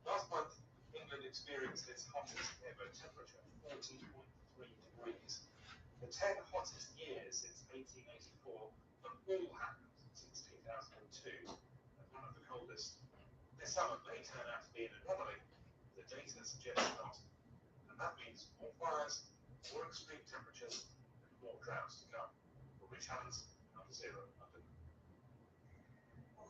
Last month, England experienced its hottest ever temperature, 40.3 degrees. The 10 hottest years since 1884 have all happened since 2002, and one of the coldest. This summer may turn out to be an anomaly. The data suggests not. And that means more fires, more extreme temperatures, and more droughts to come. We'll reach Hans under zero London.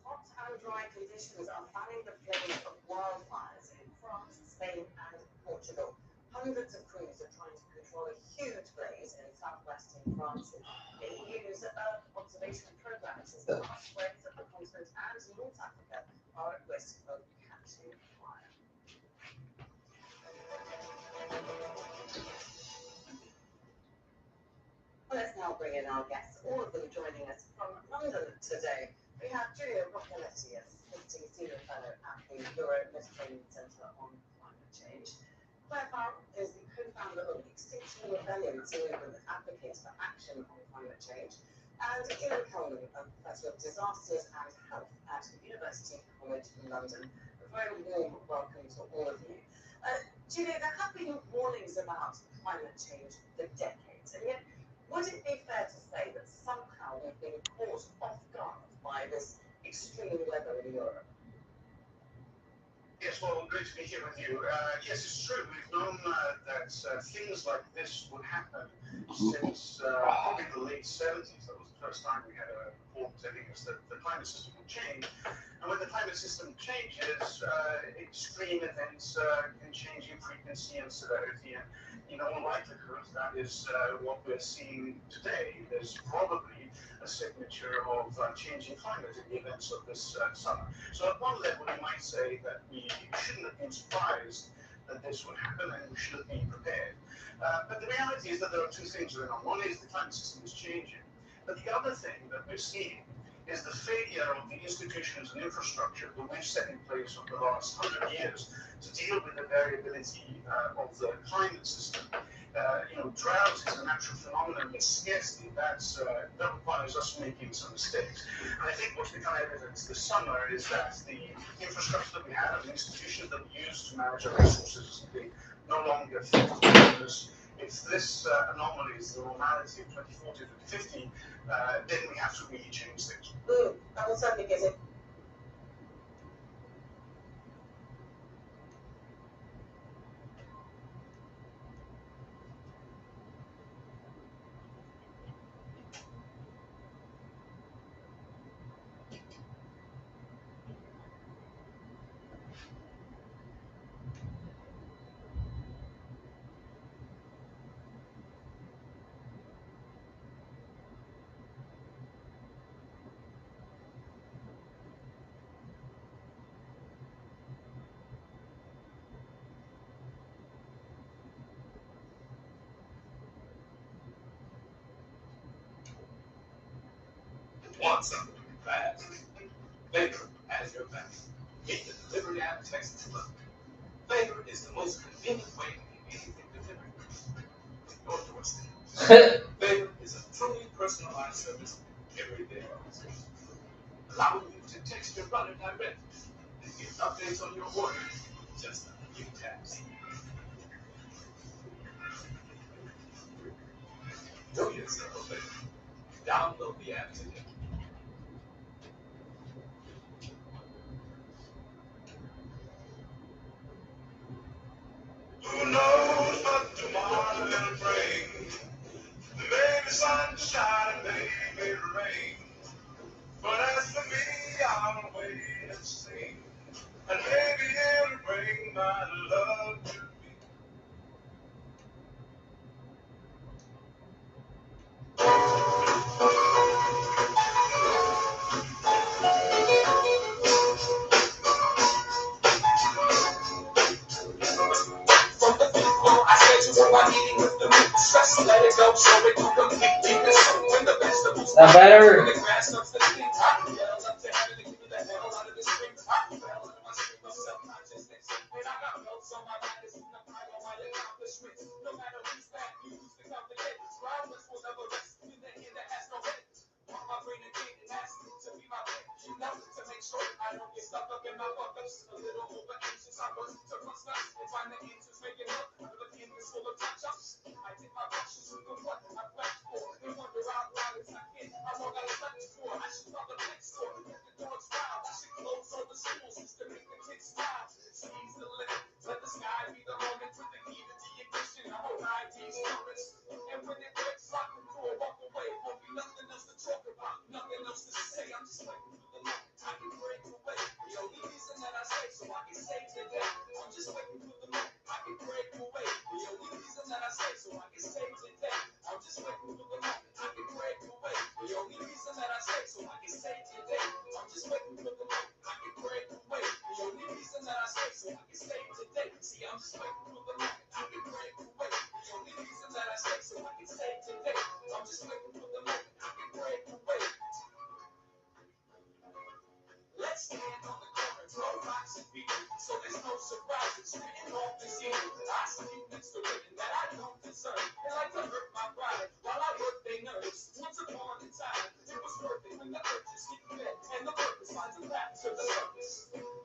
Hot and dry conditions are fanning the flames of wildfires in France, Spain, and Portugal. Hundreds of crews are trying to control a huge blaze in southwestern France. The EU's Earth observation program says the hot spreads of the continent and North Africa are at risk of catching fire. Let's now bring in our guests, all of them joining us from London today. We have Julia Roccoletti, visiting senior fellow at the Euro-Mediterranean Centre on Climate Change. Claire Farrell is the co-founder of Extinction Rebellion, a movement that advocates for action on climate change. And Ian Kelman, a professor of disasters and health at University College London. A very warm welcome to all of you. Julia, there have been warnings about climate change for decades, and yet would it be fair to say that somehow we've been caught off guard by this extreme weather in Europe? Yes, well, great to be here with you. Yes, it's true. We've known that things like this would happen since probably the late 70s. That was the first time we had a report telling us that the climate system would change. And when the climate system changes, extreme events can change in frequency and severity. And in all likelihood, that is what we're seeing today. There's probably a signature of changing climate in the events of this summer. So at one level, you might say that we shouldn't have been surprised that this would happen and we should have been prepared. But the reality is that there are two things going on. One is the climate system is changing. But the other thing that we're seeing is the failure of the institutions and infrastructure that we've set in place over the last 100 years to deal with the variability of the climate system. Drought is a natural phenomenon, but scarcity, that requires us making some mistakes. And I think what's become evident this summer is that the infrastructure that we have, the institutions that we use to manage our resources, is simply no longer fit for purpose. If this anomaly is the normality of 2040 to 2050, then we have to really change things. That will certainly get it. Want something fast? Favor has your back. Get the delivery app, text to London. Favor is the most convenient way to get anything delivered to your doorstep. Favor is a truly personalized service every day, allowing you to text your runner directly and get updates on your order in just a few taps. Do yourself a favor. Download the app today. Who knows what tomorrow will bring? Maybe sunshine, maybe rain. But as for me, I'll wait and see. And maybe it'll bring bring my love to me. From the people I schedule my meeting with the meat. Stress, let it go, so it can complete deepness. When the vegetables That better. when the grass starts to sleep, I yell up to heaven to give me the hell out of this stream. I fell into my stream of self-consciousness. And I got notes on my magazine, I pile on my accomplishments. No matter who's bad, you use the complicate. Problems will never rest in the hand that has no head. Want my brain again and ask me to be my pet. You know, to make sure I don't get stuck up in my fuck-ups. A little over anxious, I was to bust nuts and find the answers, make it look. The canvas full of touch-ups. I did my brushes with the what I flashed for. And wonder out loud as I can. I'm all I slept for. I should love the next door. Let the dogs wild. I should close all the schools just to make the kids smile. Seize the limit. Let the sky be the moment. Put the key to the ignition. I'm gonna ride these numbers. And when it breaks, lock the door, walk away. Won't be nothing else to talk about. Nothing else to say. I'm just waiting for the moment I can break away. The only reason that I stay so I can stay today. I'm just waiting for the moment I can break away. The only reason that I stay so I can stay today. I'm just waiting for the moment I can break away. The only reason that I stay so I can stay today. I'm just waiting for the moment I can break away. The only reason that I stay so I can stay today. See, I'm just waiting for the moment I can break away. The only reason that I stay so I can stay today. I'm just waiting for the moment I can break away. Let's stand on the corner, throw rocks and beat it, so there's no surprises. Written off this year, I sleep next to women that I don't deserve. They like to hurt my pride while I work their nerves. Once upon a time, it was worth it when the urges get fed and the purpose finds a path to the surface.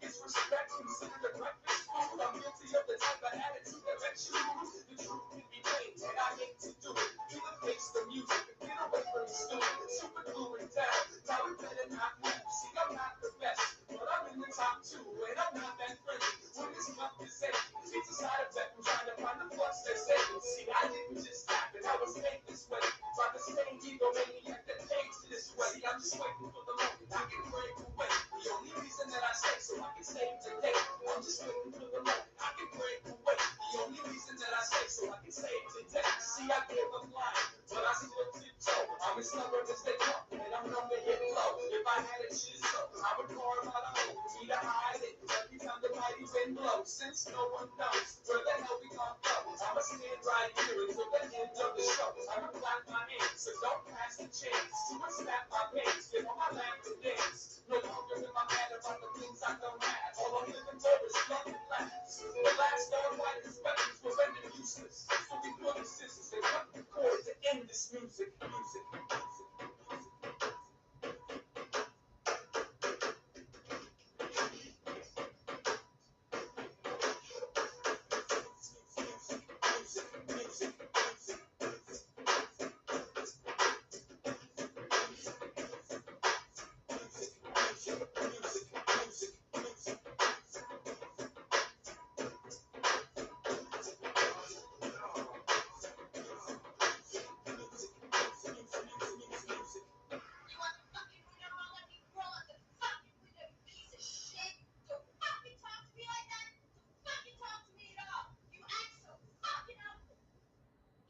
Is respect considered a breakfast food? I'm guilty of the type of attitude that makes you lose. The truth can be plain, and I hate to do it. Either face the music, get away from the stupid, super gluing down. Now we better not move. See, I'm not the best, but I'm in the top two, and I'm not that friendly. When this cup is empty, it's a side effect. I'm trying to find the flux that's saving. See, I didn't just happen, I was made this way. By the same egomaniac that paid this way. I'm just waiting for the moment I can break away. The only reason that I stay so I can save today. I'm just waiting for the moment I can break away. The only reason that I stay so I can save today. See, I give up lying, but I still tiptoe. I'm as stubborn as they come, and I'm known to hit low. If I had a chisel, I would carve out a hole for me to hide it. Every time the mighty wind blows, since no one knows where the hell we gon' go, I'ma stand right here until the end of the show. I'ma clap my hands, so don't pass the chance to snap my pants, get on my lap and dance. No longer am I mad about the things I don't have. All I'm living for is love and laughs. The last all white inspectors were rendered useless, so we put the scissors and cut the cord to end this music.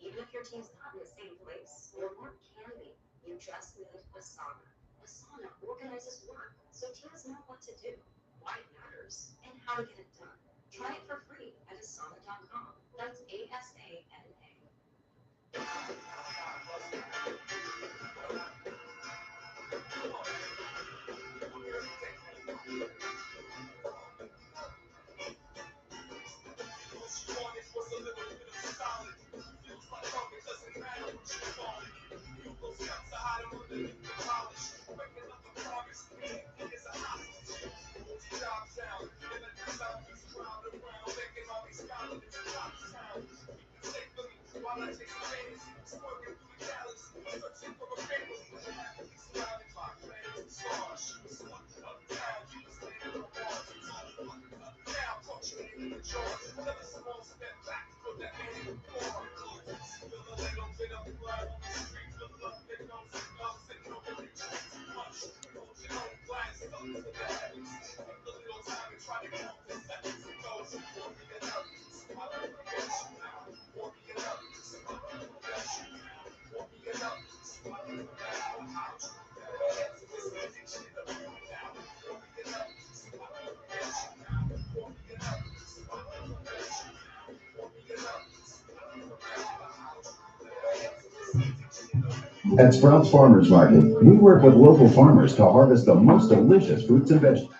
Even if your team's not in the same place, your work can be. You just need Asana. Asana organizes work so teams know what to do, why it matters, and how to get it done. Try it for free at asana.com. That's ASANA. At Sprouts Farmers Market, we work with local farmers to harvest the most delicious fruits and vegetables.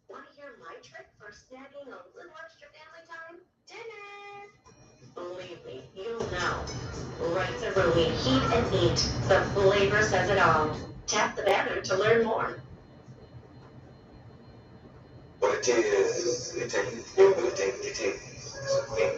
Want to hear my trick for snagging a little extra family time? Dinner! Believe me, you'll know. Right over we heat and eat. The flavor says it all. Tap the banner to learn more. What it is, it takes, what it takes, it takes. It's a thing.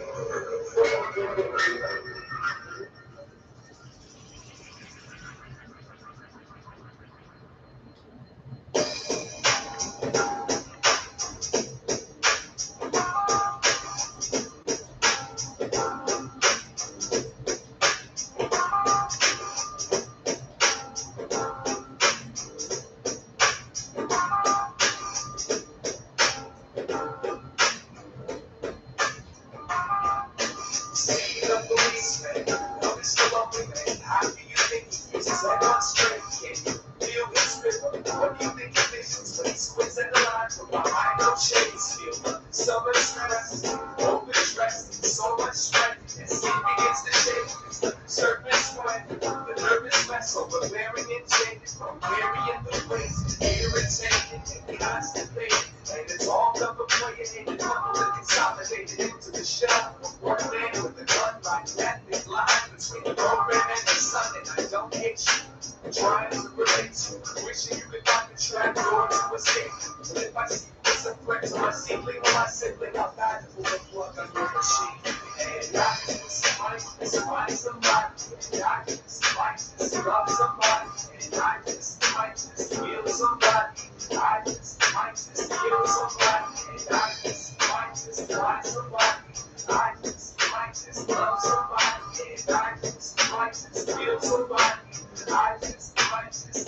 Speaking of policemen, love is still up with me. How do you think he uses that one straight? Can you feel his rhythm? What do you think he visions when he squints at the line from behind those shades? Feel the summer stress, overdressed, so much strength, and skin begins to shake. It's the surface sweat, the nervous vessel, but wearing it changed from wearying the weight, irritated and constipated. And it's all up a player in the couple that consolidated into the shell. One man with a gun like that, big line between the program and the sun, and I don't hate you. I'm trying to relate find a trap door to escape. And if I see it's a threat to my sibling or my sibling, I'll die for the plug on your machine. And I just might find somebody. And I just love somebody. And I just feel somebody. I just kill somebody. And I just find somebody. I just love somebody. And I just feel somebody. I just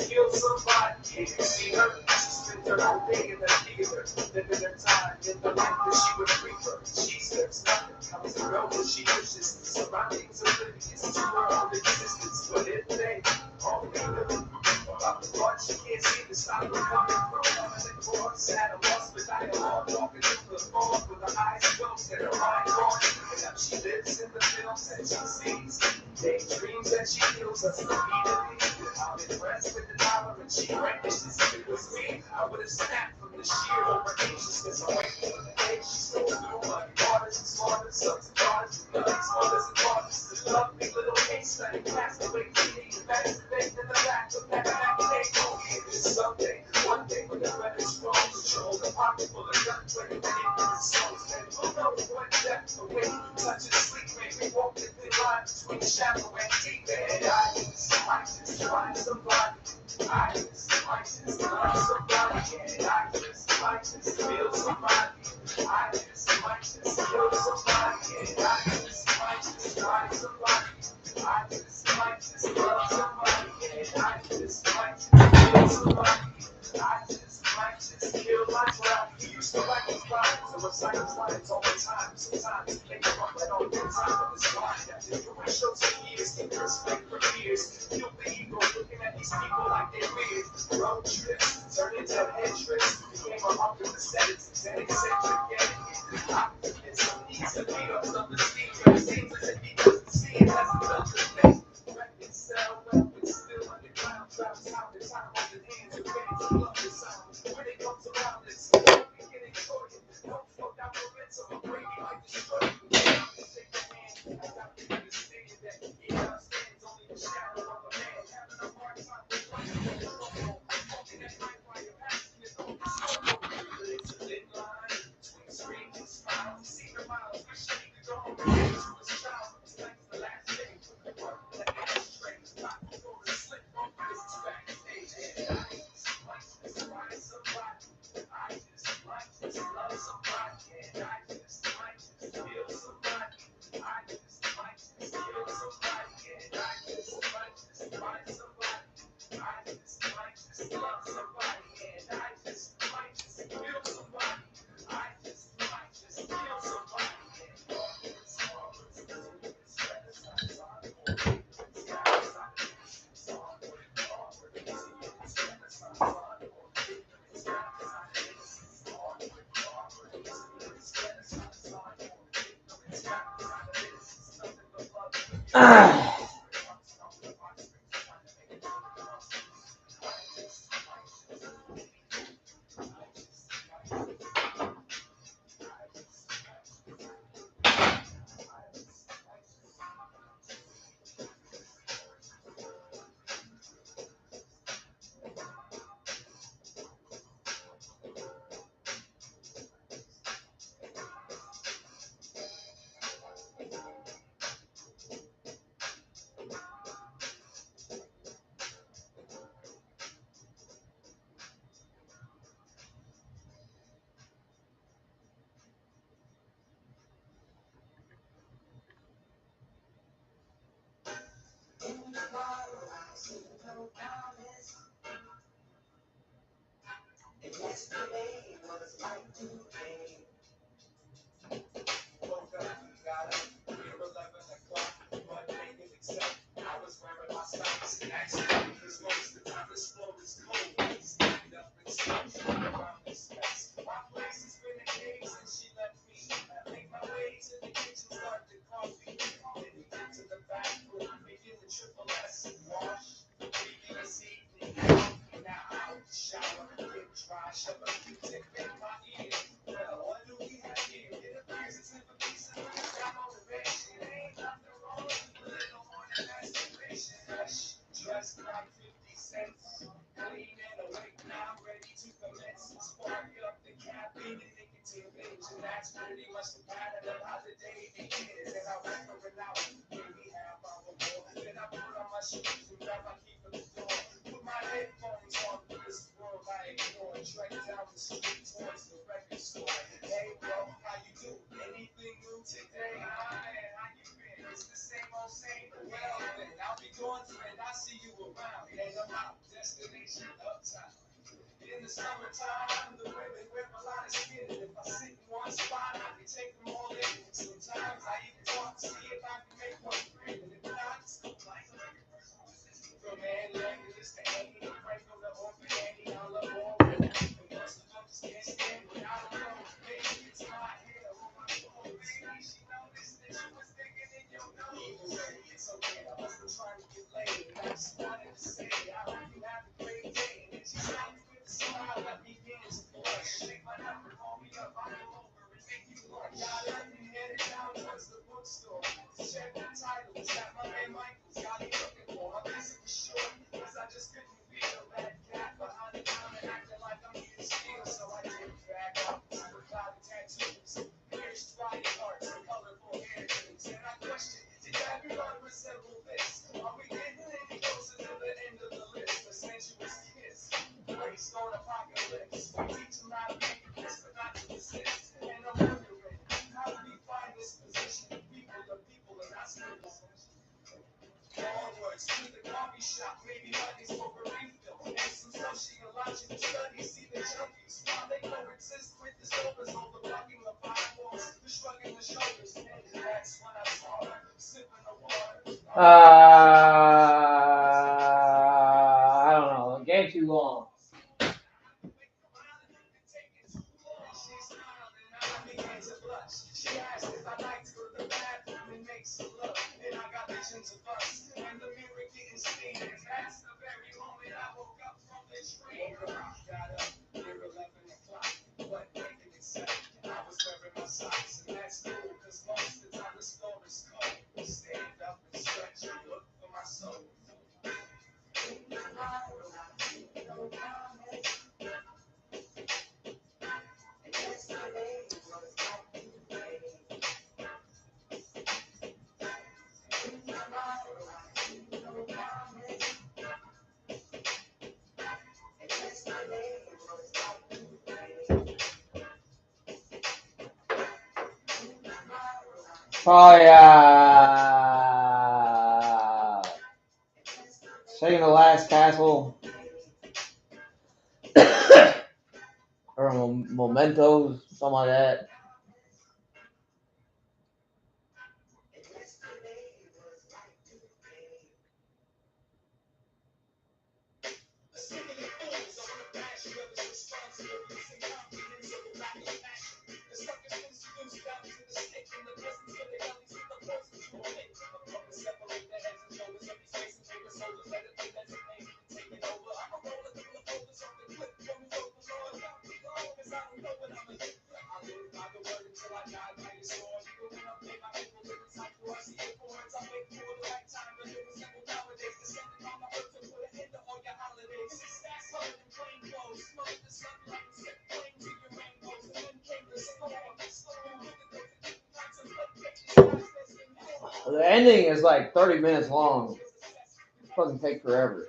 kill somebody. You see her, she spent her whole day in the theater, living her time in the life that she would prefer. She serves nothing, comes and goes, she wishes surroundings oblivious to her own existence. But if they only knew about the part she can't seem to stop her coming from, coming across at a loss for dialogue, walking through the fog with her eyes closed and her mind gone. And now she lives in the films that she sees, daydreams that she feels us repeatedly. I'm impressed with the dollar and she brandishes. If it was me, I would have snapped from the sheer over-anxiousness. I'm waiting for the day she stole through my daughters and slaughters, sons and daughters, nuts, mothers and fathers. The lovely little case study, cast away TV, masturbate in the back of that day. Oh, it's someday, one day when the credits roll, control the pocket full of gunplay and ignorant souls. Then we'll know what depth away, touch and sleep, make me walk the thin line between shallow and deep. And I just find somebody. I just love somebody. And I just feel somebody. I just kill somebody. And I just find somebody. I just love somebody. And I just feel somebody. I just kill myself. He used to write these lines and recite his lines all the time. Sometimes he make them up right on the time of his mind. After doing shows for years, keep respect for years. Feel the ego looking at these people like they're weird. Road trips turn into head trips. Became a hunk of aesthetics and eccentric etiquette. Optimism needs to beat up self-esteem, but it seems as if he doesn't see it as a self-respect. Records sell, weapons still underground. Traps out the time on the hands of fans who love the sound. When it comes around, it's beginning short. Don't slow down for it, so I'm afraid he might destroy you. Shake your hand, I got to understand that he understands only the shadow of a man. Having a hard time with one walking at night while your passion is on the solo. But it's a thin line between screams and smiles. See the miles, wishing he could go home and get to his child. Tonight's the last day. Work the ashtray, not to go to sleep. This is backstage, and I just find somebody. I just love somebody, and I just feel somebody. I just kill somebody, and I just find somebody. I just love somebody, and I just feel somebody. I just kill somebody, and all this Yesterday was like today. woke up, got up, near 11 o'clock, but naked except I was wearing my socks. Actually, because most of the time this floor is cold. Stand up and stretch around this mess. My place has been a cage since she left me. I make my way to the kitchen, start the coffee. Then you get to the bathroom, begin the triple S. Wash, previous evening, now out, shower, get dry, shove a Q-tip in my ear. Well, what do we have here? It appears as if a piece of me got motivation. Ain't nothing wrong with a little more than masturbation. Fresh, dressed like 50 cents, clean and awake now. I don't know. The game too long. Oh yeah. Saving the Last Castle. Or Mementos, something like that. The ending is like 30 minutes long. It fucking take forever.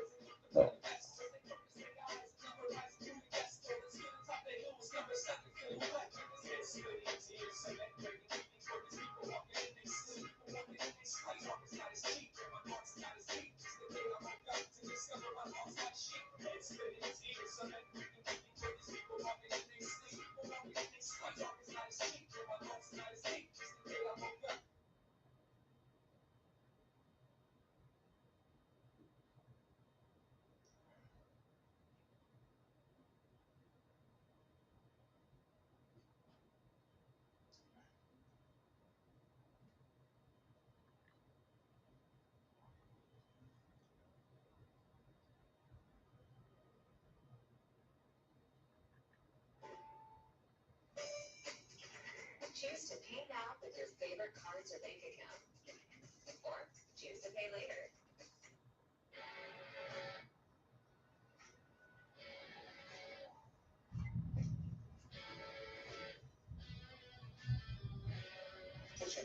Choose to pay now with your favorite cards or bank account. Or choose to pay later.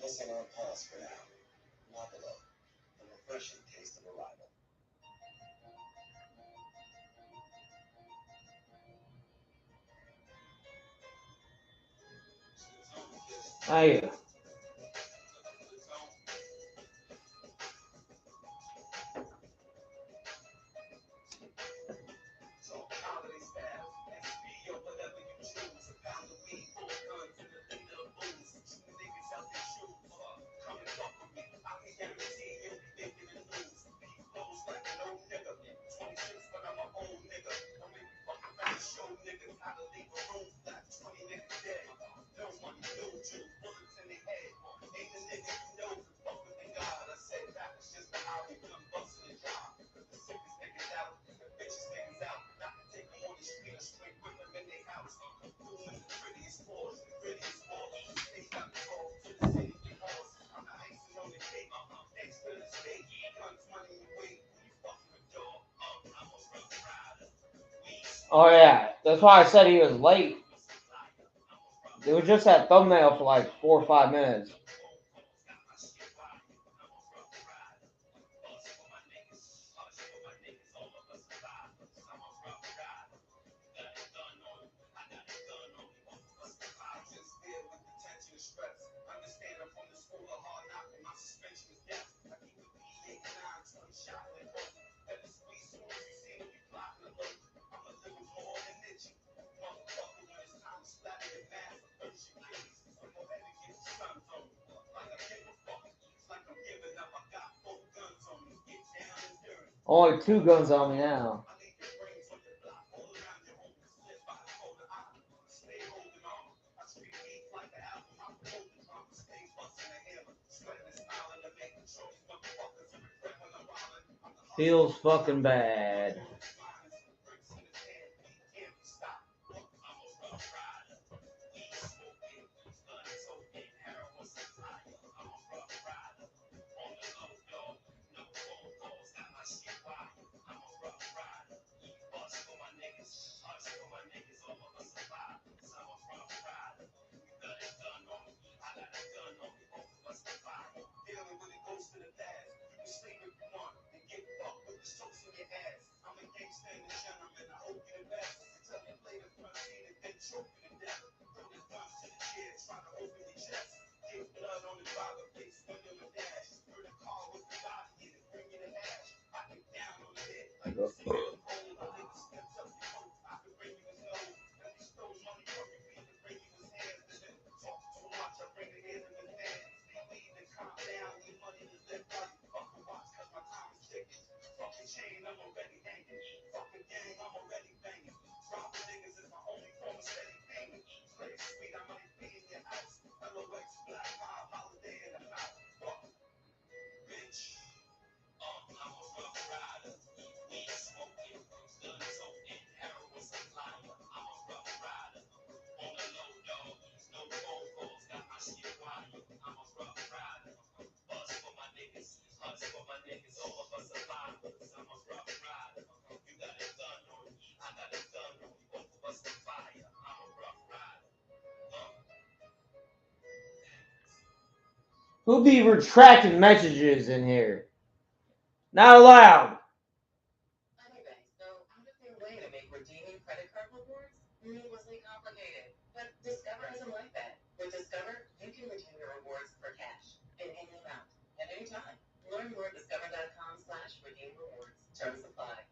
Give us an on pause for now. Not below. The refreshing taste of arrival. Hey. Oh yeah, that's why I said he was late. It was just that thumbnail for like 4 or 5 minutes. Only 2 guns on me now. Feels fucking bad. Who be retracting messages in here? Not allowed. Anyway, so out of their way to make redeeming credit card rewards needlessly complicated. But Discover isn't like that. With Discover, you can redeem your rewards for cash in any amount at any time. Learn more at discover.com/redeem rewards. Terms apply.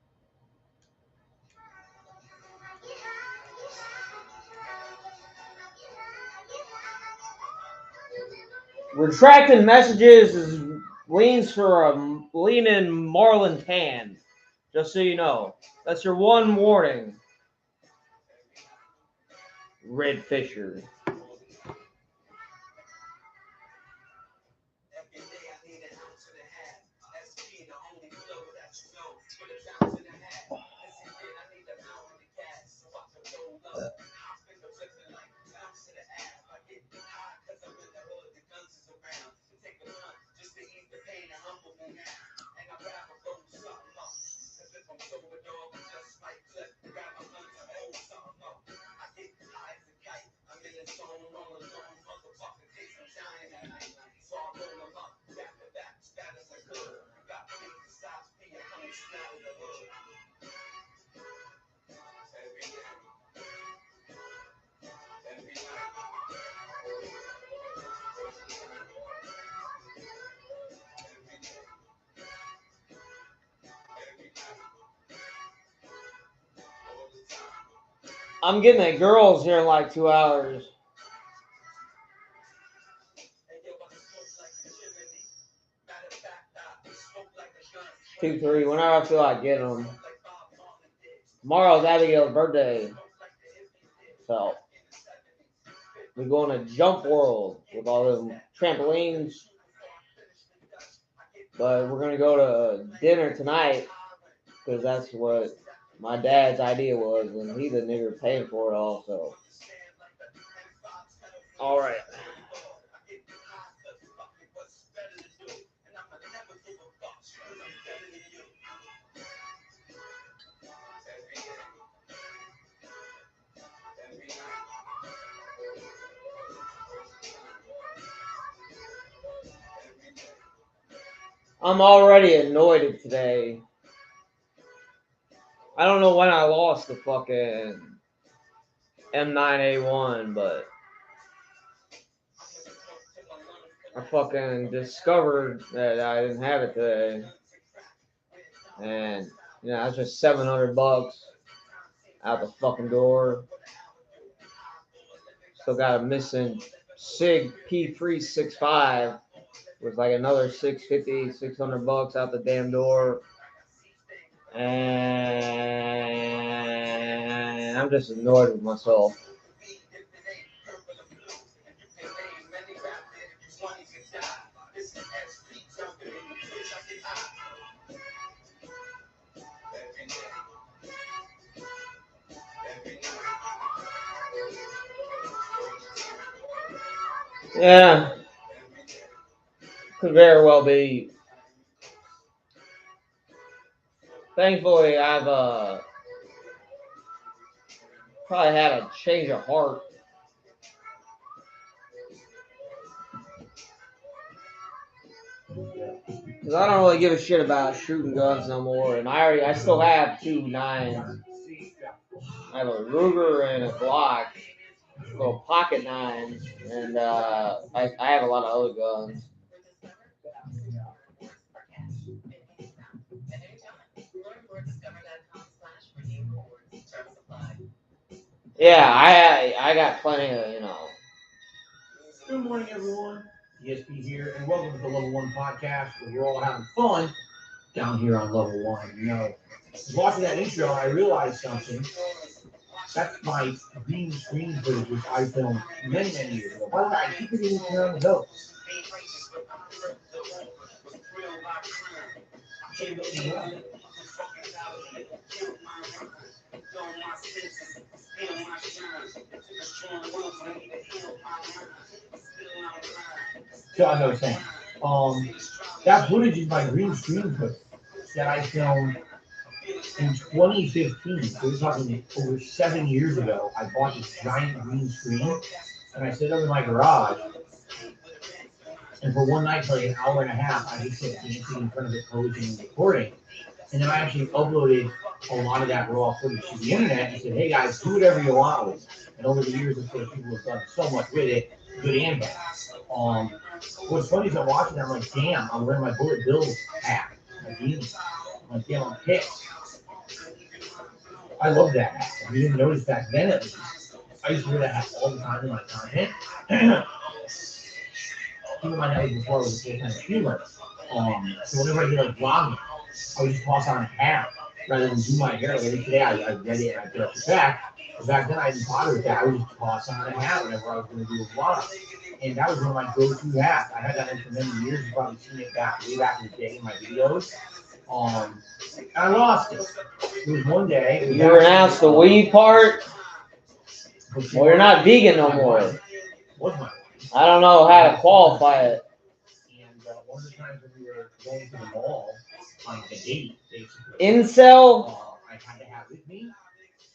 Retracting messages is leans for a leaning Marlin tan. Just so you know. That's your one warning. Red Fisher. I'm getting at girls here in like 2 hours. 2, 3, whenever I feel like getting them. Tomorrow's Abigail's birthday. So, we're going to Jump World with all them trampolines. But we're going to go to dinner tonight because that's what my dad's idea was, and he's the nigger paying for it all. So, all right. I'm already annoyed at today. I don't know when I lost the fucking M9A1, but I fucking discovered that I didn't have it today. And, you know, that's just $700 out the fucking door. Still got a missing SIG P365 with like another $600 out the damn door. And I'm just annoyed with myself. Yeah, could very well be. Thankfully, I've probably had a change of heart. Because I don't really give a shit about shooting guns no more. And I still have 2 9s. I have a Ruger and a Glock, little pocket 9s. And I have a lot of other guns. Yeah, I got plenty of, you know. Good morning, everyone. ESP here, and welcome to the Level 1 podcast, where we're all having fun down here on Level 1. You know, watching that intro, I realized something. That's my green screen footage, which I filmed many, many years ago. By the way, I keep it in here on the go. So as I was saying, that footage is my green screen footage that I filmed in 2015. So we're talking over 7 years ago. I bought this giant green screen, and I set it up in my garage. And for one night, for like an hour and a half, I just kept dancing in front of it, posing and recording. And then I actually uploaded a lot of that raw footage to the internet and said, hey guys, do whatever you want with it. And over the years, of course, people have done so much with it, good and bad. What's funny is I'm watching, I'm like, damn, I'm wearing my Bullet Bill hat, my jeans. I'm like, damn, I'm pissed. I love that hat. I didn't notice back then at least. I used to wear that hat all the time in my content. Keep in mind that was before I was a full-time streamer. So whenever I did like vlogging, I would just toss on a hat rather than do my hair. Like every day I read it and I put up the back. But back then I didn't bother with that. I would just toss on a hat whenever I was going to do a vlog. And that was one of my go-to hats. I had that one for many years. You've probably seen it way back in the day in my videos. And I lost it. It was one day. You announced the weed part? Well, you're not vegan no more. I don't know how to qualify it. And one of the times when we were going to the mall on a date, basically. Incel? I had to have it with me,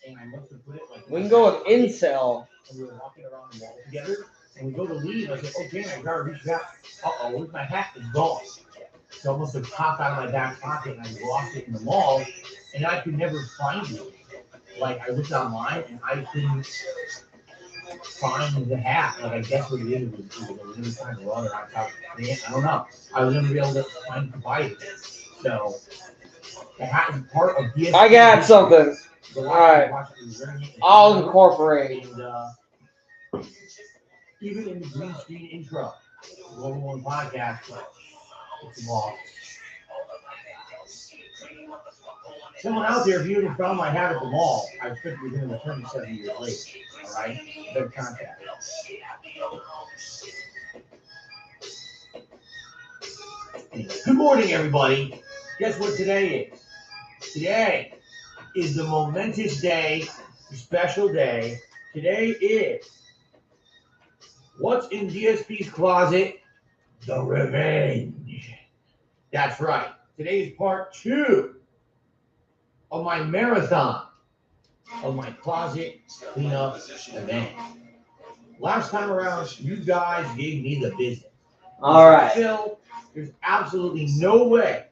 and I must have put it like. We can go with incel. And we were walking around the mall together, and we go to leave. I said, okay, I gotta reach back. Uh-oh, where's my hat? It's gone. So I must have popped out of my back pocket, and I lost it in the mall, and I could never find it. Like, I looked online, and I couldn't find the hat. Like, I guess what it is, it was kind of wrong, or I don't know. I was never able to find to buy it. So, the hat is part of DSP. I got something. Alright. I'll incorporate. And, even in the green screen intro, Global One podcast, it's lost. Someone out there, if you even found my hat at the mall, I think we're going to return 7 years later. All right? Better contact. Good morning, everybody. Guess what today is? Today is the momentous day, the special day. Today is what's in DSP's closet? The revenge. That's right. Today is part 2 of my marathon of my closet cleanup event. Last time around, you guys gave me the business. All right. Phil, there's absolutely no way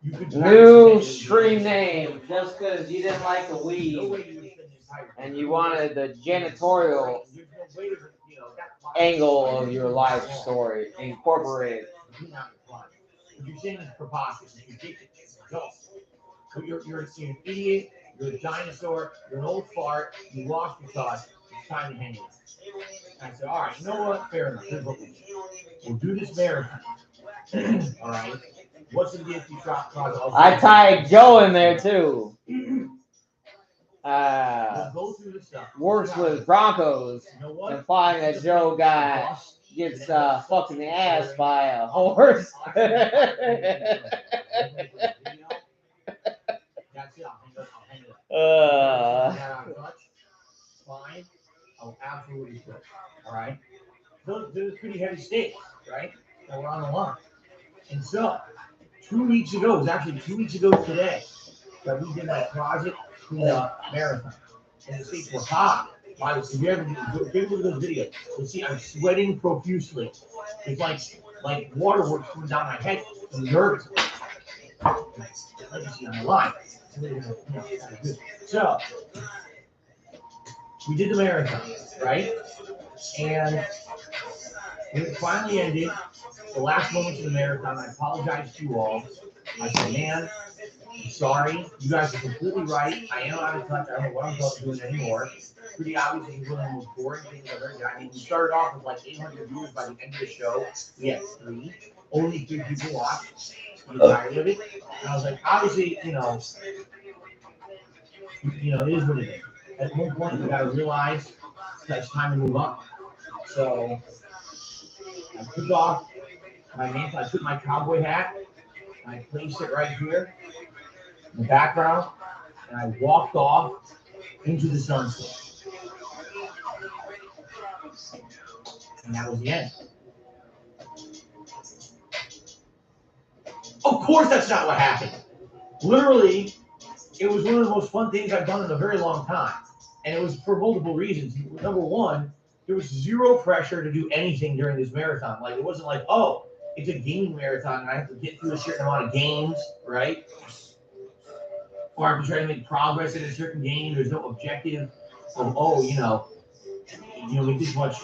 you could new stream name just because you didn't like the weed and you wanted the janitorial angle of your life story incorporated. You're saying it's preposterous. It's ridiculous. You're an idiot. You're a dinosaur. You're an old fart. You lost your thoughts. It's time to hang it up. And I said, all right, you know what? Fair enough. Here's what we'll do this marathon. All right. What's in the DSP shop closet? I tied Joe in there too. We'll go through the stuff. Works with broncos You know what? and find that Joe gets fucked in the ass by a horse. That's it. I'll hang it up. Fine. I'll absolutely quit. All right. Those are pretty heavy stakes, right? That were on the line. And so, 2 weeks ago, it was actually 2 weeks ago today, that we did that closet cleanup marathon. And the stakes were hot. If you ever look at those videos, you'll see I'm sweating profusely. It's like waterworks coming down my head. I'm nervous. Like you see on the line. So, we did the marathon, right? And when it finally ended, the last moments of the marathon, I apologized to you all. I said, man, I'm sorry. You guys are completely right. I am out of touch. I don't know what I'm doing anymore. Pretty obvious it was one of the most boring things I've ever done. I mean, we started off with like 800 viewers by the end of the show. We had 3. Only 3 people watched the entirety of it. And I was like, obviously, it is what it is. At one point, you got to realize that it's time to move on. So I took off my mantle. I took my cowboy hat. And I placed it right here in the background. And I walked off into the sunset. And that was the end. Of course, that's not what happened. Literally, it was one of the most fun things I've done in a very long time. And it was for multiple reasons. Number one, there was zero pressure to do anything during this marathon. Like, it wasn't like, oh, it's a gaming marathon and I have to get through a certain amount of games, right? Or I have to try to make progress in a certain game. There's no objective of, make this much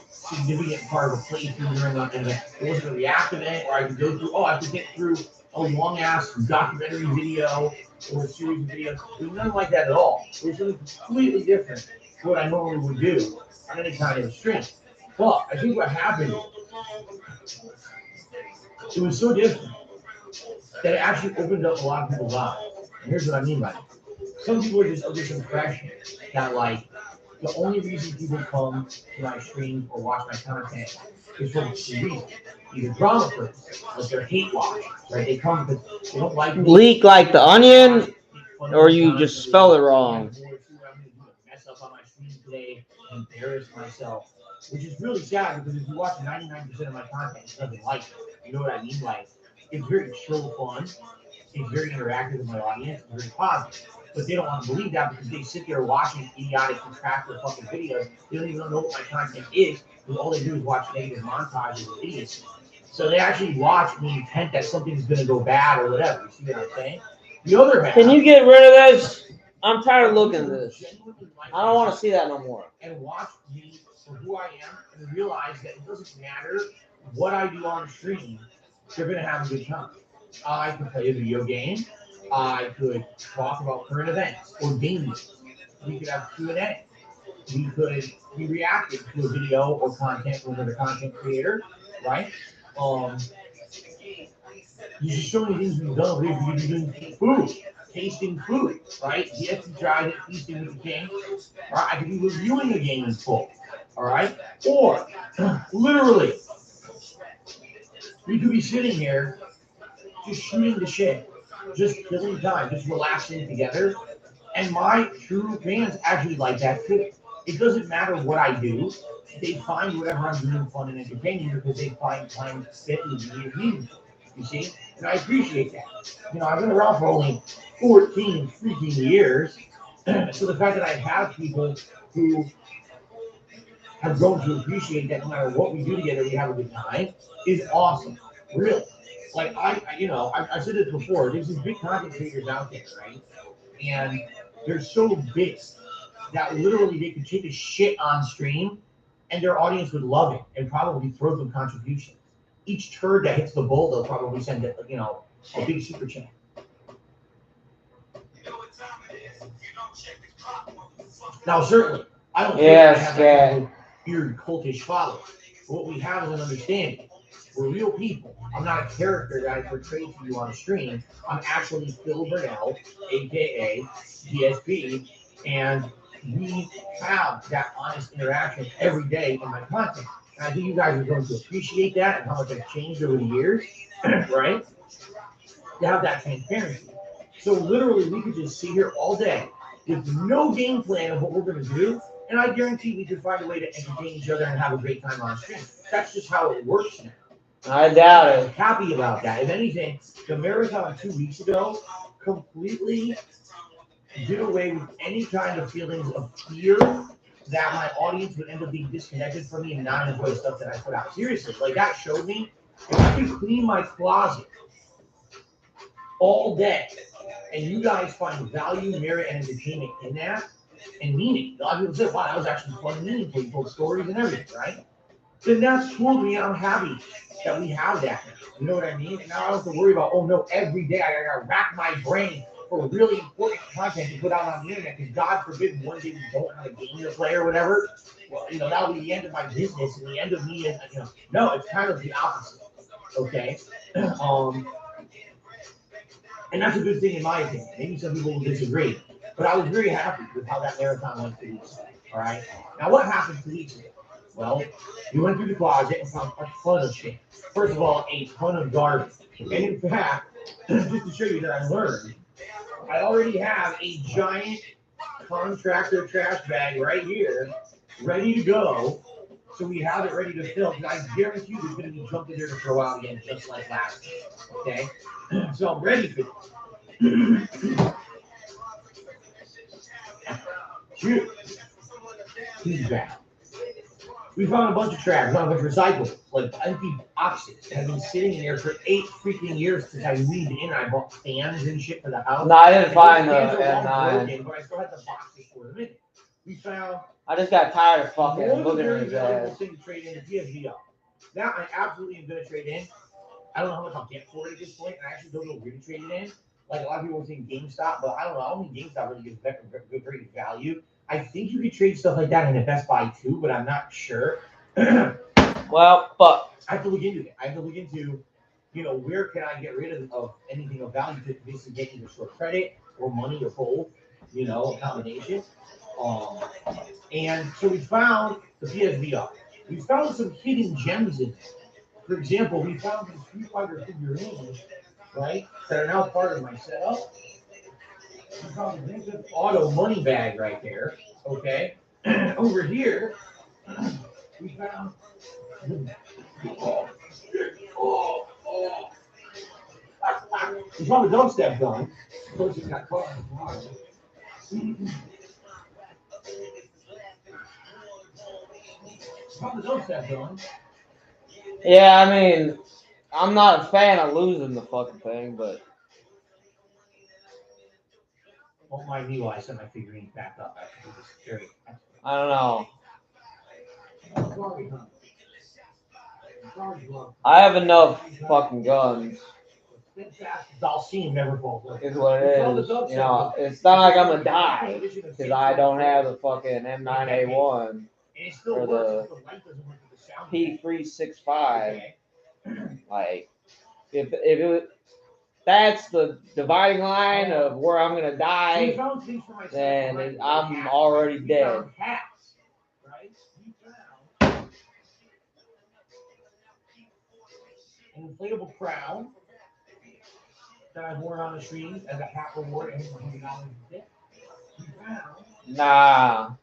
significant part of a playthrough during it wasn't a reactive event where I could go through, I have to get through a long-ass documentary video or a series of videos. It was nothing like that at all. It was something completely different to what I normally would do on any kind of stream. But I think what happened, it was so different that it actually opened up a lot of people's eyes. And here's what I mean by it. Some people are just of this impression that, like, the only reason people come to my stream or watch my content is for 2 reasons. Either drama purposes, like they're hate watch, right? They come because they don't like me. Leak like the onion, or you just spell it wrong. Mess up on my stream today, embarrass myself, which is really sad because if you watch 99% of my content, it doesn't like it. You know what I mean? Like, it's very chill fun. It's very interactive with my audience. It's very positive. But they don't want to believe that because they sit there watching idiotic contractor fucking videos. They don't even know what my content is because all they do is watch negative montages of idiocy. So they actually watch the intent that something's going to go bad or whatever. You see what I'm saying? The other half. Can you get rid of this? I'm tired of looking at this. I don't want to see that no more. And watch me for who I am and realize that it doesn't matter what I do on stream. They're going to have a good time. I can play a video game. I could talk about current events or games. We could have Q&A. We could be reacting to a video or content with another content creator, right? There's just so many things we've done. We could be doing food, tasting food, right? Yes, we tried it, feasting with the king. All right, I could be reviewing a game in full, all right? Or literally, we could be sitting here just shooting the shit, just killing time, just relaxing together. And my true fans actually like that too. It doesn't matter what I do. They find whatever I'm doing fun and entertaining because they find time to spend with me and meaningful. You see? And I appreciate that. You know, I've been around for only 14 freaking years. So the fact that I have people who have grown to appreciate that no matter what we do together, we have a good time is awesome. Really. Like I've said this before. There's these big content creators out there, right? And they're so big that literally they could take a shit on stream and their audience would love it and probably throw them contributions. Each turd that hits the bowl, they'll probably send it, a big super chat. Now, certainly, I don't think I have that kind of weird cultish following. But what we have is an understanding. We're real people. I'm not a character that I portray to you on a stream. I'm actually Phil Burnell, aka DSP, and we have that honest interaction every day in my content. And I think you guys are going to appreciate that and how much I've changed over the years, right? To have that transparency. So literally, we could just sit here all day with no game plan of what we're going to do, and I guarantee we could find a way to entertain each other and have a great time on stream. That's just how it works now. I doubt it. I'm happy about that. If anything, the marathon 2 weeks ago completely did away with any kind of feelings of fear that my audience would end up being disconnected from me and not enjoy stuff that I put out. Seriously, like that showed me if I could clean my closet all day and you guys find value, merit, and entertainment in that and meaning. A lot of people say, wow, that was actually fun and meaningful. You told stories and everything, right? Then that's cool to me. I'm happy that we have that. You know what I mean? And now I don't have to worry about, oh no, every day I gotta rack my brain for really important content to put out on the internet because God forbid one day we don't have a game to play or whatever. Well, that'll be the end of my business and the end of me. And no, it's kind of the opposite. Okay. And that's a good thing in my opinion. Maybe some people will disagree, but I was very happy with how that marathon went 2 weeks ago. All right. Now, what happened 2 weeks ago? Well, we went through the closet and found a ton of shit. First of all, a ton of garbage. And in fact, just to show you that I learned, I already have a giant contractor trash bag right here, ready to go. So we have it ready to fill. And I guarantee you there's going to be junk in there to throw out again, just like last time. Okay? So I'm ready for this. Shoot. He's back. We found a bunch of trash, found a bunch of recyclables, like empty boxes that have been sitting in there for 8 freaking years since I moved in. I bought fans and shit for the house. No, I didn't find the N9. N9. But I still had the boxes for a minute. We found. I just got tired of fucking looking at his ass. Thing to trade in the PSVR. Now I absolutely am going to trade in. I don't know how much I'll get for it at this point. I actually don't know where to trade it in. Like a lot of people are saying GameStop, but I don't know. I don't think GameStop really gives good great value. I think you could trade stuff like that in a Best Buy too, but I'm not sure. Well, but I have to look into it. I have to look into, where can I get rid of anything of value to basically get either short credit or money or both, a combination. And so we found the PSVR. We found some hidden gems in it. For example, we found these Street Fighter figurines, right, that are now part of my setup. We found a vintage auto money bag right there, okay? Over here, we found... We found a dubstep gun. Of course, it got caught in the water. Found the dubstep gun. yeah, I mean, I'm not a fan of losing the fucking thing, but Don't mind me while I set my figurines back up. I don't know. I have enough fucking guns. I'll see him never fall asleep. Is what it is. You know, it's not like I'm gonna die because I don't have the fucking M9A1 or the P365. Like, if it was, that's the dividing line of where I'm gonna die, then I'm already dead. An inflatable crown that I've worn on the stream as a hat reward and $100 Nah.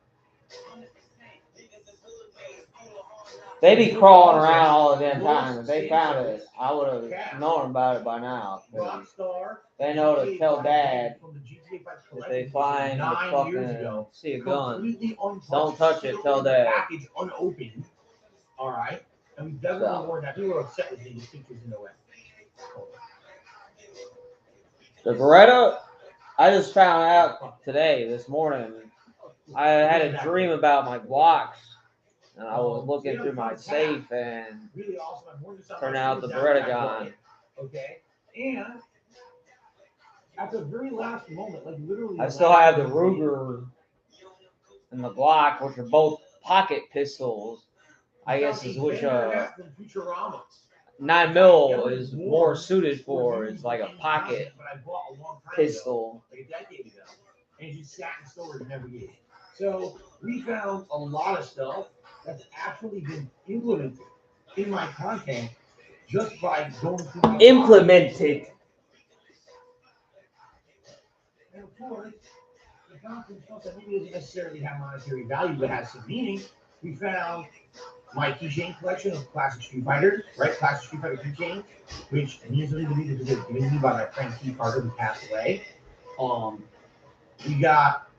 They be crawling around all the damn time. If they found it, I would have known about it by now. They know to tell Dad if they find the fucking see a gun, don't touch it. Tell Dad. Package unopened. All right, and we definitely warned that people were upset with these pictures in the way. The Beretta, I just found out today, this morning. I had a dream about my blocks. And I was looking through my safe and turned out the Beretta gone. Okay. And at the very last moment, like literally, I still have the Ruger and the Glock, which are both pocket pistols. I guess is which 9mm is more suited for. It's like a pocket pistol. Like a decade ago, and she sat in storage and never used. So we found a lot of stuff that's actually been implemented in my content just by going through. Implemented. And of course, the content stuff that maybe doesn't necessarily have monetary value but has some meaning. We found my keychain collection of classic Street Fighter, right? Classic Street Fighter keychain, which means something to me because it was given to me by my friend Keith Carter who passed away. We got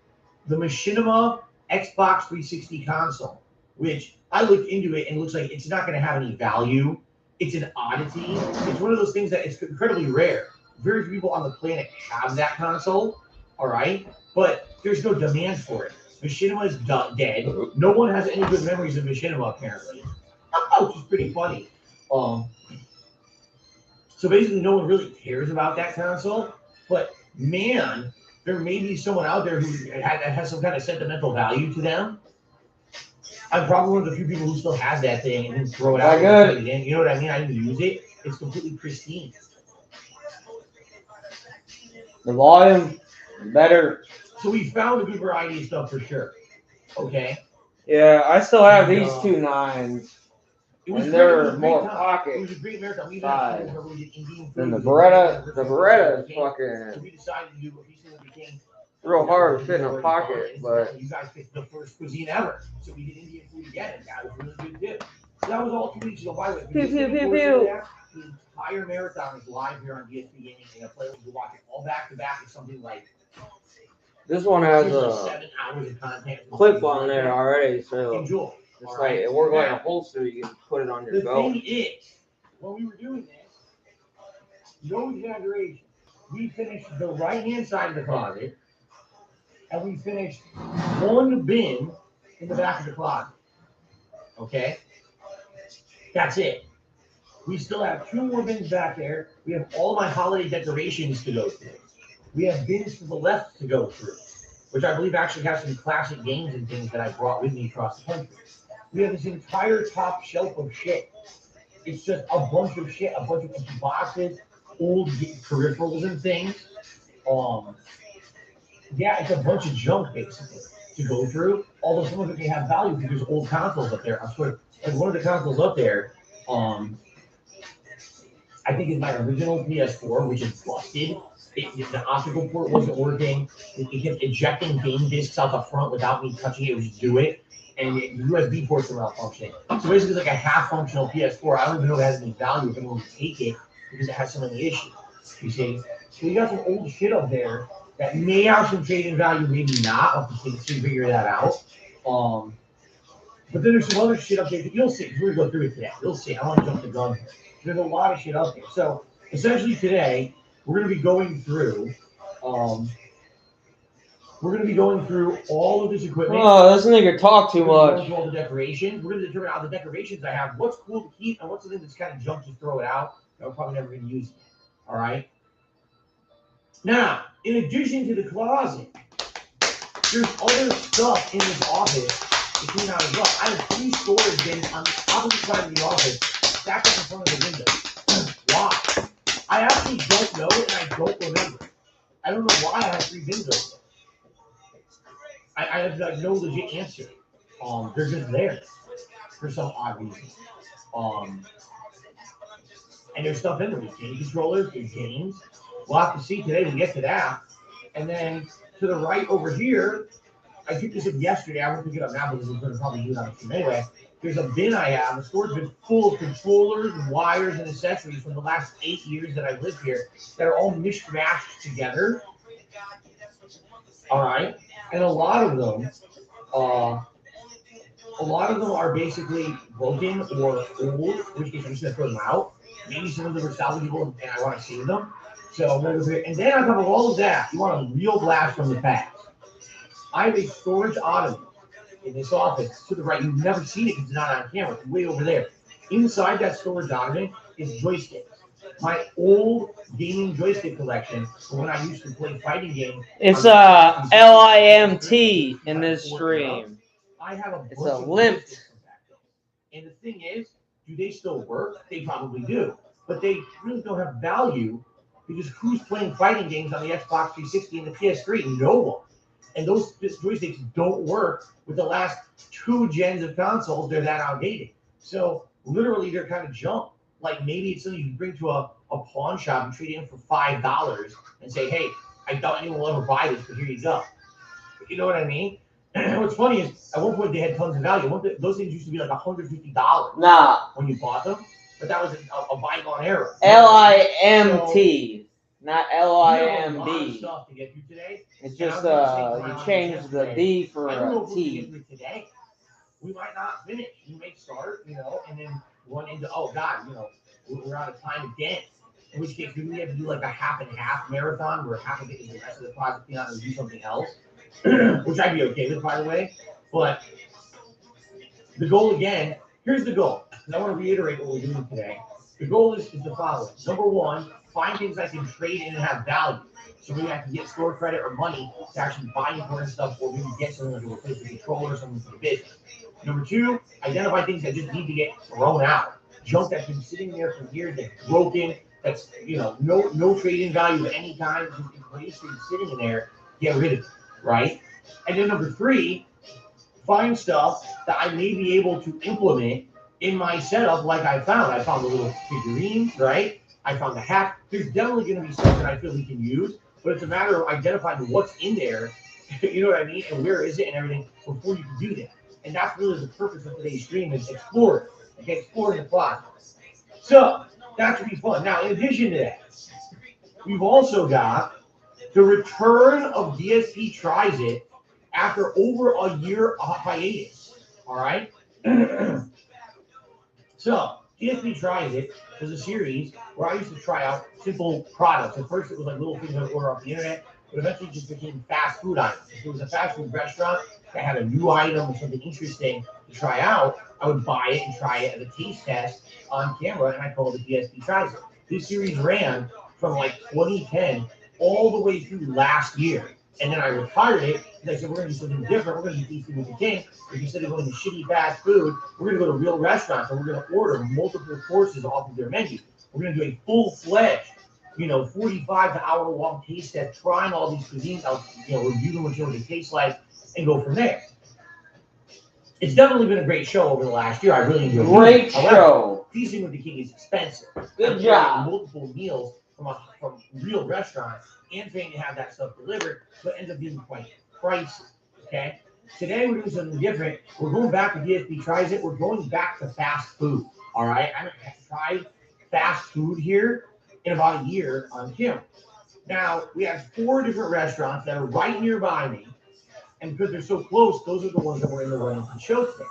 the Machinima Xbox 360 console, which I looked into it and it looks like it's not going to have any value. It's an oddity. It's one of those things that it's incredibly rare. Very few people on the planet have that console, all right? But there's no demand for it. Machinima is dead. No one has any good memories of Machinima, apparently, which is pretty funny. So basically, no one really cares about that console. But man, there may be someone out there who has some kind of sentimental value to them. I'm probably one of the few people who still has that thing and didn't throw it out. You know what I mean? I didn't use it. It's completely pristine. The volume better. So we found a good variety of stuff for sure. Okay. Yeah, I still have these two 9s. And they're more pocket size than the Beretta. The Beretta is fucking real hard to fit in a pocket, but you guys picked the first cuisine ever, so we did Indian food again, and that was really good too. So that was all 2 weeks ago. By the way, the entire marathon is live here on ESPN, and a player will watch it all back to back. It's something like this one has a 7 hours of content clip on there already, so enjoy. It's like it works like a holster. You can put it on your belt. The thing is, when we were doing this, no exaggeration, we finished the right-hand side of the closet, and we finished one bin in the back of the closet. Okay? That's it. We still have 2 more bins back there. We have all my holiday decorations to go through. We have bins to the left to go through, which I believe actually have some classic games and things that I brought with me across the country. We have this entire top shelf of shit. It's just a bunch of shit, a bunch of empty boxes, old peripherals and things. Yeah, it's a bunch of junk basically to go through. Although some of it may have value because there's old consoles up there. I'm sure, like one of the consoles up there, I think is my original PS4, which is busted. The optical port wasn't working. It kept ejecting game discs out the front without me touching it. It would just do it. And the USB ports are malfunctioning. So basically, it's like a half-functional PS4. I don't even know if it has any value if anyone would take it because it has so many issues. You see? So you got some old shit up there that may have some trade-in value, maybe not. I'll have to figure that out. But then there's some other shit up there that you'll see. We're going to go through it today. You'll see. I don't want to jump the gun here. There's a lot of shit up there. So essentially today, we're going to be going through all of this equipment. Oh, this nigga talk too much. All the decorations. We're going to determine out of the decorations I have, what's cool to keep and what's the thing that's kind of junk to throw it out that we're probably never going to use. All right. Now, in addition to the closet, there's other stuff in this office to clean out as well. I have 3 storage bins on the opposite side of the office, stacked up in front of the window. Why? I actually don't know and I don't remember. I don't know why I have 3 bins open. I have like no legit answer. They're just there for some odd reason. And there's stuff in there. There's game controllers, there's games. We'll have to see today to get to that. And then to the right over here, I picked this up yesterday. I won't pick it up now because we're going to probably do it on stream anyway. There's a bin I have, a storage bin full of controllers, wires, and accessories from the last 8 years that I've lived here that are all mishmashed together. All right. And a lot of them are basically broken or old, which means I'm just going to throw them out. Maybe some of them are salvageable and I want to save them. So, and then on top of all of that, you want a real blast from the past. I have a storage ottoman in this office to the right. You've never seen it because it's not on camera. It's way over there. Inside that storage ottoman is joysticks. My old gaming joystick collection from when I used to play fighting games. It's LIMT in this stream. I have a It's a limped. And the thing is, do they still work? They probably do. But they really don't have value because who's playing fighting games on the Xbox 360 and the PS3? No one. And those joysticks don't work with the last 2 gens of consoles. They're that outdated. So literally, they're kind of junk. Like maybe it's something you can bring to a pawn shop and trade in for $5 and say, hey, I doubt anyone will ever buy this, but here you go. You know what I mean? And what's funny is at one point they had tons of value. Those things used to be like $150 when you bought them, but that was a bygone era. LIMT, not We have a lot of LIMB. stuff to get through today. It's just you change the D for I don't know a if we can T. get through today. We might not finish. We may start, and then run into, oh God, we're out of time again. In which case, we have to do like a half and half marathon where half of it is the rest of the project beyond and do something else, which I'd be okay with, by the way. But the goal again, here's the goal. And I want to reiterate what we're doing today. The goal is the following. Number 1, find things I can trade in and have value. So maybe I can get store credit or money to actually buy important stuff, or maybe get something to replace the controller or something for the business. Number 2, identify things that just need to get thrown out. Junk that's been sitting there for years, that's broken, that's no trading value of any kind, just gracefully sitting in there. Get rid of it, right? And then number 3, find stuff that I may be able to implement in my setup, like I found. I found a little figurine, right? I found the hat. There's definitely going to be stuff that I feel we can use, but it's a matter of identifying what's in there, you know what I mean, and where is it and everything before you can do that. And that's really the purpose of today's stream, is explore. Okay, explore in the closet. So that should be fun. Now, in addition to that, we've also got the return of DSP Tries It after over a year hiatus. All right. So DSP Tries It was a series where I used to try out simple products. At first, it was like little things I would order off the internet, but eventually just became fast food items. If it was a fast food restaurant that had a new item or something interesting to try out, I would buy it and try it as a taste test on camera, and I called it DSP Tries It. This series ran from like 2010 all the way through last year. And then I retired it because I said, we're going to do something different. We're going to do Eating with the King. But instead of going to shitty fast food, we're going to go to real restaurants and we're going to order multiple courses off of their menu. We're going to do a full-fledged, 45 to hour-long taste test, trying all these cuisines out, review them, what they taste like, and go from there. It's definitely been a great show over the last year. I really enjoyed it. Great show. Feasting with the King is expensive. Good job. Multiple meals from real restaurants and paying to have that stuff delivered, so it ends up being quite pricey. Okay. Today we're doing something different. We're going back to DSP Tries It. We're going back to fast food. All right. I haven't tried fast food here in about a year on camera. Now we have 4 different restaurants that are right nearby me, and because they're so close, those are the ones that we're in the running for the show today.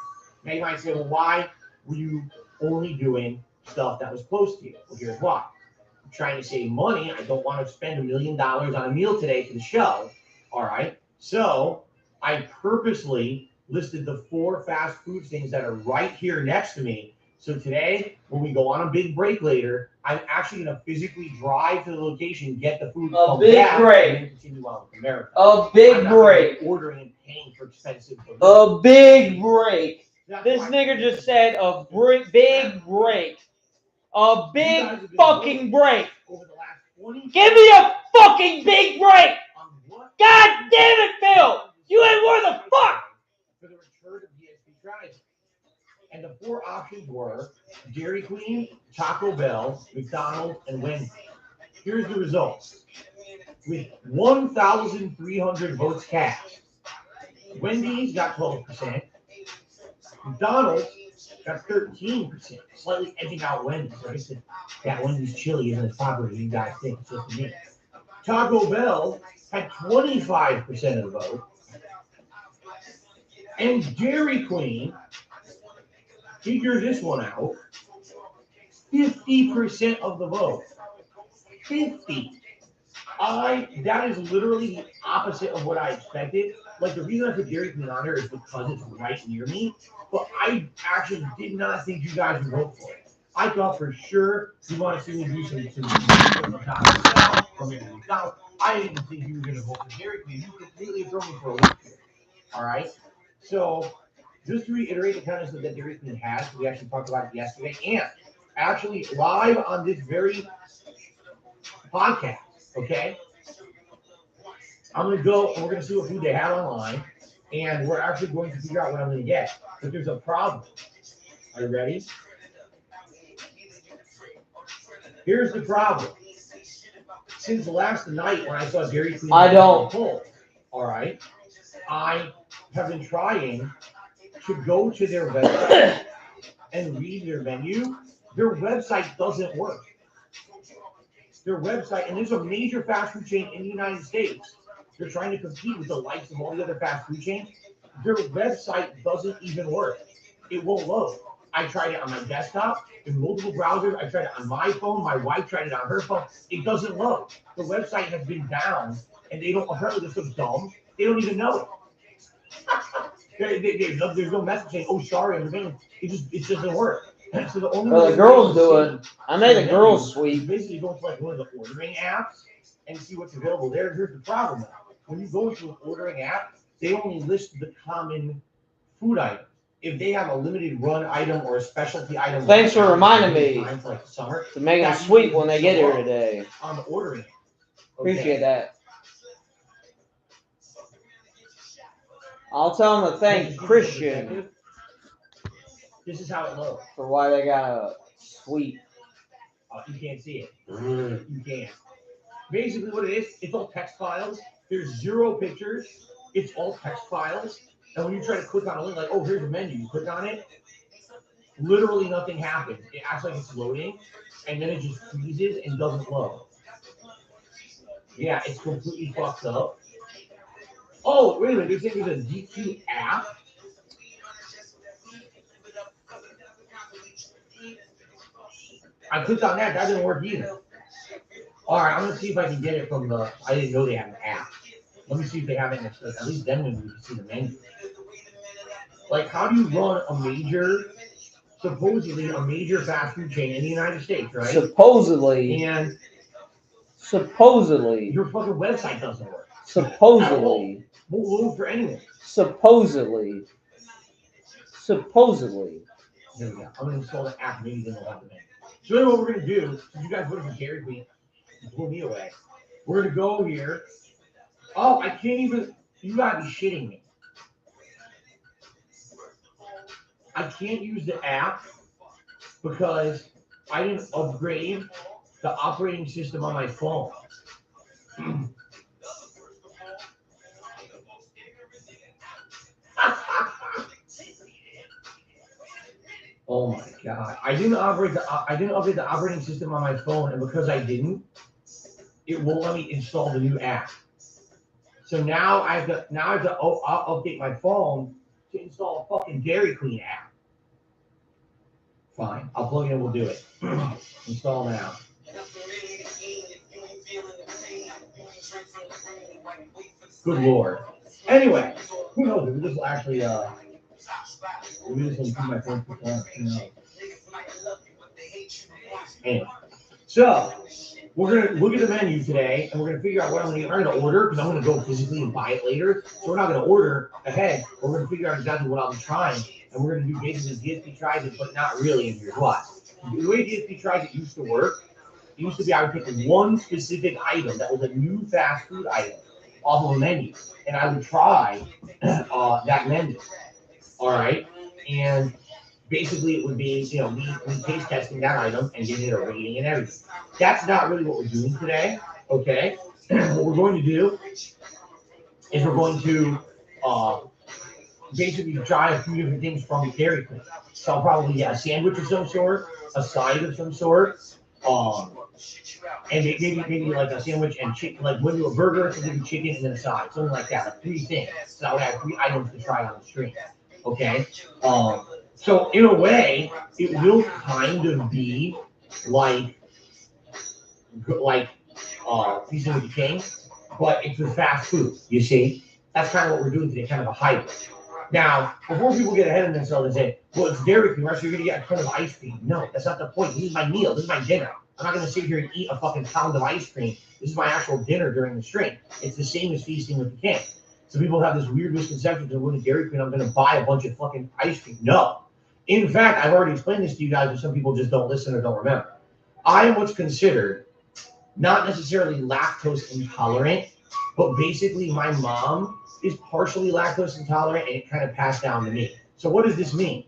Now you might say, well, why were you only doing stuff that was close to you? Well, here's why. I'm trying to save money. I don't want to spend $1 million on a meal today for the show. All right. So I purposely listed the 4 fast food things that are right here next to me So today, when we go on a big break later, I'm actually going to physically drive to the location, get the food, A come big back, break. and then continue on with America. A big I'm not gonna break. be ordering and paying for expensive food. A big break. That's This why- nigga just said a big break. A big fucking break. Over the last 20 Give me a fucking big break. on what? God damn it, Phil. You ain't worth a fuck. For the return of DSP drivers. And the 4 options were Dairy Queen, Taco Bell, McDonald's, and Wendy's. Here's the results. With 1,300 votes cast, Wendy's got 12%, McDonald's got 13%, slightly edging out Wendy's. Like I said, that Wendy's chili isn't as popular as you guys think. It's just me. Taco Bell had 25% of the vote, and Dairy Queen, figure this one out, 50% of the vote. 50. That is literally the opposite of what I expected. Like, the reason I put Dairy Queen on there is because it's right near me, but I actually did not think you guys would vote for it. I thought for sure you want to see me do some I didn't think you were going to vote for Dairy Queen. You completely threw me for a loop here. All right? So, just to reiterate the kindness that Dairy Queen has, we actually talked about it yesterday, and actually live on this very podcast, okay? I'm going to go and we're going to see what food they have online, and we're actually going to figure out what I'm going to get. But there's a problem. Are you ready? Here's the problem. Since last night when I saw Dairy Queen, I don't. All right, I have been trying to go to their website and read their menu. Their website doesn't work. Their website, and there's a major fast food chain in the United States. They're trying to compete with the likes of all the other fast food chains. Their website doesn't even work. It won't load. I tried it on my desktop in multiple browsers. I tried it on my phone. My wife tried it on her phone. It doesn't load. The website has been down, and they don't. Apparently, they're so dumb. They don't even know it. There's no message saying, "Oh, sorry, I'm doing." It doesn't work. So the only Well, the girls do it. I made the girls sweep. Basically, go to like one of the ordering apps and see what's available there. Here's the problem though. When you go into an ordering app, they only list the common food items. If they have a limited run item or a specialty item, Thanks for reminding me like summer, to make them sweep when they get here today. On the ordering. Okay. Appreciate that. I'll tell them to thank Christian This is how it looks. for why they got a sweep. You can't see it. You can't. Basically, what it is, it's all text files. There's 0 pictures. It's all text files. And when you try to click on a link, like, oh, here's a menu, you click on it, literally nothing happens. It acts like it's loading, and then it just freezes and doesn't load. Yeah, it's completely fucked up. Oh, wait a minute, they're saying there's a DQ app. I clicked on that, that didn't work either. All right, I'm gonna see if I can get it from the. I didn't know they have an app. Let me see if they have it next week. At least then we can see the menu. Like, how do you run a major, supposedly a major fast food chain in the United States, right? Supposedly. And supposedly. Your fucking website doesn't work. Supposedly. Won't load for anyone. Supposedly. Supposedly. There we go. I'm gonna install the app. Maybe then we'll have the menu. So anyway, what we're gonna do, since you guys voted for Dairy Queen, blew me away. We're gonna go here. Oh, I can't even. You gotta be shitting me. I can't use the app because I didn't upgrade the operating system on my phone. Oh my god! I didn't upgrade the operating system on my phone, and because I didn't, it won't let me install the new app. So now I have to update my phone to install a fucking Dairy Queen app. Fine, I'll plug it in. We'll do it. Install now. Good lord. Anyway, who knows? Maybe this will actually maybe this will keep my phone for long. Anyway, so we're gonna look at the menu today, and we're gonna figure out what I'm gonna get. I'm not gonna order because I'm gonna go physically and buy it later. So we're not gonna order ahead. We're gonna figure out exactly what I'll be trying, and we're gonna do basically DSP tries it, but not really. And here's why: the way DSP tries it used to work. It used to be I would pick one specific item that was a new fast food item off of a menu, and I would try that menu. All right, and basically it would be, we taste testing that item and giving it a rating and everything. That's not really what we're doing today, okay? What we're going to do is we're going to basically try a few different things from the Dairy Queen. So I'll probably get a sandwich of some sort, a side of some sort, and maybe like a sandwich and chicken, like we'll do a burger, so maybe chicken and then a side, something like that, like 3 things. So I would have 3 items to try on the stream, okay? So in a way, it will kind of be like Feasting with the King, but it's with fast food. You see, that's kind of what we're doing today, kind of a hybrid. Now, before people get ahead of themselves and say, "Well, it's Dairy Queen, so you're gonna get a ton of ice cream." No, that's not the point. This is my meal. This is my dinner. I'm not gonna sit here and eat a fucking pound of ice cream. This is my actual dinner during the stream. It's the same as Feasting with the King. So people have this weird misconception that with Dairy Queen, I'm gonna buy a bunch of fucking ice cream. No. In fact, I've already explained this to you guys, but some people just don't listen or don't remember. I am what's considered not necessarily lactose intolerant, but basically my mom is partially lactose intolerant, and it kind of passed down to me. So what does this mean?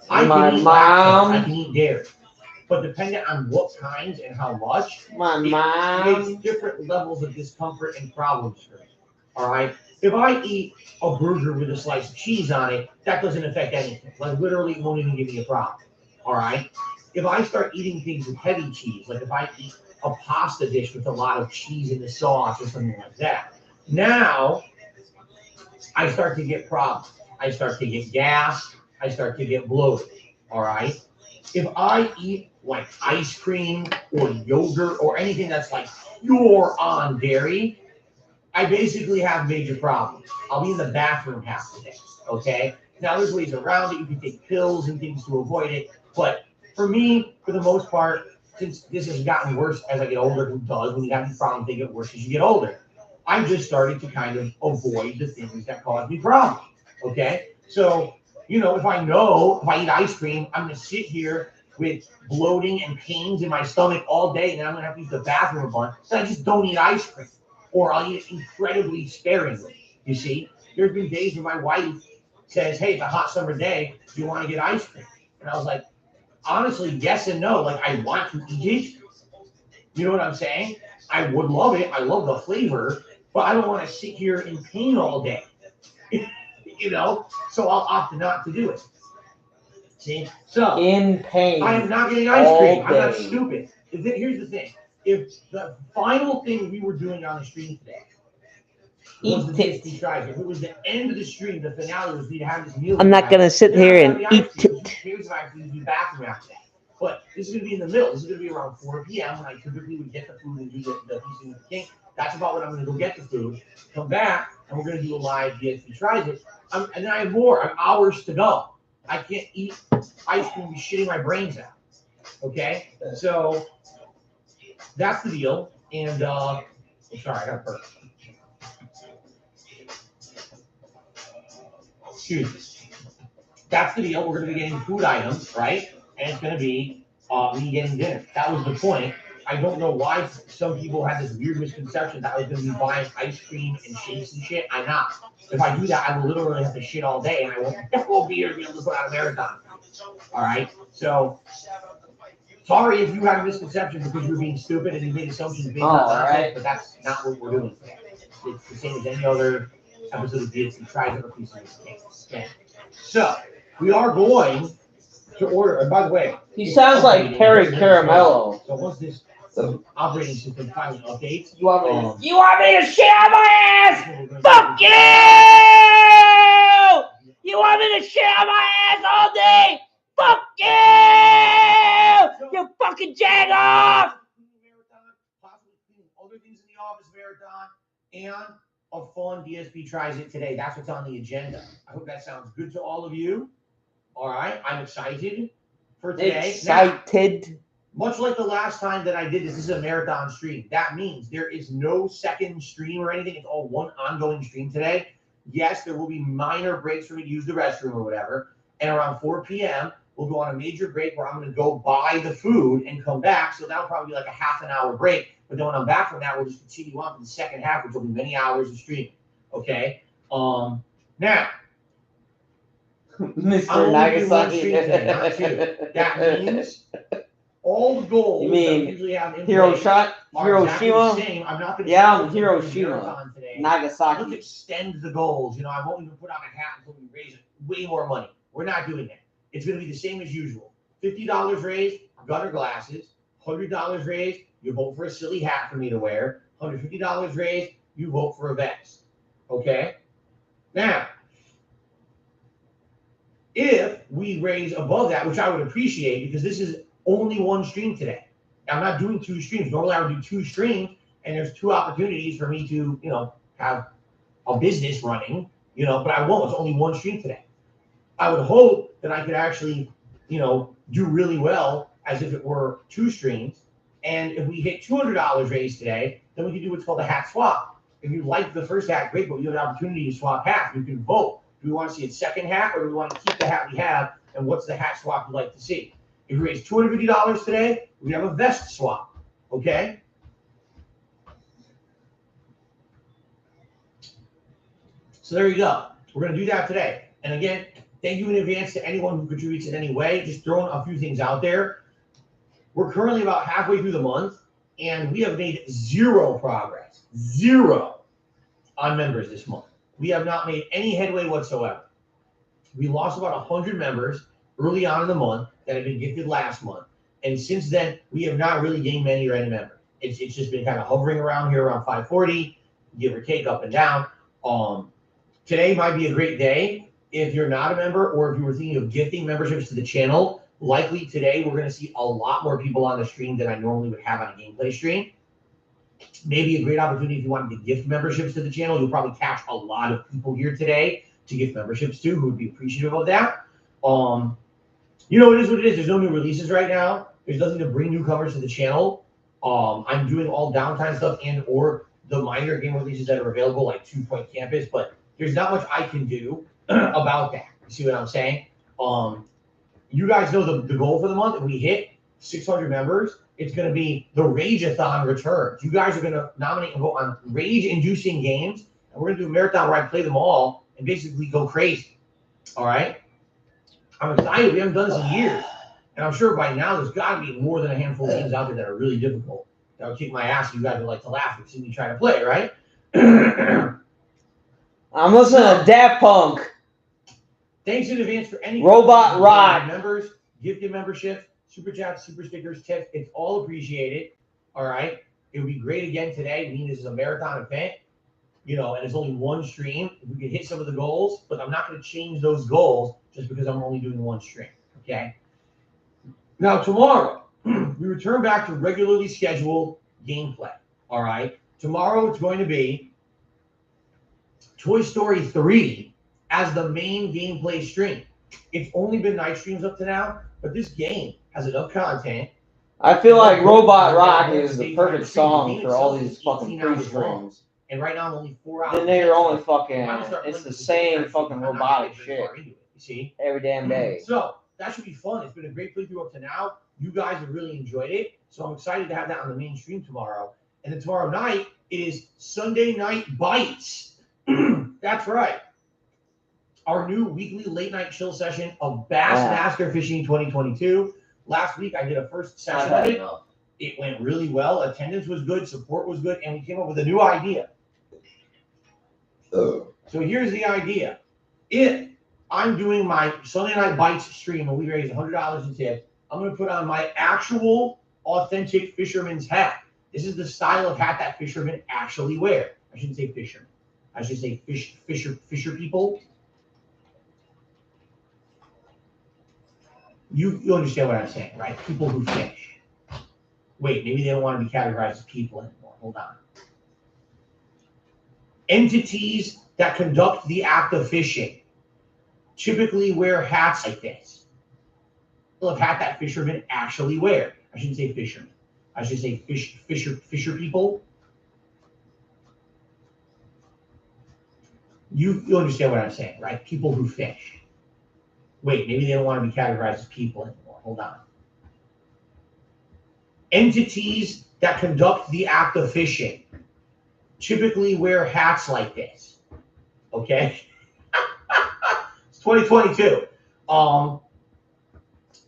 I can eat lactose, I can eat dairy, but depending on what kinds and how much, it creates different levels of discomfort and problems for me. All right? If I eat a burger with a slice of cheese on it, that doesn't affect anything. Like literally, it won't even give me a problem. All right? If I start eating things with heavy cheese, like if I eat a pasta dish with a lot of cheese in the sauce or something like that, now I start to get problems. I start to get gas. I start to get bloated. All right? If I eat like ice cream or yogurt or anything that's like pure on dairy, I basically have major problems. I'll be in the bathroom half the day, okay? Now, there's ways around it. You can take pills and things to avoid it. But for me, for the most part, since this has gotten worse as I get older, it does. When you have these problems, they get worse as you get older. I'm just starting to kind of avoid the things that cause me problems, okay? So, if I eat ice cream, I'm going to sit here with bloating and pains in my stomach all day, and then I'm going to have to use the bathroom a bunch, so I just don't eat ice cream. Or I'll eat it incredibly sparingly. You see, there's been days where my wife says, "Hey, it's a hot summer day. Do you want to get ice cream?" And I was like, honestly, yes and no. Like, I want to eat it. You know what I'm saying? I would love it. I love the flavor, but I don't want to sit here in pain all day. So I'll opt not to do it. See? So in pain. I am not getting ice cream. I'm not stupid. Here's the thing. If the final thing we were doing on the stream today was the DSP tries, if it was the end of the stream, the finale was me to have this meal. I'm not going to sit here and eat it. Here's what I have to do bathroom after that. But this is going to be in the middle. This is going to be around 4 p.m. when I typically would get the food and do the Feasting with the King. That's about when I'm going to go get the food, come back, and we're going to do a live DSP tries it. And then I have more. I have hours to go. I can't eat ice cream and be shitting my brains out. Okay? So that's the deal. And I'm sorry, I got a burp. Excuse me. That's the deal. We're going to be getting food items, right? And it's going to be me getting dinner. That was the point. I don't know why some people had this weird misconception that I was going to be buying ice cream and shakes and shit. I'm not. If I do that, I will literally have to shit all day, and I won't be here to be able to put out a marathon. All right? So, sorry if you had a misconception because you were being stupid and you made assumptions based on nonsense, but that's not what we're doing today. It's the same as any other episode of DSP Tries It or Feasting with the King. Okay? So, we are going to order, and by the way, he sounds like Terry Caramello. So once this operating system finally updates, you want me to shit on my ass? Fuck you! You want me to shit on my ass all day? Fuck you! You fucking jag off! Possibly cleaning other things in the office marathon, and a fun DSP Tries It today. That's what's on the agenda. I hope that sounds good to all of you. All right, I'm excited for today. Excited. Much like the last time that I did this, this is a marathon stream. That means there is no second stream or anything. It's all one ongoing stream today. Yes, there will be minor breaks for me to use the restroom or whatever. And around 4 p.m., we'll go on a major break where I'm going to go buy the food and come back. So that'll probably be like a half an hour break. But then when I'm back from that, we'll just continue on for the second half, which will be many hours of streaming. Okay? Now, Mr. I'm only doing one Nagasaki. stream today, not two. That means all the goals You mean that we usually have in place Hiroshima? are exactly the same. I'm not going to Yeah, I'm Hiroshima. today. Let's Nagasaki. extend the goals. You know, I won't even put on a hat until we raise way more money. We're not doing that. It's going to be the same as usual. $50 raised, gutter glasses. $100 raised, you vote for a silly hat for me to wear. $150 raised, you vote for a vest. Okay? Now, if we raise above that, which I would appreciate because this is only one stream today. I'm not doing two streams. Normally I would do two streams and there's two opportunities for me to, you know, have a business running, you know, but I won't. It's only one stream today. I would hope that I could actually, you know, do really well as if it were two streams. And if we hit $200 raised today, then we can do what's called a hat swap. If you like the first hat, great, but you have an opportunity to swap hats. You can vote. Do we want to see a second hat or do we want to keep the hat we have? And what's the hat swap you'd like to see? If we raise $250 today, we have a vest swap. Okay? So there you go. We're going to do that today. And again, thank you in advance to anyone who contributes in any way. Just throwing a few things out there. We're currently about halfway through the month, and we have made zero progress. Zero on members this month. We have not made any headway whatsoever. We lost about 100 members early on in the month that had been gifted last month. And since then, we have not really gained many or any members. It's just been kind of hovering around here around 540, give or take up and down. Today might be a great day if you're not a member or if you were thinking of gifting memberships to the channel. Likely today, we're going to see a lot more people on the stream than I normally would have on a gameplay stream. Maybe a great opportunity if you wanted to gift memberships to the channel. You'll probably catch a lot of people here today to gift memberships to who would be appreciative of that. You know, it is what it is. There's no new releases right now. There's nothing to bring newcomers to the channel. I'm doing all downtime stuff and or the minor game releases that are available, like 2 Point Campus, but there's not much I can do about that. You see what I'm saying? You guys know the goal for the month. If we hit 600 members, it's going to be the Rage-a-thon returns. You guys are going to nominate and vote on rage-inducing games, and we're going to do a marathon where I play them all and basically go crazy. All right? I'm excited. We haven't done this in years. And I'm sure by now there's got to be more than a handful of games out there that are really difficult. That would kick my ass. You guys would like to laugh and see me try to play, right? I'm listening to Daft Punk. Thanks in advance for any Robot Rock members, gifted memberships, super chats, super stickers, tips. It's all appreciated. All right. It would be great again today. I mean, this is a marathon event, you know, and it's only one stream. If we could hit some of the goals, but I'm not going to change those goals just because I'm only doing one stream. Okay. Now, tomorrow, we return back to regularly scheduled gameplay. All right. Tomorrow, it's going to be Toy Story 3 as the main gameplay stream. It's only been night streams up to now, but this game has enough content. I feel like Robot Rock is the perfect song for all these fucking pre-streams. And right now I'm only 4 hours. Then they're only fucking, it's the same fucking robotic shit. You see? Every damn day. So that should be fun. It's been a great playthrough up to now. You guys have really enjoyed it. So I'm excited to have that on the main stream tomorrow. And then tomorrow night is Sunday Night Bites. That's right. Our new weekly late night chill session of Bass Master Fishing 2022. Last week I did a first session of it. It went really well. Attendance was good, support was good, and we came up with a new idea. So here's the idea. If I'm doing my Sunday Night Bites stream and we raise $100 in tips, I'm going to put on my actual authentic fisherman's hat. This is the style of hat that fishermen actually wear. I shouldn't say fishermen. I should say fisher people. You understand what I'm saying, right? People who fish. Wait, maybe they don't want to be categorized as people anymore. Hold on. Entities that conduct the act of fishing typically wear hats like this. The hat that fishermen actually wear. I shouldn't say fishermen. I should say fisher people. You understand what I'm saying, right? People who fish. Wait, maybe they don't want to be categorized as people anymore. Hold on. Entities that conduct the act of fishing typically wear hats like this. Okay? It's 2022.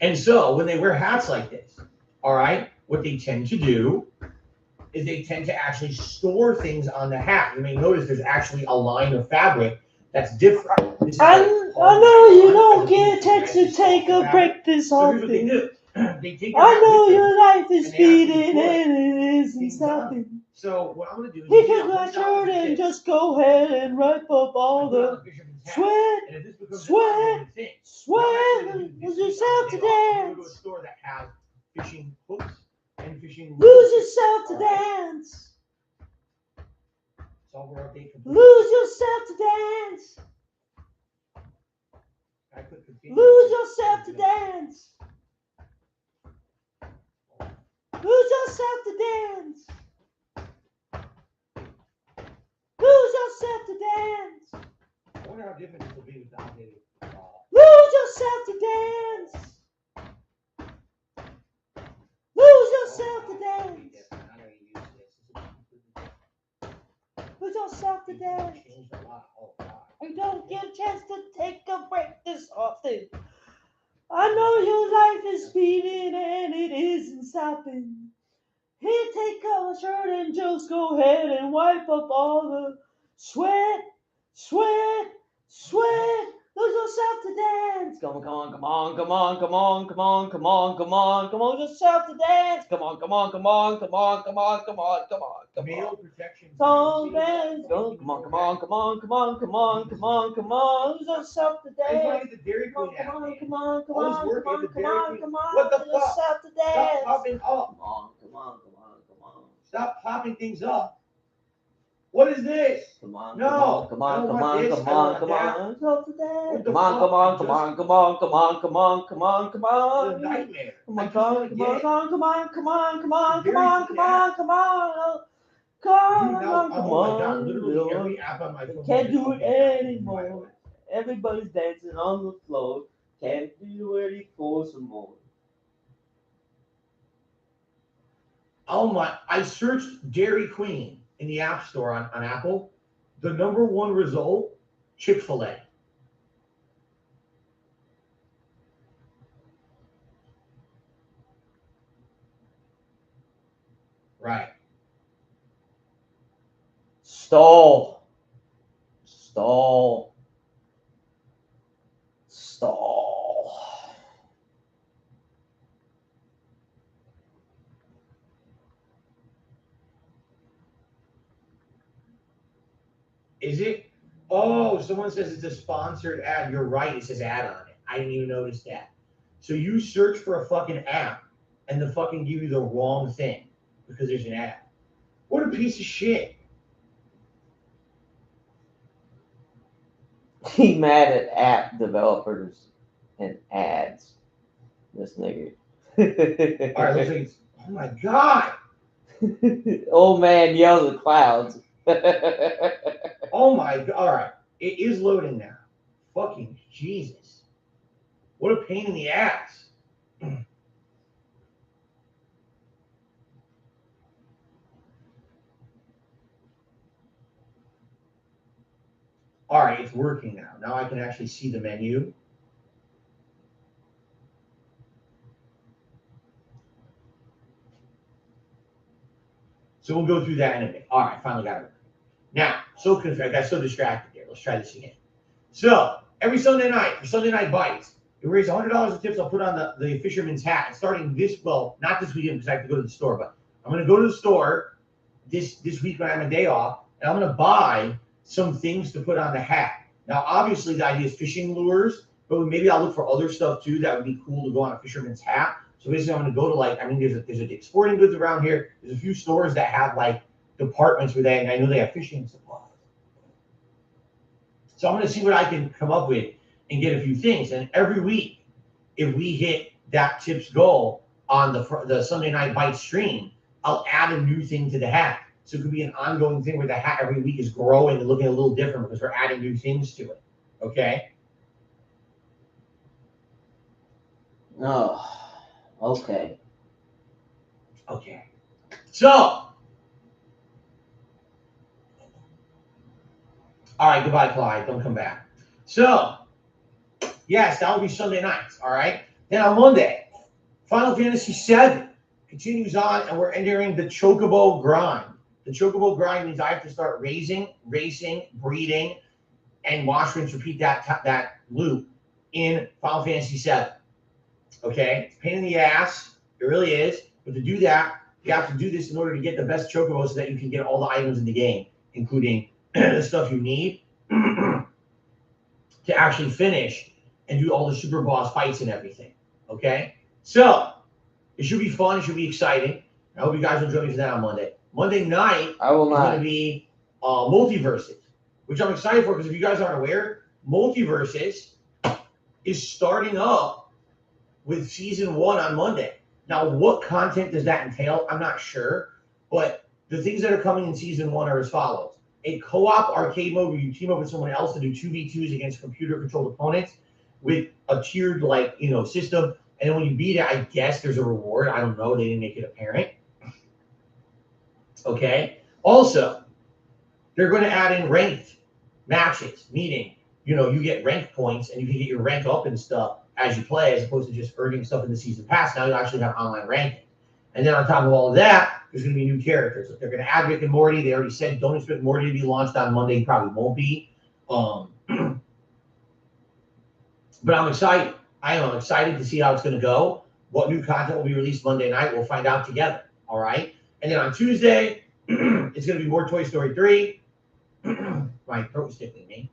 And so when they wear hats like this, all right, what they tend to do is they tend to actually store things on the hat. You may notice there's actually a line of fabric that's different. I know you don't get a chance to take a break this So here's what they often. do. They take I know your your life is and they actually speeding put and it isn't things on. stopping. So what I'm going to do is He can my shirt and just go ahead and wipe up all the sweat, sweat, lose yourself to dance. Go to a store that has fishing hooks and fishing Lose yourself to dance. Software update complete. Lose yourself to dance. I click continue. Lose yourself to dance. Lose yourself to dance. Lose yourself to dance. I wonder how different this will be with the updated. Lose yourself to dance. Lose yourself to dance. Lose yourself to dance. We don't get a chance to take a break this often. I know your life is speeding and it isn't stopping. Here, take off my shirt and just go ahead and wipe up all the sweat, sweat, sweat. Lose yourself to dance. Come on, come on, come on, come on, come on, come on, come on, come on, come on, yourself to dance. Come on, come on, come on, come on, come on, come on, come on, come Male on. protection. So dance. Come on, come on, come on, come on, come on, come on, come on. Lose yourself to dance. Come on, come on, come on, come on, come on, come on, come on. What the Lose yourself to Stop dance. popping up. Come on, come on, come on, come on. Stop popping things up. What is this? Come on, No, come on, I don't come want on, this. come I don't on, want come that. on, come today. What the Come on, fuck? come on, come on, come on, come on, come on, come on, come It's a on. nightmare. Come I on, just come want on, to come get on, it. come on, come on, come on, come on, Very come on, good come on, app. come on. Dude, now, Come oh my God, on, literally every app on my phone. can't is do it fucking anymore. Everybody's dancing on the floor. Can't do it for some more. Oh my, I searched Dairy Queen in the App Store on Apple. The #1 result, Chick-fil-A. Right. Stall. Stall. Stall. Is it? Oh, someone says it's a sponsored ad. You're right. It says ad on it. I didn't even notice that. So you search for a fucking app and the fucking give you the wrong thing because there's an ad. What a piece of shit. He mad at app developers and ads. This nigga. All right, looks like it's, oh my God. Old man yells at clouds. Oh my God. All right. It is loading now. Fucking Jesus. What a pain in the ass. All right, it's working now. Now I can actually see the menu. So we'll go through that in a bit. All right, finally got it. Now, so confused. I got so distracted there. Let's try this again. So every Sunday night for Sunday Night Bites, we raise $100 of tips. I'll put on the fisherman's hat. And starting this, well, not this weekend because I have to go to the store, but I'm going to go to the store this week when I have a day off, and I'm going to buy some things to put on the hat. Now, obviously, the idea is fishing lures, but maybe I'll look for other stuff too that would be cool to go on a fisherman's hat. So basically, I'm going to go to there's a Dick's Sporting Goods around here. There's a few stores that have like departments where and I know they have fishing supplies. So I'm going to see what I can come up with and get a few things. And every week, if we hit that tips goal, on the Sunday Night Bite stream, I'll add a new thing to the hat. So it could be an ongoing thing where the hat every week is growing and looking a little different because we're adding new things to it. Okay? Oh, okay. Okay. So, all right, goodbye, Clyde. Don't come back. So, yes, that will be Sunday nights, all right? Then on Monday, Final Fantasy VII continues on, and we're entering the Chocobo grind. The Chocobo grind means I have to start raising, racing, breeding, and wash, rinse, repeat that loop in Final Fantasy VII. Okay? It's a pain in the ass. It really is. But to do that, you have to do this in order to get the best Chocobo so that you can get all the items in the game, including the stuff you need to actually finish and do all the super boss fights and everything. Okay? So, it should be fun. It should be exciting. I hope you guys will join me for that on Monday. Monday night I will is going to not. be Multiverses, which I'm excited for because if you guys aren't aware, Multiverses is starting up with season 1 on Monday. Now, what content does that entail? I'm not sure, but the things that are coming in season 1 are as follows. A co-op arcade mode where you team up with someone else to do 2v2s against computer-controlled opponents with a tiered, system. And then when you beat it, I guess there's a reward. I don't know. They didn't make it apparent. Okay. Also, they're going to add in ranked matches, meaning, you get rank points and you can get your rank up and stuff as you play, as opposed to just earning stuff in the season pass. Now you actually have online ranking. And then on top of all of that, there's going to be new characters. They're going to add Rick and Morty. They already said don't expect Morty to be launched on Monday. He probably won't be. But I'm excited. I am excited to see how it's going to go. What new content will be released Monday night, we'll find out together. All right? And then on Tuesday, it's going to be more Toy Story 3. My throat is tickling me.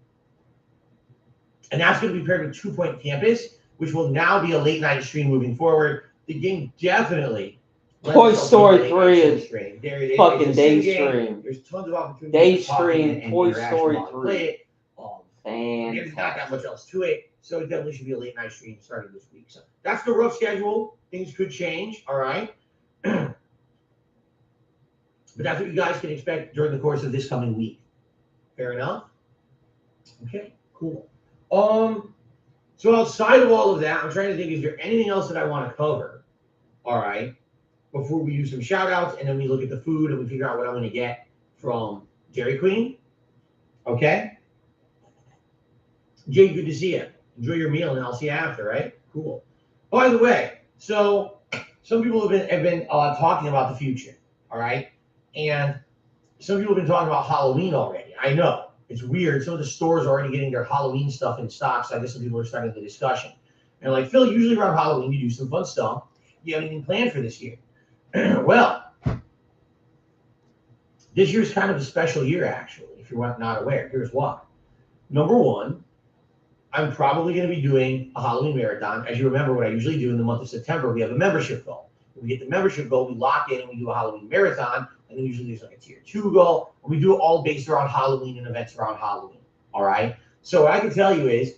And that's going to be paired with 2 Point Campus, which will now be a late night stream moving forward. The game definitely. Toy Story 3 is fucking day game. stream. There's tons of opportunities. Day to talk stream, and Toy interaction Story while you 3. play it. There's not that Fantastic. much else to it, so it definitely should be a late night stream starting this week. So that's the rough schedule. Things could change, all right? But that's what you guys can expect during the course of this coming week. Fair enough? Okay, cool. So outside of all of that, I'm trying to think, is there anything else that I want to cover? All right, before we do some shout outs and then we look at the food and we figure out what I'm going to get from Dairy Queen. Okay? Jay, good to see you. Enjoy your meal and I'll see you after, right? Cool. By the way, so some people have been talking about the future, all right? And some people have been talking about Halloween already. I know. It's weird. Some of the stores are already getting their Halloween stuff in stock, so I guess some people are starting the discussion. And like, Phil, usually around Halloween you do some fun stuff. You have anything planned for this year? Well, this year's kind of a special year, actually, if you're not aware. Here's why. Number one, I'm probably going to be doing a Halloween marathon. As you remember, what I usually do in the month of September, we have a membership goal. When we get the membership goal, we lock in and we do a Halloween marathon. And then usually there's like a tier 2 goal. And we do it all based around Halloween and events around Halloween. All right. So what I can tell you is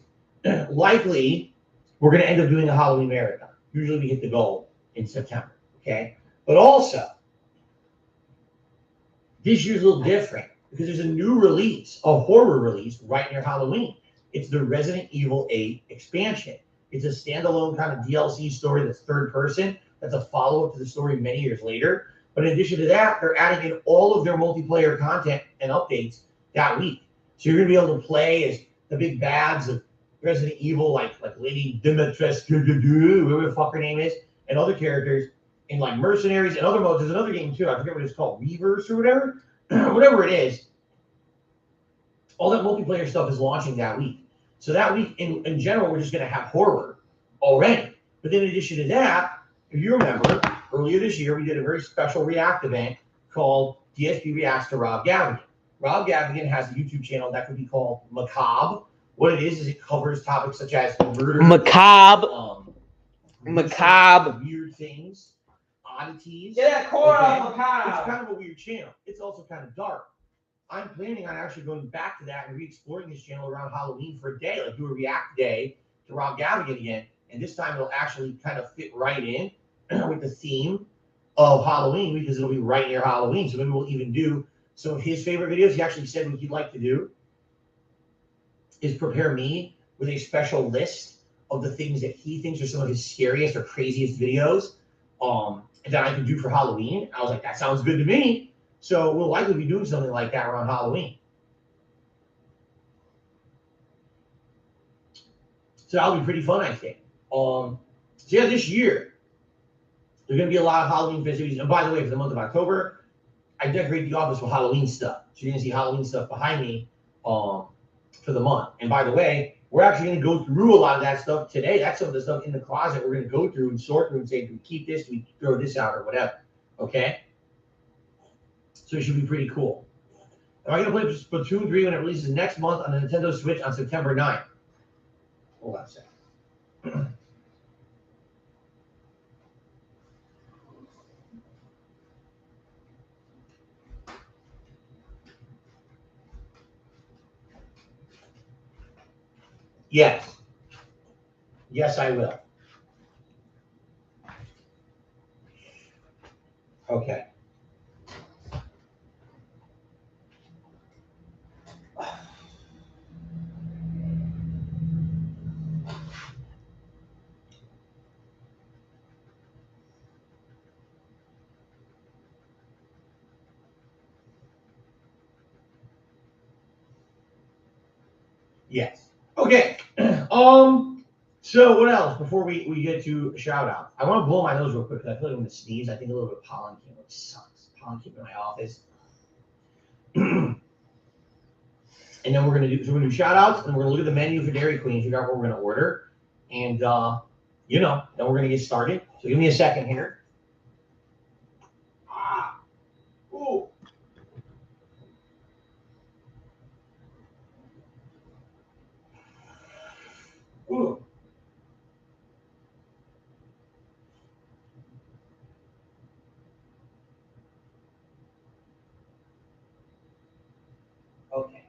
likely we're going to end up doing a Halloween marathon. Usually we hit the goal in September. Okay. But also, this year's a little different because there's a new release, a horror release right near Halloween. It's the Resident Evil 8 expansion. It's a standalone kind of DLC story that's third person. That's a follow-up to the story many years later. But in addition to that, they're adding in all of their multiplayer content and updates that week. So you're going to be able to play as the big bads of Resident Evil, like Lady Dimitrescu, whoever the fuck her name is, and other characters in like Mercenaries and other modes. There's another game too. I forget what it's called, Reverse or whatever. Whatever it is. All that multiplayer stuff is launching that week. So that week, in general, we're just going to have horror already. But then in addition to that, if you remember, earlier this year, we did a very special React event called DSP Reacts to Rob Gavigan. Rob Gavigan has a YouTube channel that could be called Macabre. What it is it covers topics such as murder, Macabre, weird things, oddities. Get that core off It's Macabre. kind of a weird channel. It's also kind of dark. I'm planning on actually going back to that and re-exploring this channel around Halloween for a day, like do a React day to Rob Gavigan again. And this time it'll actually kind of fit right in with the theme of Halloween because it'll be right near Halloween. So maybe we'll even do some of his favorite videos. He actually said what he'd like to do is prepare me with a special list of the things that he thinks are some of his scariest or craziest videos that I can do for Halloween. I was like, that sounds good to me. So we'll likely be doing something like that around Halloween. So that'll be pretty fun, I think. So yeah, this year, there's going to be a lot of Halloween festivities. And by the way, for the month of October, I decorate the office with Halloween stuff. So you're going to see Halloween stuff behind me for the month. And by the way, we're actually going to go through a lot of that stuff today. That's some of the stuff in the closet we're going to go through and sort through and say, do we keep this? Do we throw this out or whatever? Okay? So it should be pretty cool. Am I going to play Splatoon 3 when it releases next month on the Nintendo Switch on September 9th? Hold on a second. Yes. Yes, I will. Okay. Yes. Okay. So what else before we get to shout out? I want to blow my nose real quick because I feel like I'm going to sneeze. I think a little bit of pollen came, which sucks. Pollen came in my office. And then we're going to do shout outs and we're going to look at the menu for Dairy Queen, figure out what we're going to order. And, then we're going to get started. So give me a second here. Ooh. Ooh. Okay.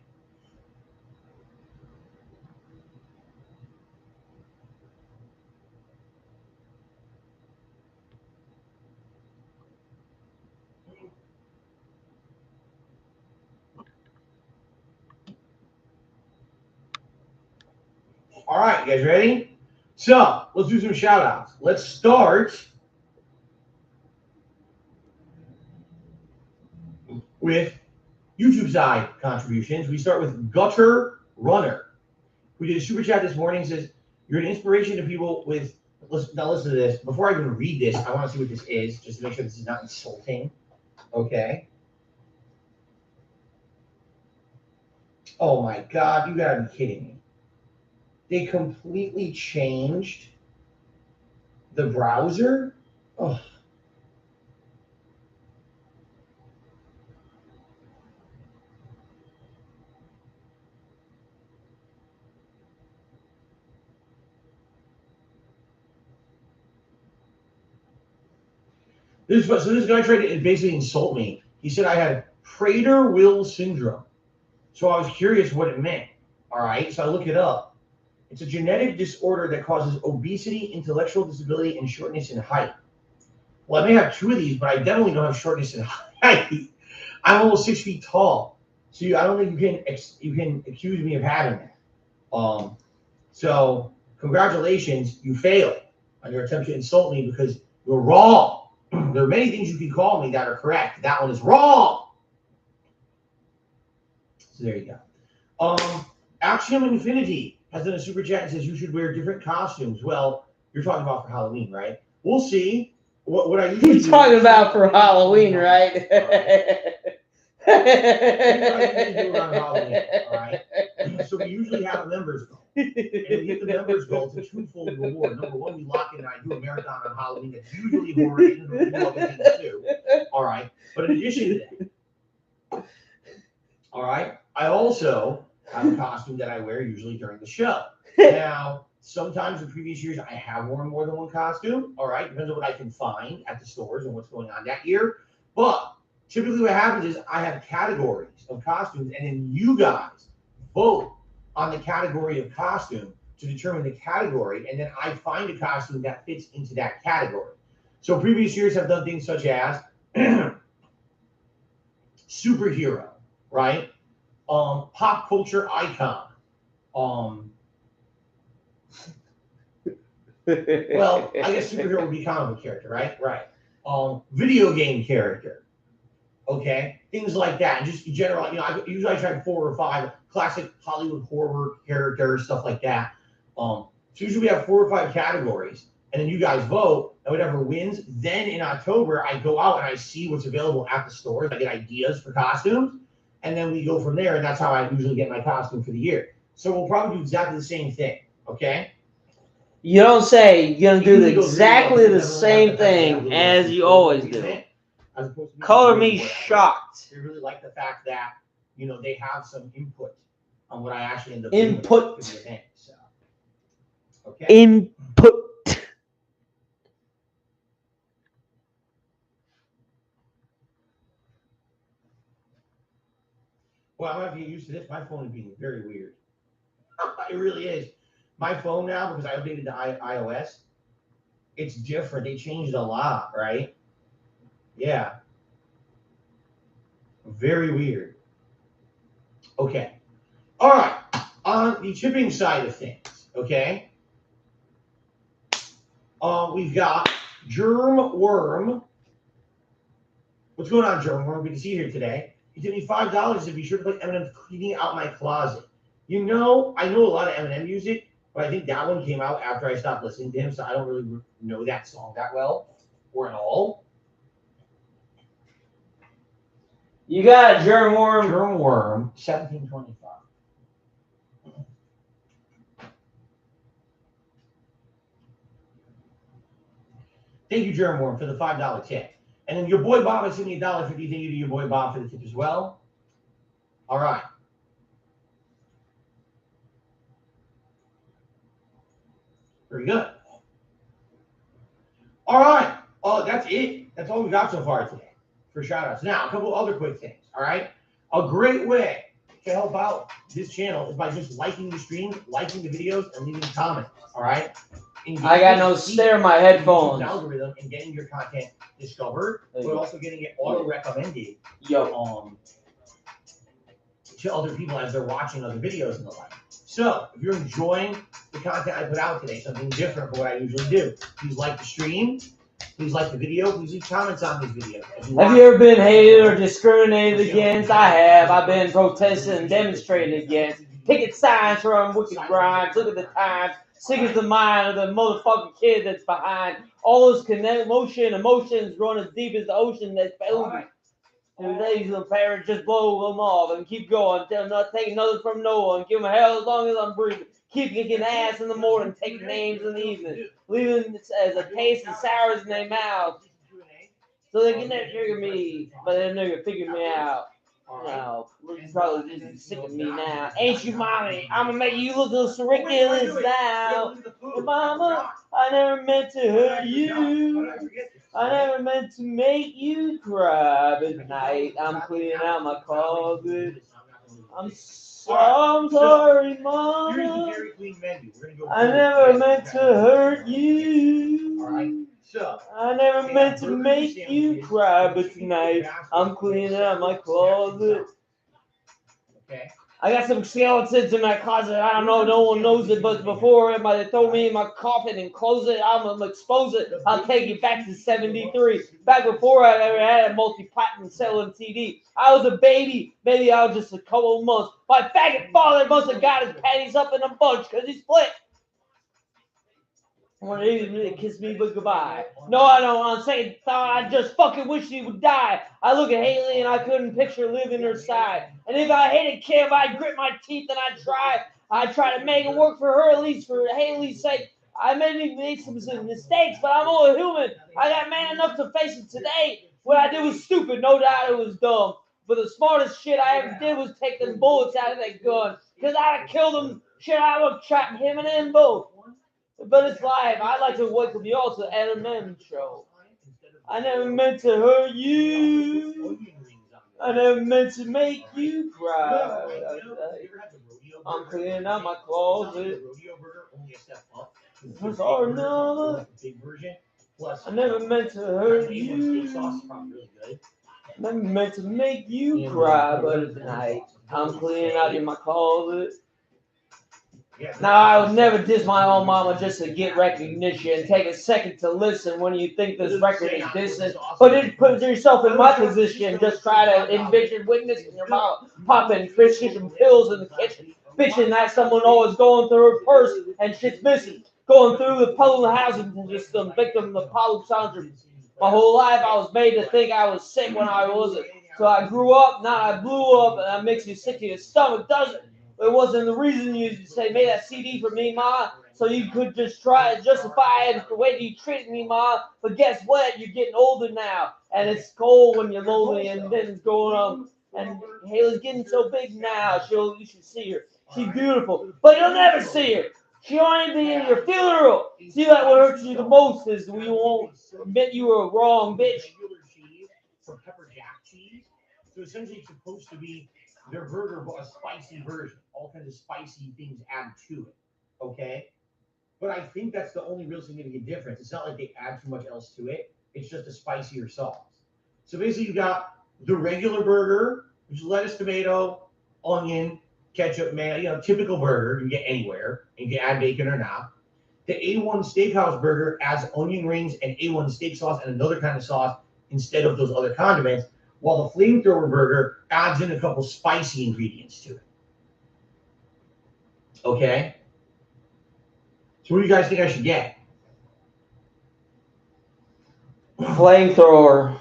All right, you guys ready? So let's do some shout outs. Let's start with YouTube side contributions. We start with Gutter Runner. We did a super chat this morning. Says, you're an inspiration to people with, now listen to this. Before I even read this, I want to see what this is, just to make sure this is not insulting. Okay. Oh my God, you gotta be kidding me. They completely changed the browser? Oh. This guy tried to basically insult me. He said I had Prader-Willi syndrome. So I was curious what it meant. All right, so I look it up. It's a genetic disorder that causes obesity, intellectual disability, and shortness in height. Well, I may have two of these, but I definitely don't have shortness in height. I'm almost 6 feet tall, so I don't think you can accuse me of having that. So congratulations, you failed on your attempt to insult me because you're wrong. There are many things you can call me that are correct. That one is wrong. So there you go. Axiom Infinity has done a super chat and says you should wear different costumes. Well, you're talking about for Halloween, right? We'll see. What I usually You're talking about for Halloween, right? All right. So we usually have a members goal. And we get the members goal. It's a twofold reward. Number one, we lock in and I do a marathon on Halloween that's usually horror and we do other things too. All right. But in addition to that, all right, I also have a costume that I wear usually during the show. Now, sometimes in previous years, I have worn more than one costume. All right, depends on what I can find at the stores and what's going on that year. But typically what happens is I have categories of costumes, and then you guys vote on the category of costume to determine the category, and then I find a costume that fits into that category. So previous years have done things such as superhero, right? Pop culture icon. Well, I guess superhero would be comic book character, right? Right. Video game character. Okay, things like that. And just in general, I usually try 4 or 5 classic Hollywood horror characters, stuff like that. So usually we have 4 or 5 categories, and then you guys vote, and whatever wins. Then in October, I go out and I see what's available at the stores. I get ideas for costumes, and then we go from there. And that's how I usually get my costume for the year. So we'll probably do exactly the same thing. Okay. You don't say you're gonna do exactly the same thing as you always do. Color me shocked. They really like the fact that they have some input on what I actually end up Input. doing for the event. So, okay. Input. Well, I'm gonna have to get used to this. My phone is being very weird. It really is. My phone now, because I updated to iOS, it's different. They changed a lot, right? Yeah. Very weird. Okay. All right. On the chipping side of things, okay? We've got Germ Worm. What's going on, Germ Worm? Good to see you here today. He gave me $5 to be sure to play Eminem's Cleaning Out My Closet. I know a lot of Eminem music, but I think that one came out after I stopped listening to him, so I don't really know that song that well, or at all. You got Germ Worm. Germ Worm, 1725. Thank you, Germ Worm, for the $5 tip. And then your boy Bob has sent me $1.50. Thank you to your boy Bob for the tip as well. All right. Very good. All right. Oh, that's it. That's all we got so far today for shout outs. Now, a couple other quick things. All right. A great way to help out this channel is by just liking the stream, liking the videos, and leaving comments. All right. I got no stare in my headphones. Algorithm and getting your content discovered, but also getting it auto recommended. Yo. To other people as they're watching other videos and the like. So if you're enjoying the content I put out today, something different from what I usually do, please like the stream, please like the video, please leave comments on these videos. Have you ever been hated or discriminated against? I have. I've been protested and demonstrated against. Picket signs from wicked crimes. Look at the times. Sick as the mind of the motherfucking kid that's behind. All those emotions run as deep as the ocean that's boundary. And ladies and parents just blow them off and keep going. They'll not take nothing from no one. Give them hell as long as I'm breathing. Keep kicking ass in the morning, taking names in the evening. Leaving it as a taste and sours in their mouth. So they can never trigger me, but they'll never figure me out. No, probably just sick of me now. Ain't you, mommy? I'm gonna make you look so ridiculous now. Mama, I never meant to hurt you. I never meant to make you cry, but tonight I'm cleaning out my closet. I'm sorry, Mama. I never meant to hurt you. I never meant to make you cry, but tonight I'm cleaning out my closet. I got some skeletons in my closet. I don't know, no one knows it, but before they throw me in my coffin and close it, I'm gonna expose it. I'll take it back to 73. Back before I ever had a multi-platinum selling CD. I was a baby. Maybe I was just a couple of months. My faggot father must have got his panties up in a bunch because he split. When he kissed me goodbye. No, I don't. On second thought, I just fucking wish he would die. I look at Haley and I couldn't picture living her side. And if I hated Kim, I'd grit my teeth and I'd try to make it work for her, at least for Haley's sake. I maybe made some mistakes, but I'm only human. I got man enough to face it today. What I did was stupid, no doubt it was dumb. But the smartest shit I ever did was take them bullets out of that gun. Because I'd have killed them. Shit, I would have shot him and them both. But it's live. I'd like to welcome you all to the Eminem show. I never meant to hurt you. I never meant to make you cry. I'm cleaning out my closet. I'm sorry, no. Plus, I never meant to hurt A1 you. steak sauce is probably really good. Never meant to make you And, cry, the but other tonight sauce is I'm really cleaning out in my closet. Yeah, Now, I would never diss my own mama just to get recognition. Take a second to listen when you think this record is dissing. But it puts yourself in my position. Just try to envision witnessing your mom popping prescription pills in the kitchen. Bitching that someone always going through her purse and shit's missing. Going through the public housing system, victim of the polyp syndrome. My whole life I was made to think I was sick when I wasn't. So I grew up, now I blew up, and that makes you sick to your stomach, doesn't it? It wasn't the reason you say made that CD for me, Ma, so you could just try to justify it the way you treated me, Ma. But guess what? You're getting older now, and it's cold when you're lonely, and then it's going on. And Haley's getting so big now. You should see her. She's beautiful, but you'll never see her. She only be in your funeral. See, that what hurts you the most is we won't admit you were wrong, bitch. Regular cheese for pepper jack cheese. So essentially, it's supposed to be their burger, but a spicy version. All kinds of spicy things added to it. Okay? But I think that's the only real significant difference. It's not like they add too much else to it. It's just a spicier sauce. So basically, you got the regular burger, which is lettuce, tomato, onion, ketchup, mayo, typical burger you can get anywhere. And you can add bacon or not. The A1 Steakhouse burger adds onion rings and A1 steak sauce and another kind of sauce instead of those other condiments, while the Flamethrower burger adds in a couple spicy ingredients to it. Okay? So what do you guys think I should get? Flamethrower.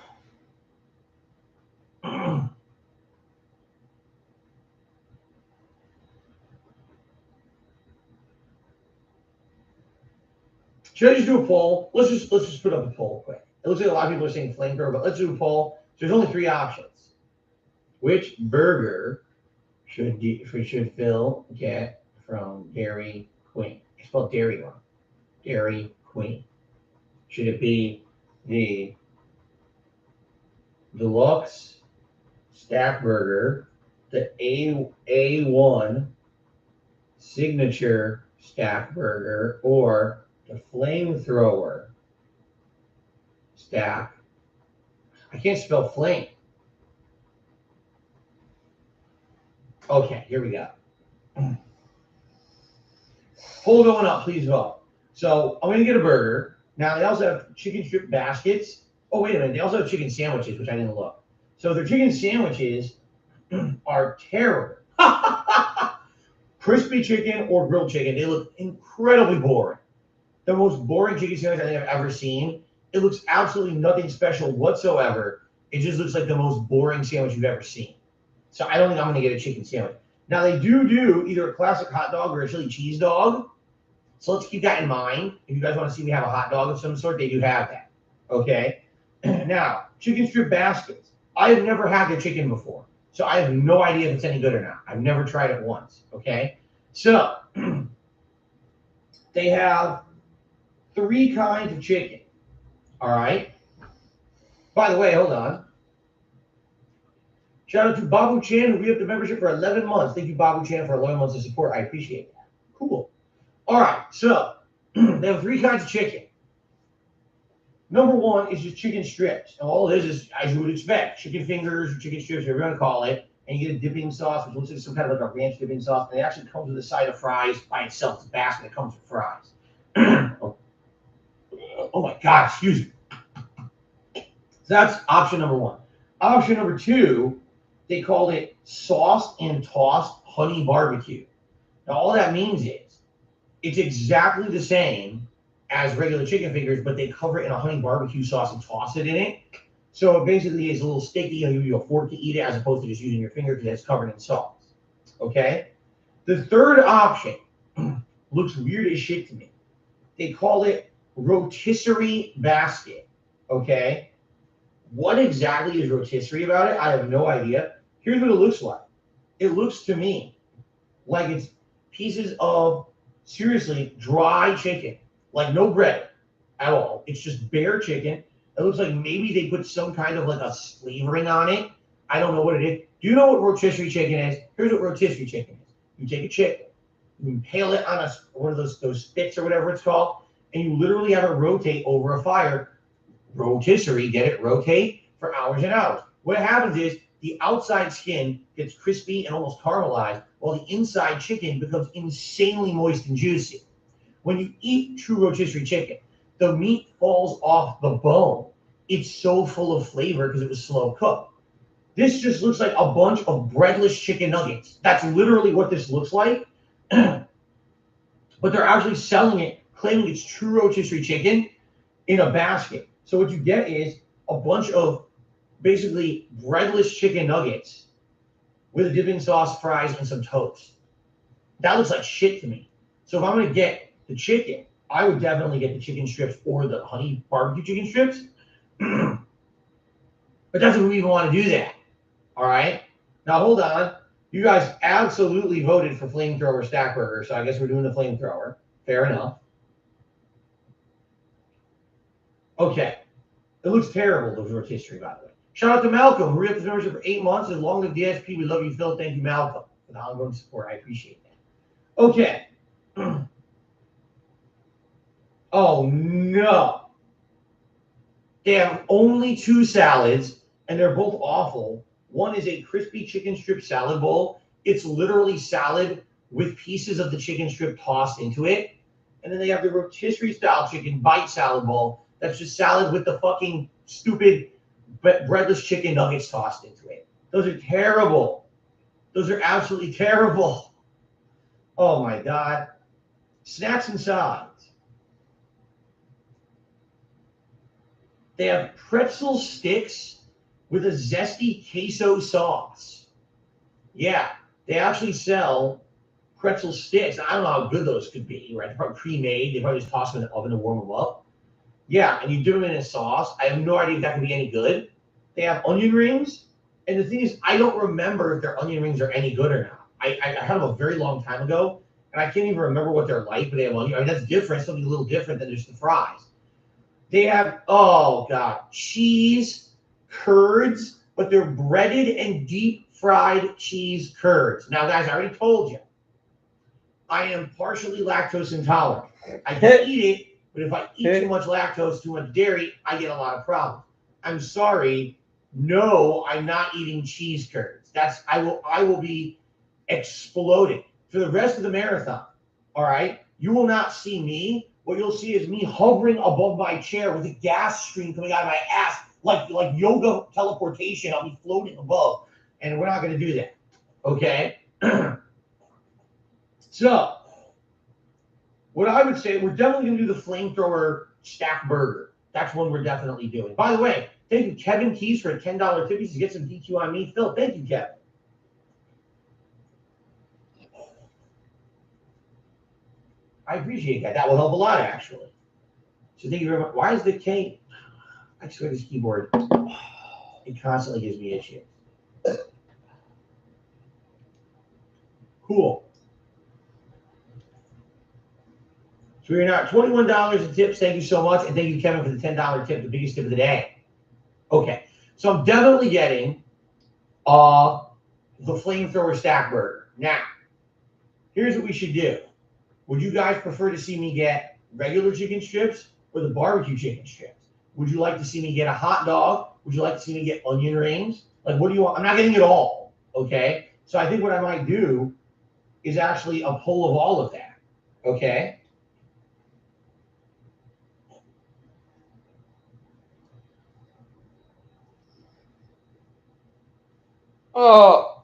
Should I just do a poll? Let's just put up a poll quick. It looks like a lot of people are saying Flamethrower, but let's do a poll. So there's only 3 options. Which burger should Phil get from Dairy Queen? I spelled dairy wrong. Dairy Queen. Should it be the deluxe stack burger, the A1 signature stack burger, or the Flamethrower stack? I can't spell flame. Okay, here we go. Poll going up, please vote. So I'm gonna get a burger. Now they also have chicken strip baskets. Oh, wait a minute, they also have chicken sandwiches, which I didn't look. So their chicken sandwiches are terrible. Crispy chicken or grilled chicken, they look incredibly boring. The most boring chicken sandwich I think I've ever seen. It looks absolutely nothing special whatsoever. It just looks like the most boring sandwich you've ever seen. So I don't think I'm going to get a chicken sandwich. Now they do either a classic hot dog or a chili cheese dog. So let's keep that in mind. If you guys want to see me have a hot dog of some sort, they do have that. Okay. Now, chicken strip baskets. I have never had their chicken before. So I have no idea if it's any good or not. I've never tried it once. Okay. So they have 3 kinds of chicken. All right. By the way, hold on. Shout out to Babu Chan, who re-upped the membership for 11 months. Thank you, Babu Chan, for 11 months of support. I appreciate that. Cool. All right, so they have 3 kinds of chicken. Number 1 is just chicken strips. And all it is, as you would expect, chicken fingers or chicken strips, whatever you want to call it. And you get a dipping sauce, which looks like some kind of like a ranch dipping sauce. And it actually comes with a side of fries by itself. It's a basket that comes with fries. Oh my God, excuse me. So that's option number 1. Option number 2, they called it sauce and tossed honey barbecue. Now, all that means is it's exactly the same as regular chicken fingers, but they cover it in a honey barbecue sauce and toss it in it. So it basically is a little sticky. You give you a fork to eat it as opposed to just using your finger because it's covered in sauce. Okay? The third option looks weird as shit to me. They call it rotisserie basket. Okay? What exactly is rotisserie about it? I have no idea. Here's what it looks like. It looks to me like it's pieces of, seriously, dry chicken. Like no bread at all. It's just bare chicken. It looks like maybe they put some kind of like a flavoring on it. I don't know what it is. Do you know what rotisserie chicken is? Here's what rotisserie chicken is. You take a chicken, you impale it on one of those spits or whatever it's called, and you literally have it rotate over a fire. Rotisserie, get it? Rotate for hours and hours. What happens is the outside skin gets crispy and almost caramelized, while the inside chicken becomes insanely moist and juicy. When you eat true rotisserie chicken, the meat falls off the bone. It's so full of flavor because it was slow cooked. This just looks like a bunch of breadless chicken nuggets. That's literally what this looks like. But they're actually selling it, claiming it's true rotisserie chicken in a basket. So what you get is a bunch of basically breadless chicken nuggets with a dipping sauce, fries, and some toast. That looks like shit to me. So if I'm going to get the chicken, I would definitely get the chicken strips or the honey barbecue chicken strips. But doesn't we even want to do that? All right. Now hold on. You guys absolutely voted for flamethrower stack burger, so I guess we're doing the flamethrower. Fair enough. Okay. It looks terrible, those rotisserie, by the way. Shout out to Malcolm, who re-upped his membership for 8 months. As long as DSP, we love you, Phil. Thank you, Malcolm, for the ongoing support. I appreciate that. Okay. Oh, no. They have only 2 salads, and they're both awful. One is a crispy chicken strip salad bowl. It's literally salad with pieces of the chicken strip tossed into it. And then they have the rotisserie style chicken bite salad bowl. That's just salad with the fucking stupid breadless chicken nuggets tossed into it. Those are terrible. Those are absolutely terrible. Oh my God. Snacks and sides. They have pretzel sticks with a zesty queso sauce. Yeah, they actually sell pretzel sticks. I don't know how good those could be, right? They're probably pre-made. They probably just toss them in the oven to warm them up. Yeah, and you dip them in a sauce. I have no idea if that could be any good. They have onion rings. And the thing is, I don't remember if their onion rings are any good or not. I had them a very long time ago, and I can't even remember what they're like, but they have onion. I mean, that's different, something a little different than just the fries. They have, oh God, cheese curds, but they're breaded and deep fried cheese curds. Now, guys, I already told you, I am partially lactose intolerant. I can eat it, but if I eat too much lactose, too much dairy, I get a lot of problems. I'm sorry. No, I'm not eating cheese curds. I will be exploded for the rest of the marathon. All right. You will not see me. What you'll see is me hovering above my chair with a gas stream coming out of my ass, like yoga teleportation. I'll be floating above, and we're not going to do that. Okay. So, what I would say, we're definitely going to do the flamethrower stack burger. That's one we're definitely doing. By the way, thank you, Kevin Keys, for a $10 tip. To get some DQ on me. Phil, thank you, Kevin. I appreciate that. That will help a lot, actually. So thank you very much. Why is the K? I swear this keyboard, it constantly gives me issues. Cool. So we're now $21 in tips. Thank you so much. And thank you, Kevin, for the $10 tip, the biggest tip of the day. Okay. So I'm definitely getting the flamethrower stack burger. Now, here's what we should do. Would you guys prefer to see me get regular chicken strips or the barbecue chicken strips? Would you like to see me get a hot dog? Would you like to see me get onion rings? Like, what do you want? I'm not getting it all, okay? So I think what I might do is actually a poll of all of that, okay? Oh.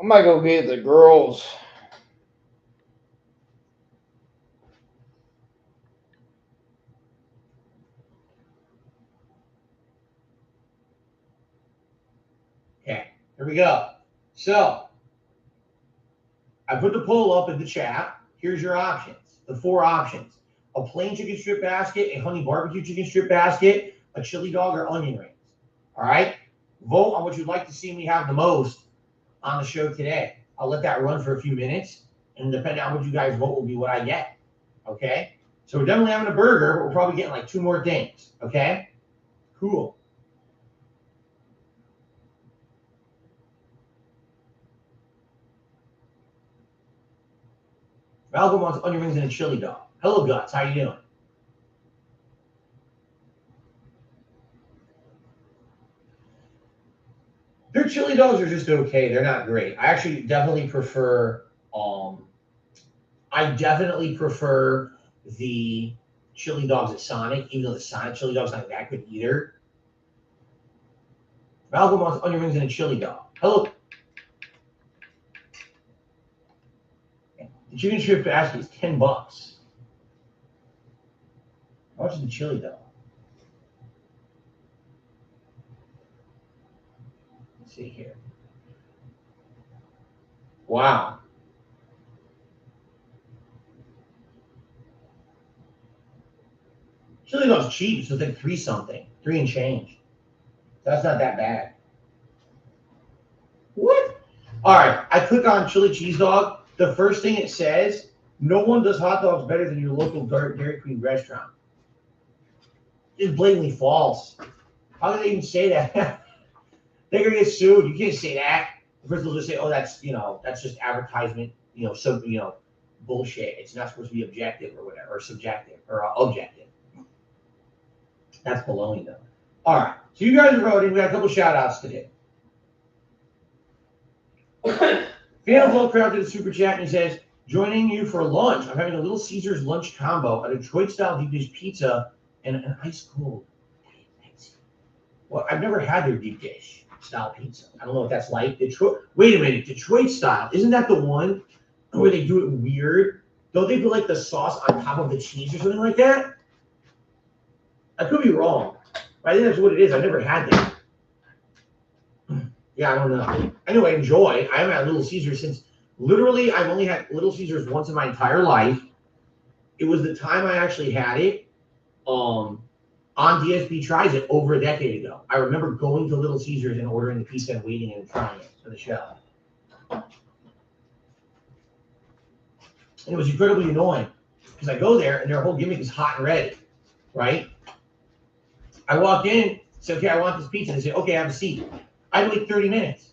I might go get the girls. Okay, here we go. So I put the poll up in the chat. Here's your options, the 4 options. A plain chicken strip basket, a honey barbecue chicken strip basket, a chili dog, or onion rings. All right? Vote on what you'd like to see me have the most on the show today. I'll let that run for a few minutes, and depending on what you guys vote will be what I get. Okay? So we're definitely having a burger, but we're probably getting like 2 more things. Okay? Cool. Malcolm wants onion rings and a chili dog. Hello, Guts. How you doing? Their chili dogs are just okay. They're not great. I actually definitely prefer. I definitely prefer the chili dogs at Sonic, even though the Sonic chili dog's not that good either. Malcolm wants onion rings and a chili dog. Hello. The chicken strip basket is $10. How much is the chili dog? Let's see here. Wow. Chili dog's cheap, so it's like $3 and change. That's not that bad. What? All right, I click on chili cheese dog. The first thing it says, no one does hot dogs better than your local Dairy Queen restaurant. It's blatantly false. How can they even say that? They're gonna get sued. You can't say that. First they'll just say, oh, that's that's just advertisement, bullshit. It's not supposed to be objective or whatever, or subjective or objective. That's baloney though. All right. So you guys are voting. We got a couple shout outs today. Fan of Lovecraft did a super chat and he says, joining you for lunch. I'm having a Little Caesars lunch combo, a Detroit style deep dish pizza, and an ice cold. Well, I've never had their deep dish style pizza. I don't know what that's like. Detroit. Wait a minute. Detroit style. Isn't that the one where they do it weird? Don't they put like the sauce on top of the cheese or something like that? I could be wrong. But I think that's what it is. I've never had that. Yeah, I don't know. Anyway, enjoy. I haven't had Little Caesars since literally I've only had Little Caesars once in my entire life. It was the time I actually had it on DSP Tries It over a decade ago. I remember going to Little Caesars and ordering the pizza and waiting and trying it for the show. And it was incredibly annoying because I go there and their whole gimmick is hot and ready, right? I walk in, say, okay, I want this pizza. They say, okay, have a seat. I had to wait 30 minutes.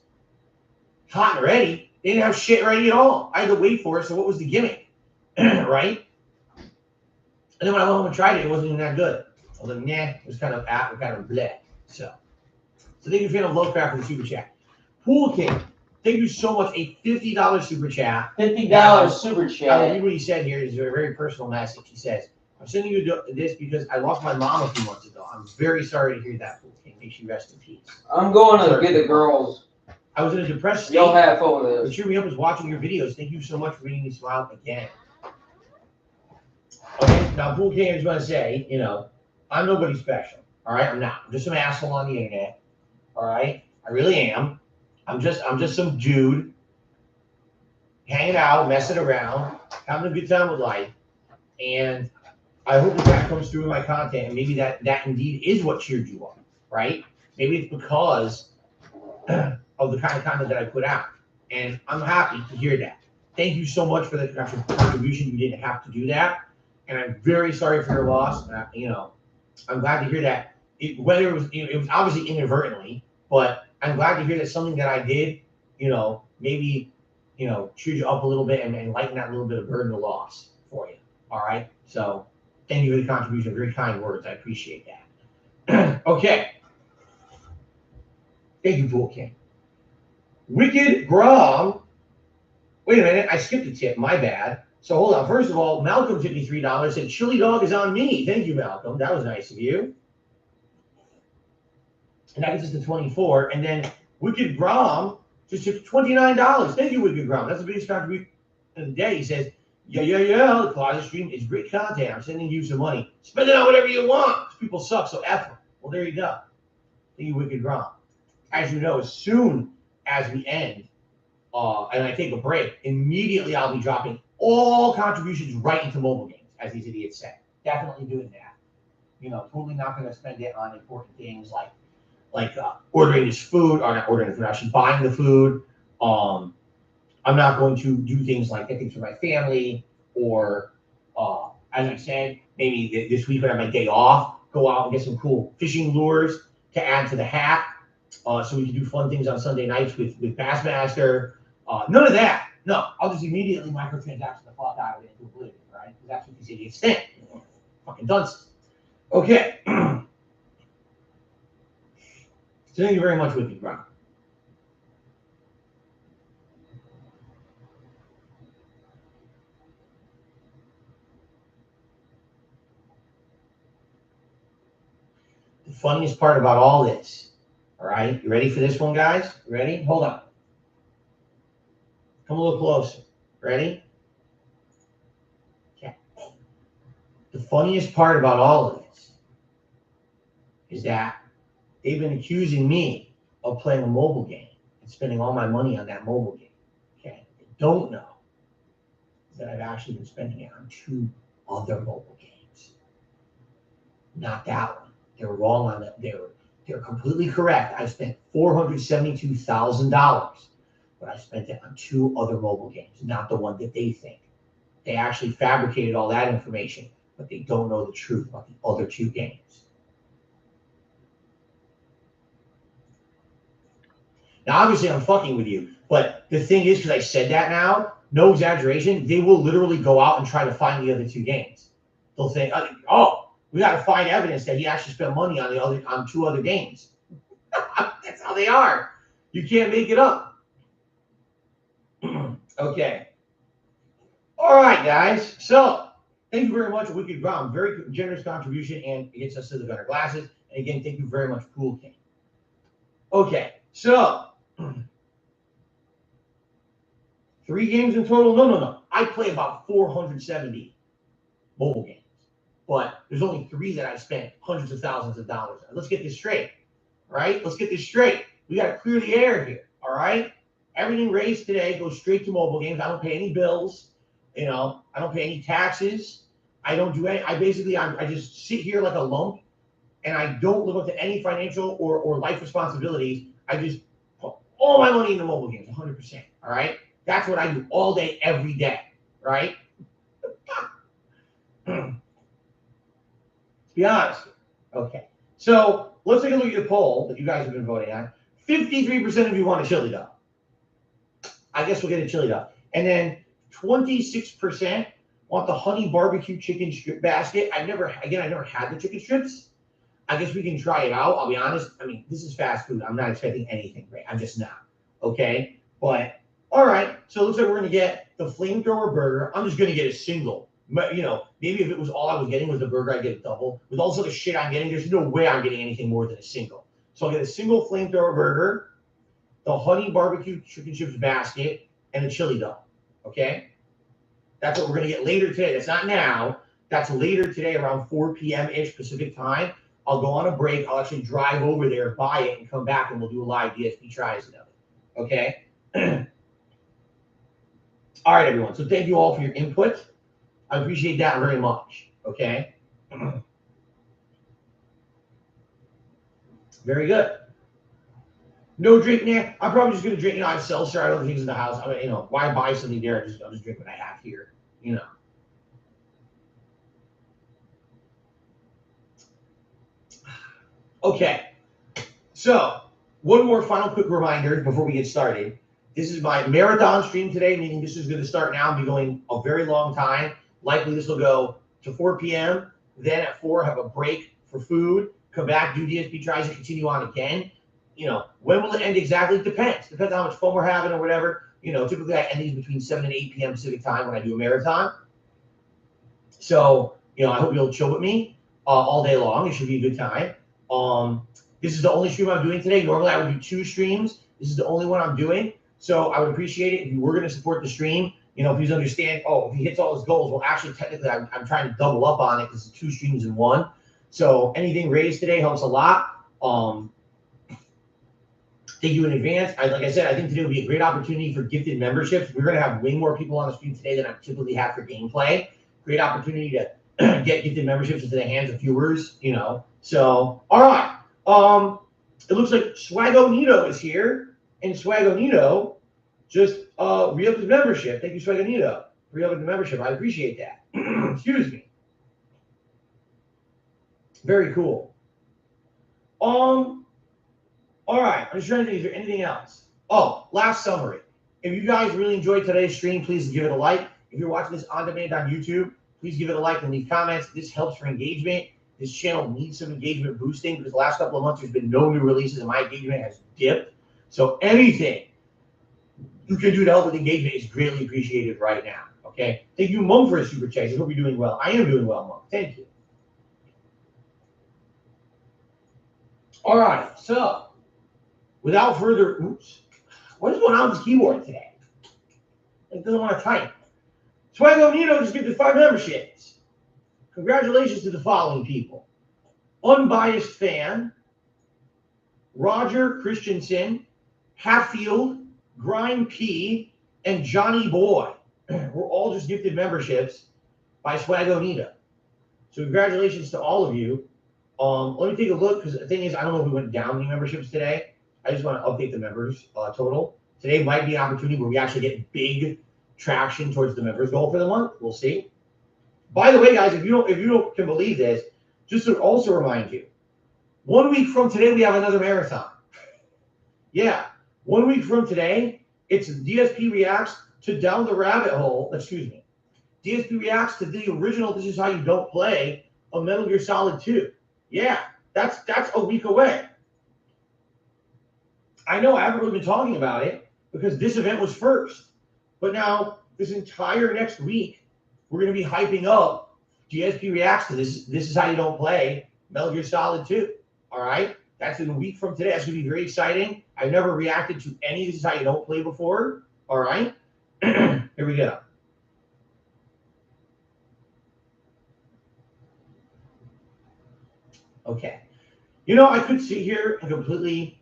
Hot and ready. They didn't have shit ready at all. I had to wait for it. So what was the gimmick? Right? And then when I went home and tried it, it wasn't even that good. I was like, nah, it was kind of bleh. So thank you, fan of Lovecraft, for the super chat. Pool King, thank you so much. A $50 super chat. $50 super chat. I read what he said here. It's a very personal message. He says, I'm sending you this because I lost my mom a few months ago. I'm very sorry to hear that, Pool King. May she rest in peace. I'm going to get the girls. I was in a depressed state. You'll have fun with What cheered me up was watching your videos. Thank you so much for making me smile again. Okay, now Pool King, I just want to say, I'm nobody special. All right, I'm not. I'm just some asshole on the internet. All right, I really am. I'm just some dude hanging out, messing around, having a good time with life, and I hope that comes through in my content, and maybe that indeed is what cheered you up, right? Maybe it's because of the kind of content that I put out, and I'm happy to hear that. Thank you so much for the contribution. You didn't have to do that, and I'm very sorry for your loss. I'm glad to hear that. Whether it was obviously inadvertently, but I'm glad to hear that something that I did, maybe, cheered you up a little bit and lighten that little bit of burden of loss for you. All right. So thank you for the contribution. Very kind words. I appreciate that. Okay. Thank you, Pool King. Wicked Grom. Wait a minute. I skipped a tip. My bad. So hold on. First of all, Malcolm tipped me $3. Said chili dog is on me. Thank you, Malcolm. That was nice of you. And that gets us to 24. And then Wicked Grom just tipped $29. Thank you, Wicked Grom. That's the biggest contribution of the day. He says, yeah. The closet stream is great content. I'm sending you some money. Spend it on whatever you want. People suck, so F them. Well, there you go. Thank you, Wicked Grom. As you know, as soon as we end and I take a break, immediately I'll be dropping all contributions right into mobile games, as these idiots say. Definitely doing that. Totally not going to spend it on important things like ordering this food, or not ordering the food, actually buying the food. I'm not going to do things like get things for my family, or as I said, maybe this week when I have my day off, go out and get some cool fishing lures to add to the hat, so we can do fun things on Sunday nights with Bassmaster. None of that. No, I'll just immediately microtransaction the fuck out of it into oblivion, right? Because that's what these idiots think. Fucking dunces. Okay. So thank you very much with me, Brian. The funniest part about all this, all right? You ready for this one, guys? You ready? Hold on. Come a little closer. Ready? Okay. The funniest part about all of this is that they've been accusing me of playing a mobile game and spending all my money on that mobile game. Okay. They don't know that I've actually been spending it on 2 other mobile games. Not that one. They're wrong on that. They're completely correct. I spent $472,000, but I spent it on 2 other mobile games, not the one that they think. They actually fabricated all that information, but they don't know the truth about the other 2 games. Now, obviously, I'm fucking with you, but the thing is, because I said that now, no exaggeration, they will literally go out and try to find the other 2 games. They'll think, oh, we got to find evidence that he actually spent money on 2 other games. That's how they are. You can't make it up. Okay. All right, guys. So, thank you very much, Wicked Brown. Very generous contribution, and it gets us to the Gunner Glasses. And again, thank you very much, Pool King. Okay, so 3 games in total? No. I play about 470 mobile games, but there's only 3 that I spent hundreds of thousands of dollars on. Let's get this straight, all right? Let's get this straight. We got to clear the air here, all right? Everything raised today goes straight to mobile games. I don't pay any bills. I don't pay any taxes. I don't do any. I just sit here like a lump, and I don't live up to any financial or life responsibilities. I just put all my money into mobile games, 100%. All right, that's what I do all day, every day. Right? Let's be honest. Okay, so let's take a look at the poll that you guys have been voting on. 53% of you want a chili dog. I guess we'll get a chili dog, and then 26% want the honey barbecue chicken strip basket. I never had the chicken strips. I guess we can try it out. I'll be honest. I mean, this is fast food. I'm not expecting anything great. I'm just not. Okay? But, all right. So it looks like we're going to get the flamethrower burger. I'm just going to get a single. Maybe if it was all I was getting was the burger, I'd get a double. With all the shit I'm getting, there's no way I'm getting anything more than a single. So I'll get a single flamethrower burger, the honey barbecue chicken strips basket, and a chili dog. Okay? That's what we're going to get later today. That's not now. That's later today around 4 p.m.-ish Pacific time. I'll go on a break. I'll actually drive over there, buy it, and come back, and we'll do a live DSP tries of it. Okay? All right, everyone. So thank you all for your input. I appreciate that very much. Okay? Very good. No drink now. I'm probably just gonna drink. I have seltzer. I don't have things in the house. I mean, why buy something there? I'll just drink what I have here. Okay. So one more final quick reminder before we get started. This is my marathon stream today, meaning this is going to start now and be going a very long time. Likely this will go to 4 p.m. Then at 4, have a break for food. Come back, do DSP tries, and continue on again. When will it end exactly? Depends. Depends on how much fun we're having or whatever. Typically I end these between 7 and 8 p.m. Pacific time when I do a marathon. So, I hope you'll chill with me all day long. It should be a good time. This is the only stream I'm doing today. Normally I would do 2 streams. This is the only one I'm doing. So I would appreciate it if you were going to support the stream. Please understand, if he hits all his goals, well, actually, technically, I'm trying to double up on it because it's 2 streams in 1. So anything raised today helps a lot. Thank you in advance. Like I said, I think today will be a great opportunity for gifted memberships. We're going to have way more people on the stream today than I typically have for gameplay. Great opportunity to get gifted memberships into the hands of viewers, So, all right. It looks like Swagonito is here, and Swagonito just re-upped his membership. Thank you, Swagonito, for re-upping the membership. I appreciate that. Excuse me. Very cool. All right. I'm just trying to think, is there anything else? Oh, last summary. if you guys really enjoyed today's stream, please give it a like. If you're watching this on demand on YouTube, please give it a like and leave comments. This helps for engagement. This channel needs some engagement boosting because the last couple of months there's been no new releases and my engagement has dipped. So anything you can do to help with engagement is greatly appreciated right now. Okay. Thank you, Mom, for a super chat. I hope you're doing well. I am doing well, Mom. Thank you. All right. So without further, what is going on with this keyboard today? It doesn't want to type. Swago Nino just gifted 5 memberships. Congratulations to the following people. Unbiased Fan, Roger Christensen, Hatfield, Grime P, and Johnny Boy. We're all just gifted memberships by Swago Nino. So congratulations to all of you. Let me take a look because the thing is, I don't know if we went down any memberships today. I just want to update the members total. Today might be an opportunity where we actually get big traction towards the members goal for the month. We'll see. By the way, guys, if you don't can believe this, just to also remind you, 1 week from today we have another marathon. Yeah, 1 week from today, it's DSP reacts to Down the Rabbit Hole. Excuse me. DSP reacts to the original This Is How You Don't Play of Metal Gear Solid 2. Yeah, that's a week away. I know I haven't really been talking about it because this event was first. But now, this entire next week, we're going to be hyping up GSP Reacts to This Is How You Don't Play Metal Gear Solid 2. All right? That's in a week from today. That's going to be very exciting. I've never reacted to any This Is How You Don't Play before. All right? Here we go. Okay. You know, I could sit here and completely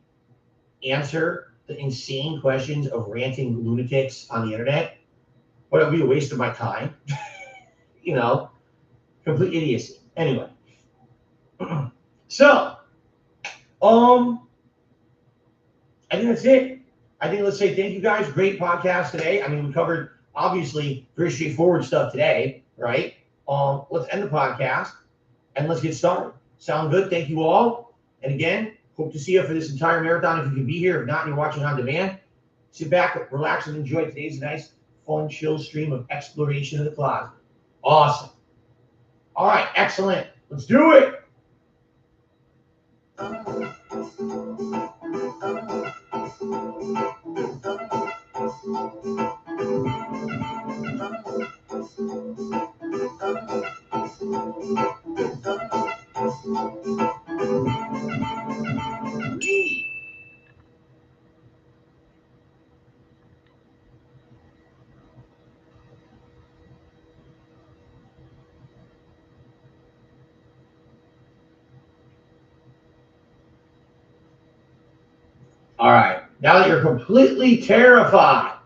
answer the insane questions of ranting lunatics on the internet, but it would be a waste of my time. You know, complete idiocy. Anyway. So, I think that's it. I think let's say thank you guys. Great podcast today. I mean, we covered obviously very straightforward stuff today, right? Let's end the podcast and let's get started. Sound good? Thank you all. And again, hope to see you for this entire marathon if you can be here. If not, and you're watching on demand. Sit back, relax, and enjoy today's nice, fun, chill stream of exploration of the closet. Awesome. All right, excellent. Let's do it. All right, now that you're completely terrified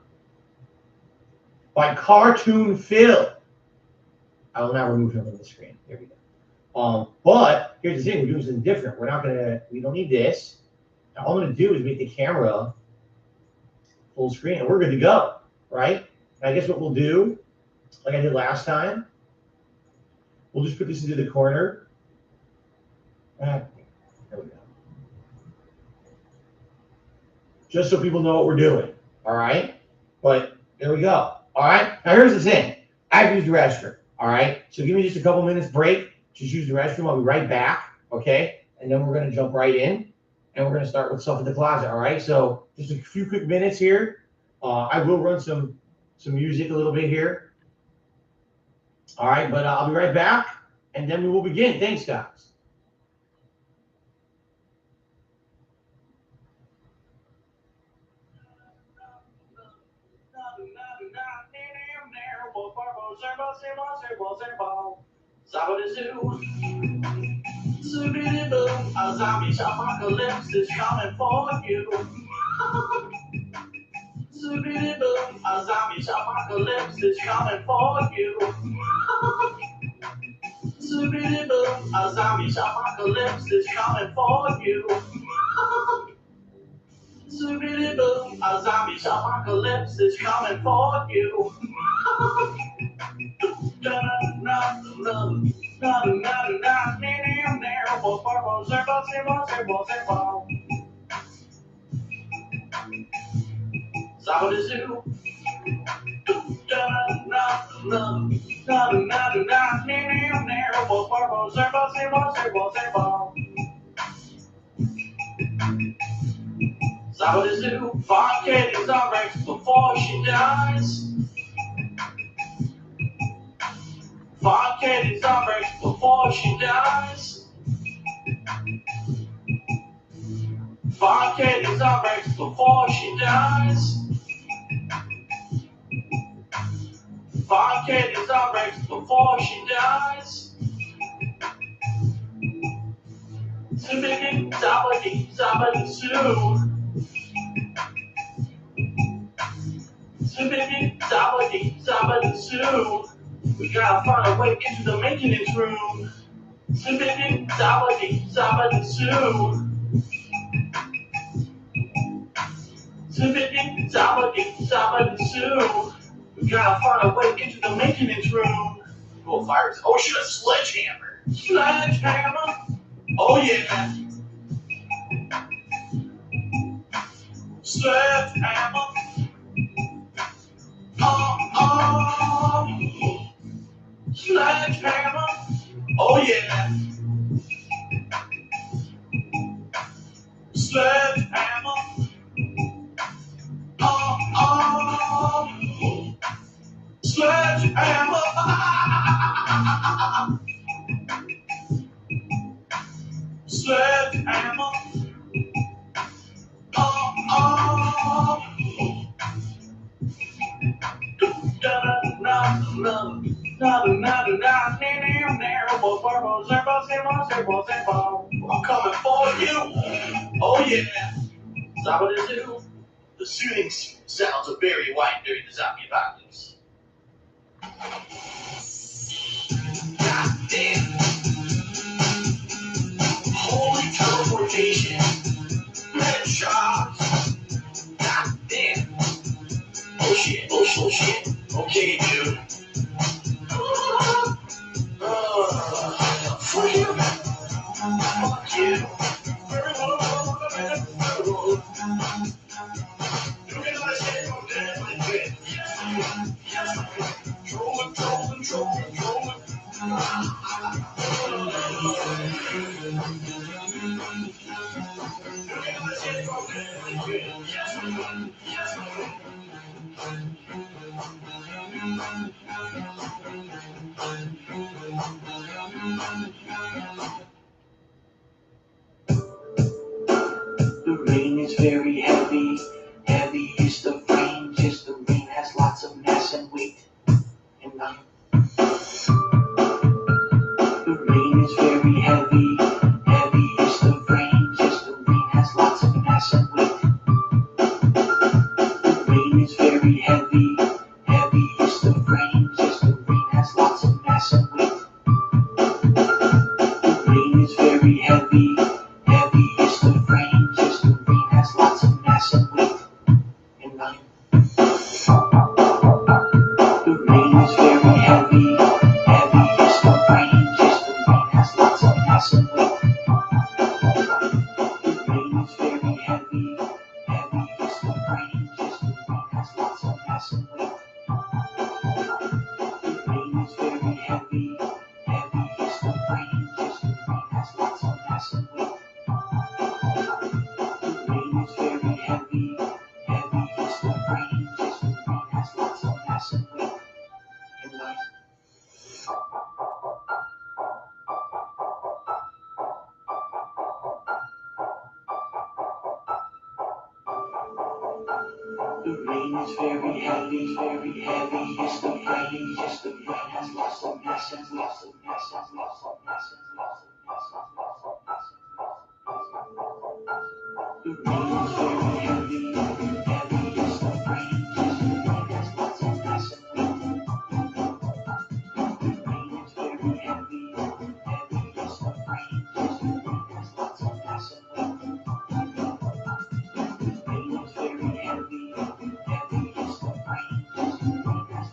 by Cartoon Phil, I will now remove him from the screen. There we go. But here's the thing: we're doing something different. We don't need this. Now, all I'm gonna do is make the camera full screen, and we're good to go, right? And I guess what we'll do, like I did last time, we'll just put this into the corner. There we go. Just so people know what we're doing, all right? But there we go, all right? Now here's the thing. I have to use the restroom, all right? So give me just a couple minutes break. Just use the restroom. I'll be right back, okay? And then we're going to jump right in, and we're going to start with stuff in the closet, all right? So just a few quick minutes here. I will run some music a little bit here. All right, but I'll be right back, and then we will begin. Thanks, guys. A zombie apocalypse is coming for you. Zoobity-boo, a zombie apocalypse is coming for you. Zoobity-boo, a zombie apocalypse is coming for you. Zoobity-boo, a zombie apocalypse is coming for you. Zabba-doo, Somebody's new 5K is on Rex before she dies. 5K is on Rex before she dies. 5K is on Rex before she dies. 5K is on Rex before she dies. Somebody, somebody, somebody soon. Somebody, somebody, somebody soon. We gotta find a way into the maintenance room. Somebody, somebody, somebody soon. Somebody, somebody, somebody soon. We gotta find a way into the maintenance room. Oh, fires. Oh, shit, a sledgehammer. Sledgehammer? Oh, yeah. Sledgehammer. Sledgehammer. Oh, yeah. Sledgehammer. Sledgehammer. Sledgehammer. I'm coming for you. Oh yeah. Somebody do. The soothing sounds of Barry White during the zombie apocalypse. God damn. Holy teleportation. Headshots. God damn. Oh shit, oh shit, oh shit. Okay, dude. Fuck you. Fuck you. The rain is very heavy, heavy is the rain, just the rain has lots of mass and weight. And the rain is very heavy, heavy is the rain, just the rain has lots of mass and weight. The rain is very heavy, heavy is the rain, just the rain has lots of mass and weight. The rain is very heavy, heavy is the rain, just the rain has lots of mass and weight. And the rain is very heavy, heavy is the rain, just the rain has lots of mass and weight. The rain is very heavy, heavy is the rain, just the rain has lots of mass and weight. The rain is very heavy, heavy is the rain, just the rain has lots of mass and weight. The rain is very heavy, heavy is the rain, just the rain has lots of mass and weight. The rain is very heavy, is the rain, just the rain has lots of mass and lots of mass and lots of mass and lots of mass and lots of mass and lots of mass. The rain is very heavy, is the rain, just the rain has lots of mass and weight. The rain is very heavy, is the rain, just the rain has lots of mass and weight. The rain is very heavy is the rain, just the rain has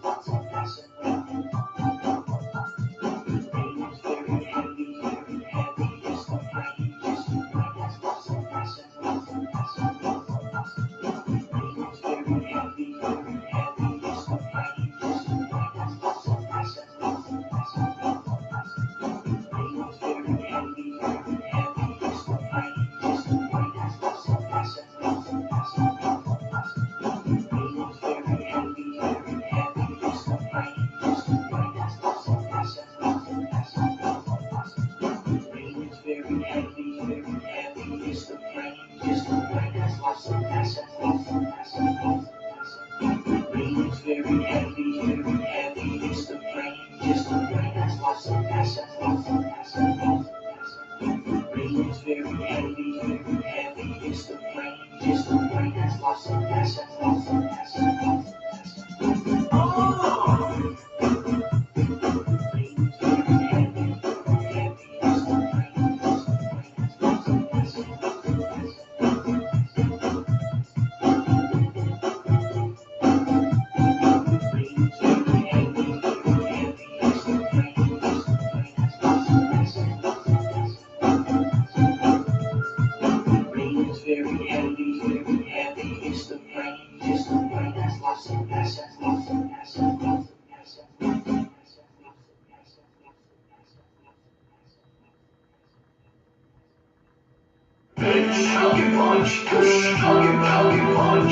Falcon punch. Falcon punch. Falcon punch.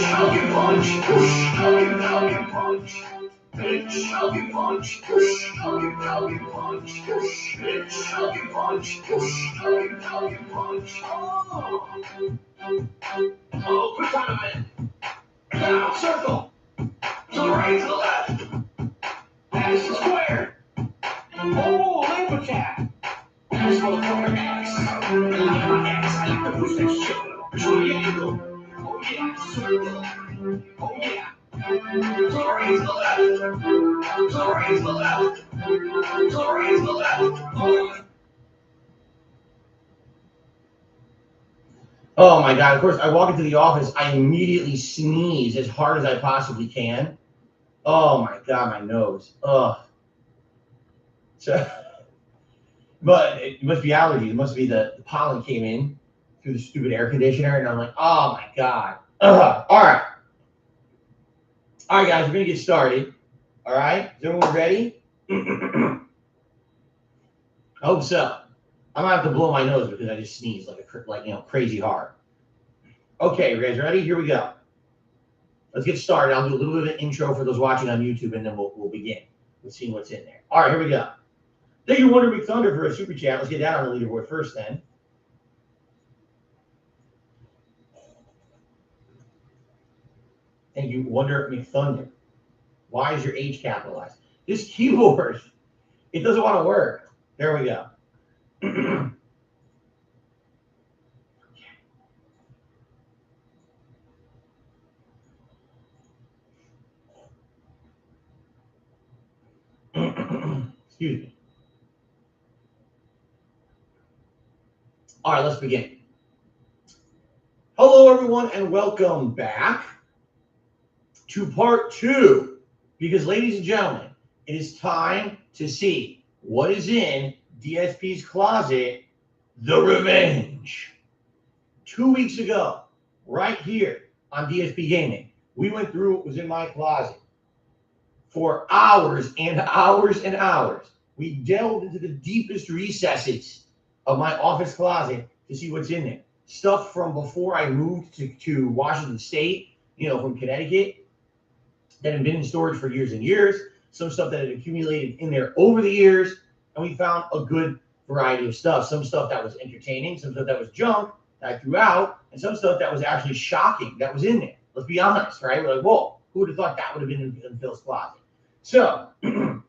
Falcon punch. Falcon punch. Falcon punch. Falcon punch. Falcon punch. Oh, quick time event. Now, circle. To the right, to the left. Pass the square. Oh, lamp attack. Pass for the corner X. X. I like the push next show. Triangle. Oh, yeah. Circle. Oh, yeah. To the right, to the left. To the right, to the left. To the right, to the left. Oh my God, of course, I walk into the office, I immediately sneeze as hard as I possibly can. Oh my God, my nose. Ugh. So, but it must be allergies. It must be the pollen came in through the stupid air conditioner, and I'm like, oh my God. Ugh. All right. All right, guys, we're going to get started. All right, is everyone ready? I hope so. I'm gonna have to blow my nose because I just sneezed like crazy hard. Okay, you guys ready? Here we go. Let's get started. I'll do a little bit of an intro for those watching on YouTube, and then we'll begin. Let's see what's in there. All right, here we go. Thank you, Wonder McThunder, for a super chat. Let's get that on the leaderboard first, then. Thank you, Wonder McThunder. Why is your H capitalized? This keyboard, it doesn't want to work. There we go. Excuse me. All right, let's begin. Hello, everyone, and welcome back to part 2. Because, ladies and gentlemen, it is time to see what is in DSP's closet, The Revenge. 2 weeks ago, right here on DSP Gaming, we went through what was in my closet for hours and hours and hours. We delved into the deepest recesses of my office closet to see what's in there. Stuff from before I moved to Washington State, from Connecticut, that had been in storage for years and years. Some stuff that had accumulated in there over the years. And we found a good variety of stuff. Some stuff that was entertaining, some stuff that was junk that I threw out, and some stuff that was actually shocking that was in there. Let's be honest, right? We're like, whoa, who would have thought that would have been in Phil's closet? So, the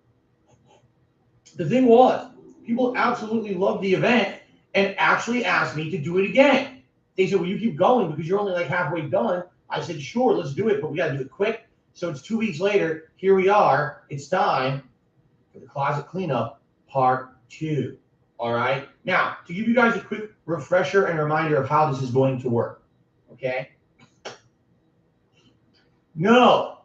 thing was, people absolutely loved the event and actually asked me to do it again. They said, well, you keep going because you're only like halfway done. I said, sure, let's do it, but we got to do it quick. So it's 2 weeks later. Here we are. It's time for the closet cleanup part 2. All right. Now, to give you guys a quick refresher and reminder of how this is going to work. Okay. No,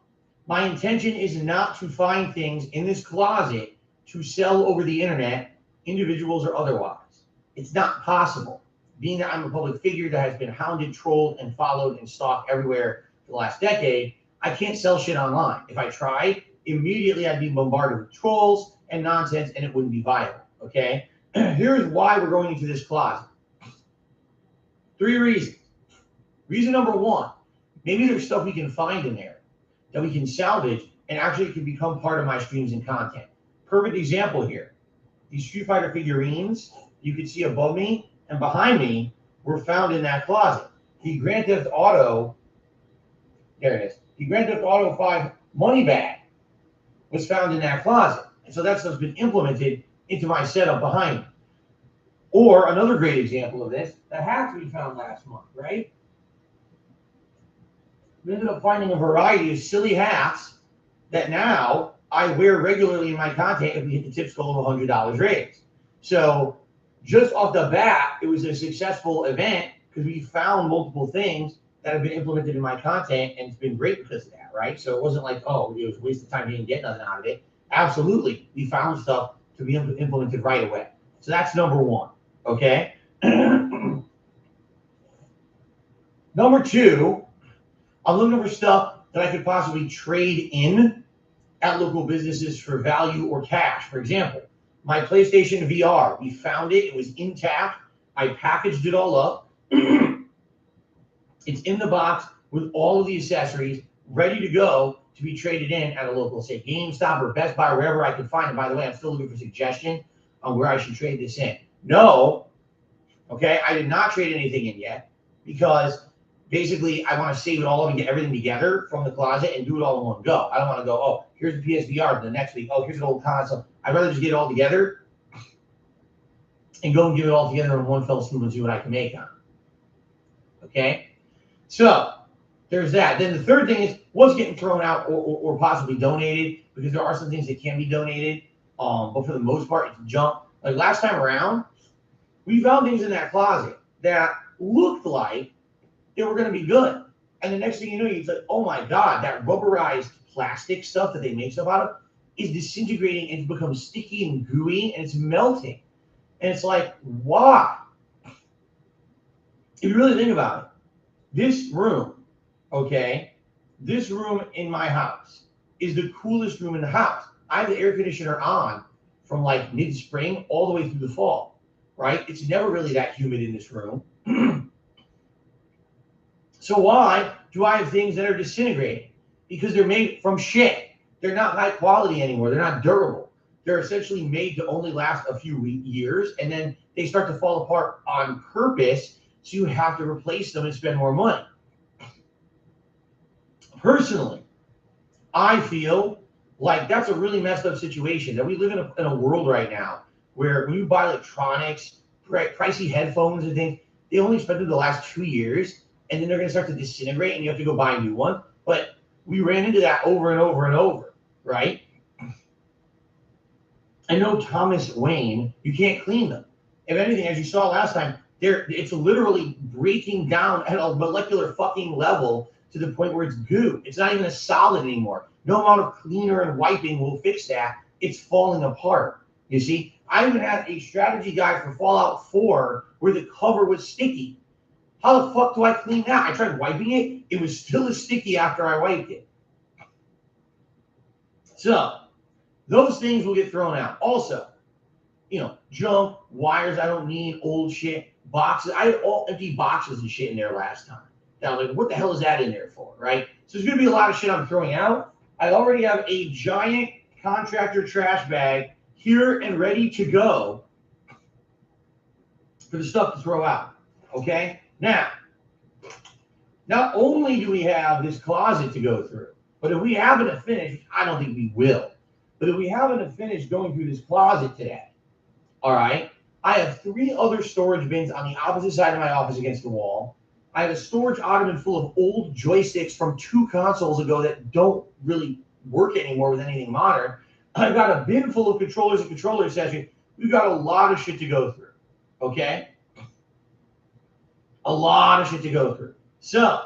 my intention is not to find things in this closet to sell over the internet, individuals or otherwise. It's not possible. Being that I'm a public figure that has been hounded, trolled, and followed and stalked everywhere for the last decade, I can't sell shit online. If I tried, immediately I'd be bombarded with trolls and nonsense, and it wouldn't be viable, okay? Here's why we're going into this closet. 3 reasons. Reason number 1, maybe there's stuff we can find in there that we can salvage and actually can become part of my streams and content. Perfect example here. These Street Fighter figurines you can see above me and behind me were found in that closet. The Grand Theft Auto, there it is. The Grand Theft Auto 5 money bag was found in that closet. And so that stuff's been implemented into my setup behind me. Or another great example of this, the hats we found last month, right? We ended up finding a variety of silly hats that now I wear regularly in my content if we hit the tips goal of $100 raised. So just off the bat, it was a successful event because we found multiple things that have been implemented in my content, and it's been great because of that, right? So it wasn't like, oh, it was a waste of time, didn't get nothing out of it. Absolutely, we found stuff to be implemented right away. So that's number 1, okay? Number 2, I'm looking for stuff that I could possibly trade in at local businesses for value or cash. For example, my PlayStation VR, we found it. It was intact. I packaged it all up. It's in the box with all of the accessories ready to go to be traded in at a local, say, GameStop or Best Buy, wherever I can find it. By the way, I'm still looking for suggestion on where I should trade this in. No, okay, I did not trade anything in yet because basically I want to save it all up and get everything together from the closet and do it all in one go. I don't want to go, oh, here's the PSVR, the next week, oh, here's an old console. I'd rather just get it all together and go and get it all together in one fell swoop and see what I can make on it. Okay? So there's that. Then the third thing is what's getting thrown out or possibly donated, because there are some things that can be donated, but for the most part, it's junk. Like last time around, we found things in that closet that looked like they were going to be good. And the next thing you know, it's like, oh my God, that rubberized plastic stuff that they make stuff out of is disintegrating and it's become sticky and gooey and it's melting. And it's like, why? If you really think about it, this room, okay, this room in my house is the coolest room in the house. I have the air conditioner on from like mid-spring all the way through the fall, right? It's never really that humid in this room. So why do I have things that are disintegrating? Because they're made from shit. They're not high quality anymore. They're not durable. They're essentially made to only last a few years, and then they start to fall apart on purpose, so you have to replace them and spend more money. Personally, I feel like that's a really messed up situation, that we live in a world right now where when you buy electronics, pricey headphones and things, they only spend through the last 2 years, and then they're going to start to disintegrate and you have to go buy a new one. But we ran into that over and over and over, right? I know Thomas Wayne, you can't clean them. If anything, as you saw last time, it's literally breaking down at a molecular fucking level to the point where it's goo. It's not even a solid anymore. No amount of cleaner and wiping will fix that. It's falling apart. You see, I even had a strategy guide for Fallout 4 where the cover was sticky. How the fuck do I clean that? I tried wiping it. It was still as sticky after I wiped it. So those things will get thrown out. Also, junk, wires I don't need, old shit, boxes. I had all empty boxes and shit in there last time. Now, like, what the hell is that in there for, right? So there's going to be a lot of shit I'm throwing out. I already have a giant contractor trash bag here and ready to go for the stuff to throw out, okay? Now, not only do we have this closet to go through, but if we happen to finish, I don't think we will, but if we happen to finish going through this closet today, all right, I have 3 other storage bins on the opposite side of my office against the wall. I have a storage ottoman full of old joysticks from 2 consoles ago that don't really work anymore with anything modern. I've got a bin full of controllers and controller accessories. We've got a lot of shit to go through, okay? A lot of shit to go through. So,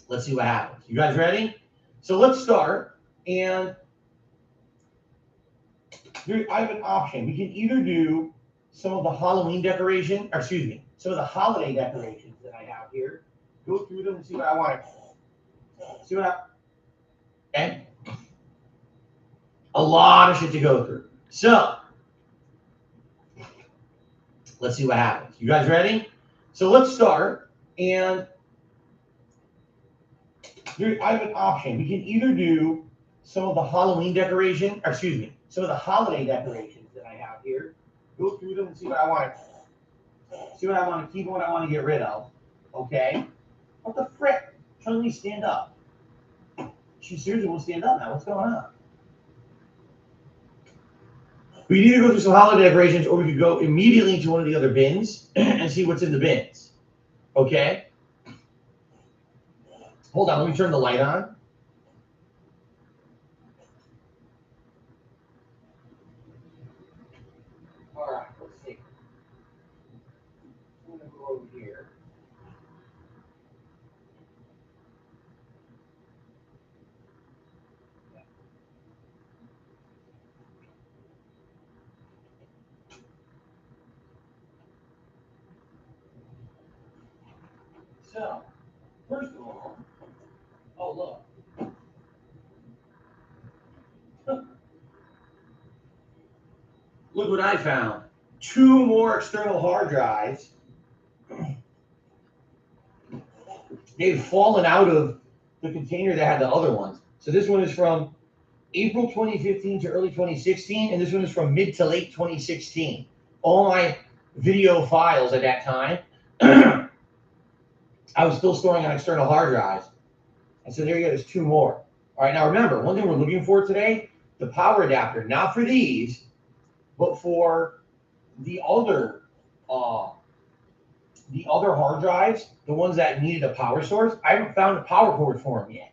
let's see what happens. You guys ready? So let's start, and I have an option. We can either do some of the Halloween decoration, or excuse me, some of the holiday decorations that I have here. Go through them and see what I want. See what I, okay? A lot of shit to go through. So, let's see what happens. You guys ready? So let's start, and I have an option. We can either do some of the Halloween decoration, or excuse me, some of the holiday decorations that I have here. Go through them and see what I want. See what I want to keep and what I want to get rid of. Okay? What the frick? Trying to stand up. She seriously won't stand up now. What's going on? We can either go through some holiday decorations or we could go immediately to one of the other bins and see what's in the bins. Okay? Hold on, let me turn the light on. All right, let's see. I'm going to go over here. So, first of all, oh, look. Look what I found. 2 more external hard drives. They've fallen out of the container that had the other ones. So this one is from April 2015 to early 2016, and this one is from mid to late 2016. All my video files at that time, I was still storing on external hard drives. And so there you go, there's 2 more. All right, now remember, one thing we're looking for today, the power adapter, not for these, but for the other hard drives, the ones that needed a power source. I haven't found a power cord for them yet.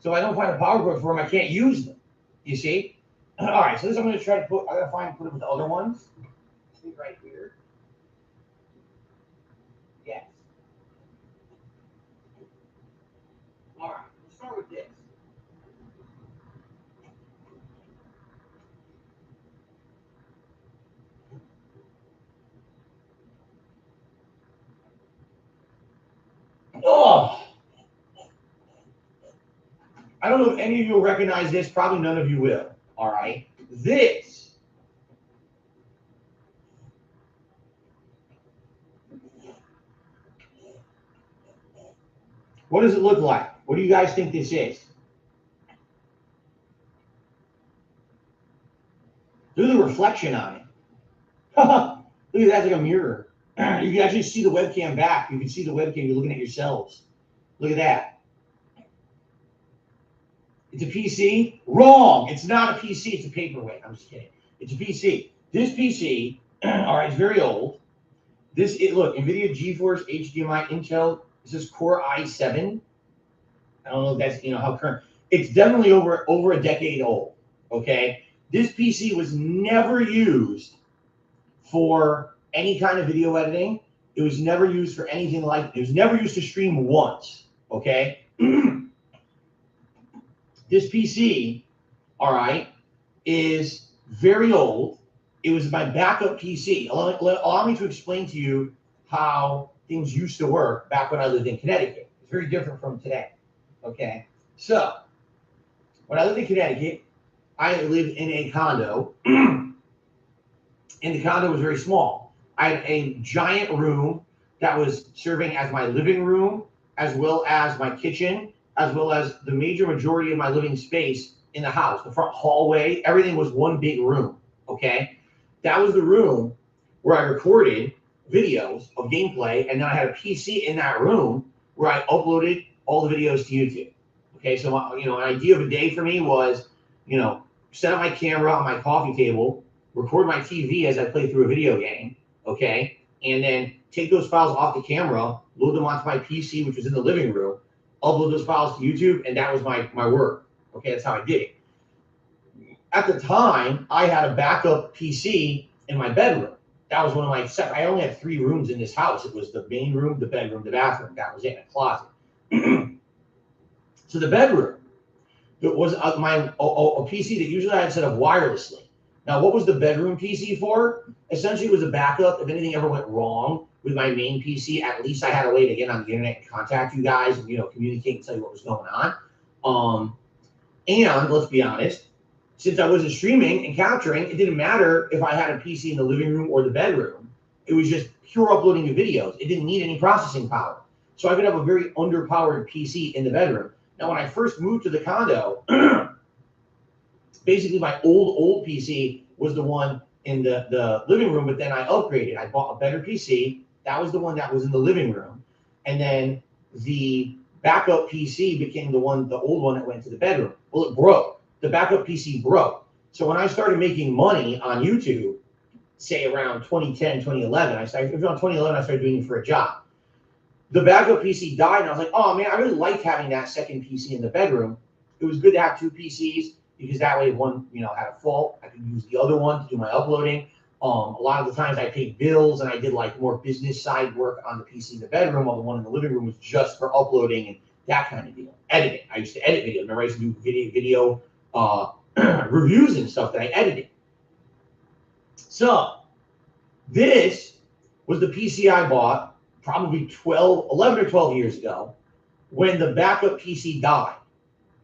So if I don't find a power cord for them, I can't use them. You see? All right, so this I'm going to try to put, I got to find and put it with the other ones. Right here. Yes. All right, let's start with this. Oh! I don't know if any of you will recognize this. Probably none of you will. All right. This. What does it look like? What do you guys think this is? Look at the reflection on it. Look at that, it's like a mirror. You can actually see the webcam back. You can see the webcam. You're looking at yourselves. Look at that. It's a PC? Wrong. It's not a PC. It's a paperweight. I'm just kidding. It's a PC. This PC, all right, it's very old. Look, NVIDIA GeForce HDMI Intel. This is Core i7. I don't know if that's, how current. It's definitely over a decade old, okay? This PC was never used for any kind of video editing. It was never used for anything like it. It was never used to stream once, okay? This PC, all right, is very old. It was my backup PC. Allow me to explain to you how things used to work back when I lived in Connecticut. It's very different from today, okay? So, when I lived in Connecticut, I lived in a condo, and the condo was very small. I had a giant room that was serving as my living room, as well as my kitchen, as well as the major majority of my living space in the house. The front hallway, everything was one big room, okay? That was the room where I recorded videos of gameplay, and then I had a PC in that room where I uploaded all the videos to YouTube. Okay, so an idea of a day for me was, set up my camera on my coffee table, record my TV as I play through a video game, okay, and then take those files off the camera, load them onto my PC, which was in the living room, upload those files to YouTube, and that was my work. Okay, that's how I did it. At the time, I had a backup PC in my bedroom. That was one of my I only had 3 rooms in this house. It was the main room, the bedroom, the bathroom. That was it, a closet. So the bedroom, it was a PC that usually I had set up wirelessly. Now, what was the bedroom PC for? Essentially, it was a backup. If anything ever went wrong with my main PC, at least I had a way to get on the internet and contact you guys and, communicate and tell you what was going on. And let's be honest, since I wasn't streaming and capturing, it didn't matter if I had a PC in the living room or the bedroom. It was just pure uploading of videos. It didn't need any processing power. So I could have a very underpowered PC in the bedroom. Now, when I first moved to the condo, basically my old PC was the one in the living room, but then I upgraded. I bought a better PC. That was the one that was in the living room. And then the backup PC became the old one that went to the bedroom. Well, it broke. The backup PC broke. So when I started making money on YouTube, say around 2010, 2011, around 2011, I started doing it for a job. The backup PC died, and I was like, oh man, I really liked having that second PC in the bedroom. It was good to have 2 PCs because that way if one, had a fault, I could use the other one to do my uploading. A lot of the times I paid bills and I did like more business side work on the PC in the bedroom, while the one in the living room was just for uploading and that kind of deal. Editing. I used to edit videos. Remember, I used to do video reviews and stuff that I edited. So this was the PC I bought probably 11 or 12 years ago when the backup PC died.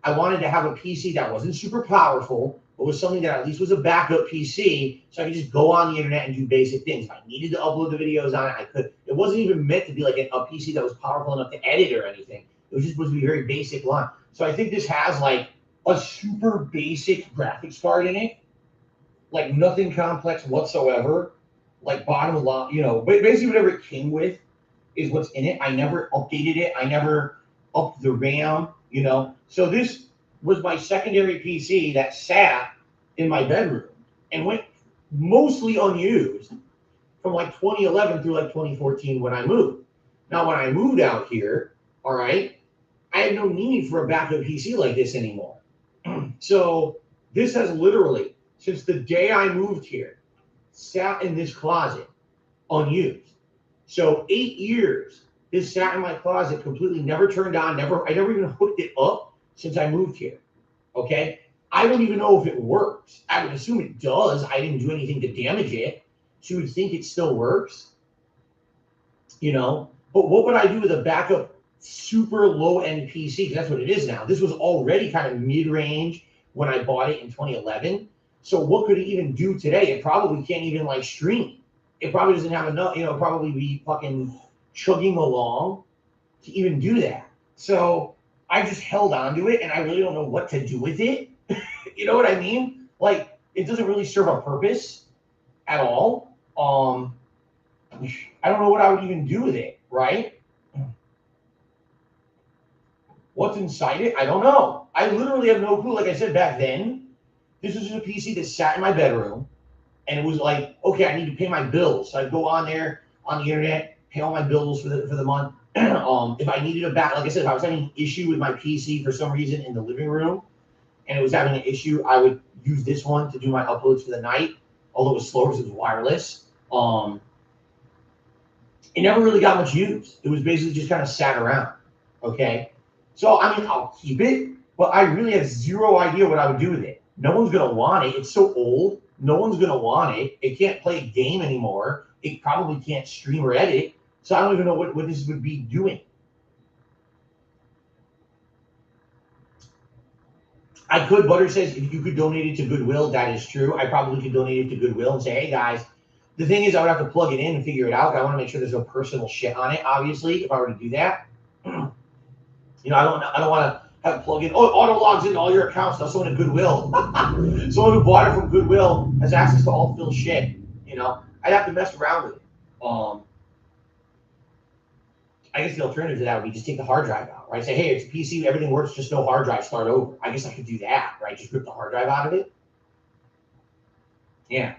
I wanted to have a PC that wasn't super powerful, but was something that at least was a backup PC, so I could just go on the internet and do basic things. If I needed to upload the videos on it, I could. It wasn't even meant to be like a PC that was powerful enough to edit or anything. It was just supposed to be very basic line. So I think this has like a super basic graphics card in it, like nothing complex whatsoever, like bottom line, basically whatever it came with is what's in it. I never updated it. I never upped the RAM, So this was my secondary PC that sat in my bedroom and went mostly unused from like 2011 through like 2014 when I moved. Now, when I moved out here, all right, I had no need for a backup PC like this anymore. So this has literally, since the day I moved here, sat in this closet unused. So 8 years, this sat in my closet completely, never turned on, I never even hooked it up since I moved here. Okay? I don't even know if it works. I would assume it does. I didn't do anything to damage it. So you would think it still works. But what would I do with a backup super low-end PC? Because that's what it is now. This was already kind of mid-range when I bought it in 2011. So what could it even do today? It probably can't even like stream. It probably doesn't have enough, probably be fucking chugging along to even do that. So I just held on to it and I really don't know what to do with it. You know what I mean? Like, it doesn't really serve a purpose at all. I don't know what I would even do with it, right? What's inside it? I don't know. I literally have no clue. Like I said back then, this was just a PC that sat in my bedroom, and it was like, okay, I need to pay my bills. So I'd go on there on the internet, pay all my bills for the month. If I needed like I said, if I was having an issue with my PC for some reason in the living room, and it was having an issue, I would use this one to do my uploads for the night, although it was slower because it was wireless. It never really got much use. It was basically just kind of sat around. Okay. So, I mean, I'll keep it, but I really have zero idea what I would do with it. No one's going to want it. It's so old. No one's going to want it. It can't play a game anymore. It probably can't stream or edit. So I don't even know what this would be doing. I could, Butter says, if you could donate it to Goodwill, that is true. I probably could donate it to Goodwill and say, hey, guys, the thing is I would have to plug it in and figure it out. I want to make sure there's no personal shit on it, obviously, if I were to do that. I don't want to have plug in. Oh, it auto logs into all your accounts. Now someone at Goodwill. Someone who bought it from Goodwill has access to all Phil's shit. I'd have to mess around with it. I guess the alternative to that would be just take the hard drive out, right? Say, hey, it's a PC, everything works, just no hard drive, start over. I guess I could do that, right? Just rip the hard drive out of it. Yeah.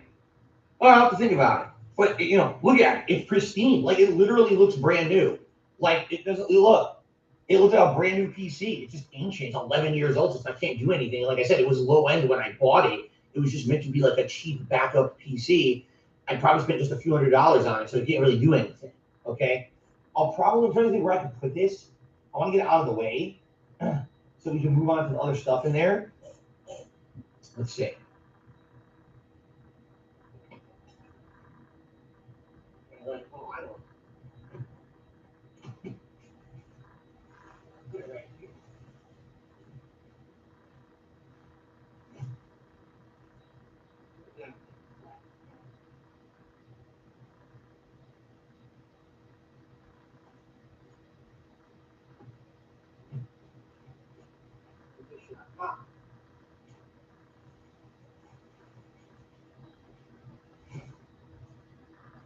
Well, I'll have to think about it. But, look at it. It's pristine. Like, it literally looks brand new. Like, it doesn't look. It looks like a brand new PC. It's just ancient. It's 11 years old, so I can't do anything. Like I said, it was low end when I bought it. It was just meant to be like a cheap backup PC. I probably spent just a few $100s on it, so it can't really do anything. Okay? I'm trying to think where I can put this. I want to get it out of the way so we can move on to the other stuff in there. Let's see.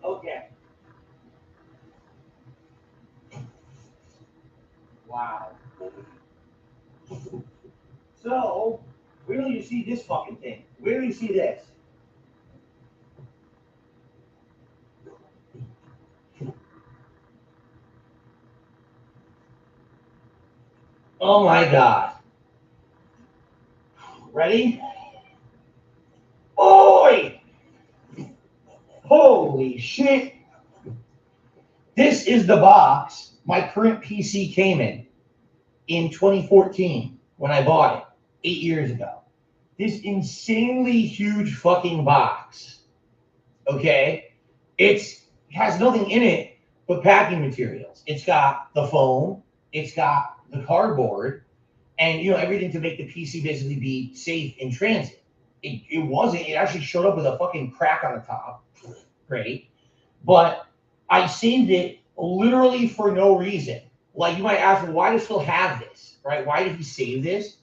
Okay. Wow. So, where do you see this fucking thing? Where do you see this? Oh my God. Ready? Oi! Holy shit. This is the box my current PC came in 2014 when I bought it 8 years ago. This insanely huge fucking box. Okay? It has nothing in it but packing materials. It's got the foam, it's got the cardboard, and everything to make the PC basically be safe in transit. It wasn't. It actually showed up with a fucking crack on the top. Great. But I saved it literally for no reason. Like, you might ask, well, why does Phil have this? Right? Why did he save this?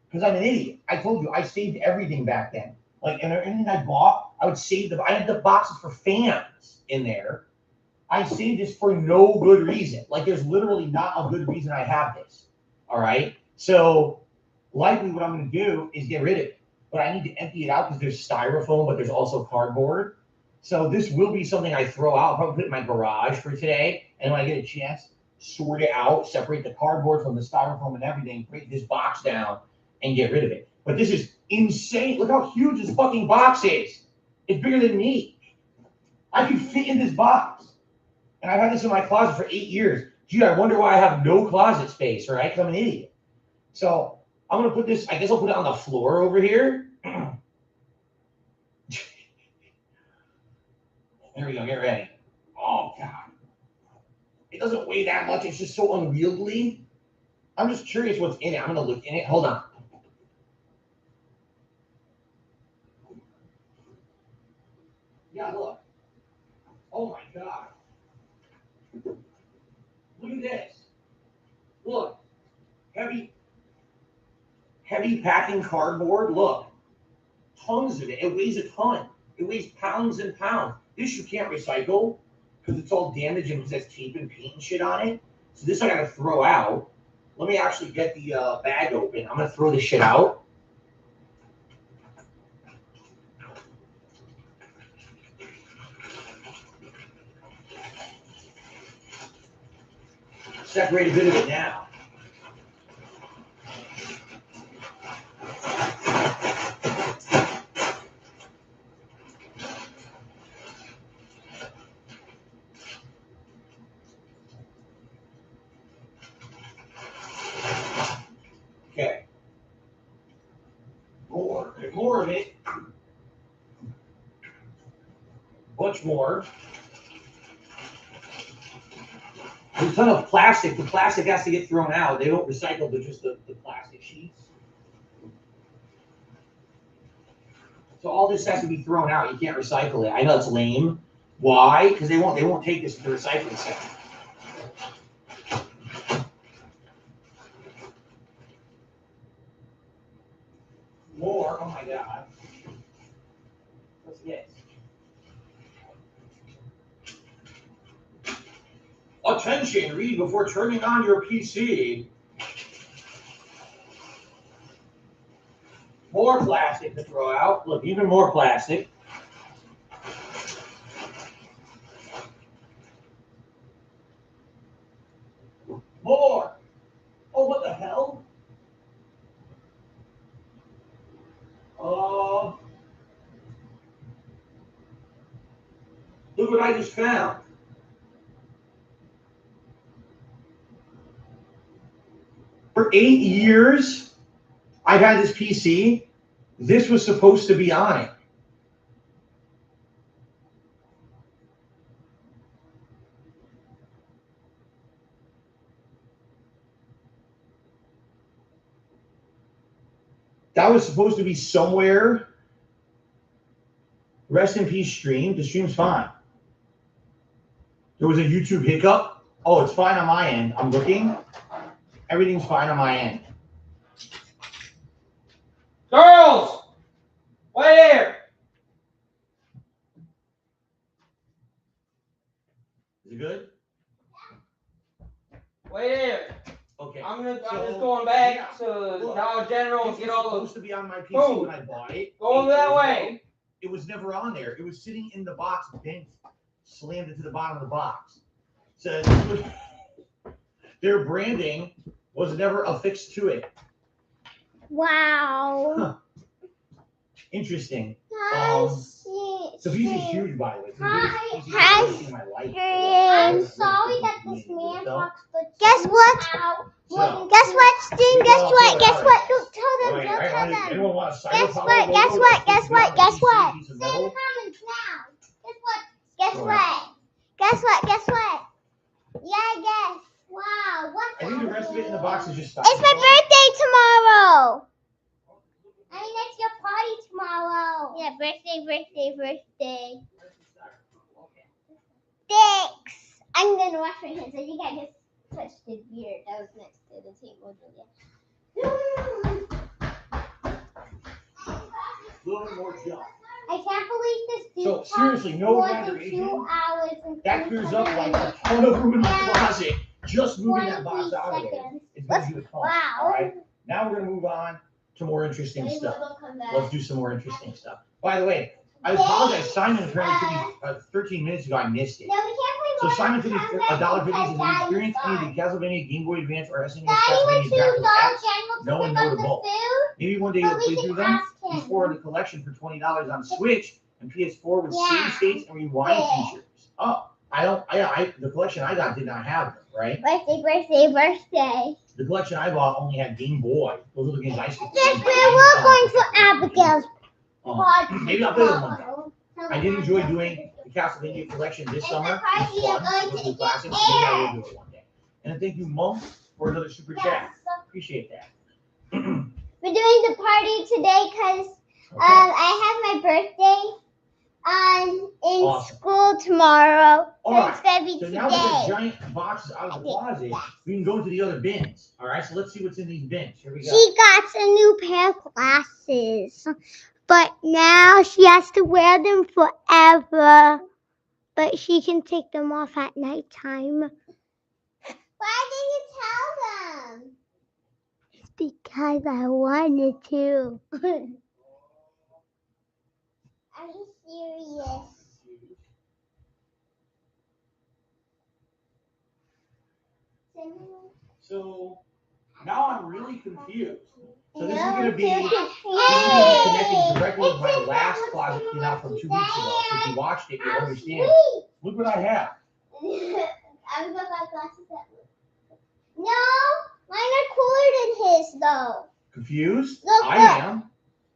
Because I'm an idiot. I told you, I saved everything back then. Like, and everything I bought, I would save I had the boxes for fans in there. I saved this for no good reason. Like, there's literally not a good reason I have this. All right? So, likely what I'm going to do is get rid of it. But I need to empty it out because there's styrofoam, but there's also cardboard. So this will be something I throw out. I'll probably put it in my garage for today. And when I get a chance, sort it out, separate the cardboard from the styrofoam and everything, break this box down, and get rid of it. But this is insane. Look how huge this fucking box is. It's bigger than me. I can fit in this box. And I've had this in my closet for 8 years. Gee, I wonder why I have no closet space, right? Because I'm an idiot. So I'm going to put this, I guess I'll put it on the floor over here. There we go, get ready. Oh, God. It doesn't weigh that much. It's just so unwieldy. I'm just curious what's in it. I'm going to look in it. Hold on. Yeah, look. Oh, my God. Look at this. Look. Heavy packing cardboard. Look. Tons of it. It weighs a ton. It weighs pounds and pounds. This you can't recycle because it's all damaged and because it has tape and paint and shit on it. So this I got to throw out. Let me actually get the bag open. I'm going to throw this shit out. Separate a bit of it now. Okay. More of it. Much more. There's a ton of plastic. The plastic has to get thrown out. They don't recycle just the plastic sheets. So all this has to be thrown out. You can't recycle it. I know it's lame. Why? Because they won't take this to the recycling center. More. Oh my God. What's this? Attention, read before turning on your PC. More plastic to throw out. Look, even more plastic. More. Oh, what the hell? Look what I just found. For 8 years, I've had this PC. This was supposed to be on it. That was supposed to be somewhere. Rest in peace, stream. The stream's fine. There was a YouTube hiccup. Oh, it's fine on my end. I'm looking. Everything's fine on my end. Girls! Wait here! Is it good? Wait here. Okay. I'm just going back to Dollar General and get all the. Supposed to be on my PC when I bought it. Going that way. It was never on there. It was sitting in the box, bent, slammed into the bottom of the box. So their branding was never affixed to it. Wow. Huh. Interesting. So he's huge, by the way. I'm sorry that this man talks, but guess what? Guess what, Sting? Guess what? Guess what? Don't tell them. Don't tell them. Guess what? Guess what? Guess what? Guess what? Say in the comments now. Guess what? Guess what? Guess what? Guess what? Yeah, guess. Wow. What? I think the rest of it in the box is just stuff. It's my birthday tomorrow. I mean, it's your party tomorrow. tomorrow. Yeah, birthday. Thanks. I'm gonna wash my hands. I think I just touched the beer that was next to the table. A little bit more junk. I can't believe this dude. So seriously, no more than aggravation. 2 hours and That clears up like a ton of room in my closet. Just moving that box out of there. It's going to do a ton. Wow. All right. Now we're going to move on to more interesting stuff. Let's do some more interesting stuff. By the way, I apologize. Simon apparently took me 13 minutes ago. I missed it. No, we can't So play Simon took me $1.50. Has he experienced any of the Castlevania Game Boy Advance or SNES Castlevania Dragon X? No and no to both. Maybe one day you'll play through them before the collection for $20 on Switch and PS4 with save states and rewind features. Oh, the collection I got did not have them, right? Birthday. The collection I bought only had Game Boy. Those are the games I skipped. Yes, we're going for Abigail's. Maybe I'll play them one day. I did enjoy doing the Castlevania collection this summer. It was fun. It was classic. Maybe I will do it one day. And thank you, Mom, for another super chat. Appreciate that. We're doing the party today because I have my birthday in school tomorrow. So it's gonna be so today. now that the giant box is out of the closet, we can go into the other bins. All right, so let's see what's in these bins. Here we go. She got a new pair of glasses, but now she has to wear them forever. But she can take them off at nighttime. Why didn't you tell them? It's because I wanted to. Are you serious? So now I'm really confused. So this is going to be connecting directly with my last closet clean out from 2 weeks ago. So if you watched it, you'll understand. Look what I have. I was about glasses that No, mine are cooler than his though. Confused? Look, I am.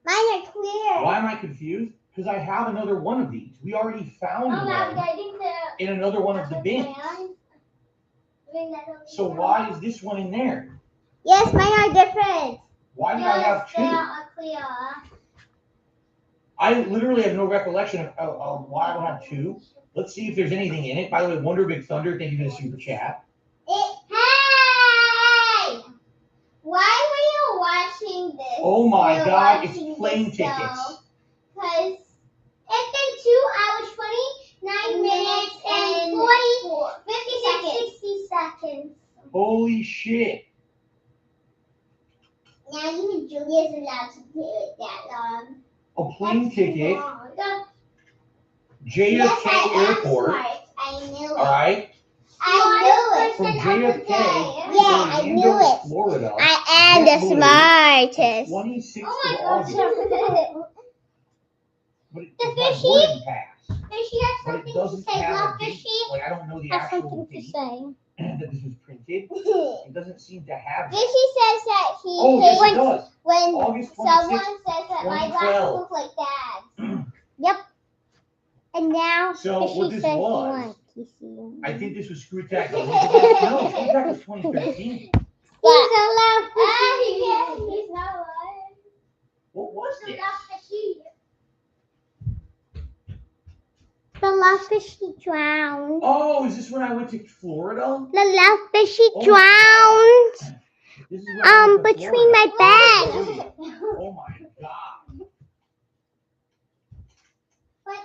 Mine are clear. Why am I confused? Because I have another one of these. We already found one in another one of the bins. So why is this one in there? Yes, mine are different. Why did I have two? They are clear. I literally have no recollection of why I would have two. Let's see if there's anything in it. By the way, Wonder Big Thunder, thank you for the super chat. Hey! Why were you watching this? Oh my God, it's plane tickets. Because it's been 2 hours, 29 minutes, and 60 seconds. Holy shit. Now even Julia's allowed to play it that long. A plane ticket. JFK Yes, Airport. I knew it. All right. I knew it. From JFK I to knew Orlando, it. Florida. I am the smartest. 26th of Oh August. But it's The my fishy? boarding pass. Fishy has But it something to doesn't say. have Not a date. fishy Like, I don't know the has actual something to date say. that this was printed. It doesn't seem to have Fishy that. says that he Oh, yes, it hates does. when August 26th, someone says that my glasses 2012. look like Dad's. Yep. And now So what Fishy this says was, he wants I think this was Screw Attack. No, Screw Attack was 2013. He's allowed Fishy. He's not allowed. What was this? The love fishy drowned. Oh, is this when I went to Florida? The love fishy Oh drowned. This is when I went to Between my Florida. bags. Oh my God. But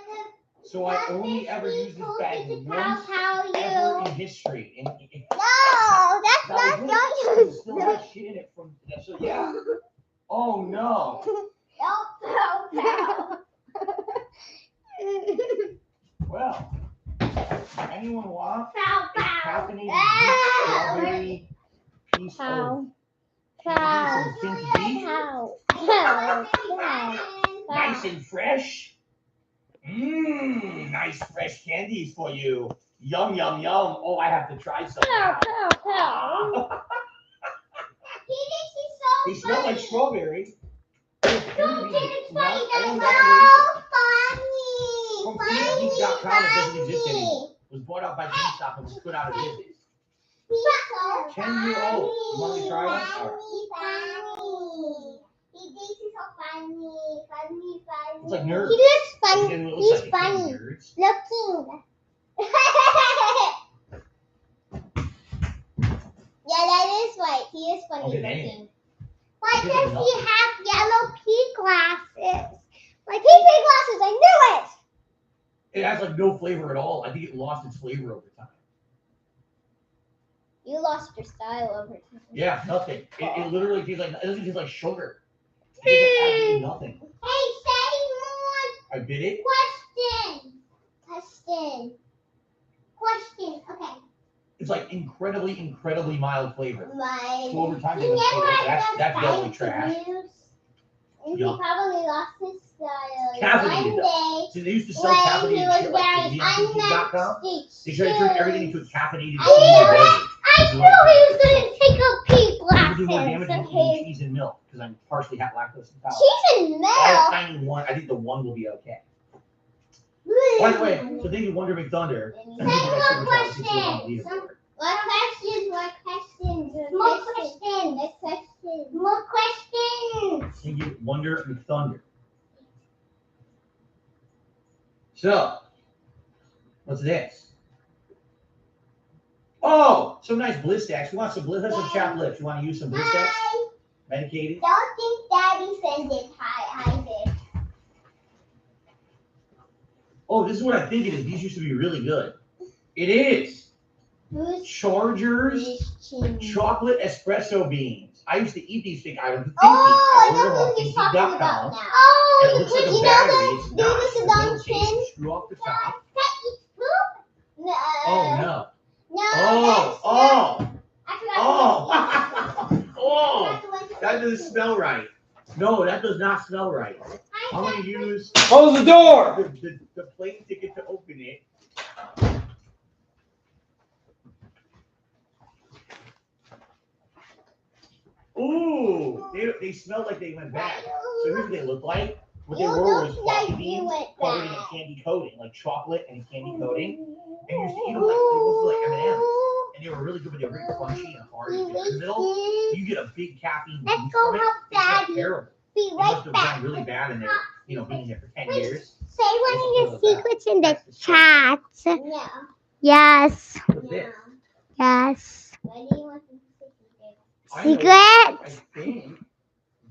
So I only ever used this bag once how ever in history. And No, that's that not was your it. It use. still had shit in it from so yeah. Oh no. Well, anyone want a caffeinated strawberry piece of some pink beef? Nice and fresh. Nice fresh candies for you. Yum, yum, yum. Oh, I have to try some now. He thinks he's so They smell like strawberry. Don't think it's funny that From pinkgeek.com, it doesn't exist anymore. It was bought out by GameStop and was put out of business. 10-year-old. You want me to try one? All right. He thinks he's so funny. It's like nerds. He looks funny. He looks He's like funny. nerds. Looking. Yeah, that is right. He is funny Okay, looking. Why Give does him he have yellow pea glasses? Like pea glasses, I knew it! It has like no flavor at all. I think it lost its flavor over time. You lost your style over time. Yeah, nothing. It literally tastes like, it doesn't taste like sugar. It tastes like absolutely nothing. Hey, say more I bit it. Question. Okay. It's like incredibly, incredibly mild flavor. My. So over time, He you're never gonna say, had that's that definitely style trash. to use. And Yeah. he probably lost his style. Caffeinated One though. day. See, they used to sell When he caffeinated was shit like wearing TheMeanPeople.com. They tried to turn everything into a caffeinated I cheese knew he was going to take a pea It would do more damage glasses. than eating cheese and milk because I'm partially lactose intolerant. Cheese and I have milk. tiny one. I think the one will be okay. By the way, so thank you, Wonder McThunder. More questions. More questions. Thank you, Wonder McThunder. So, what's this? Oh, some nice Blistex. You want some Blistex? Let's some chapped lips. You want to use some Blistex? Hi. Medicated? Don't think Daddy sent it. Hi, I did. Oh, this is what I think it is. These used to be really good. It is. Chargers chocolate espresso beans. I used to eat these big items with Thinky. Oh, I I ordered know them on what he's talking about Thinky.com. now. Oh, And it looks like a you battery. know It's the not. Davis It's a and little Duncan? case. Screw off the top. That eats poop? No. Oh, no. No. Oh. I forgot. Oh. That doesn't smell right. No, that does not smell right. I'm going to use Close the door. the plane ticket to open it. Ooh, they smell like they went bad. So here's what they look like. What they were was coffee beans covered in a candy coating, like chocolate and candy coating. And you used to eat them like M&Ms. And they were really good, but they were very crunchy and hard and bitter in the middle. You get a big caffeine Let's boost go from it. help It's not Daddy. terrible. Be It must right have back. gone really bad in there, being there for 10 years. Say one of your Let's go secrets in the That's the chat. No. Yes. What's this? Yes. I know. Secret? I think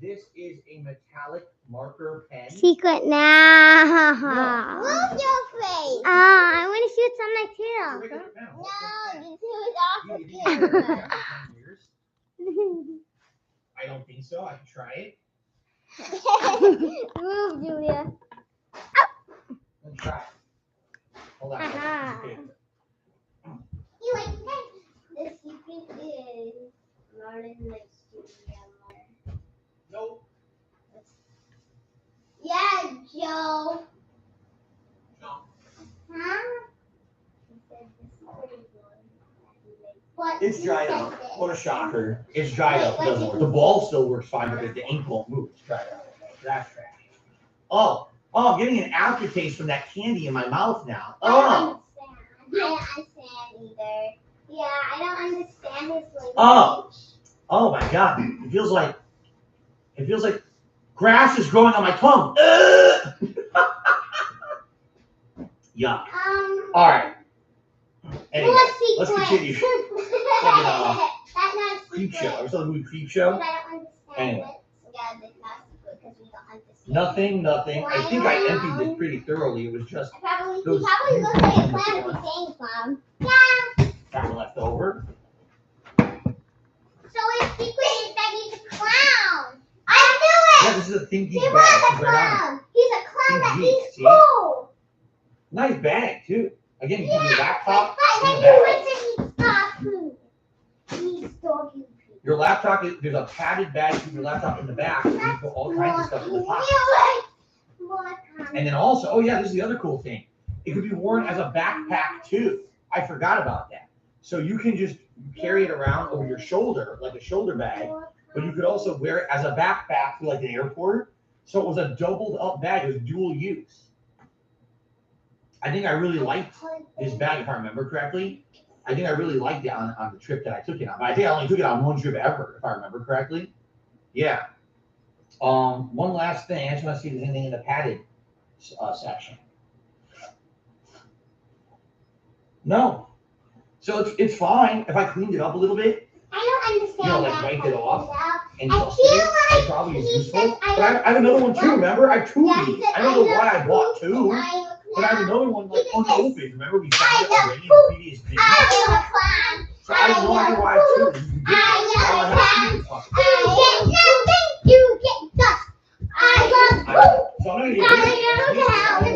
this is a metallic marker pen. Secret now. Move your face. I want to see what's on my tail. No, this is off the camera. I don't think so. I can try it. Move, Julia. Let me try it. Hold on. You like that? The secret is Martin likes Julia more. Nope. Yeah, Joe. No. Huh? What? It's dried up. What a shocker. It's dried up. It doesn't work. The ball still works fine, but the ink won't move. It's dried up. That's trash. Oh, I'm getting an aftertaste from that candy in my mouth now. I don't Oh. understand either. Yeah, I don't understand this language. Oh my God. It feels like grass is growing on my tongue. Yuck. All right. Anyway, let's continue. Creep show. Are we still doing creep show? Anyway. Nothing. I think I emptied this pretty thoroughly. It was just He probably those looks like a clown if he's saying clown. Yeah. kind of left over. So his secret is that he's a clown. I knew Yeah, it. this is a thinky He bag. was a It's right on it. clown. He's a clown that Think eats see? food. Nice bag too. Again, you can do your Yeah, laptop that's in why the he bag. went to eat dog food. He eats doggy food. Your laptop, there's a padded bag with your laptop in the back. And you can put all kinds of stuff in the top. And then also, oh yeah, this is the other cool thing. It could be worn as a backpack too. I forgot about that. So you can just carry it around over your shoulder, like a shoulder bag, but you could also wear it as a backpack to like an airport. So it was a doubled up bag. It was dual use. I think I really liked this bag, if I remember correctly. I think I really liked it on the trip that I took it on. But I think I only took it on one trip ever, if I remember correctly. Yeah. One last thing. I just want to see if there's anything in the padded section. No. So it's fine if I cleaned it up a little bit. I don't understand. You know, like wiped it off and I dusted feel it. like It probably is he useful. said But I have another one too. Remember, I have two Yeah, of he these. said, I don't know love why I bought poop, two, and I am a but I have clown. another one like He said this. unopened. Remember, we found it I love already in poop. the previous video. I am a clown. So I have no idea why I have two. This is ridiculous. Why do I have two? You get dust. I love poop. So I'm gonna I am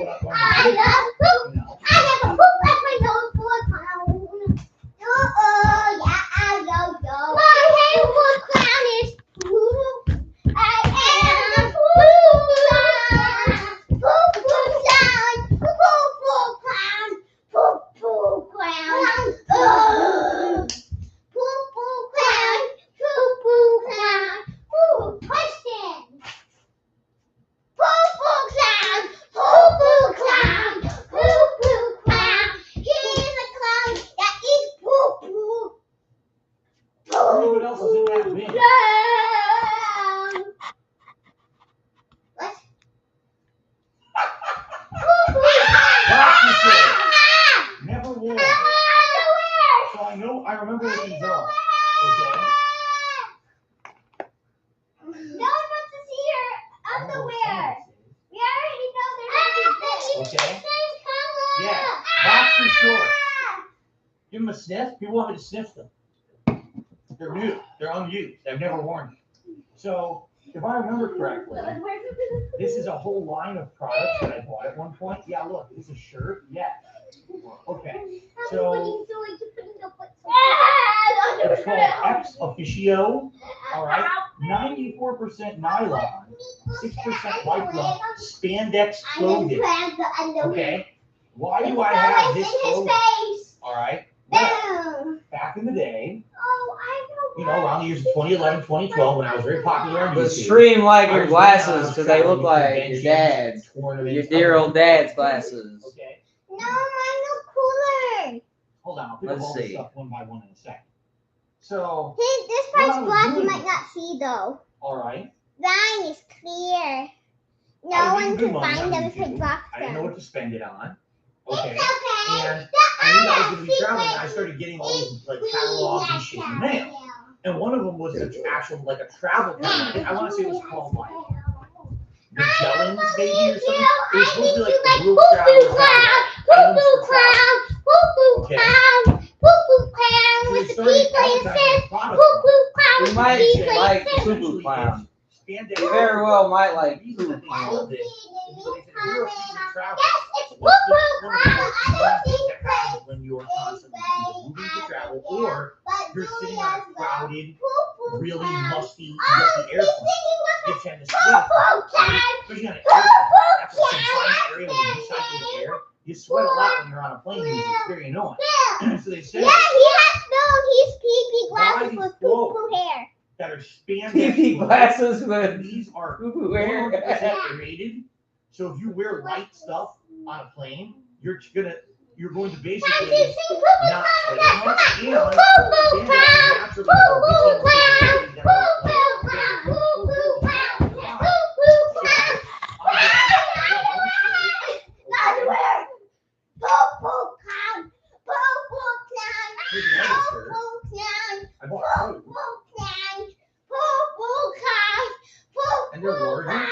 a clown. I love poop. I have a poop at my nose for a clown. Yeah, I know. My name for clown is poop. I am a poop clown. Poop clown. Poop clown. Poop clown. Poop clown. Poop clown. Ooh, question. Poop clown. Poop clown. Poop clown. He is a clown that eats poop. What else is in that bin? Clown. What? Boxer shorts. Never worn. So I know, I remember what these are. Okay. No one wants to see your underwear. We already know they're not Okay. the same color. Yeah. Boxer shorts. Give them a sniff. People want me to sniff them. They're new. They're unused. I've never worn them. So, if I remember correctly, this is a whole line of products that I bought at one point. Yeah, look, this is a shirt. Yeah. Okay. So, it's called X Officio. All right. 94% nylon, 6% lycra, spandex clothing. Okay. Why do I have this clothing? All right. Well, back in the day, you know, around the years of 2011, 2012, when I was very popular on But YouTube. stream like I your was glasses because they look traveling like your conventions, dad's. tournaments, Your dear old dad's glasses. Okay. No, mine look cooler. Hold on, I'll pick Let's up all this see. stuff one by one in a second. So, This What I part's was black, you doing might not see though. all right. Mine is clear. I No was one making can good money find on them for YouTube. box I didn't know them. what to spend it on. Okay. It's okay. And I knew I was going to be traveling, and I started getting all these like catalogs and shit in the mail. And one of them was an actual like a travel catalog. I want to say it was called like Magellan's maybe or something. It was supposed to be like the World Travel Catalog. Items for travel. Okay. So they started advertising products. You might like Poo Clown. Spandex. You very well might like The reason Poo that they Clown. sold it is because they said, "You're a piece of travel." Yes, it's What's the one of the most common things that happens when you're constantly either moving to travel or you're sitting on a crowded, really musty airplane? You tend to sweat, especially on an airplane. That's a confined area where you recycle the air. You sweat a lot when you're on a plane. Usually, it's very annoying. So they say Yeah, he has he's pee buy glasses these with clothes poo hair. that are spandex. TV glasses with These are poo hair. 100% aerated. So if you wear light stuff on a plane, you're going to basically not sweat as much, and spandex naturally has a I bought two, and they're larger.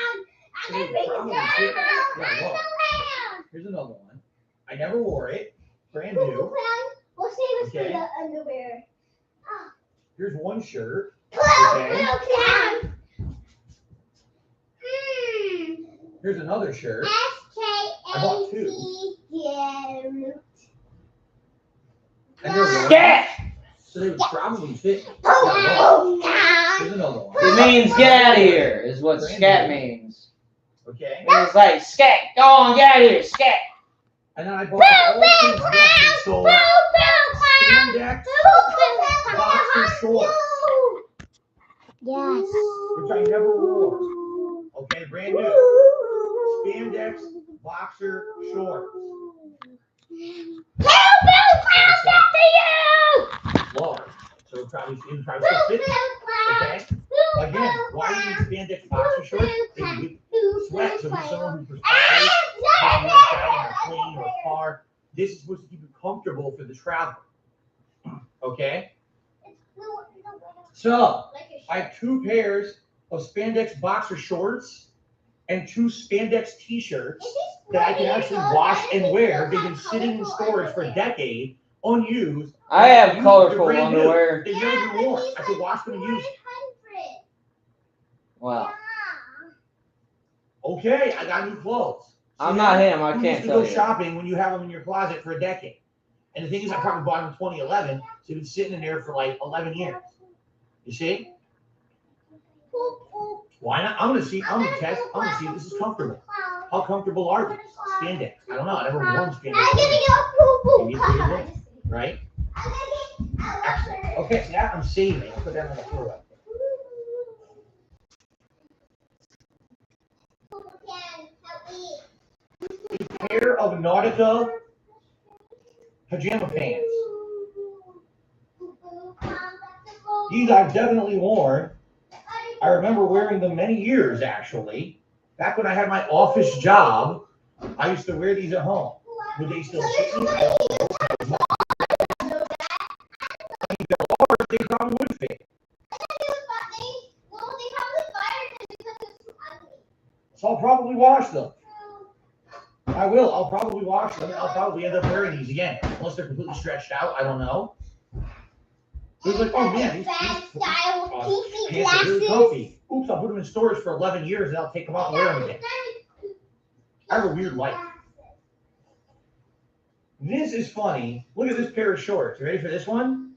So they probably fit. Yeah, look. Here's another one. I never wore it. Brand new. We'll save us for Okay. the underwear. Here's one shirt. Okay. Here's another shirt. I bought two. And they're larger. Scat! So they would probably fit. Yeah, look. Here's another one. It means get out of here, is what scat means. Okay. It's like scat, go on, get out of here, scat. And then I bought all things left and sold spandex boxer shorts, Yes. which I never wore. Okay, brand new. Spandex boxer shorts. Large. So it probably still fit. Okay. Again, why do you need spandex boxer shorts? They sweat, so if you're someone who perspires, if you're driving on a plane or a car, this is supposed to keep you comfortable for the travel. Okay? So, I have 2 pairs of spandex boxer shorts and 2 spandex t-shirts that I can actually wash and wear. They've been sitting in storage for a decade, unused. I have colorful underwear. They've never been worn. I could wash them and use them. Wow. Okay, I got new clothes. So I'm not him. I you can't used to tell go you. shopping when you have them in your closet for a decade. And the thing is, I probably bought them in 2011, so they've been sitting in there for like 11 years. You see? Why not? I'm gonna see. I'm gonna test. I'm gonna see if this is comfortable. How comfortable are these? Spandex. I don't know. I never worn spandex. Maybe it's pretty good, right? Excellent. Okay, so that I'm saving. I'll put that on the floor. A pair of Nautica pajama pants. These I've definitely worn. I remember wearing them many years, actually. Back when I had my office job, I used to wear these at home. Would they still fit me? I don't know. They probably would fit. So I'll probably wash them. I will. I'll probably wash them. I'll probably end up wearing these again. Unless they're completely stretched out. I don't know. It was like, oh man, these pants are really comfy. Oops, I'll put them in storage for 11 years and I'll take them out and wear them again. I have a weird life. This is funny. Look at this pair of shorts. You ready for this one?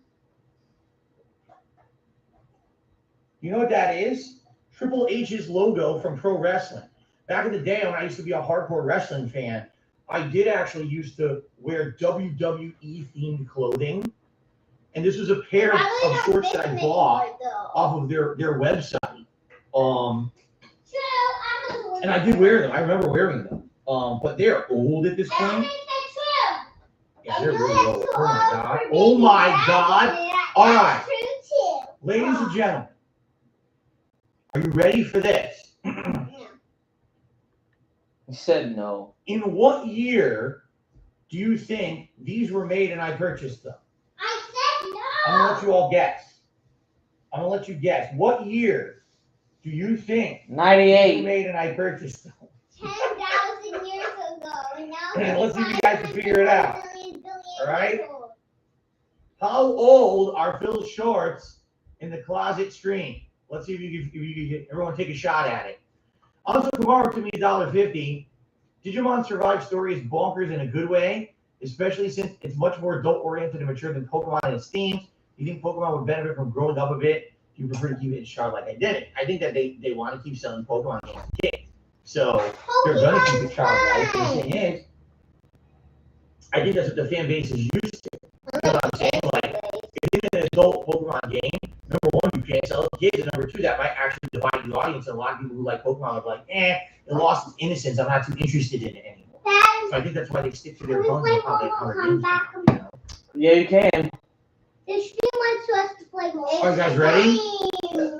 You know what that is? Triple H's logo from pro wrestling. Back in the day when I used to be a hardcore wrestling fan, I did actually used to wear WWE themed clothing. And this was a pair of shorts that I bought off of their website. And I did wear them. I remember wearing them. But they're old at this point. Yeah, they're really old. Oh my god. Oh my god. All right. Ladies and gentlemen, are you ready for this? He said no. In what year do you think these were made and I purchased them? I said no. I'm gonna let you all guess. I'm gonna let you guess. What year do you think 98. these were made and I purchased them? 10,000 years ago. And now Let's see if you guys can figure it out. All right. How old are Phil's shorts in the closet stream? Let's see if you can everyone take a shot at it. Also, Kamara to me $1.50. Digimon Survive story is bonkers in a good way, especially since it's much more adult-oriented and mature than Pokemon and its themes. Do you think Pokemon would benefit from growing up a bit? Do you prefer to keep it in child like I did it? I think that they want to keep selling Pokemon games to kids. So they're going to keep it childlike. The thing is, I think that's what the fan base is used to. You know what I'm saying? Like, if it's an adult Pokemon game, number one, you can't sell it to kids, and number two, that might actually divide the audience. And a lot of people who like Pokemon are like, it lost its innocence. I'm not too interested in it anymore. So I think that's why they stick to their guns and how they games. You know? Yeah, you can. The stream wants us to play more. Are you guys ready?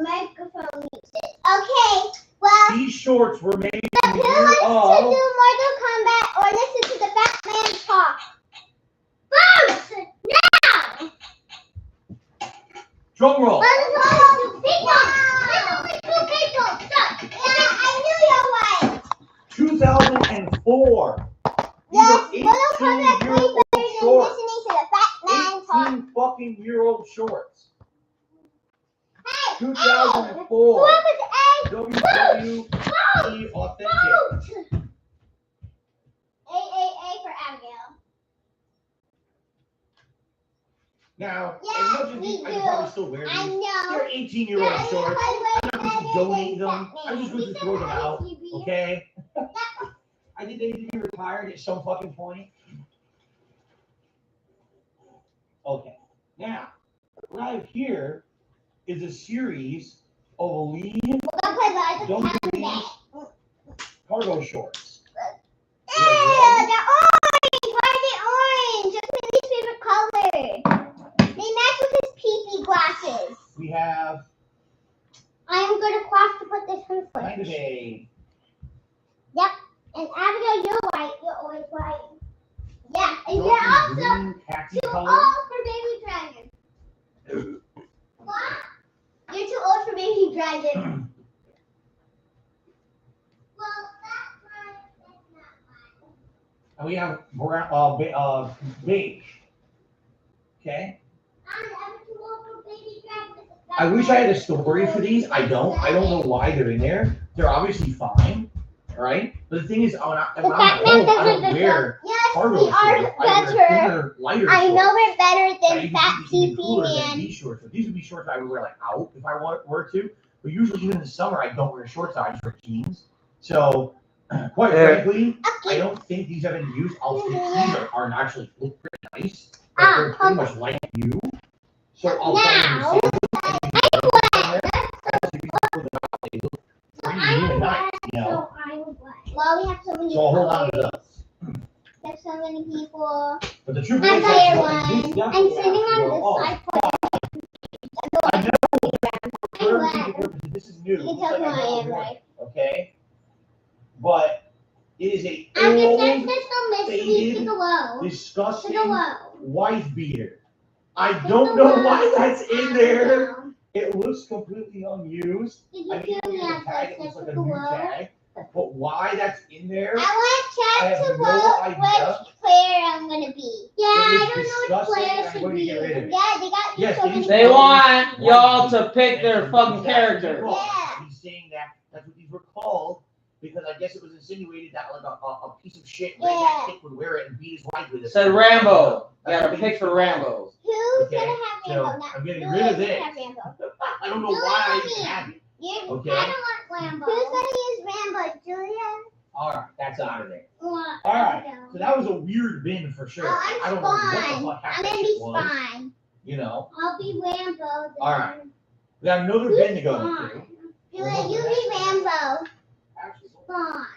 Microphone music. Okay, well. These shorts were made Who in the year wants to of. do Mortal Kombat or listen to the Batman talk? Bounce! Now! Drum roll. I knew you were right. 2004. Yes, These Mortal are Kombat 18-year-old plays better than shorts. listening to the Batman talk. 18 fucking year old shorts. Hey, 2004. A. WWE Authentic. A for Abigail. Now, Yes, as much as we these, I do. can probably still wear I these. know. They're 18-year-old shorts. I'm not going to donate them. I'm just going to throw them out. Okay? I think they need to be retired at some fucking point. Okay. Now, what I have here is a series of Lee WWE cargo shorts. They're orange. Why are they orange? That's my least favorite color. They match with his pee-pee glasses. We have I I'm gonna cross to put this on Kind of first. a. Yep. And Abigail, you're white. You're always white. Yeah, and you're darker also green khaki too color. old for Baby Dragon. What? You're too old for Baby Dragon. Well, that's right. That's not mine. And we have beige. Okay. I'm too old for Baby Dragon. I wish I had a story for these. I don't. I don't know why they're in there. They're obviously fine, right? But the thing is, when I'm at home, I don't wear cargo we are shorts. I wear better. thinner, lighter I shorts. know we're better I than even Fat think these would be CP cooler than Man. these shorts. But these would be shorts I would wear like out if I were to. But usually, even in the summer, I don't wear shorts. I just wear jeans. So, quite frankly, I don't think these have been used. I'll say these are actually look pretty nice. But they're pretty much like you. So I'll Now, know. well, we have so many So I'll hold on to those. We have so many people. But the truth I'm is, tired like, one. these I'm definitely sitting on actually this go, side. I know. For I'm everything purposes, this is new. You can Looks tell like who I I know am, more, right? Okay. But it is a I'm just old, gonna miss the faded, below. disgusting Below. wife beater. I don't know why that's in there. It looks completely unused. Did I you mean, feel me the at tag, it looks the like a new below? tag. But why that's in there? I I want Chad have to no vote idea. which player I'm gonna be. Yeah, I It is don't know which disgusting, player and I'm should going to be. get rid of it. Yeah, they got Yes, so it many. is. They want y'all to pick their fucking character. Yeah. He's saying that's what these were called because I guess it was insinuated that like a piece of shit Yeah. redneck kid would wear it and beat his wife with it. Said Rambo. You That's gotta what pick these for were Rambo. called. Who's Okay, gonna have so Rambo? Now, I'm getting Julia's rid of gonna this. have Rambo. I don't know why I even have it. You Okay. I don't want Rambo. Who's gonna use Rambo? Julia? All right, that's out of there. Or All right, Abigail? so that was a weird bin for sure. Oh, I I'm don't know what the Spawn. fuck I'm half gonna that be shit was. Spawn. You know. I'll be Rambo. Then. All right. We got another bin to go into. Julia, you be Rambo. Spawn.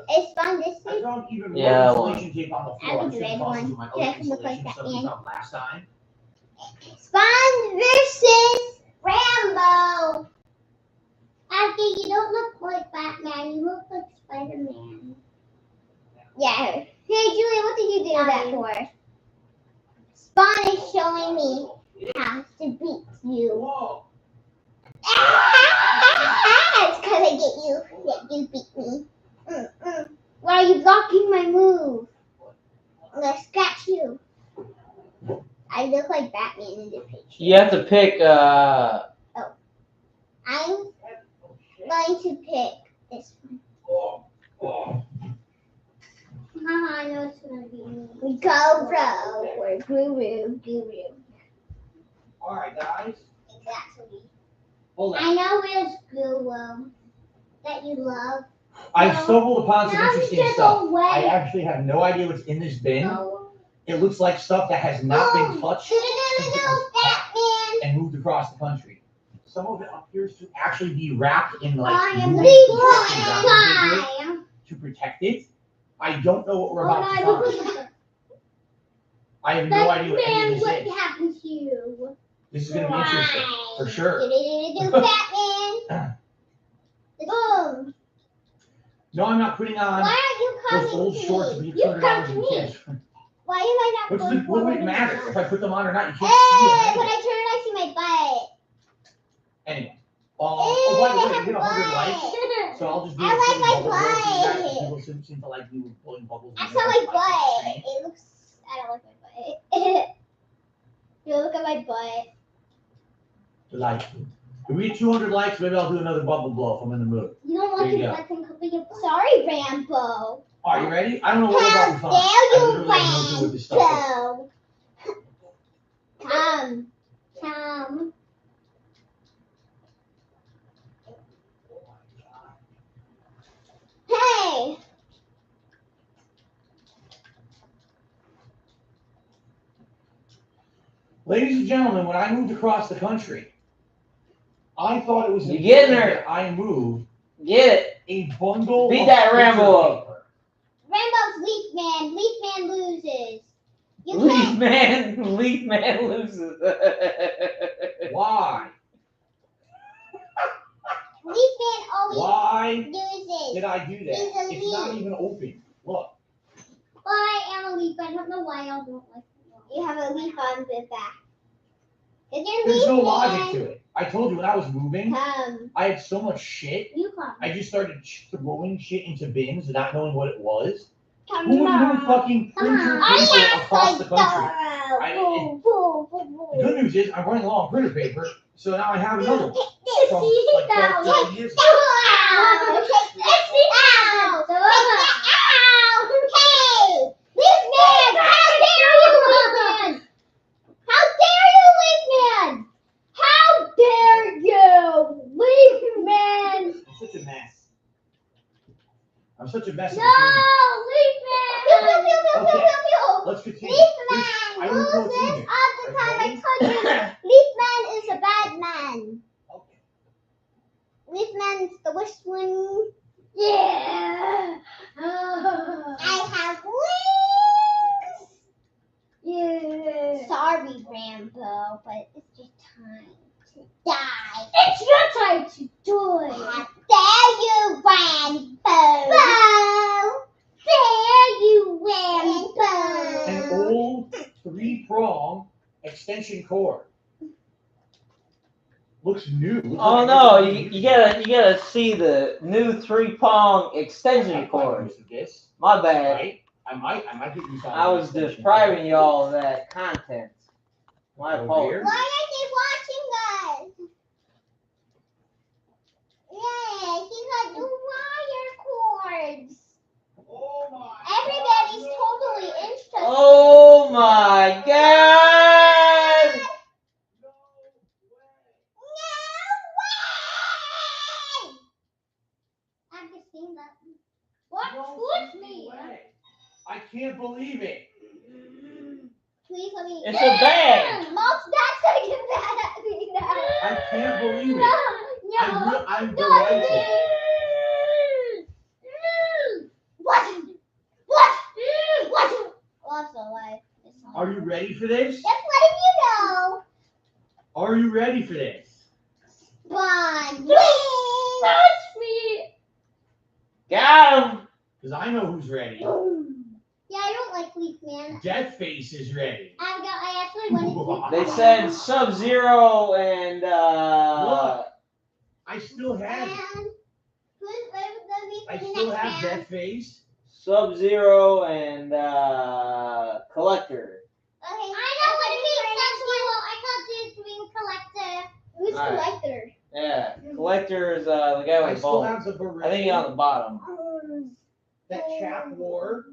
Is Spawn this I week? found even more Yeah, insulation tape on the floor. I I'm would sure red it's also one. my Yeah, other it look like insulation that, stuff we yeah. found last time. Spawn versus Rambo. After you don't look like Batman, you look like Spider-Man. Yeah. Hey Julia, what did you do that for? Spawn is showing me how to beat you. Whoa. It's because I get you that you beat me. Why are you blocking my move? I'm gonna scratch you. I look like Batman in the picture. You have to pick. I'm going to pick this one. I know it's gonna be me. We go bro or guru. All right, guys. Exactly. Hold on. I know where's guru that you love. I stumbled upon some Now interesting just stuff. away. I actually have no idea what's in this bin. No. It looks like stuff that has not been touched No, Batman. and moved across the country. Some of it appears to actually be wrapped in like I am moving the construction paper to protect it. I don't know what we're Oh, about to no, find. I have no idea what any of Batman, this what is. happened to you? This is going to be interesting, for sure. Batman. Boom. No, I'm not putting on Why aren't you those coming old to shorts me? to be You $200 come to in me. kids. Why am I not What going would forward it matter enough? if I put them on or not? You can't Hey, see when them I turn, I see my butt. anyway. Oh, by the way, we hit 100 likes, butt. so I'll just do I a like silly my bubble blow for you guys. butt. People seem to like you blowing bubbles. I when saw you my have likes on the butt. screen. It looks. I don't like my butt. You look at my butt. Like, if we hit 200 likes, maybe I'll do another bubble blow if I'm in the mood. You don't want There to you go. let them copy your. Sorry, Rambo. Are you ready? I don't know what we're about to How find. I dare literally have no clue what you, this stuff is. Rambo? Come. Hey. Ladies and gentlemen, when I moved across the country, I thought it was You getting important there. that I move Get it. a bundle Beat of that picture Rambo up. paper. Rambo's Leaf Man. Leaf Man loses. Leaf Man loses. Why? Leaf Man always Why loses. did I do that? He's a It's not leaf. even open. Look. Well, I am a leaf. I don't know why I don't like it. You have a leaf on the back. There's no logic to it. I told you when I was moving, Come. I had so much shit. You come. I just started throwing shit into bins, not knowing what it was. Come Who would on. move fucking printer paper across the country? The good news is I'm running low on printer paper, so now I have another one from like 12, 15 years ago. I'm such a mess. I'm such a mess. No, leaf man! Okay, let's continue. I don't know what's in here. All the time I Ready? told you, leaf man is a bad man. Okay. Leaf man's the worst one. Yeah. I have wings. Yeah. Sorry, Rambo, but it's your time to die. It's your time to die. How dare you, Rambo? Dare you, Rambo? An old 3-prong extension cord. Looks new. Looks Oh like no, everything you gotta see the new 3-prong extension cord. This, My bad. right? I might get you something. I was depriving y'all of that content. My apologies. Why are they watching us? Yeah, he got new wire cords. Oh my Everybody's totally interested. Oh my god! No way! I've just seen that. What pushed me? I can't believe it. Please let me. It's a bag. Mom's dad's gonna get mad at me now. I can't believe it. No. I'm delighted. What? What? Lost a life. Are you ready for this? Just letting you know. Are you ready for this? Fun. Please touch me. Got him! Because I know who's ready. Yeah, I don't like Leaf Man. Death Face is ready. I actually wanted to. They said Sub-Zero and Look, I still have. And who's the Leaf I for the still next have round? Death Face. Sub-Zero and Collector. Okay. I know what it means. Sub-Zero. I thought this being Collector. Who's Alright. Collector? Yeah, Collector is the guy I with still bones. have the beret I think he's on the bottom. that Chap wore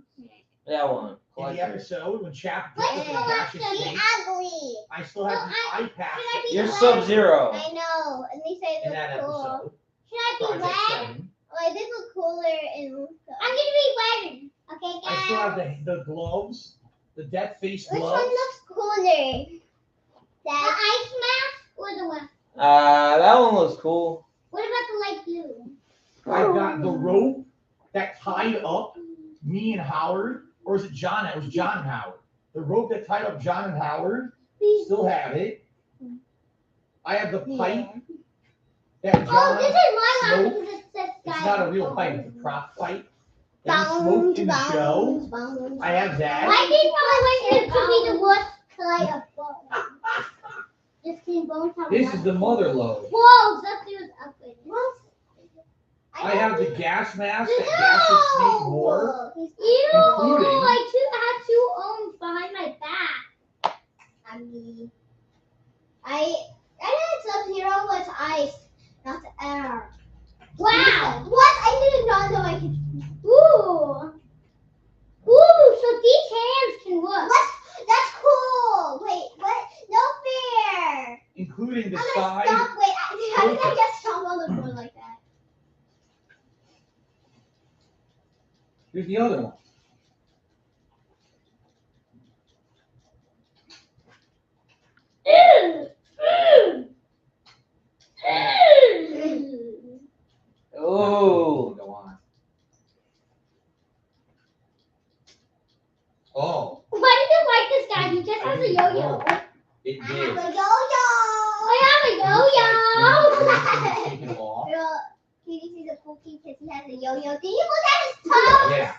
That one. in the Collector. episode when Chap What's goes and Collector? bashes He's snakes. ugly. I still have the eye patch Should I be You're red? Sub-Zero. I know. And they say it in that looks cool. episode. Should I be Project red? 7. Like this looks cooler and I'm gonna be red. Okay, guys. I still have the gloves, the Death Face Which gloves. one looks cooler? The ice mask or the one? That one looks cool. What about the light blue? I've got the rope that tied up me and Howard, or is it John? It was John and Howard. The rope that tied up John and Howard, still have it. I have the pipe that John Oh, this is my one smoked. because it says It's not a real pipe, it's a prop pipe. That he smoked in the show. I have that. I think my one could be the worst kind of bone. Just clean bones have This one. is the mother load. Whoa, that dude's ugly. I have the gas mask that Gas's snake wore. Ew, including- I have two arms behind my back. I had Sub-Zero was ice, not air. Wow, what? I did not know I could. Ooh, so these hands can work. That's cool. Wait, what? No fair. Including the I'm gonna side. stop. Wait, how did I get stomp on the floor like that? Here's the other one. Oh. Go on. Oh. Why did you like this Cutie is a cool kid because he has a yo-yo. Did you look at his toes? Yeah.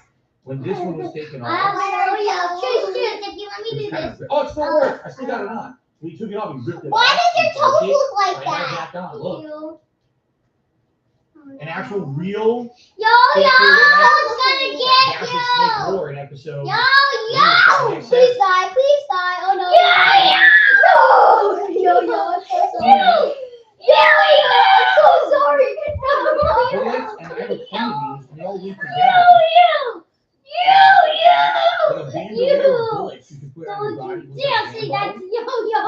When this one was taken I off, have a yo-yo. Choose. If you let me it do was kind this. of, oh, it's still there. I still got it on. We took it off, we ripped it Why off. does your we broke toes it, look like I got it that? back on. Look, You. an actual real Yo-yo! Someone's gonna get Gaseous you! Snake War in episode. Yo-yo! Please die, please die. Oh no. Yo-yo! Yo-yo, I'm so sorry. Yo-yo! I'm so sorry. Bullets, and I have a ton of these, and they all link together. Yo-yo! Yo-yo! With a bandolier of bullets you can put on your body. with Yeah, a see, band that's yo-yo.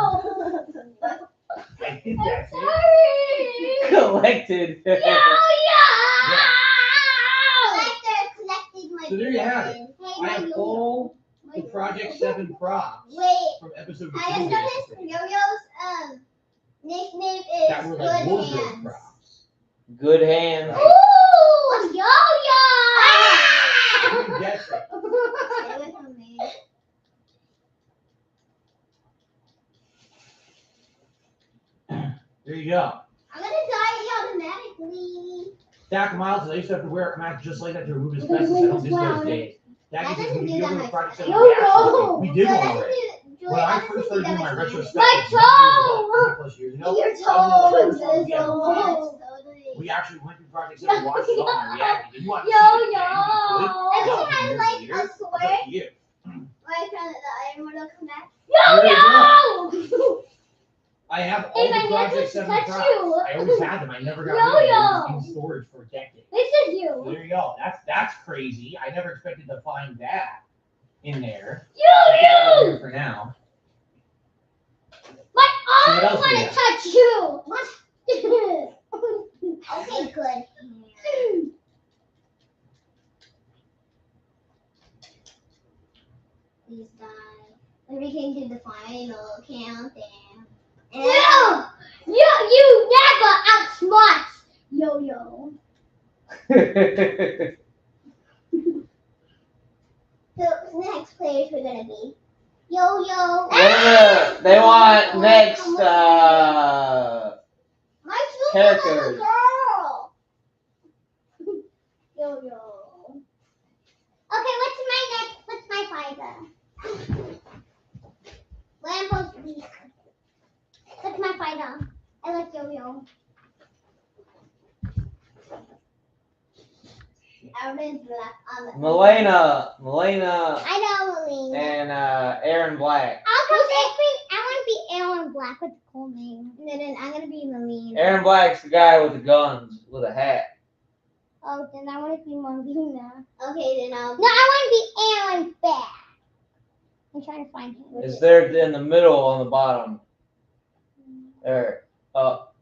I think I'm that's it. sorry. Collected. Yo-yo! Collected my So there you have it. Hey, I my have yo-yo. all the Project 7 props Wait. from episode I just 2. noticed basically, Yo-Yo's nickname is that were Good like wardrobe Hands. props. Good hands. Ooh, Yo-Yo! You can guess it. Stay away from me. There you go. I'm gonna die automatically. Stack of miles, I used to have to wear a mask just like that to remove asbestos. I don't do those days. That That is doesn't when do you that go to much. Project 7 Yo-Yo! reaction. We did But one that already. doesn't do- When I that first doesn't started do doing my that much retrospective, My 20 plus years ago, Your I was the first one toes to get is them. so We actually went through Project 7, watched it all, and reacted. Did you want to see Yo-yo! it again? We could. I wish Now, I had years like later, a it's sword. up to you. Right from the Iron Man will come back. There you Yo-yo! I have all Hey, the my hands Project just 7 touch props. you. I always had them. I never got rid of them. They Yo-yo. were in storage for decades. This is So you. there you go. That's crazy. I never expected to find that in there. Yo-yo! Here for now. My So what arms else we want to got? touch you. Okay, good. Please die. Everything to the final countdown. No! You never outsmart Yo-Yo. So the next players we're gonna be Yo-Yo. They want next My shoes characters. are girl. Yo-Yo. Okay, what's my fighter? Lamppost Beast. What's my fighter? I like Yo-Yo. Aaron's black on the Melena, I know Melina. and Aaron Black. I want to be Aaron Black with a cool name. And then I'm gonna be Melina. Aaron Black's the guy with the guns with a hat. Oh, then I want to be Melina. Okay, then I'll. No, I want to be Aaron Black. I'm trying to find him. It's there in the middle on the bottom. There. Up.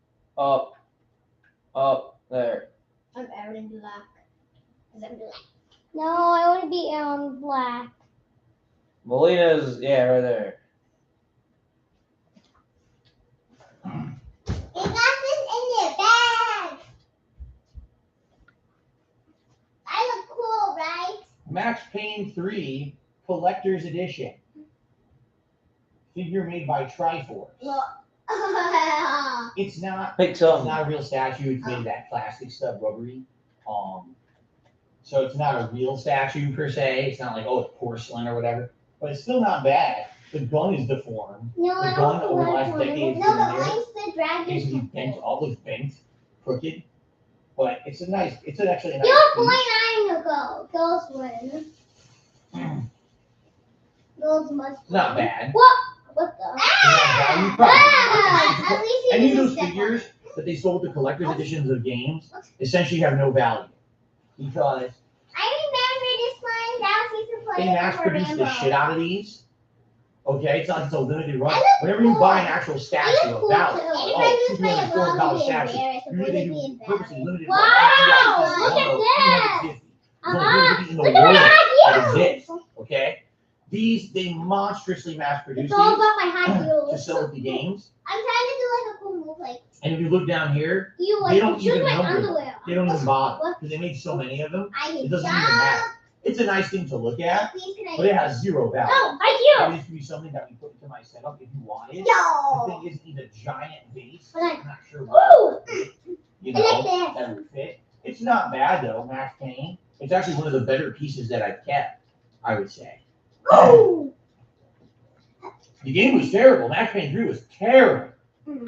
There. I'm Aaron Black. No, I want to be Aaron Black. Melina's, yeah, right there. They got this in their bag. I look cool, right? Max Payne 3 Collector's Edition. Figure made by Triforce. Well, It's not. Pick It's some. not a real statue. It's made of that plastic stuff, rubbery. So it's not a real statue per se. It's not like, oh, it's porcelain or whatever. But it's still not bad. The gun is deformed. no, The I gun don't over the last want decade one. has No, been the there. one's the dragon. Basically bent, all looks bent, crooked. But it's a nice, it's actually a nice You're piece. point I'm gonna go. Girls win. Girls must It's not win. bad. What the? It's not bad. At least Any he of didn't those step on figures it. that they sold to collector's editions of games essentially have no value. Because I remember this one. That was used to play they mass for produce the Rambo. shit out of these. Okay, it's not just a limited run. I look Whenever you cool. buy an actual statue I look of cool value, too. oh, If I just play a $200 Rambo, statue. it's Usually they supposed to be do in purposely value. limited Wow, run. look at this! Uh-huh. In the Look world at that my exists. heels. Okay, they monstrously mass produce It's all these about my high to heels. sell at the games. I'm trying to do like a cool move, like And if you look down here, you They like don't choose even my number them. underwear. they don't even bother What? because they made so many of them. I It can doesn't even jump. matter. It's a nice thing to look at, Please can I? but it has zero value. No, high It heels. needs to be something that we put into my setup if you want it. The No. thing is, need a giant base. But I- I'm not sure Ooh. you I like know that. that would fit. It's not bad though, Max Payne. It's actually one of the better pieces that I've kept, I would say. Oh! The game was terrible. Max Payne 3 was terrible.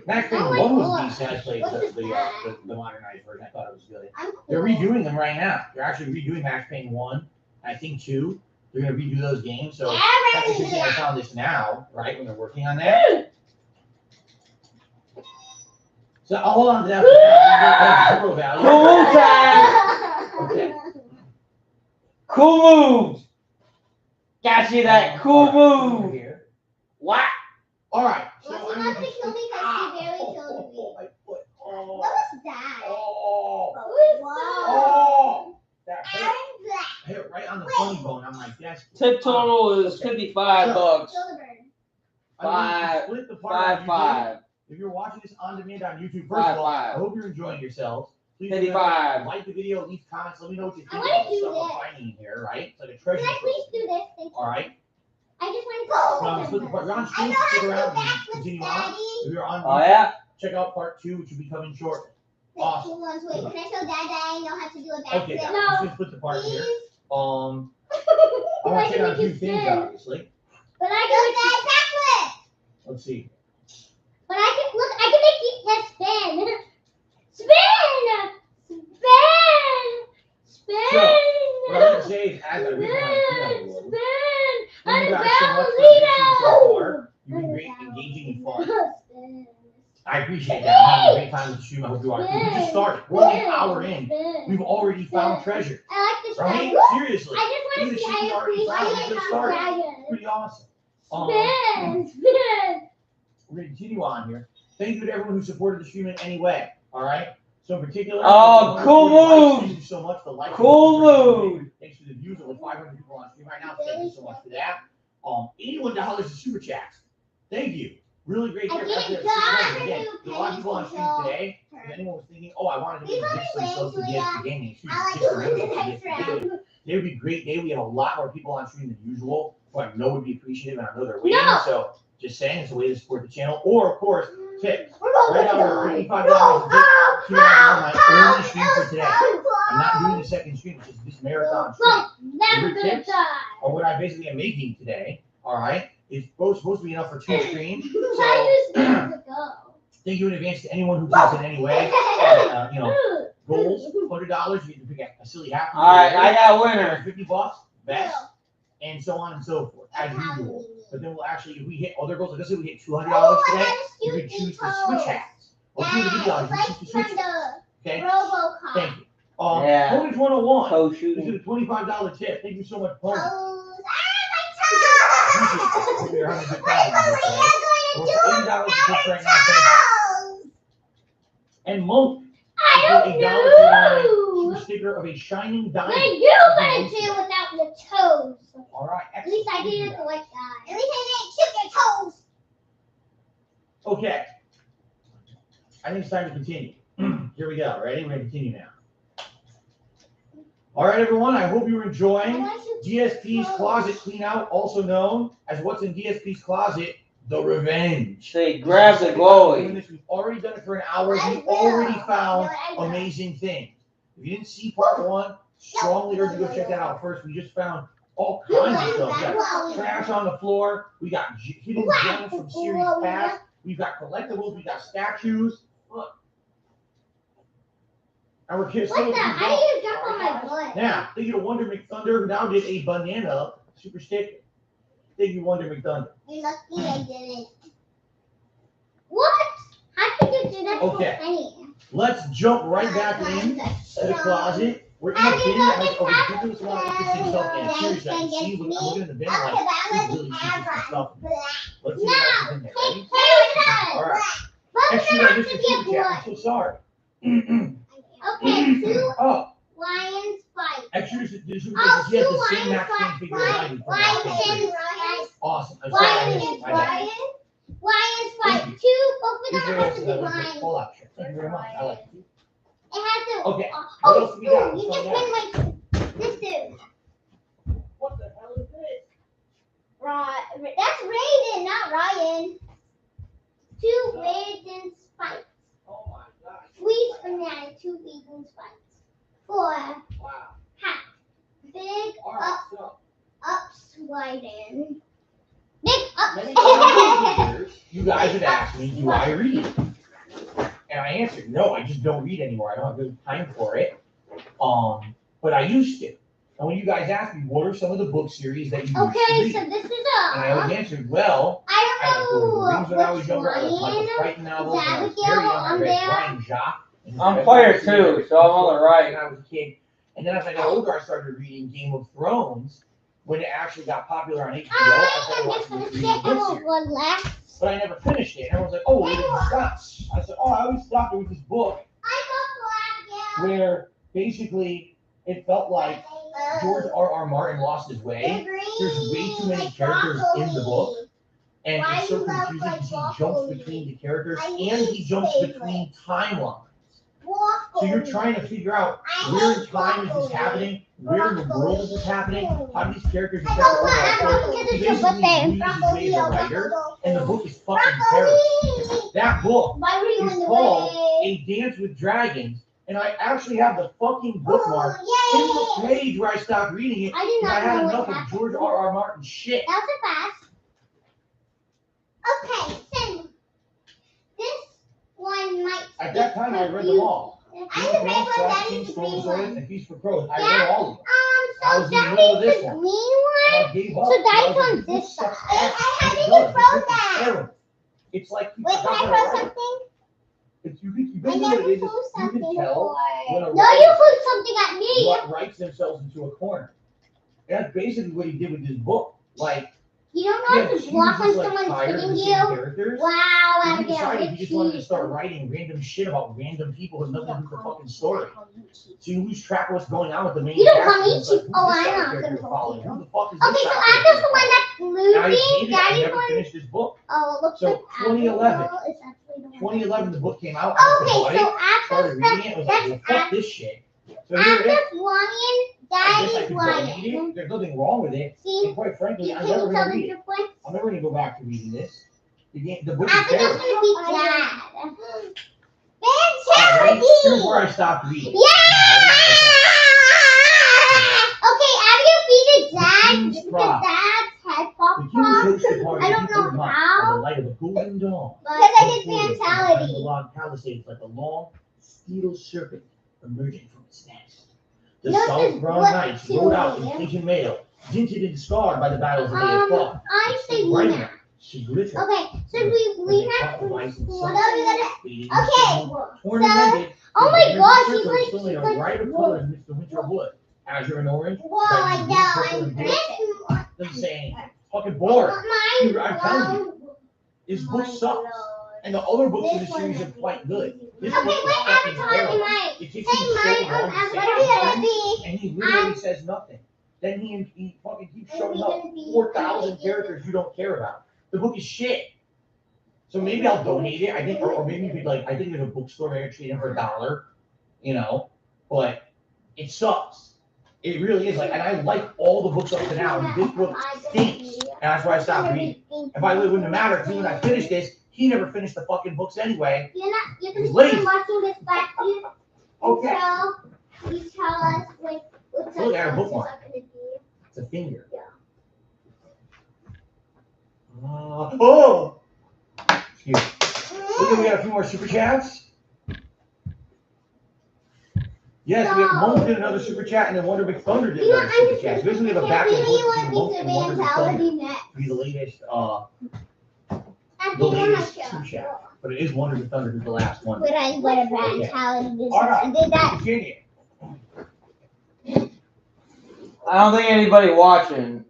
Max Payne Oh my 1 was God. decent. I played What is that? the modernized version. I thought it was good. I'm cool. They're redoing them right now. They're actually redoing Max Payne 1. I think 2. They're going to redo those games. So that's interesting. I found this now, right, when they're working on that. So I'll hold on to that for now. Zero value. Cool time. Okay. Cool moves. Got you that cool Over move. here. What? All right. So Well, I'm you're not going gonna kill me because she barely killed me. my foot. Oh. What was that? Oh. Wow. That hit right on the funny bone on my desk. Tip total is $55. Kill the bird. I mean, split the part on YouTube. 5. If you're watching this on demand on YouTube, first of all, I 5. hope you're enjoying yourselves. Please 55. like the video, leave comments, let me know what you think I wanna about the do stuff this. we're finding here, right? It's like a Can treasure I please trove. do this? Thank you. All right. I just want So I'm gonna split the part. You're on stream, stick around and continue on. If you're on Oh, YouTube, yeah? check out part 2, which will be coming shortly. Wait, Awesome. hold on, wait. Can I show Dad that I know how to do a backflip? Okay, guys, I'm just gonna split the part here. Please? I want to check out a few things, obviously. But I can make that backflip. Let's see. But I can look. I can make these heads spin. Spin. So, what I'm Spin. gonna say is, as I read my email, Spin. thank you guys so much for listening so far. You've been great, engaging, and fun. Spin. I appreciate that. I'm having a great time with the stream. I hope you are. We just started. We're only an hour in. We've already found treasure. I like this Right? dragon. Seriously. I just want to see. I appreciate how dragon. Pretty awesome. Spin. We're going to continue on here. Thank you to everyone who supported the stream in any way. All right? So in particular, Oh, cool move. Thank you so much for liking. Cool move. Thanks for the views. Over 500 people on stream right now. Thank you so much for that. $81 in super chats. Thank you. Really great. I Again, didn't there's a lot of people on stream today. If anyone was thinking, oh, I wanted to make a ditch themselves to DSP gaming, they would be a great day. We have a lot more people on stream than usual, who I know would be appreciative, and I know they're waiting. No. So just saying, it's a way to support the channel. Or of course, tips. We're going Right to now, we're die. $85 a tip. My only stream for today. I'm not doing the second stream. It's just this marathon stream. Never Your gonna tips die. Or what I basically am making today. All right, it's supposed to be enough for 2 streams. I So just need to go. thank you in advance to anyone who tips in any way. Goals, $100. You can pick a silly hat. All right, I got a winner. $50, best, and so on and so forth, as usual. But then we'll actually, if we hit other goals, like let's say we hit $200 today, you can choose to switch hats. Or choose the video, you can choose to switch hats. Okay? Robocop. Thank you. Yeah. Ponies 101. Toe This is shooting. a $25 tip. Thank you so much, Pony. Oh, Appreciate it. You're having a good my time toes! with this, What okay? are you $80 gonna tips do right now. Thank you. with And Monk. I don't know. Super sticker of a shining What diamond. are you gonna do without your toes? All right. At least I didn't like that. At least I didn't chip your toes. Okay. I think it's time to continue. Here we go. Ready? We're going to continue now. All right, everyone. I hope you're enjoying DSP's Closet Clean Out, also known as What's in DSP's Closet, The Revenge. Say, grab the glowy. We've already done it for an hour. We've already found amazing things. If you didn't see part 1, strongly urge you to go check that out first. We just found all kinds of stuff. We got trash on the floor. We got hidden gems from series past. We've got collectibles. We got statues. Look. And we're kids. What the? How do you jump on my butt? Now, thank you to Wonder McThunder, who now did a banana super stick. Thank you, Wonder McThunder. You're lucky I didn't. What? How could you do that Okay. for penny? Let's jump right back in to the closet. We're in a bin that has a ridiculous amount of interesting stuff in it. Seriously, I can see when I'm looking in the bin, I'm like, this is really interesting stuff. Let's see what else is in there. Ready? All right. Actually, I missed the super chat. I'm so sorry. Okay, 2 Oh, lions fight. actually, this is Oh, he has 2 the same lions Max Payne fight. figure as I do. Lions. Awesome. I'm sorry, I Lions missed it. My bad. fight. Lions fight. 2. Both of Here's them what have else to is be that one. lions. Hold up. Thank you very much. I like it. It has to. Okay. What Oh, else do we got? you Let's just find out. been like this dude. What the hell is this? That's Raiden, not Ryan. 2 Raiden fights. Oh my gosh. Squeeze banana, 2 vegan fights. writing. Nick, Many times you guys have asked me, do I read? And I answered, no, I just don't read anymore. I don't have the time for it. But I used to. And when you guys asked me, what are some of the book series that you used to read? so this is And I always answered, well, I like Lord of the Rings when I was younger. I like Michael Crichton novels when I was very young. I read Brian Jacques. I'm player 2, so I'm on the right. When I was a kid. And then as I got older, I started reading Game of Thrones when it actually got popular on HBO. I started watching the book series. But I never finished it. And everyone's like, oh, where did you stop? I said, oh, I always thought there was this book where basically it felt like George R.R. Martin lost his way. There's way too many characters in the book. And it's so confusing because he jumps between the characters and he jumps between timelines. So you're trying to figure out where in time is this happening, where in the world is this happening, how do these characters affect the overall story. He basically loses his way as a writer, and the book is fucking terrible. That book is called A Dance with Dragons, and I actually have the fucking bookmark in the page where I stopped reading it because I had enough of George R.R. Martin shit. That was a fast. Okay, so this one might. At that time, I read them all. I read King's Sword, and Feast for Crows. I read all of them. I was in the middle of this one. I gave up. So Daddy's on this side. How did you throw that? It's like you Wait, can I throw something? I never threw something before. No, you threw something at me. What writes themselves into a corner. That's basically what he did with this book. Like, you don't know how to block when someone's hitting you? Wow, he decided he just wanted to start writing random shit about random people with nothing to do with the fucking story. So you lose track of what's going on with the main character. Like, oh, I know. Who the fuck is Okay, this so guy? after the one that's losing, I Daddy's never one. finished this book. Oh, it looks So like 2011. 2011, the book came out. Okay, so after started reading it. I was like, well, fuck this shit. So here it after is. flying, I guess I Daddy's could go read flying. it. There's nothing wrong with it. See, And quite frankly, I'm can never you going tell to the read it. difference? I'm never going to go back to reading this. The book I is think it's terrible. gonna be Dad. Alright, here's Mentality! where I stopped reading. Yeah! Okay, after you feed the King's dad's Pride. head pop The king hosts the party I don't before know the month, how. by the light of a golden dawn. Because I did Before it, mentality. the log palisades like a long, steel serpent emerging from its nest. The No, solid this brown what knights to rode out in me. pigeon mail, dinted and scarred by the battles that they had fought. I say Right Luna. now, she glitter. Okay, so When we they have fought the mice and what sun, are we gonna? fading Okay, into torn and so- mended, Oh the my banners gosh, and he's circles like- still in a he's like- bright of colors amidst the winter wood. Azure and orange. Whoa, I Red, know. purple, I'm and blue. this. Doesn't say anything. Fucking bored. Mine. Dude, I'm telling you, this book sucks. And the other books in the series are quite good. This Okay, book is wait, fucking Avatar, terrible. mine. It takes Say him so mine. long to What say are we gonna something, be? and he literally says nothing. Then he fucking keeps showing up 4,000 characters you don't care about. The book is shit. So maybe I'll donate it. I think, or maybe you could like, I think there's a bookstore maybe treat it for $1, you know. But it sucks. It really is like, and I like all the books up to now. And this book stinks, and that's why I stopped reading. If I wouldn't have mattered to when I finished this, he never finished the fucking books anyway. You can He's late. start watching this back. You Okay. tell us like what Look at her type of bookmark. it's gonna be. It's a finger. Yeah. Oh! Excuse me. Look, we got a few more super chats. Yes, we have Monk did another super chat, and then Wonder Big Thunder did another super chat. So basically, we have a back and forth between Monk and Wonder Big Thunder to be the latest, super chat. But it is Wonder Big Thunder who's the last one. But I what a mentality this All right. I did that. Continue. I don't think anybody watching.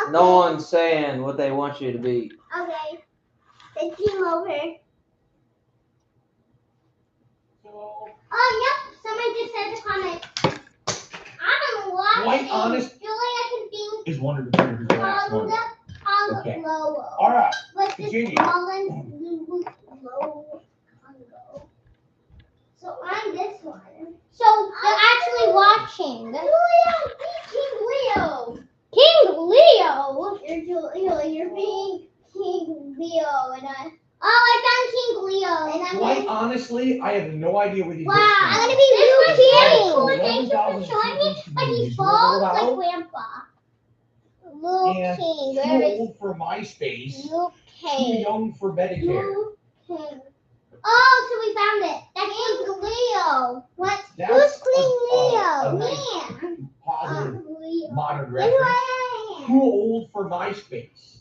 Okay. No one's saying what they want you to be. Okay. The team over. Oh, yep. Someone just said the comment. I'm watching. Quite honest, Julia can think is Wonder Big Thunder who's the last one. Okay. Congo. All right. But this Continue. Holland Congo. So I'm this one. So they're actually watching. King Leo. King Leo. You're being King Leo, and I found King Leo, and I'm Quite honestly, I have no idea where these wow. books I'm come gonna be really from. cool. Thank you for showing me. But he's bald like Grandpa. Luke and King. too Where is old for MySpace, Luke too King? young for Medicare. Luke King. Oh, so we found it. That King Leo. What? That's Who's King a Leo? nice, positive, Leo. modern Look reference. what I Too old for MySpace.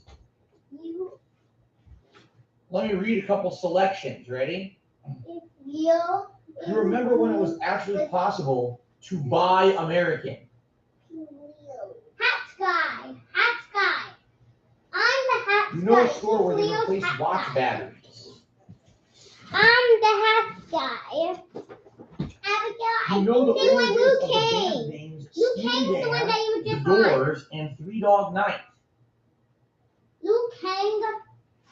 You. Let me read a couple selections. Ready? Leo. You remember when it was actually possible to buy American? Hat Sky. Hat Sky. I'm the Hat Sky. You know a store where they Leo's replace Hat watch Sky. batteries? I'm the Hat Guy. You know the They like origins Luke of the band King. names Luke Steely King's the one Dan, that you The just Doors, and Three Dog Night. Luke King.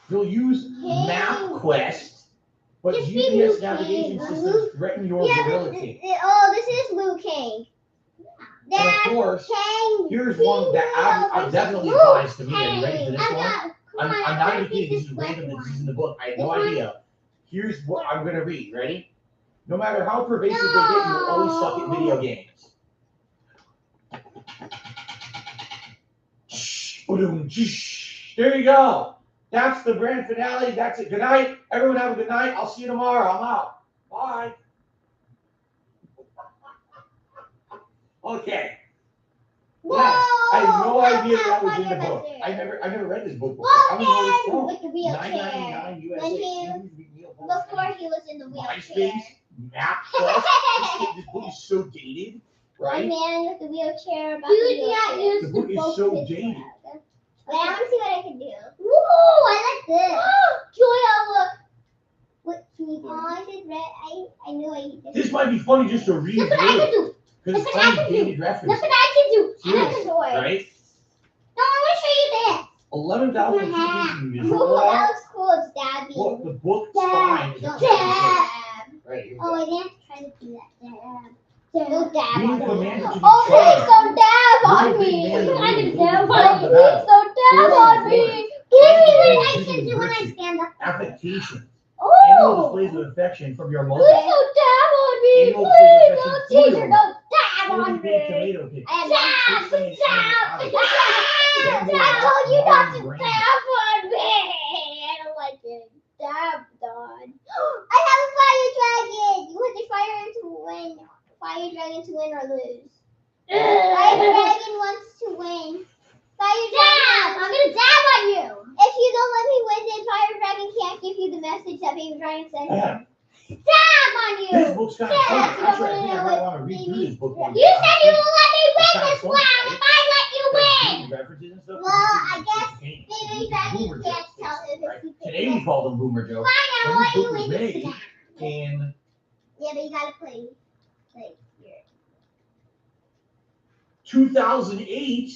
You'll use King. MapQuest, but Just be GPS Luke navigation King. systems Luke- threaten your virility. This is Luke King. And of course, King. here's one that definitely Luke applies to me. Are you ready for this King. one? I'm not even kidding. This is random. This is in the book. I have no idea. Here's what I'm going to read. Ready? No matter how pervasive they get, you'll always suck at video games. There you go. That's the grand finale. That's it. Good night. Everyone have a good night. I'll see you tomorrow. I'm out. Bye. Okay. Whoa, Yes, I had no idea that was in the Wonderful. book. I never read this book before. Well, I don't know where it's from. with the wheelchair. $9.99 USA. When he- Before he was in the wheelchair. MySpace, MapQuest. This book is so dated, One right? man with the wheelchair. About the wheelchair. The book is so dated. Wait, I want to see what I can do. Woo! I like this. Julia, look. What can you do? Oh, I did red. I knew I did. This might be funny just to read Look what I can through do. because Look it's what I funny can do. dated Look references. what I can do. I Serious, have a sword. right? No, I want to show you this. 11,000 My hat. pages in Ooh, visual that art. looks cool. It's dabbing. Look, the book Dab. spine is a Don't picture. dab. Right here. Oh, I didn't try to do that. Dab. Don't dab Being on me. commanded to be Oh, please tried. don't dab You're on a big me. man, Please you're don't really dab moving on down me. the Please battle. don't dab on me. Please, I can do when I stand up. Affectation. Oh. Animal displays of affection from your mother. Please don't dab on me. Animal Please displays of don't, affection teacher, from don't dab on Fully baked me. tomato pictures. I dab, Fixing dab, and dab. I told you not to dab on me. I don't like it. Dab on. I have a fire dragon. You want the fire him to win. Fire dragon to win or lose. Fire dragon wants to win. Fire dragon. I'm gonna dab on you. If you don't let me win, then Fire Dragon can't give you the message that Baby Dragon sent you. Dab on you. This book's kind of Yes, funny. you Actually, I don't think I wanna might want to read let through me- this book one You day. said you will let me win It's kinda this funny, round right? if I let you win. References and stuff. Well, I guess Baby Baby Dragon can't tell him if he Today we call them boomer jokes. Fine, I When will this let you book was win made this round. in Yeah, but you gotta play here. 2008,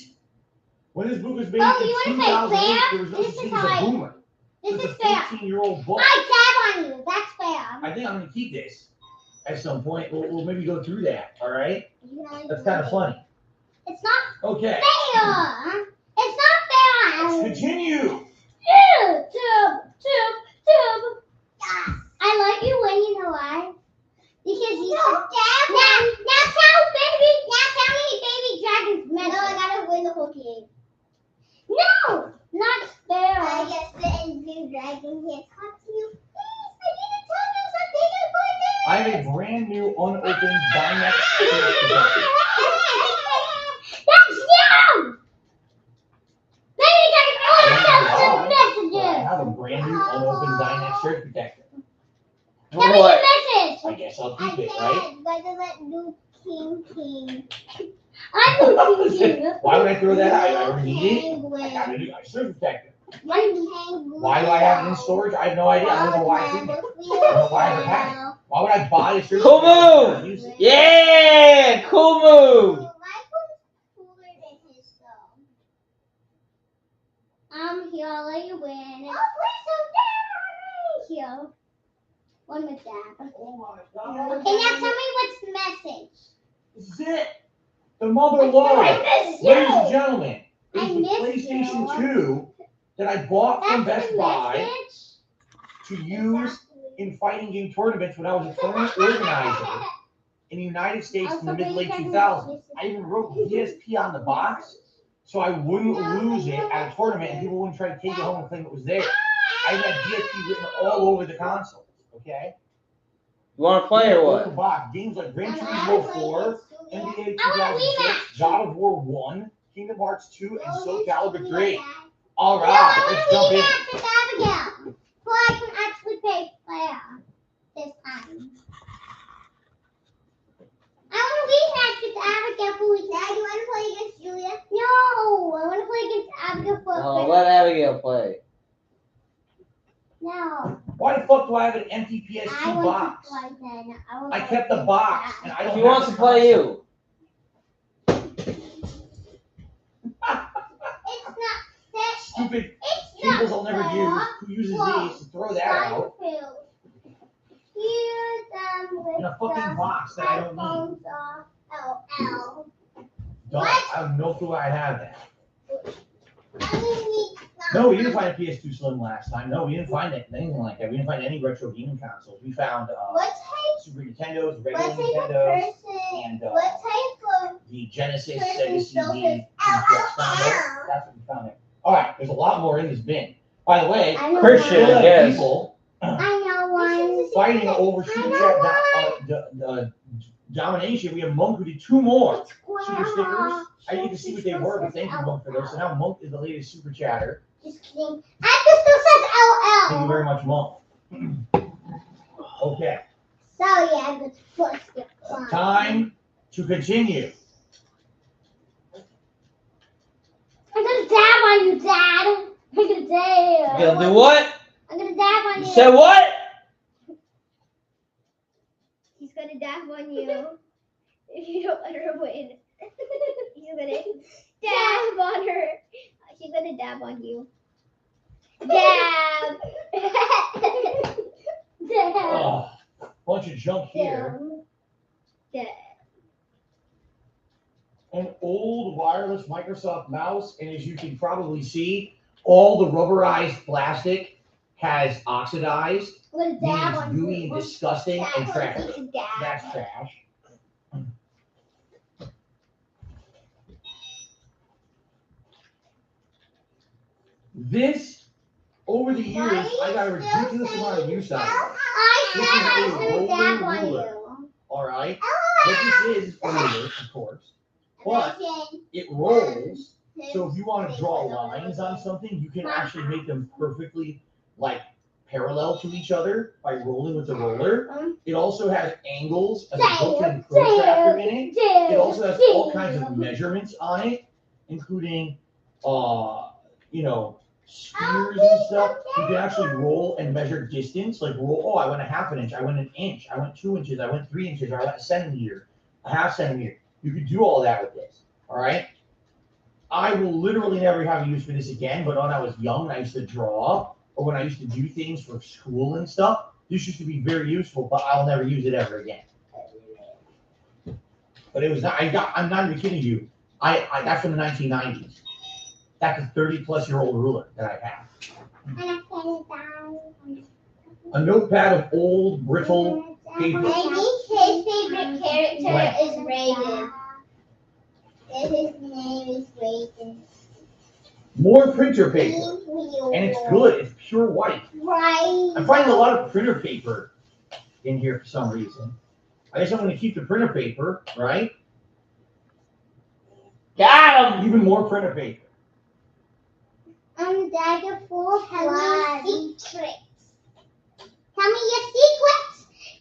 when this book was made Oh, in you wanna play 2008, fair? there was no This such is thing as how a I- boomer. This It's is a fair. 15-year-old book. I dab on you. That's fair. I think I'm going to keep this at some point. We'll maybe go through that, all right? You can only That's do kind one of thing. funny. It's not Okay, fair. It's not fair. let's continue. Tube. I like you when you know why. Because you now tell me, baby dragon's message. No, I gotta win the whole game. No, not fair. I guess the baby dragon can't talk to you. Please, I need to tell you something important. I have a brand new unopened Dynex shirt protector. That's you! Baby dragon, I want to tell you some I messages. have a brand new unopened Dynex shirt protector. Tell me What? the message. I guess I'll I keep it, right? can't, but to let Luke King. I'm Luke King. Why would I throw that out? I already need it. I Penguin. got a new shirt protector. Penguin. Why do I have it in storage? I have no idea. I don't know why it's in there. I don't know why I ever had it. Why would I buy a shirt Cool protector? if I don't move. use it? Yeah, cool move. My phone's cooler than his though. I'm here, I'll let you win. Oh, please don't dab on me. Here. One with dab. Oh my God. Okay, now tell me what's the message. This is it. The mother lode. I miss you. Ladies and gentlemen, it I is the miss PlayStation you. 2 that I bought from That's Best the Buy message. to use in fighting game tournaments when I was a tournament organizer in the United States in the mid-late 2000s. I even wrote DSP on the box so I wouldn't lose it at a tournament and people wouldn't try to take it home and claim it was theirs. I had DFP written all over the consoles, okay? You want to play or what? Box. Games like Gran Turismo 4, NBA 2006, God of War 1, Kingdom Hearts 2, and Soul Calibur 3. All right, let's jump in. Abigail, so I can actually play this time. I want to be match with Abigail, please. Dad, you want to play against Julia? No, I want to play against Abigail for Oh, let Abigail play. No. Why the fuck do I have an empty PS2 box? I kept the box, and I don't. She wants to play you. Stupid cables I'll never use. Who uses these to throw that out? In a fucking box that I don't need. Dumb. I have no clue why I have that. No, we didn't find a PS2 Slim last time. No, we didn't find anything like that. We didn't find any retro gaming consoles. We found Super Nintendos, regular Nintendos, and the Genesis, Sega CD, That's what we found there. All right, there's a lot more in this bin. By the way, Christian, I guess. People fighting over Super Chat domination. We have Monk who did 2 more super stickers. I didn't get to see what they were, but thank you, Monk, for those. So now Monk is the latest super chatter. Just kidding. That still says LL. Thank you very much, Monk. Okay. Sorry, I was supposed to fun. Time to continue. I'm gonna dab on you, Dad. I'm gonna dab. You gonna do what? I'm gonna dab on you. You said what? He's gonna dab on you if you don't let her win. He's gonna dab on her. She's gonna dab on you. Dab. Dab. Oh, bunch of junk here. Dab. An old wireless Microsoft mouse, and as you can probably see, all the rubberized plastic has oxidized, I'm gonna dab meaning on it's gooey you. and disgusting and trash. Dab. That's trash. This, over the years, I got a ridiculous amount of use out of it. This is a rolling ruler. All right. What this is a ruler, of course, but it rolls. So if you want to draw lines on something, you can actually make them perfectly like parallel to each other by rolling with the roller. It also has angles as a built-in protractor in it. It also has all kinds of measurements on it, including spheres and stuff. You can actually roll and measure distance, like roll, oh, I went a half an inch, I went an inch, I went 2 inches, I went 3 inches, I went a centimeter, a half centimeter. You could do all that with this, all right? I will literally never have a use for this again, but when I was young and I used to draw, or when I used to do things for school and stuff, this used to be very useful, but I'll never use it ever again. But it was not, I'm not even kidding you. I that's from the 1990s. That's a 30-plus-year-old ruler that I have. A notepad of old, brittle paper. I think his favorite character is Raven. His name is Raven. More printer paper. And it's good. It's pure white. Right. I'm finding a lot of printer paper in here for some reason. I guess I'm going to keep the printer paper, right? Got him! Even more printer paper. Dagger 4 has no secrets. Tell me your secrets.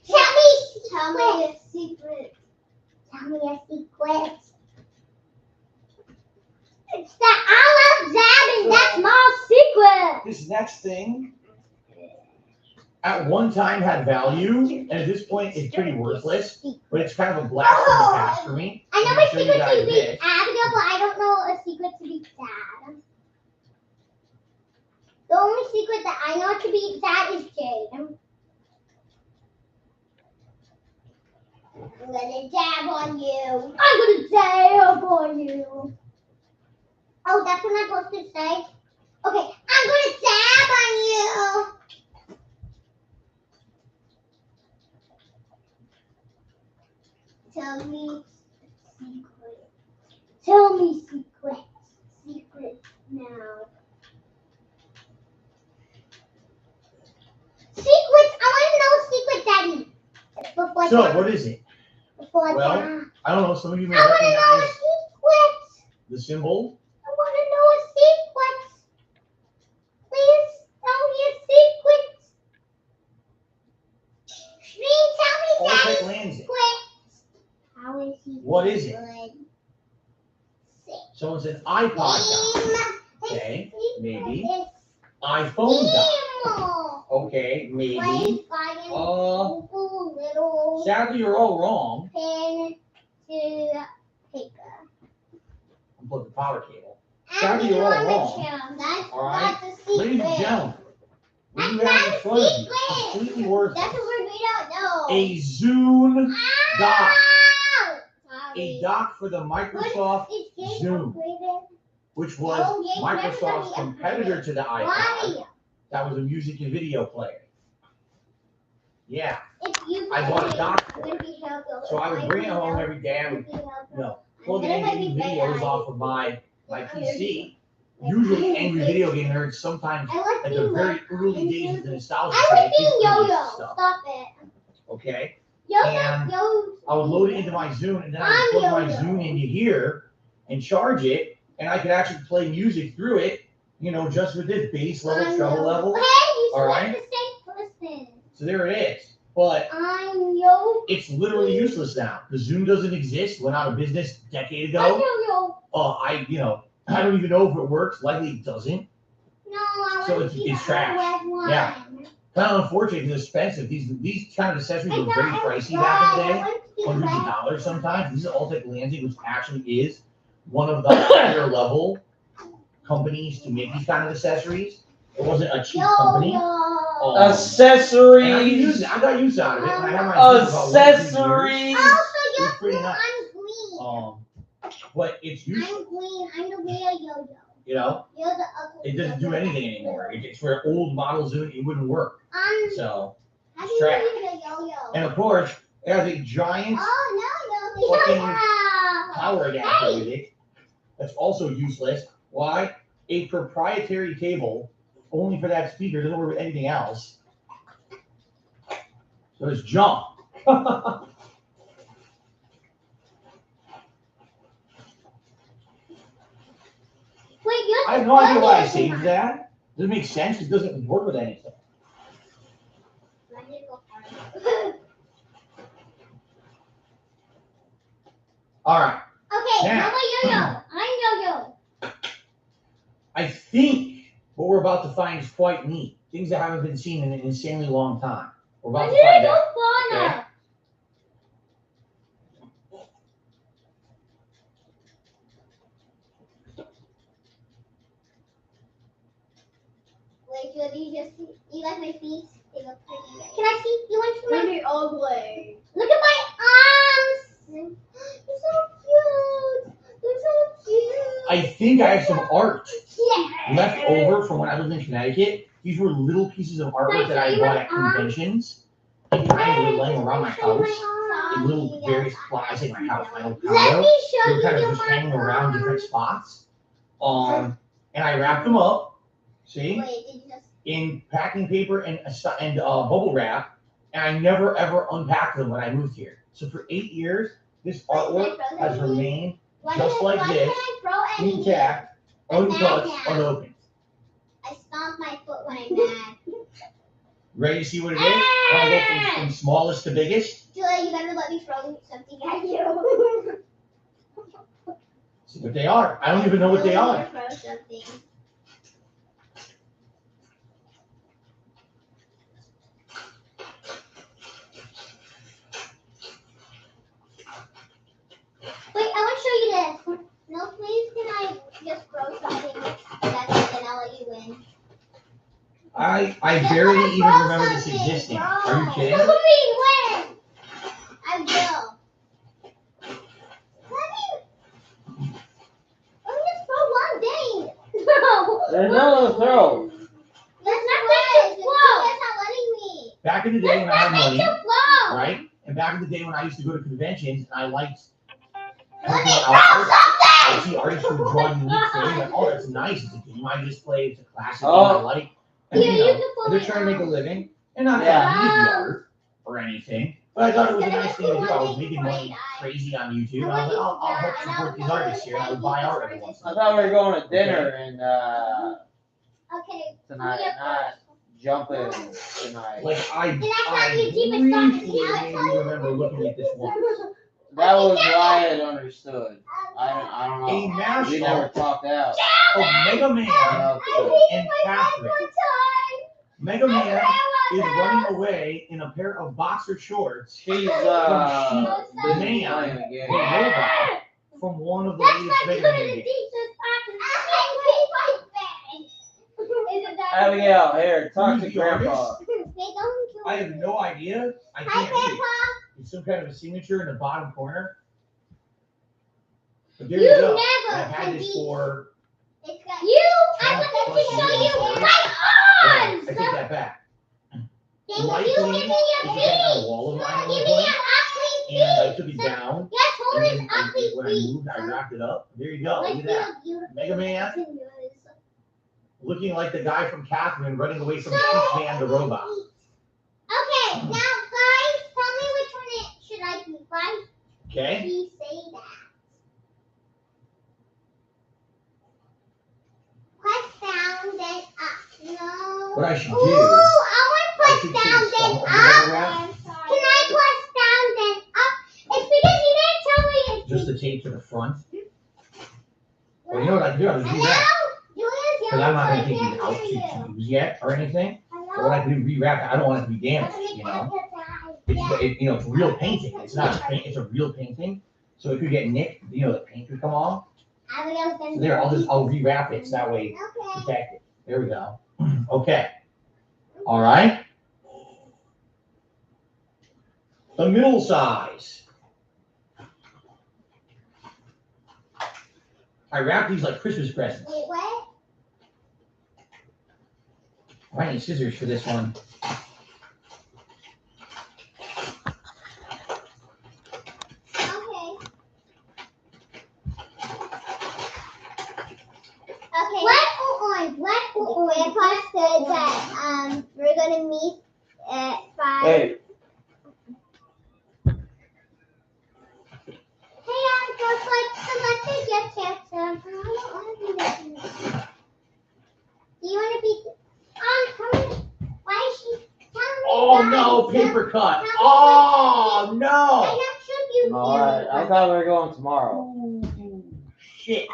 Tell me your secrets. Tell me your secrets. It's that I love Zabin. That's my secret. This next thing, at one time had value, and at this point it's pretty worthless. But it's kind of a blast from the past for me. I know a secret to beat Abigail, but I don't know a secret to beat Dad. The only secret that I know to beat Dad is Jade. I'm gonna dab on you. I'm gonna dab on you. Oh, that's what I'm supposed to say? Okay, I'm gonna dab on you. Tell me secrets. Tell me secrets. So, what is it? Well, I don't know. Some of you may recognize the symbol. I want to know a sequence. Please tell me a sequence. Please tell me All that tech lands it. How is he? What is it? Good? Someone said iPod dock. Okay, maybe. iPhone dock. Okay, maybe. Sadly, you're all wrong. Pen to paper. Unplug the power cable. Sadly, you're all wrong. All right, ladies and gentlemen, what you have in front of you is completely worthless. That's a word we don't know. A Zoom dock. A dock for the Microsoft Zoom, which was Microsoft's competitor to the iPod. That was a music and video player. Yeah, I bought a dock for it. So I would bring it home every day. I would plug in any videos off of my PC. Usually angry video game nerds sometimes at the very early days of the nostalgia. I like being yo-yo. Stop it. Okay. And I would load it into my Zune, and then I would plug my Zune into here and charge it, and I could actually play music through it, you know, just with this bass level, treble level. Hey, you all select right? the same person. So there it is. But it's literally useless now. The Zoom doesn't exist. Went out of business a decade ago. I don't even know if it works. Likely it doesn't. No, I So want to see it's the trash. red one. Yeah. Kind of unfortunate because it's expensive. These kind of accessories were very pricey back in the day. Hundreds of dollars sometimes. This is Alltech Lansing, which actually is one of the higher level companies to make these kind of accessories. It wasn't a cheap company. Accessories. I got use out of it. When I had my Accessories. It's pretty nice. I'm green. But it's useless. I'm green. I'm the real yo-yo. You know, You're the ugly. it doesn't do anything anymore. It's for old models, it wouldn't work. So How it's do trash. you use a yo-yo? And of course, it has a giant fucking power adapter with it. That's also useless. Why? A proprietary cable only for that speaker, doesn't work with anything else. So it's junk. I have no idea why I saved that. Does it make sense? It doesn't work with anything. All right. Okay, Now, how about yo-yo? I'm yo-yo. I think what we're about to find is quite neat. Things that haven't been seen in an insanely long time. We're about to find out. Okay? Wait, you like my feet? They look pretty. Can I see? You want to see my? Pretty ugly. Look at my arms. They're so cute. They're so cute. I think I have some art Yeah. left over from when I lived in Connecticut. These were little pieces of artwork that I bought at conventions and kind of were laying around my house in little various spots. I say my house, my old Let condo. me They show were you kind of your just hanging around different spots. And I wrapped them up, see, Wait, did you just? in packing paper and bubble wrap, and I never ever unpacked them when I moved here. So for 8 years, this artwork has remained just like this, intact, untouched, unopened. I stomped my foot when I'm mad. Ready to see what it is? Want to go from smallest to biggest? Julia, you better let me throw something at you. See what they are. I don't even know what they are. Throw something. Wait, I want to show you this. No, please, can I just throw something? Then I'll let you win. I barely even remember this existing. Are you kidding? Let me win. I will. Let me just throw one thing. No. There's no throw. That's not going to flow. That's not letting me. Back in the day when I had money, Flow. right? And back in the day when I used to go to conventions and I liked Let me looking throw at art, I something. see artists who draw unique things. Like, oh, that's nice. It's a game I just played. It's a classic game Oh. I like. And, Here, you you know, can pull they're my trying to make a arm. living. And not Yeah. that easy art or anything. But I thought it was a nice thing to do. I was making money crazy on YouTube. And I was like, I'll help support these artists here. And I would buy art every once in a I while. thought we were going to dinner and Okay. tonight, not jumping tonight. Like I briefly maybe remember looking at this once. That was what I had understood. I don't A know. We never mashup talked out. of Mega Man and Catherine. Mega Man is running away in a pair of boxer shorts. She's Man, playing the again. robot from one of the latest Mega Man games. Abigail, here, talk Who's to the Grandpa. I have no idea. I can't read it. It's some kind of a signature in the bottom corner. But there you go. I've had this for I 10 want plus to show years. you my Yeah, arms. I take that back. Then Lightning you give me is a the kind of feet. wall of mine at Give one me point, an ugly and I feet. took it down. Yes, hold And his then ugly when I feet. moved, I wrapped it up. There you go. Let's Look at see that. how beautiful Mega Man. it is. Looking like the guy from Catherine running away from So Sheep Man the robot. Okay, now guys, tell me which one it should I be, guys? Okay? Please say that. Press down, then up. No. What I should Ooh, do, I I want should to press take down, some then of the up. bubble wrap, Can I press down, then up? It's because you didn't tell me it's just the tape to the front. Well, you know what I can do? I'll just And do that. now, Julia's Because I'm not going to yelling, take so I these can't out hear to you. use yet or anything. But what I can do, rewrap it. I don't want it to be damaged, you know? It's real painting. It's not a paint, it's a real painting. So it could get nicked, you know, the paint could come off. So there, I'll rewrap it so that way Okay. protect it. There we go. Okay. All right. The middle size. I wrap these like Christmas presents. Wait, what? I need scissors for this one. Okay. Grandpa said that we're gonna meet at 5. Hey, Hey, just like selected your chance. I don't want to be there. Do you want to be? Come on. Why is she telling me? Oh that? no, paper cut. Tell me Oh I no. not should you. alright, I thought we were going tomorrow. Shit.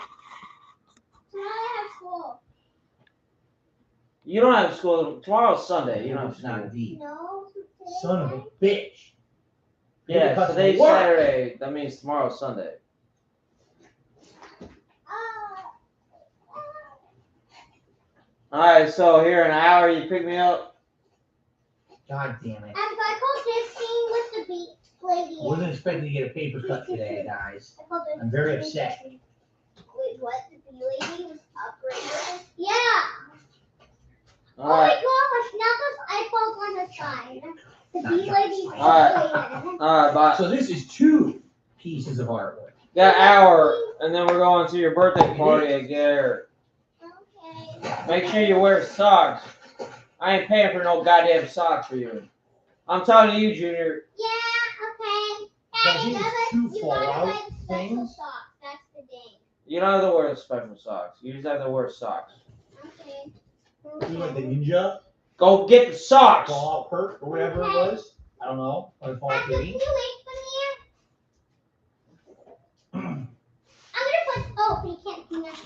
Tomorrow I have school. You don't have school. Tomorrow's Sunday. You don't have It's not school. deep. No. Son of a bitch. Yeah, Paper cuts today's work. Saturday. That means tomorrow's Sunday. Alright, so here in an hour you pick me up. God damn it. I called this thing with the beat lady. Wasn't expecting to get a paper cut today, guys. I called it. I'm very upset. Wait, what? The bee lady was upgraded? Yeah. Oh Alright. my gosh, now those eyeballs on the side. The bee lady's Alright. upgraded. Alright, bye. So this is 2 pieces of artwork. Got an hour, and then we're going to your birthday party at Garrett. Okay. Make sure you wear socks. I ain't paying for no goddamn socks for you. I'm talking to you, Junior. Yeah, okay. Now, these two You fall gotta out wear special things. socks. That's the thing. You don't have to wear the special socks. You just have to wear socks. Okay. You like the ninja Go get the socks. Fallout perk or whatever it was. I don't know. Or Fallout That's 3. too late for me. I'm gonna put. Oh, but you can't do that.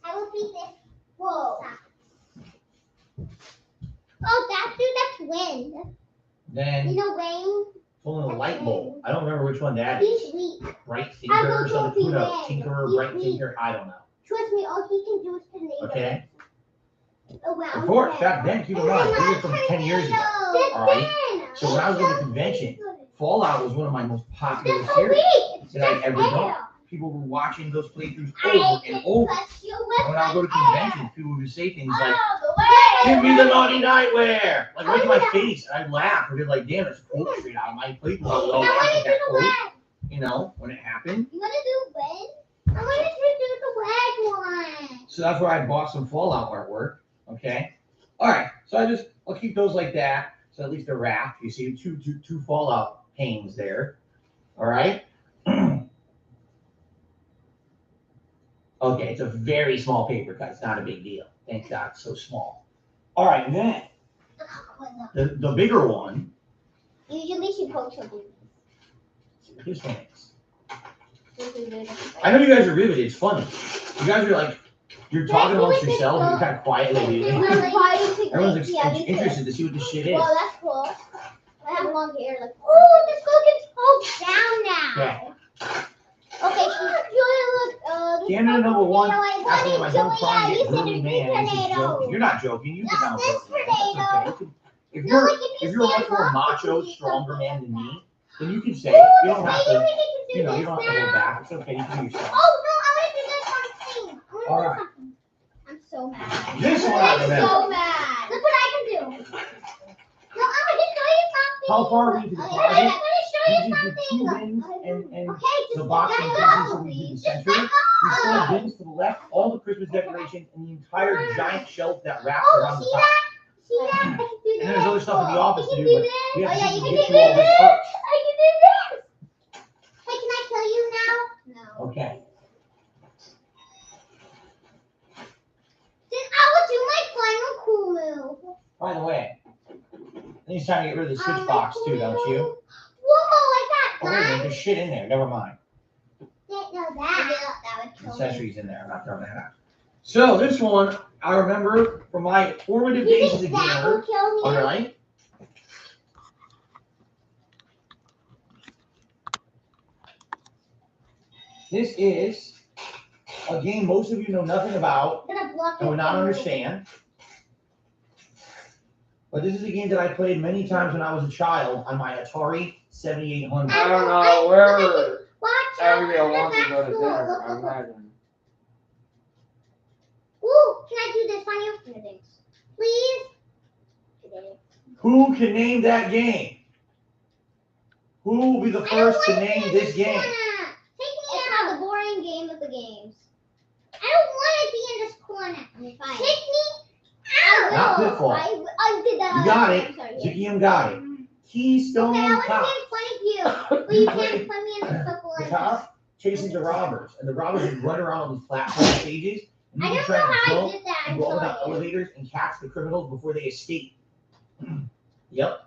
I will be this. Whoa. Oh, that's wind. Then You know, rain. pulling a light bulb. I don't remember which one that He's is. weak. Bright I Tinker or will something. Who go knows? to Tinkerer, He's Bright weak. Tinker. I don't know. Trust me, all he can do is tornado. Okay. Around Of course, him. back then, keep in mind, these are from 10 years ago. All right. So when I was going to convention, Fallout was one of my most popular That's so series weak. that I'd ever done. People were watching those playthroughs over and over. And when I would go to conventions, people would say things like, "Give me the naughty nightwear!" Like right to my face, and I'd laugh. I'd be like, "Damn, it's a quote straight out of my playthrough." I'll laugh at that quote, you know, when it happened. You wanna do when? I wanted to do the red one. So that's where I bought some Fallout artwork. Okay. All right. So I'll keep those like that. So at least they're wrapped. You see two Fallout panes there. All right. Okay, it's a very small paper cut. It's not a big deal. Thank God, it's so small. All right, and then the bigger one. Usually she pokes her boobies. This one is. I know you guys are riveted. It's funny. You guys are like, you're talking amongst yourselves. You're kind of quietly reading. Everyone's interested to see what this shit is. Well, that's cool. I have long hair. Like, oh, this girl gets poked down now. Okay, she's Candidate number one. After After my son crying, you get said really it's man. This is tornado. joking. You're not joking. You can Not now this joke. That's tornado. okay. If No, you're like if you're a much stand more up, macho, you can stronger do man than that. me, then you can say Ooh, you don't have to. maybe we can do You know, you this don't have to hold now. back. It's okay. You can do yourself. Oh no, I want to do this something. All right. I'm so mad. This one I I'm remember. so mad. Look what I can do. No, I'm going to show you something. How far are we into the Okay, closet? I'm going to show We you just did something. two bins and Okay, just the box back and up, pieces, so we did the please. center. Just back We still up. have bins to the left, all the Christmas decorations, and the entire giant shelf that wraps Oh, around the see top. that? See that? I can do this. And then there's other stuff in the office to You do, can but do we this. have Oh, yeah, to you can get do through all this. this first. I can do this. Hey, can I kill you now? No. Okay. Then I will do my final cool move. By the way, then it's time to get rid of the switch box too, don't you? Whoa, I got Oh, wait a minute, guns. there's shit in there. Never mind. Didn't know that. That would kill me. Accessories in there. I'm not throwing that out. So this one I remember from my formative You days as a think that gamer. will kill me? All right. This is a game most of you know nothing about I'm gonna block and would not it. understand. But this is a game that I played many times when I was a child on my Atari 7800. I don't know where Watch out. Abigail wants to go to Look, dinner. look, I look, look. imagine. Ooh, can I do this on you? No, thanks. Please? Today. Who can name that game? Who will be the first to name this game? Take me out. The boring game of the games. I don't want to be in this corner. Fine. Take me out. Not Pitfall. I did that. You got it. I'm sorry. Zikium got it. Keystone Okay, I want Cop. to be in front of you. But you can't put me in the circle The like this. cop chasing the robbers, and the robbers would run around on these platform stages, and I you don't try know to how I jump did that and go up and down until elevators and catch the criminals before they escape. Yep.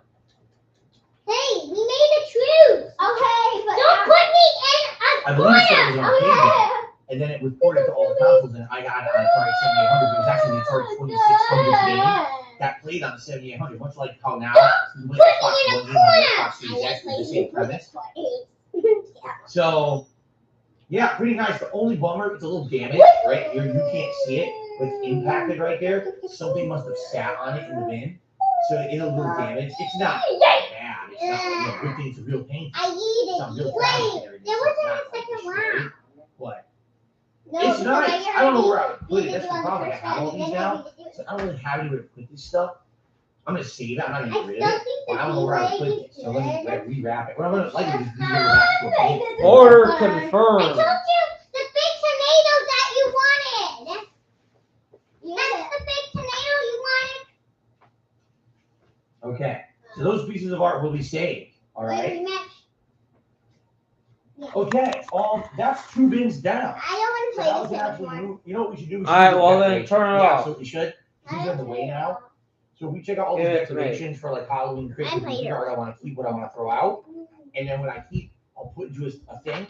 Hey, we made a truce. Okay, but don't put me in a I believe so, it was on corner. cable. And then it was ported to all the consoles, and I got it on Atari 7800. It was actually the Atari 2600 game that played on the 7800, much like how now you play Xbox One game and Xbox Series X with the same premise. So, yeah, pretty nice. The only bummer, it's a little damaged right here. You can't see it, but it's impacted right there. Something must have sat on it in the bin, so it is a little damaged. It's not bad. It's not good thing. It's a real pain. I eat It's not it. real Wait, fabric and everything, there so it's wasn't not a like second destroyed. round. What? No, It's because nice. I I don't know already where I would put it. did That's the on problem. I first have all one, these and then now, I did it. so I don't really have anywhere to put this stuff. I'm gonna save it. I'm not I gonna still get rid of it. think But the I don't know where I would put delay it. So let me is good. rewrap it. What I'm gonna like to do is rewrap it to a paper. Order I confirmed. told you the big tomato that you wanted. That's the big tomato you wanted. Okay. So those pieces of art will be saved. All right. Okay. That's 2 bins down. I So don't now want we to can play actually this anymore. move. You know what we should do? We should All right, do the well then decorations. turn it Yeah, off. so we should. These are in the way now. So if we check out all Give these it to me. decorations for like Halloween, Christmas, we figure out what I want to keep, what I want to throw out, and then when I keep, I'll put into a thing,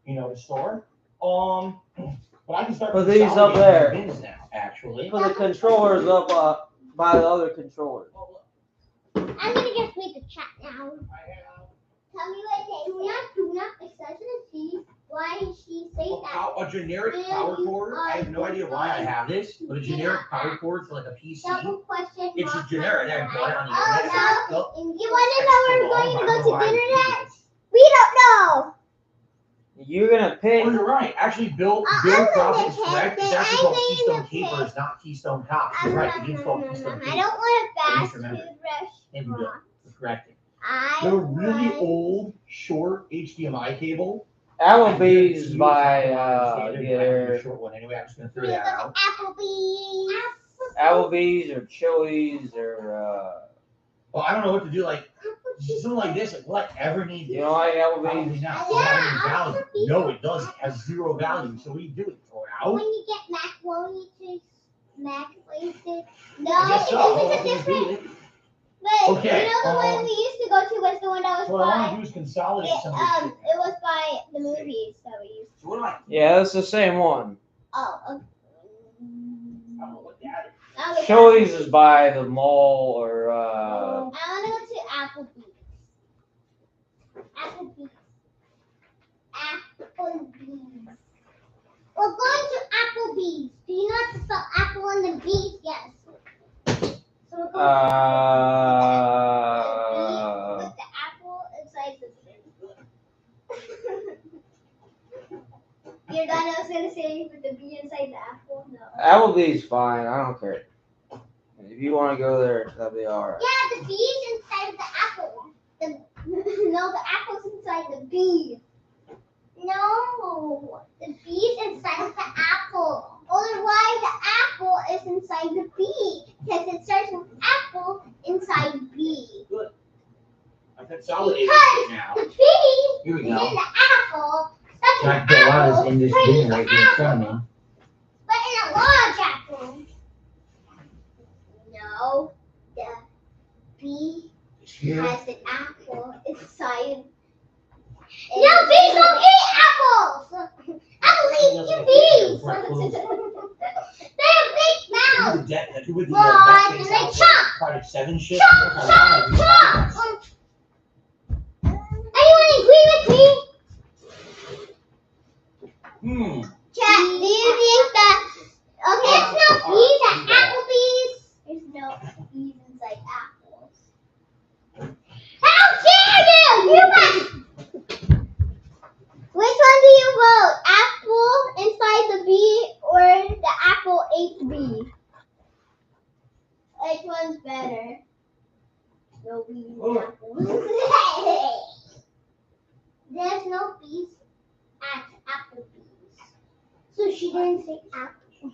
to store. But I can start. Put these up consolidating there. the bins now, actually. Put the controllers up by the other controller. I'm gonna just read the chat now. Tell me what they say. Do not access to see why she say that. A generic power cord. I have no idea why I have this, but a generic power cord for like a PC. Double question. It's mark just generic. I bought it on the internet. Oh, So, no. You want to know where we're going to go to dinner yet? next? We don't know. You're gonna pick. Oh, you're right. Actually, Bill I'm Crockett is gonna correct. pick It's the- actually I'm called going Keystone to pick- Capers, not Keystone Cops. You're right. The game's called Keystone I Capers. don't want a fast Please food remember. Thank you, Bill. restaurant. You're correct. I The really want- old, short HDMI cable Applebee's by either short one anyway. I'm just gonna throw that out. Applebee's or Chili's or Well, I don't know what to do. Like something like this. Like, will I ever need this? you know, like Probably Applebee's. not. Does it have any value? No, it doesn't. It has zero value. So what do you do? Throw it out? When you get macaroni to mac wasted. No, I guess so. it's a different. But Okay, you know the one we used to go to was the one that was What I want to by. do is consolidate some of this shit. It was by the movies that we used. So what do I? Yeah, that's the same one. Oh. I don't know what that is. Okay. Chili's is by the mall or I want to go to Applebee's. Applebee's. We're going to Applebee's. Do you know how to spell apple on the B's? Yes. So we're going to with the apple inside the B. Your dad was going to say with the B inside the apple? No. Applebee's fine. I don't care. If you want to go there, that'll be alright. Yeah, the B's inside the apple. No, the apple's inside the B. No, the B's inside the apple. Or why the apple is inside the B? Because it starts with apple inside B. Good. I consolidated Because it now. the B Here we is go. in the apple. So I can get a lot of this in this bin right here in front of me. But in a large apple. No, the B Here. has an apple inside. No, bees don't eat apples! Apples eat bees! They have big mouths! With the Well, Best and Face they Outfit, chomp! Product 7 shit. Chomp! Anyone agree with me? Chat, do you think that... Okay, it's no bees at Applebee's. There's no bees inside apples. How dare you! You must... Which one do you vote? Apple inside the bee or the apple ate the bee? Which one's better? No bees in apples. There's no bees at Applebee's. So she didn't say apple.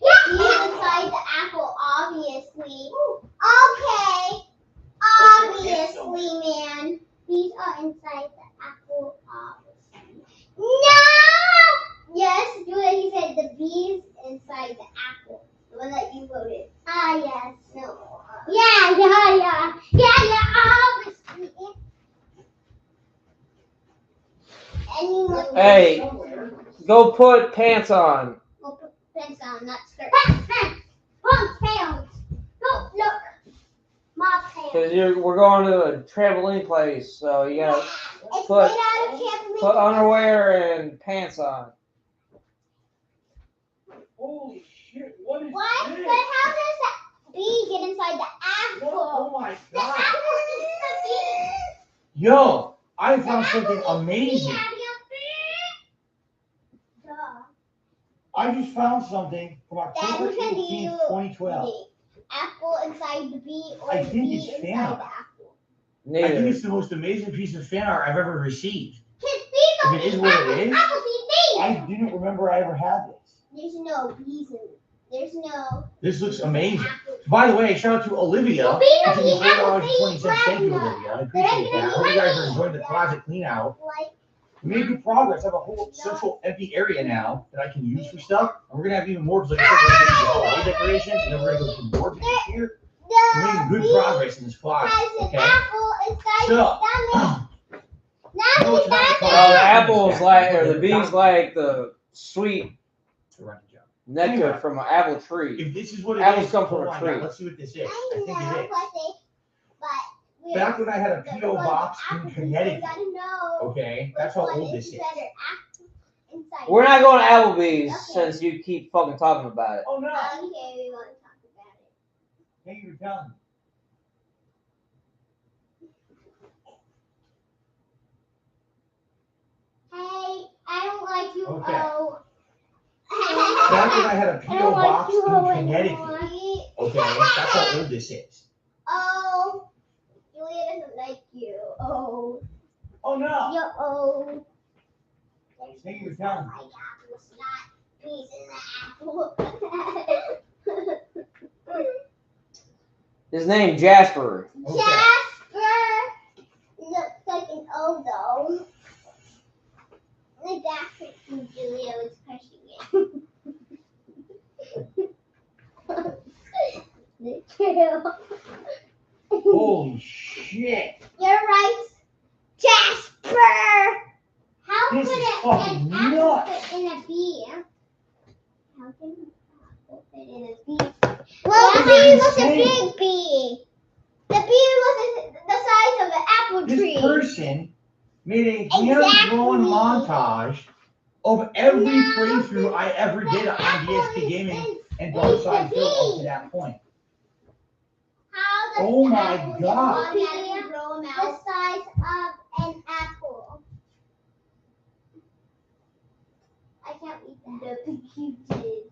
Yeah, bees inside the apple, obviously. Okay. Obviously, man. Bees are inside the apple, obviously. No! Yes, do what he said. The bees inside the apple. The one that you voted. Ah, yes. No. Yeah, obviously. Anyone Hey, go put pants on. Go put pants on, not skirt. Pants! Pants! No, look. My pants. Because we're going to a trampoline place, so you gotta It's put, made out of trampoline. put underwear and pants on. Holy shit, what is What? this? But how does that bee get inside the apple? Oh my The god. apple is the bee. Yo, I found something amazing. Duh. I just found something from October Then can 18th, you 2012. the apple inside the bee or I the think bee it's inside fan art. the apple? I think Neither. it's the most amazing piece of fan art I've ever received. Because bees don't If it is eat what apples. it is, Apples eat bees. I didn't remember I ever had this. There's no bees in it. There's no This looks amazing. apple. By the way, shout out to Olivia. Well, bees don't Giving me eat apples. They $4.20. eat Thank you, grass Olivia. I nuts. appreciate that. I hope you guys are enjoying the closet clean out. Like, We made good progress. I have a whole central empty area now that I can use for stuff. And we're gonna have even more because like I said, we're gonna do holiday decorations, and then we're gonna go to more this year. We're the making good bee progress in this closet. has an Okay. apple inside So, the stomach. No, Now it's not the Oh, closet. the apple's like, or the bee's like the sweet nectar Anyway. from an apple tree. If this is what it Apples is, come from hold a on, tree. now, let's see what this is. I I think know it is. but we Back when I had a the P.O. ones box with in apples, Connecticut. we gotta know Okay, which that's how one old this is. better, apple inside. We're not going to Applebee's Okay. since you keep fucking talking about it. Oh no! Okay, we want to talk about it. Thank you for telling me. Hey, I don't like you. Okay. Oh. Back when I had a I P.O. don't like box you in anymore. Connecticut. Okay, that's how old this is. Oh, Julia doesn't like you. Oh. Oh no. Yo-oh. Take your time. My apple's not piece in the apple. His name Jasper. Okay. Jasper looks like an O though. Like that freaking Julia was crushing it. The tail. Holy shit. You're right, Jasper. How This could is an fucking apple nuts. fit in a bee? How can an apple fit in a bee? Well, the This is bee was a insane. big bee. The bee was the size of an apple tree. This person made a hand-drawn montage of every playthrough I ever did on DSP Gaming and Dark Side Hill up to that point. How does Oh the my apple God. automatically grow the size of an apple? I can't read that. The picture did.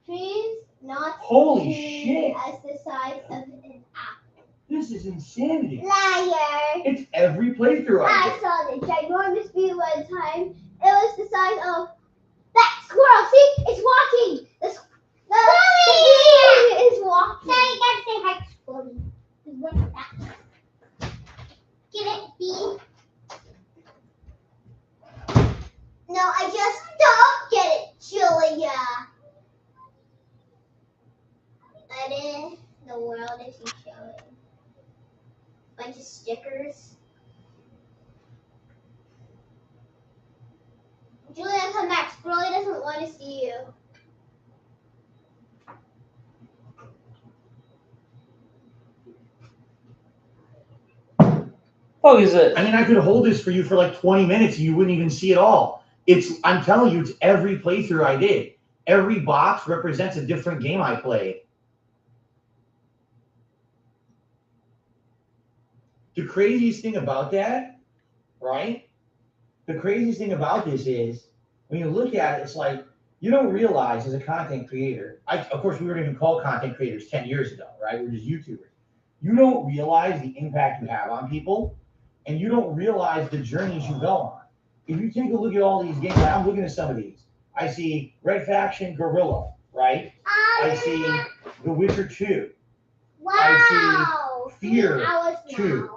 Trees not Holy shit. shit. As the size of an apple. This is insanity. Liar. It's every playthrough I I did. saw the ginormous bee one time. It was the size of that squirrel. See, it's walking. The bee is walking. Now you gotta say hi to Squirrel. What's that? Get it, bee? No, I just don't get it, Julia. What in the world is he showing? Bunch of stickers. Julia, come back. Squirrely doesn't want to see you. What is it? I mean, I could hold this for you for like 20 minutes and you wouldn't even see it all. I'm telling you, it's every playthrough I did. Every box represents a different game I played. The craziest thing about that, right? The craziest thing about this is when you look at it, it's like you don't realize as a content creator, of course, we weren't even called content creators 10 years ago, right? We're just YouTubers. You don't realize the impact you have on people, and you don't realize the journeys you go on. If you take a look at all these games, I'm looking at some of these. I see Red Faction Guerrilla, right? I see The Witcher 2. Wow. I see Fear 2.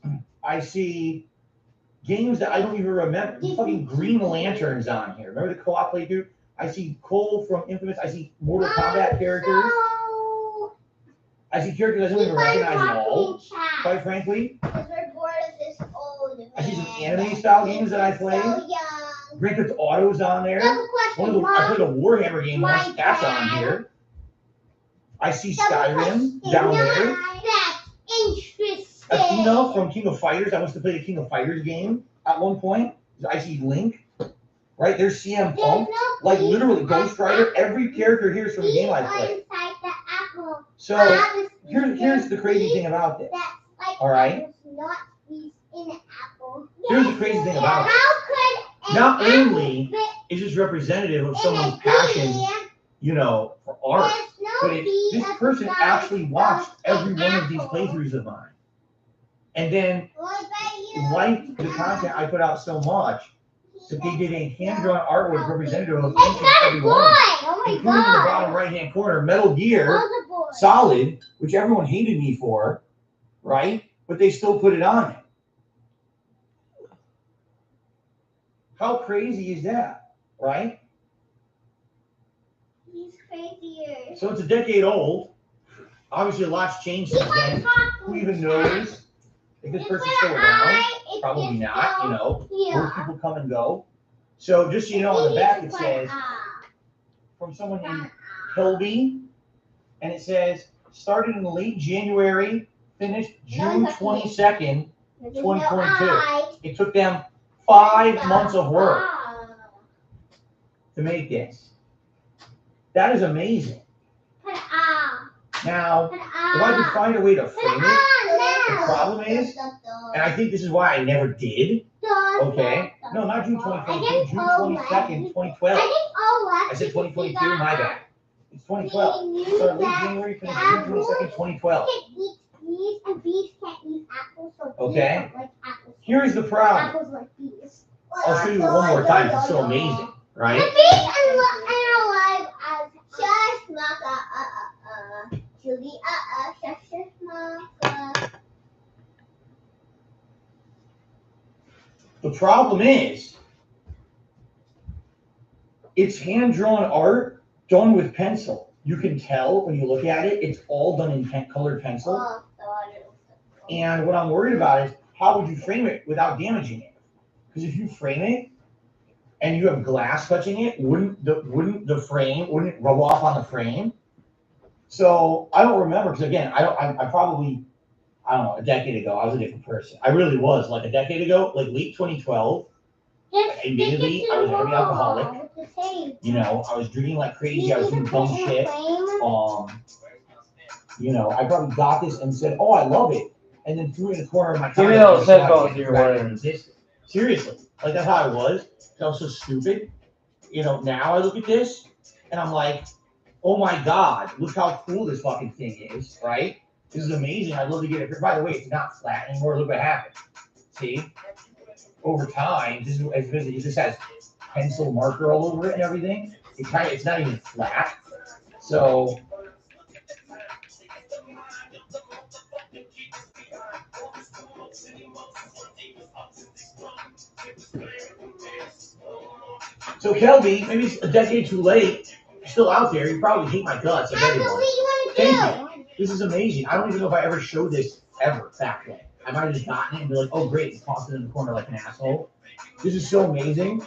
Now. I see games that I don't even remember. Fucking Green Lantern's on here. Remember the co-op playthrough? I see Cole from Infamous. I see Mortal Kombat characters. I see characters I don't even recognize at all, quite frankly. Because we're bored of this old man. I see some anime style games that I play. So young. Grand Theft Auto's on there. I have a question, I played a Warhammer game once. My That's dad. on here. I see Skyrim down there. That's interesting. Athena from King of Fighters. I used to play the King of Fighters game at one point. I see Link. Right, there's CM Punk. Like literally Ghost Rider. Every character here is from the game I played. So here's the crazy thing about this. All right. Here's the crazy thing about it. Not only is this representative of someone's passion, for art, but this person actually watched every one of these playthroughs of mine, and then liked the content I put out so much that they did a hand-drawn artwork representative of each and every one, including in the bottom right-hand corner, Metal Gear Solid, which everyone hated me for, right? But they still put it on it. How crazy is that, right? He's crazier. So it's a decade old. Obviously, a lot's changed since then. Who even knows if this person's still around? Probably not, Most people come and go. So just so you know, on the back it says, from someone named Hilby, and it says, started in late January, finished June 22nd, 2022. It took them 5 months of work to make this. That is amazing. Now, if I could find a way to frame it, the problem is, and I think this is why I never did, okay? No, not June 2022, June 22nd, 2012. I said 2022, my bad. It's 2012. Started late January, finished June 22nd, 2012. Okay? Here's the problem. Apples like these. I'll show you one more time. It's so amazing, right? The bees and alive as just maka Julie just maka. The problem is, it's hand-drawn art done with pencil. You can tell when you look at it, it's all done in colored pencil. And what I'm worried about is, how would you frame it without damaging it? Because if you frame it and you have glass touching it, wouldn't the frame rub off on the frame? So I don't remember, because again, I don't know, a decade ago, I was a different person. I really was. Like a decade ago, like late 2012, admittedly, I was a heavy alcoholic. You know, I was drinking like crazy. I was doing dumb shit. You know, I probably got this and said, "Oh, I love it," and then threw it in the corner of my Give me those headphones you're wearing. Seriously, like that's how I was. I was so stupid. You know, now I look at this and I'm like, "Oh my God, look how cool this fucking thing is!" Right? This is amazing. I'd love to get it. By the way, it's not flat anymore. Look what happened. See? Over time, this has pencil marker all over it and everything. It's not even flat. So Kelby, maybe it's a decade too late. You're still out there. You probably hate my guts. Thank you. This is amazing. I don't even know if I ever showed this ever back then. I might have just gotten it and be like, "Oh, great," and tossed it in the corner like an asshole. This is so amazing.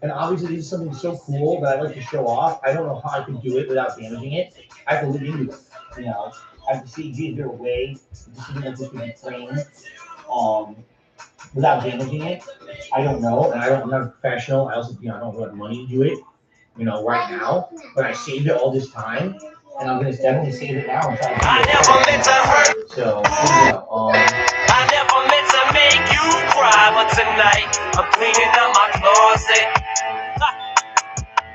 And obviously, this is something so cool that I like to show off. I don't know how I can do it without damaging it. I have to look into it. You know, I have to see, is there a way something like this could be framed without damaging it? I don't know. And I'm not a professional. I also, I don't have money to do it, right now. But I saved it all this time. And I'm going to definitely save it now and try to I never meant to hurt. So, I never meant to make you cry, but tonight I'm cleaning up my closet.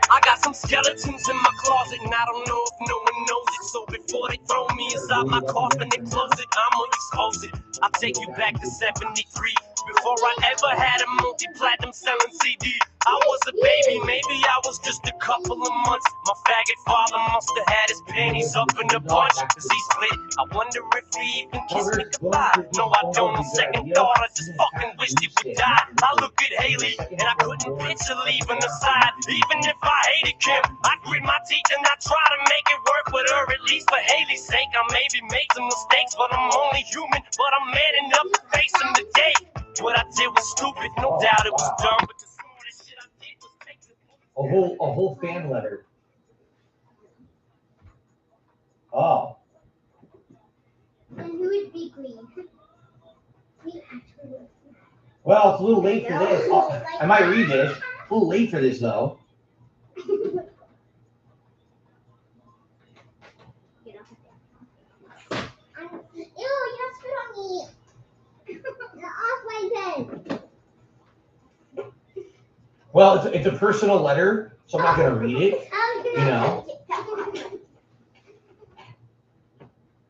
I got some skeletons in my closet, and I don't know if no one knows it. So before they throw me inside my coffin and close it, I'ma expose it. I'll take you back to '73. Before I ever had a multi-platinum selling CD. I was a baby, maybe I was just a couple of months. My faggot father must have had his panties up in a bunch, cause he split. I wonder if he even kissed me goodbye. No, I don't. On second thought, I just fucking wished he would die. I look at Haley, and I couldn't picture leaving her side. Even if I hated Kim, I'd grit my teeth and I'd try to make it work with her. At least for Haley's sake, I maybe made some mistakes, but I'm only human. But I'm man enough to face them today. What I did was stupid, no doubt it was dumb, but the smartest shit I did was take the a whole fan letter. Oh. And who would be green? Well, it's a little late for this. I might read this. It's a little late for this, though. Ew, you have spit on me. Off my pen. Well, it's a personal letter, so I'm not going to read it.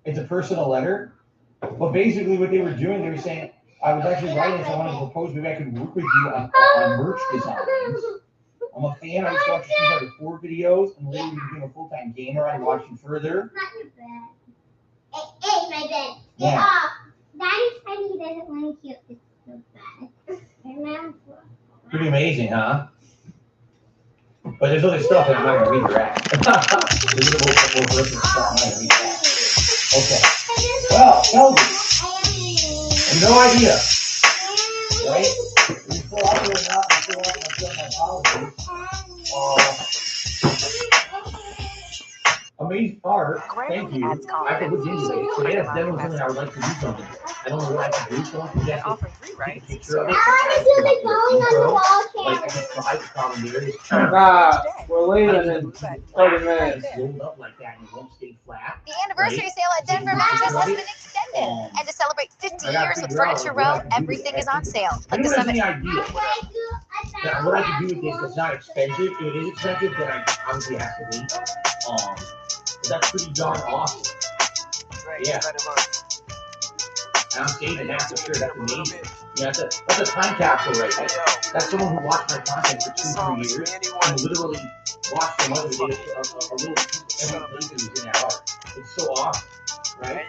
It's a personal letter. But basically what they were doing, they were saying, I was actually writing this, I wanted to propose maybe I could work with you on merch designs. I'm a fan, I used to watch your 4 videos, and later you became a full-time gamer, I watched you further. Not your bed. It's my bed. Get Yeah. off. Daddy's tiny, he doesn't want to keep it so bad. Remember? Pretty amazing, huh? But there's other stuff that I'm not going to read your ass. There's a little personal stuff, I'm not going to read that. Okay. Well, Kelby, I have no idea. Right? You still out there or not, I still want my apologies. Amazing art. Thank you. I could look into it. Today that's definitely something I would like to do something. I don't know what I can do. Someone can get a picture of it. I was really falling on the wall, Like I just tried the problem there. We're leaving in 30 minutes. Rolled up like that and it won't stay flat. The anniversary sale at Denver Mattress has been extended. And to celebrate 50 years of Furniture Row, everything is on sale. Like the Summit. Yeah, what I can do with this that's not expensive. If it is expensive, then I obviously have to leave. But that's pretty darn awesome. Yeah. And I'm saving that for sure. That's amazing. Yeah, that's a time capsule right there. That's someone who watched my content for 2-3 years and literally watched the mother did a little piece every place that was in that art. It's so awesome, right?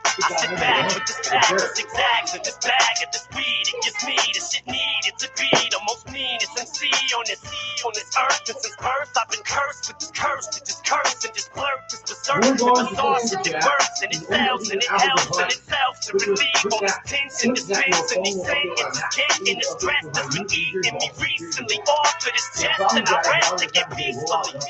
I sit back with this pack of zigzags and this bag of this weed. It gives me the shit needed to be the most meanest MC on this earth. And since birth, I've been cursed with this curse to just curse and just blurt this berserk and bizarre shit that works and it sells and it helps and itself to relieve all this tension, this spins and these sayings, this getting the stress that's been eating me recently off of this chest and I rest to get peacefully.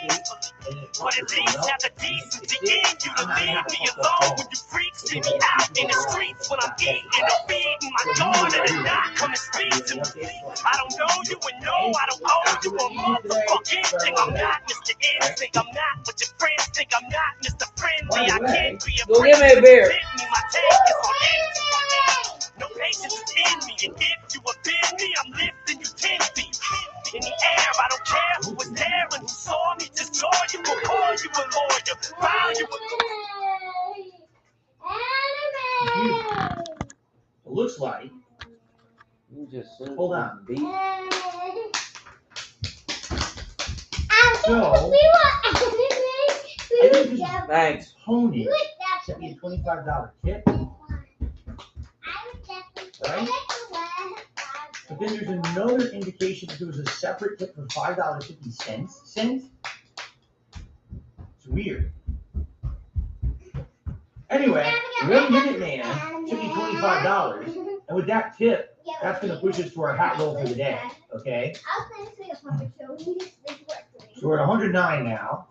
But at least have the decency in you to leave me alone when you freaks see me out in the streets when I'm eating or feeding my daughter to not come and speak to me. I don't know you and no, I don't owe you a motherfucking thing. I'm not Mr. Instinct, I'm not what your friends think. I'm not Mr. Friendly, I can't be a Go give me a beer. My tank is on empty. No patience is in me, and if you offend me, I'm lifting you 10 feet in the air. I don't care who was there and who saw me. Just joy you will call you a lawyer, file you a It looks like. You just Hold on. Beat. So, Thanks. Tony sent me a $25 tip. Right? But then there's another indication that there was a separate tip for $5.50. It's weird. Anyway, One Minute Man took me $25, and with that tip, that's going to push us to our hat roll for the day. Okay? So we're at 109 now.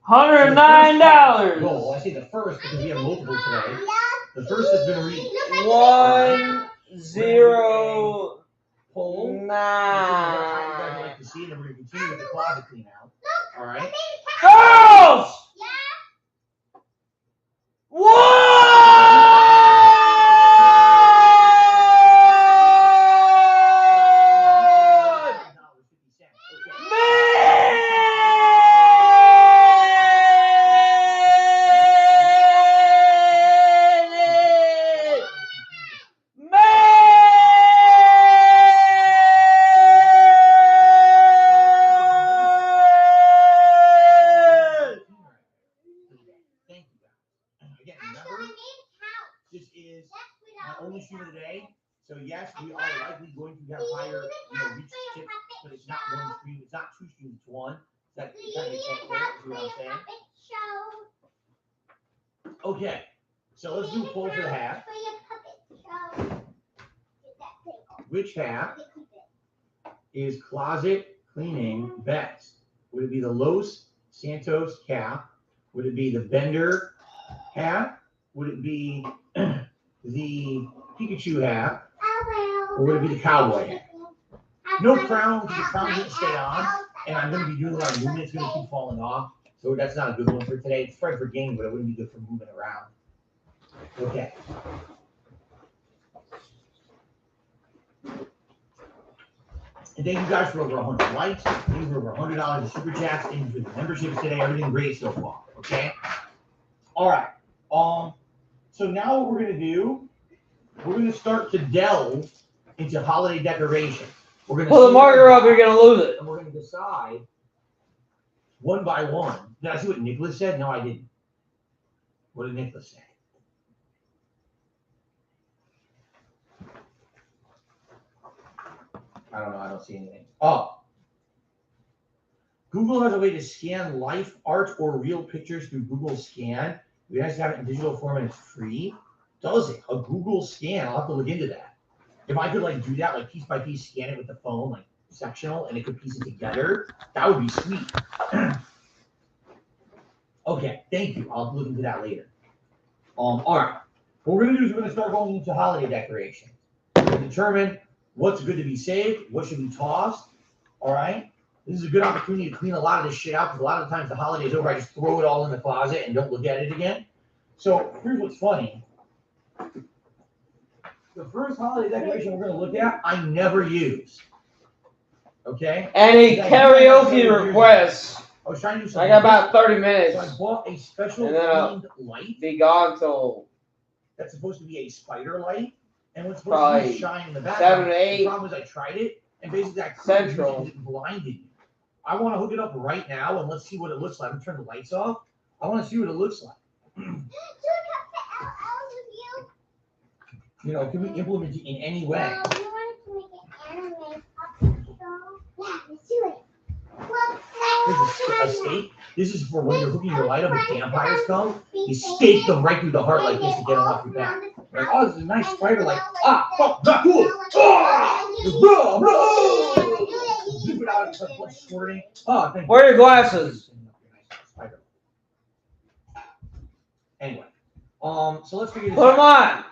$109. Goal. I say the first because we have multiple today. The first has been reached. 109. Poll. You guys would like to see, and then we're going to continue with the closet clean out. All right. Girls! This is my only stream of the day. So yes, we are likely going to have higher, reach tips, but it's not one stream. It's not two streams. It's one. That kind of makes sense. You see what I'm saying? Okay. So let's do a poll for the hat. Which hat is closet cleaning best? Would it be the Los Santos cap? Would it be the Bender hat? Would it be the Pikachu hat? Or would it be the cowboy hat? No crown, because the crown didn't stay on, and I'm going to be doing a lot of movement. It's going to keep falling off. So that's not a good one for today. It's fine for gaming, but it wouldn't be good for moving around. Okay. And thank you guys for over 100 likes. Thank you for over $100 in super chats. Thank you for the memberships today. Everything great so far. Okay. All right. So now what we're going to do, we're going to start to delve into holiday decorations. We're going to pull the marker up, you're going to lose it. And we're going to decide one by one. Did I see what Nicholas said? No, I didn't. What did Nicholas say? I don't know. I don't see anything. Oh. Google has a way to scan life art or real pictures through Google Scan. You guys have it in digital form and it's free. Does it? A Google Scan. I'll have to look into that. If I could do that, piece by piece, scan it with the phone, sectional, and it could piece it together, that would be sweet. Okay, thank you. I'll look into that later. All right. What we're going to do is we're going to start going into holiday decorations. We're going to determine what's good to be saved, what should be tossed. All right. This is a good opportunity to clean a lot of this shit out because a lot of times the holiday's over, I just throw it all in the closet and don't look at it again. So here's what's funny. The first holiday decoration we're going to look at, I never use. Okay? Any karaoke requests? I was trying to do something. I got about 30 minutes. So I bought a special and then themed light. Be gone till. That's supposed to be a spider light. And what's supposed to Probably be shine in the back. 7 to 8. The problem is I tried it, and basically that Central. blinded me. I want to hook it up right now, and let's see what it looks like. I'm turn the lights off. I want to see what it looks like. You know, can we implement it in any way? We wanted to make an anime puppet show. Yeah, let's do it. Here's a stake. This is for when you're hooking your light up and vampires come. You stake them right through the heart like this to get them off your back. Like, oh, this is a nice spider. Like, fuck, not cool. Blah, blah. Zip it out, it's like blood squirting. Oh, thank you. Where are your glasses? Anyway, so let's figure this Put them out. on.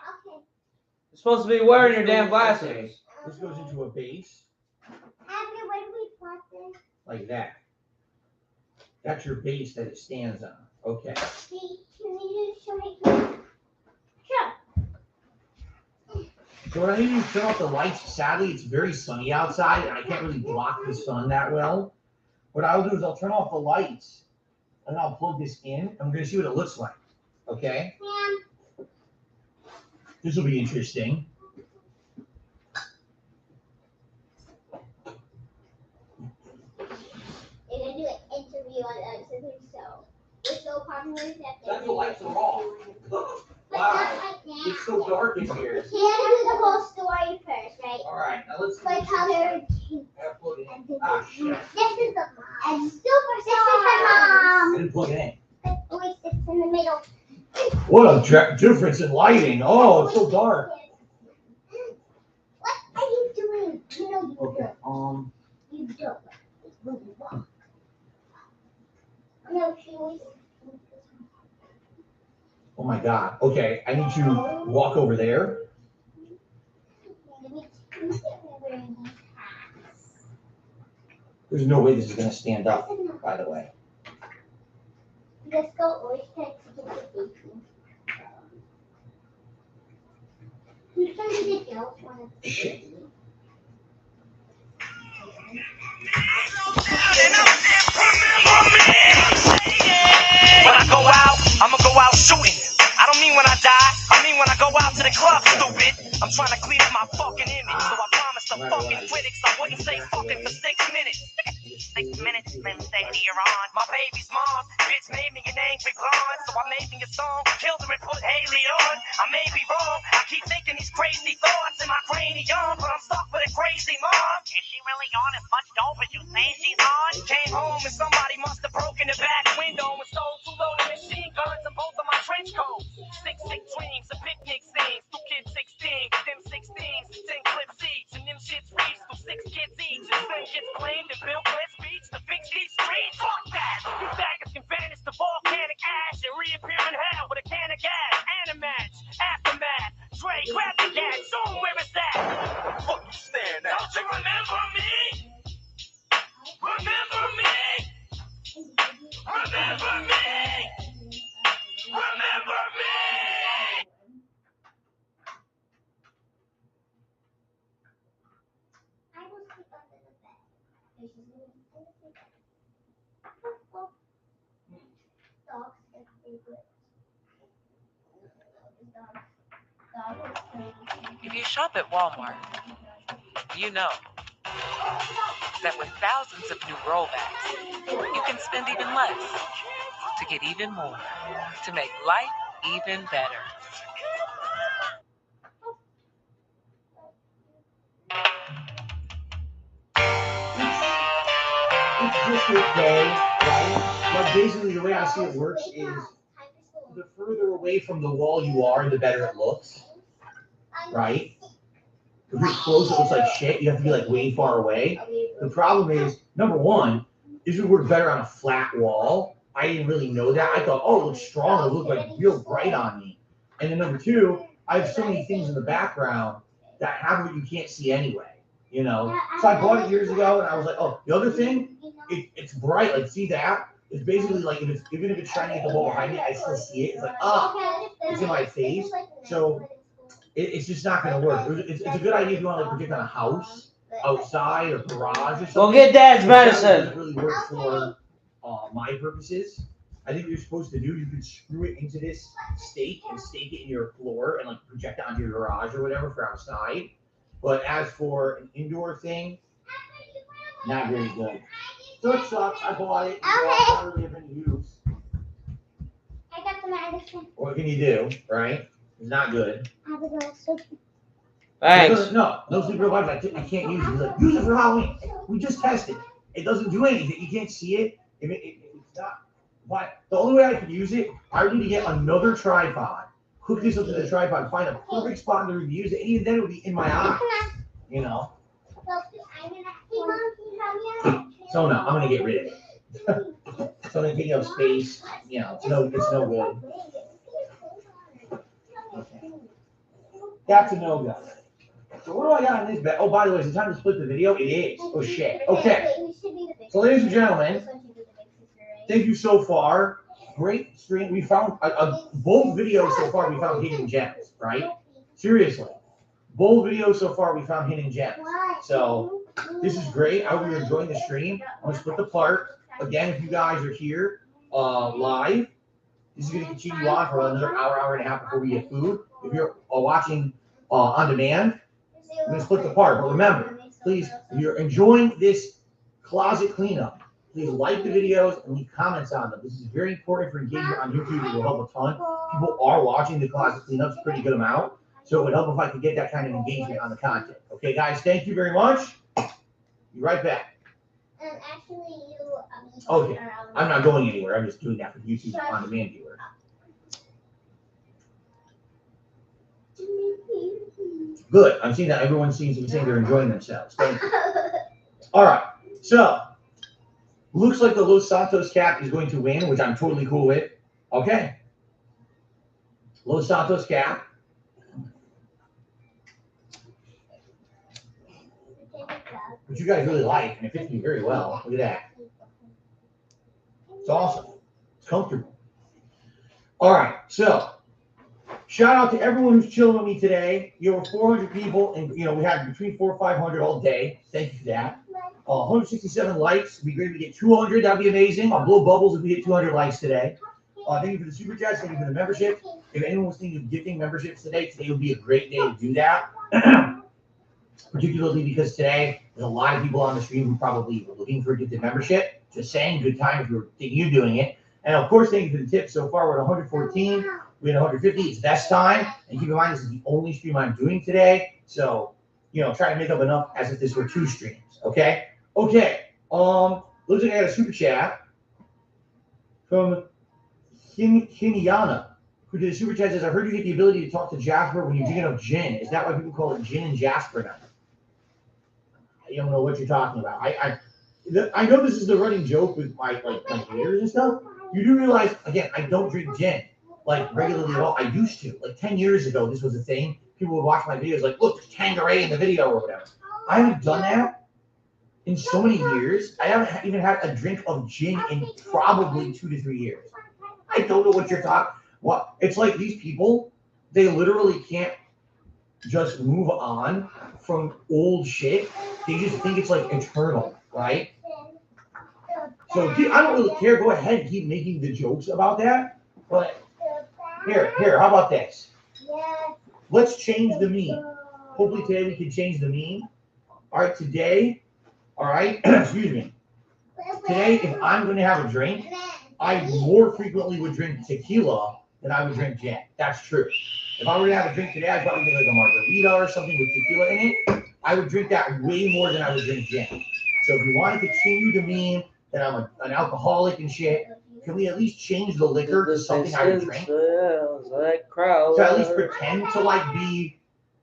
You're supposed to be wearing your damn glasses. Okay. This goes into a base. Where do we plug this? Like that. That's your base that it stands on. Okay. Can you show me? Sure. So what I need to do is turn off the lights. Sadly, it's very sunny outside, and I can't really block the sun that well. What I'll do is I'll turn off the lights, and I'll plug this in, and we're going to see what it looks like. Okay? Yeah. This will be interesting. They're going to do an interview on us, so we're so popular that That's the lights are off. Wow. It's so dark in here. We have to do the whole story first, right? All right, now let's see. Like how they're. Plug it in. Ah, shit. This is the mom. And super this is the mom. I didn't plug it in. Wait, it's in the middle. What a difference in lighting. Oh, it's so dark. What are you doing? You know you Okay, don't. You don't. It's really wrong. No, she was. Oh my God. Okay, I need to walk over there. There's no way this is going to stand up, by the way. Let's go oyster to get the baby. Who's going to be the girls one? Shit. When I go out, I'ma go out shooting. I don't mean when I die, I mean when I go out to the club, stupid. I'm trying to clean up my fucking image, so I promised the fucking critics I wouldn't say fucking for 6 minutes. 6 minutes, then stay here on. My baby's mom, bitch made me an angry blonde, so I made me a song, killed her and put Haley on. I may be wrong, I keep thinking these crazy thoughts in my cranium, but I'm stuck with a crazy mom. Is she really on as much dope as you say she's on? Came home and somebody must have broken the back window and stole 2 loaded machine guns and both of my trench coats. 6 dreams, a picnic scenes, 2 kids 16, them 16s, 10 clips each, and them shits reach to 6 kids each. And son gets claimed and Bill Clinton speech to fix these streets. Fuck that! You faggots can vanish to volcanic ash and reappear in hell with a can of gas and a match. Aftermath, Dre, grab the gas, show 'em where it's at. Fuck you stand out. Don't you remember me? Remember me? Remember me? Remember me? I will sleep under the bed. Dogs are favorite. If you shop at Walmart, you know that with thousands of new rollbacks, you can spend even less to get even more, to make life even better. It's just okay, right? But basically the way I see it works is the further away from the wall you are, the better it looks, right? If you're close, it looks like shit. You have to be like way far away. The problem is, number one, this would work better on a flat wall. I didn't really know that. I thought, oh, it looks strong. It looks like real bright on me. And then number two, I have so many things in the background that have what you can't see anyway, you know? So I bought it years ago, and I was like, oh, the other thing, it's bright. Like, see that? It's basically like, even if it's shining at the wall behind me, I still see it. It's like, it's in my face. So it's just not going to work. It's a good idea if you want to like project on a house, outside, or garage or something. Go get Dad's medicine. It really works for my purposes. I think you're supposed to do, you could screw it into this stake and stake it in your floor and like project it onto your garage or whatever for outside. But as for an indoor thing, not very good. So it sucks. I bought it. It's not really of any use. I got the medicine. What can you do, right? It's not good. I have to go sleep. Thanks. No sleeper vibes. I can't use it. He's like, use it for Halloween. We just tested. It doesn't do anything. You can't see it. It's not. But the only way I could use it, I would need to get another tripod, hook this up to the tripod, find a perfect spot to use it, and even then it would be in my eyes. You know? So no, I'm gonna get rid of it. So I'm gonna take up space. You know, it's no good. Okay. That's a no go. So what do I got on this bed? Oh, by the way, is it time to split the video? It is. Oh shit. Okay. So ladies and gentlemen, thank you so far. Great stream. We found both videos so far. We found hidden gems, right? Seriously, both videos so far. We found hidden gems. So this is great. I hope you're enjoying the stream. I'm gonna split the part again. If you guys are here live, this is gonna continue on for another hour and a half before we get food. If you're watching on demand, I'm gonna split the part. But remember, please, if you're enjoying this closet cleanup, please like the videos and leave comments on them. This is very important for engagement on YouTube. It will help a ton. People are watching the closet cleanups, a pretty good amount. So it would help if I could get that kind of engagement on the content. Okay, guys, thank you very much. Be right back. Actually, Okay, I'm not going anywhere. I'm just doing that for YouTube on demand viewer. Good. I'm seeing that everyone seems to be saying they're enjoying themselves. Thank you. All right. So, looks like the Los Santos cap is going to win, which I'm totally cool with. Okay. Los Santos cap. Which you guys really like, and it fits me very well. Look at that. It's awesome. It's comfortable. All right. So, shout out to everyone who's chilling with me today. You over 400 people, and we had between 400 and 500 all day. Thank you for that. 167 likes. It'd be great if we get 200. That'd be amazing. I'll blow bubbles if we get 200 likes today. Thank you for the super chats. Thank you for the membership. If anyone was thinking of gifting memberships today would be a great day to do that. Particularly because today there's a lot of people on the stream who probably were looking for a gifted membership. Just saying, good time if you're thinking of doing it. And of course, thank you for the tips. So far, we're at 114. We're at 150. It's best time. And keep in mind, this is the only stream I'm doing today. So, try to make up enough as if this were 2 streams. Okay. Okay. Looks like I got a super chat from Hiniana, who did a super chat. Says, I heard you get the ability to talk to Jasper when you're drinking up gin. Is that why people call it gin and Jasper now? I don't know what you're talking about. I know this is the running joke with my haters and stuff. You do realize, again, I don't drink gin regularly at all. I used to. 10 years ago, this was a thing. People would watch my videos like, look, there's Tanqueray in the video or whatever. I haven't done that in so many years. I haven't even had a drink of gin in probably 2 to 3 years. I don't know what you're talking. What? It's like these people, they literally can't just move on from old shit. They just think it's eternal, right? So I don't really care. Go ahead and keep making the jokes about that. But here, how about this? Let's change the meme. Hopefully today we can change the meme. All right, today, excuse me. Today, if I'm going to have a drink, I more frequently would drink tequila than I would drink gin. That's true. If I were to have a drink today, I'd probably get a margarita or something with tequila in it. I would drink that way more than I would drink gin. So if you want to continue to meme that I'm an alcoholic and shit, can we at least change the liquor to something I would drink? To at least pretend to be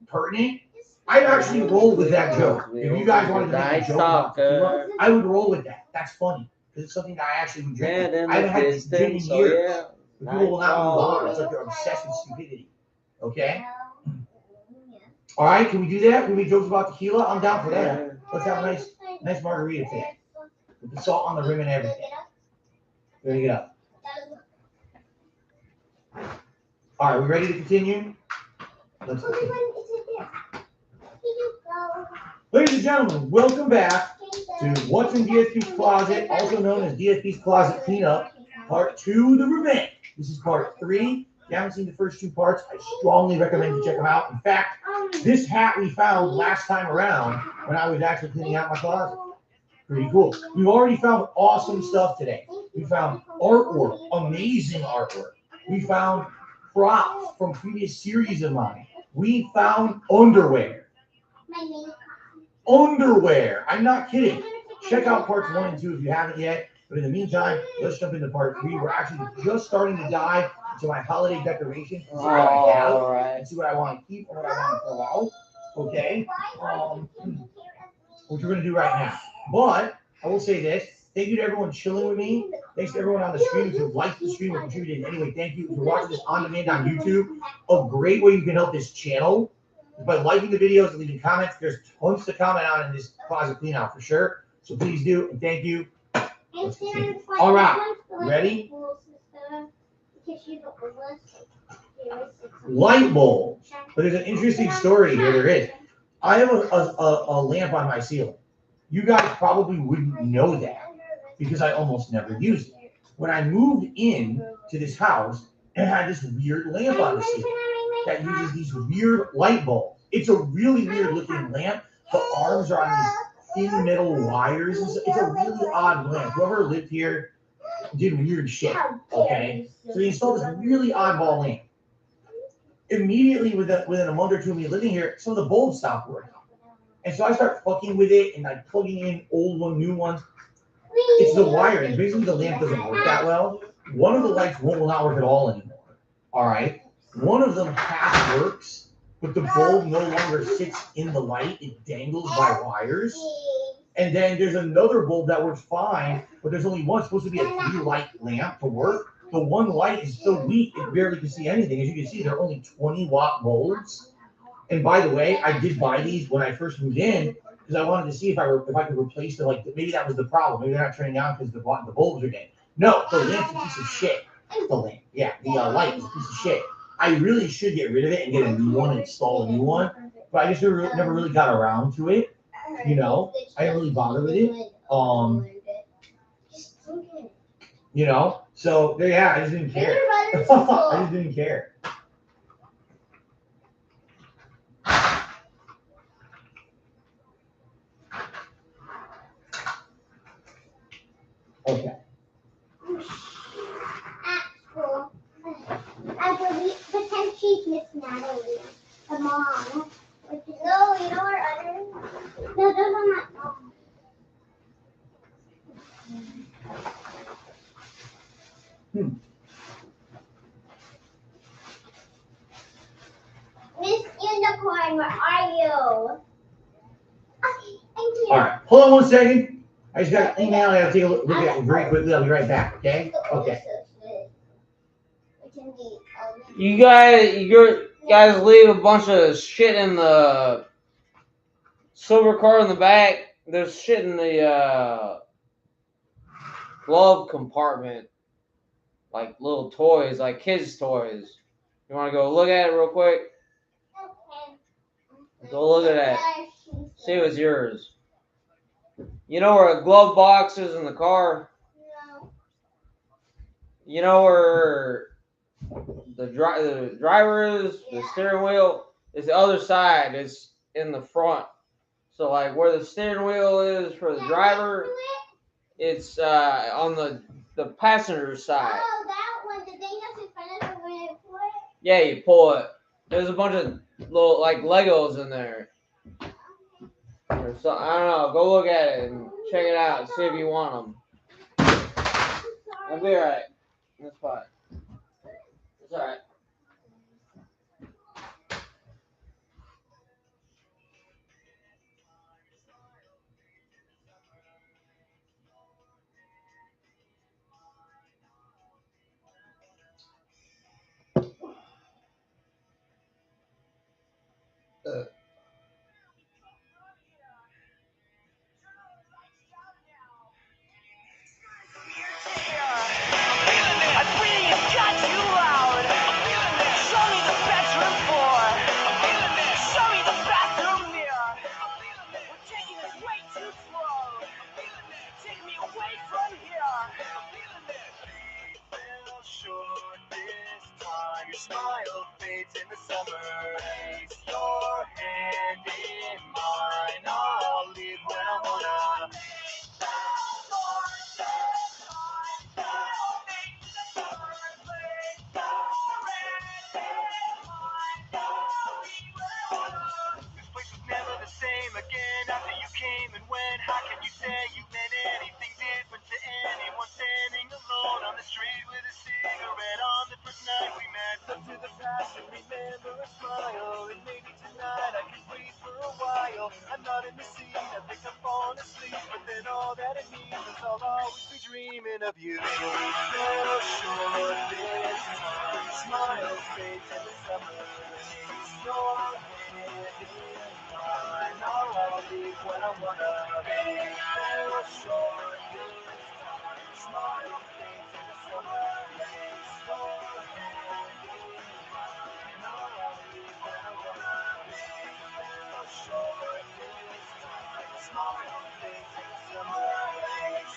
pertinent. I'd actually roll with that joke. If you guys wanted to make a joke about tequila, I would roll with that. That's funny. Because it's something that I actually would drink. I haven't had gin in years. People will not move on. It's like they're obsessed with stupidity. Okay? All right, can we do that? Can we make jokes about tequila? I'm down for that. Let's have a nice margarita today. With the salt on the rim and everything. There you go. All right, we ready to continue? Let's continue. Ladies and gentlemen, welcome back to What's in DSP's Closet, also known as DSP's Closet Cleanup. part 2, The Revenge. This is part 3. If you haven't seen the first 2 parts, I strongly recommend you check them out. In fact, this hat we found last time around when I was actually cleaning out my closet. Pretty cool. We've already found awesome stuff today. We found artwork, amazing artwork. We found props from previous series of mine. We found underwear. Underwear. I'm not kidding. Check out parts 1 and 2 if you haven't yet. But in the meantime, let's jump into part 3. We're actually just starting to dive into my holiday decorations. See what I have, and see what I want to keep and what I want to throw out. Okay? Which we're going to do right now. But I will say this. Thank you to everyone chilling with me. Thanks to everyone on the stream who liked the stream or contributed. Anyway, thank you for watching this on demand on YouTube. A great way you can help this channel is by liking the videos and leaving comments. There's tons to comment on in this closet clean out for sure. So please do, and thank you. All right, ready? Light bulbs. But there's an interesting story here. There is. I have a lamp on my ceiling. You guys probably wouldn't know that because I almost never use it. When I moved in to this house, it had this weird lamp on the ceiling that uses these weird light bulbs. It's a really weird looking lamp. The arms are on these thin metal wires. It's a really odd lamp. Whoever lived here did weird shit. Okay, so they installed this really oddball lamp. Immediately within a month or two of me living here, some of the bulbs stopped working. And so I start fucking with it and like plugging in old one, new ones. It's the wiring. Basically, the lamp doesn't work that well. One of the lights will not work at all anymore. All right. One of them half works, but the bulb no longer sits in the light. It dangles by wires. And then there's another bulb that works fine, but there's only one. It's supposed to be a 3-light lamp to work. The one light is so weak it barely can see anything. As you can see, they're only 20-watt bulbs. And by the way, I did buy these when I first moved in because I wanted to see if I could replace them. Like maybe that was the problem. Maybe they're not turning on because the bulbs are dead. No, the lamp's a piece of shit. The lamp, yeah, the light is a piece of shit. I really should get rid of it and get a new one and install a new one, but I just never really got around to it. You know, I didn't really bother with it. You know, so there, yeah, I just didn't care. I just didn't care. Okay. At school, I believe pretend she's Miss Natalie, the mom. No, you know her other. No, those are not mom. Miss Unicorn, where are you? Okay, thank you. All right, hold on one second. I just got an email. I gotta take a look at it very quickly. I'll be right back. Okay. Okay. You guys leave a bunch of shit in the silver car in the back. There's shit in the glove compartment, like little toys, like kids' toys. You want to go look at it real quick? Go look at that. See what's yours. You know where a glove box is in the car? No. You know where the driver is? The steering wheel is the other side. It's in the front. So like where the steering wheel is for the driver, it's on the passenger side. Oh, that one. The thing that's in front of the when I pull it? Yeah, you pull it. There's a bunch of little like Legos in there. Or so, I don't know. Go look at it and check it out. See if you want them. I'll be alright. That's fine. It's alright. Smile fades in the summer. Place your hand in mine. I'll leave when I wanna. This place was never the same again after you came and went. How can you say you meant anything different to anyone standing alone on the street with a cigarette on the first night we met? Look to the past and remember a smile, and maybe tonight I can breathe for a while. I'm not in the scene, I think I'm falling asleep, but then all that it means is I'll always be dreaming of you. So short this time, smile fades in the summer. Your hand in mine, I'll leave when I wanna be. So short this time, smile fades in the summer. Your hand in mine, I'll leave when I wanna be. So short this time, smile fades in the summer.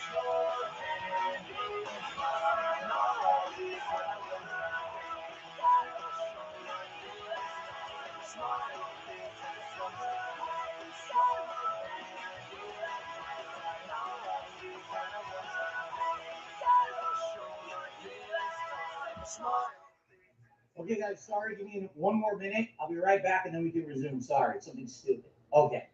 Your hand in mine, I'll leave when I wanna be. Okay, guys, sorry. Give me one more minute. I'll be right back, and then we can resume. Sorry, it's something stupid. Okay.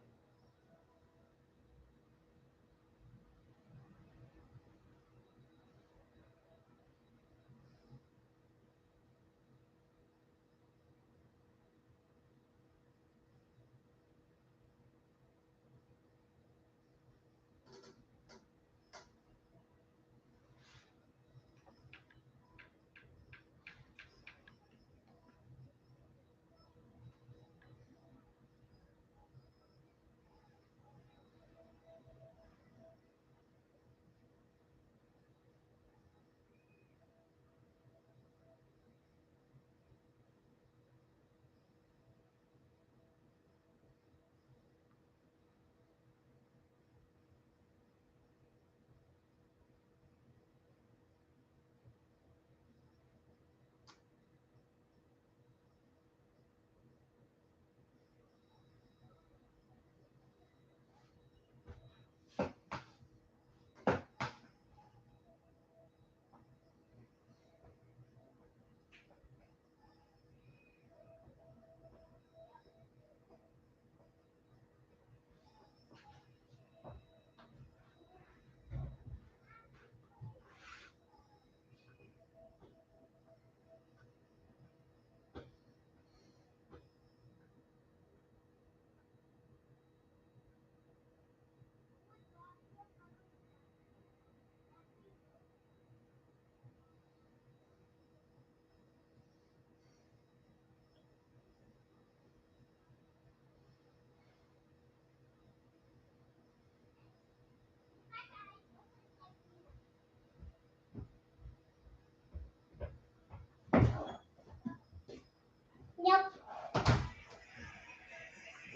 Yep.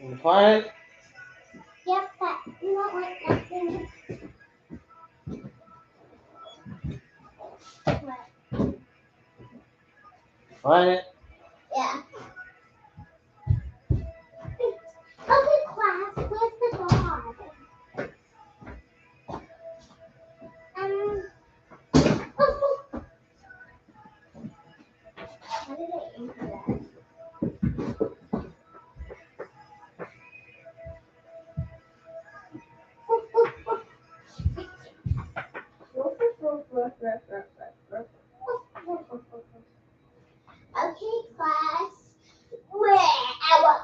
Want to find it? Yep, but you won't like nothing. What? Find it? Yeah. Okay, class, where's the dog? How did I aim for that? Okay, class. Where? I want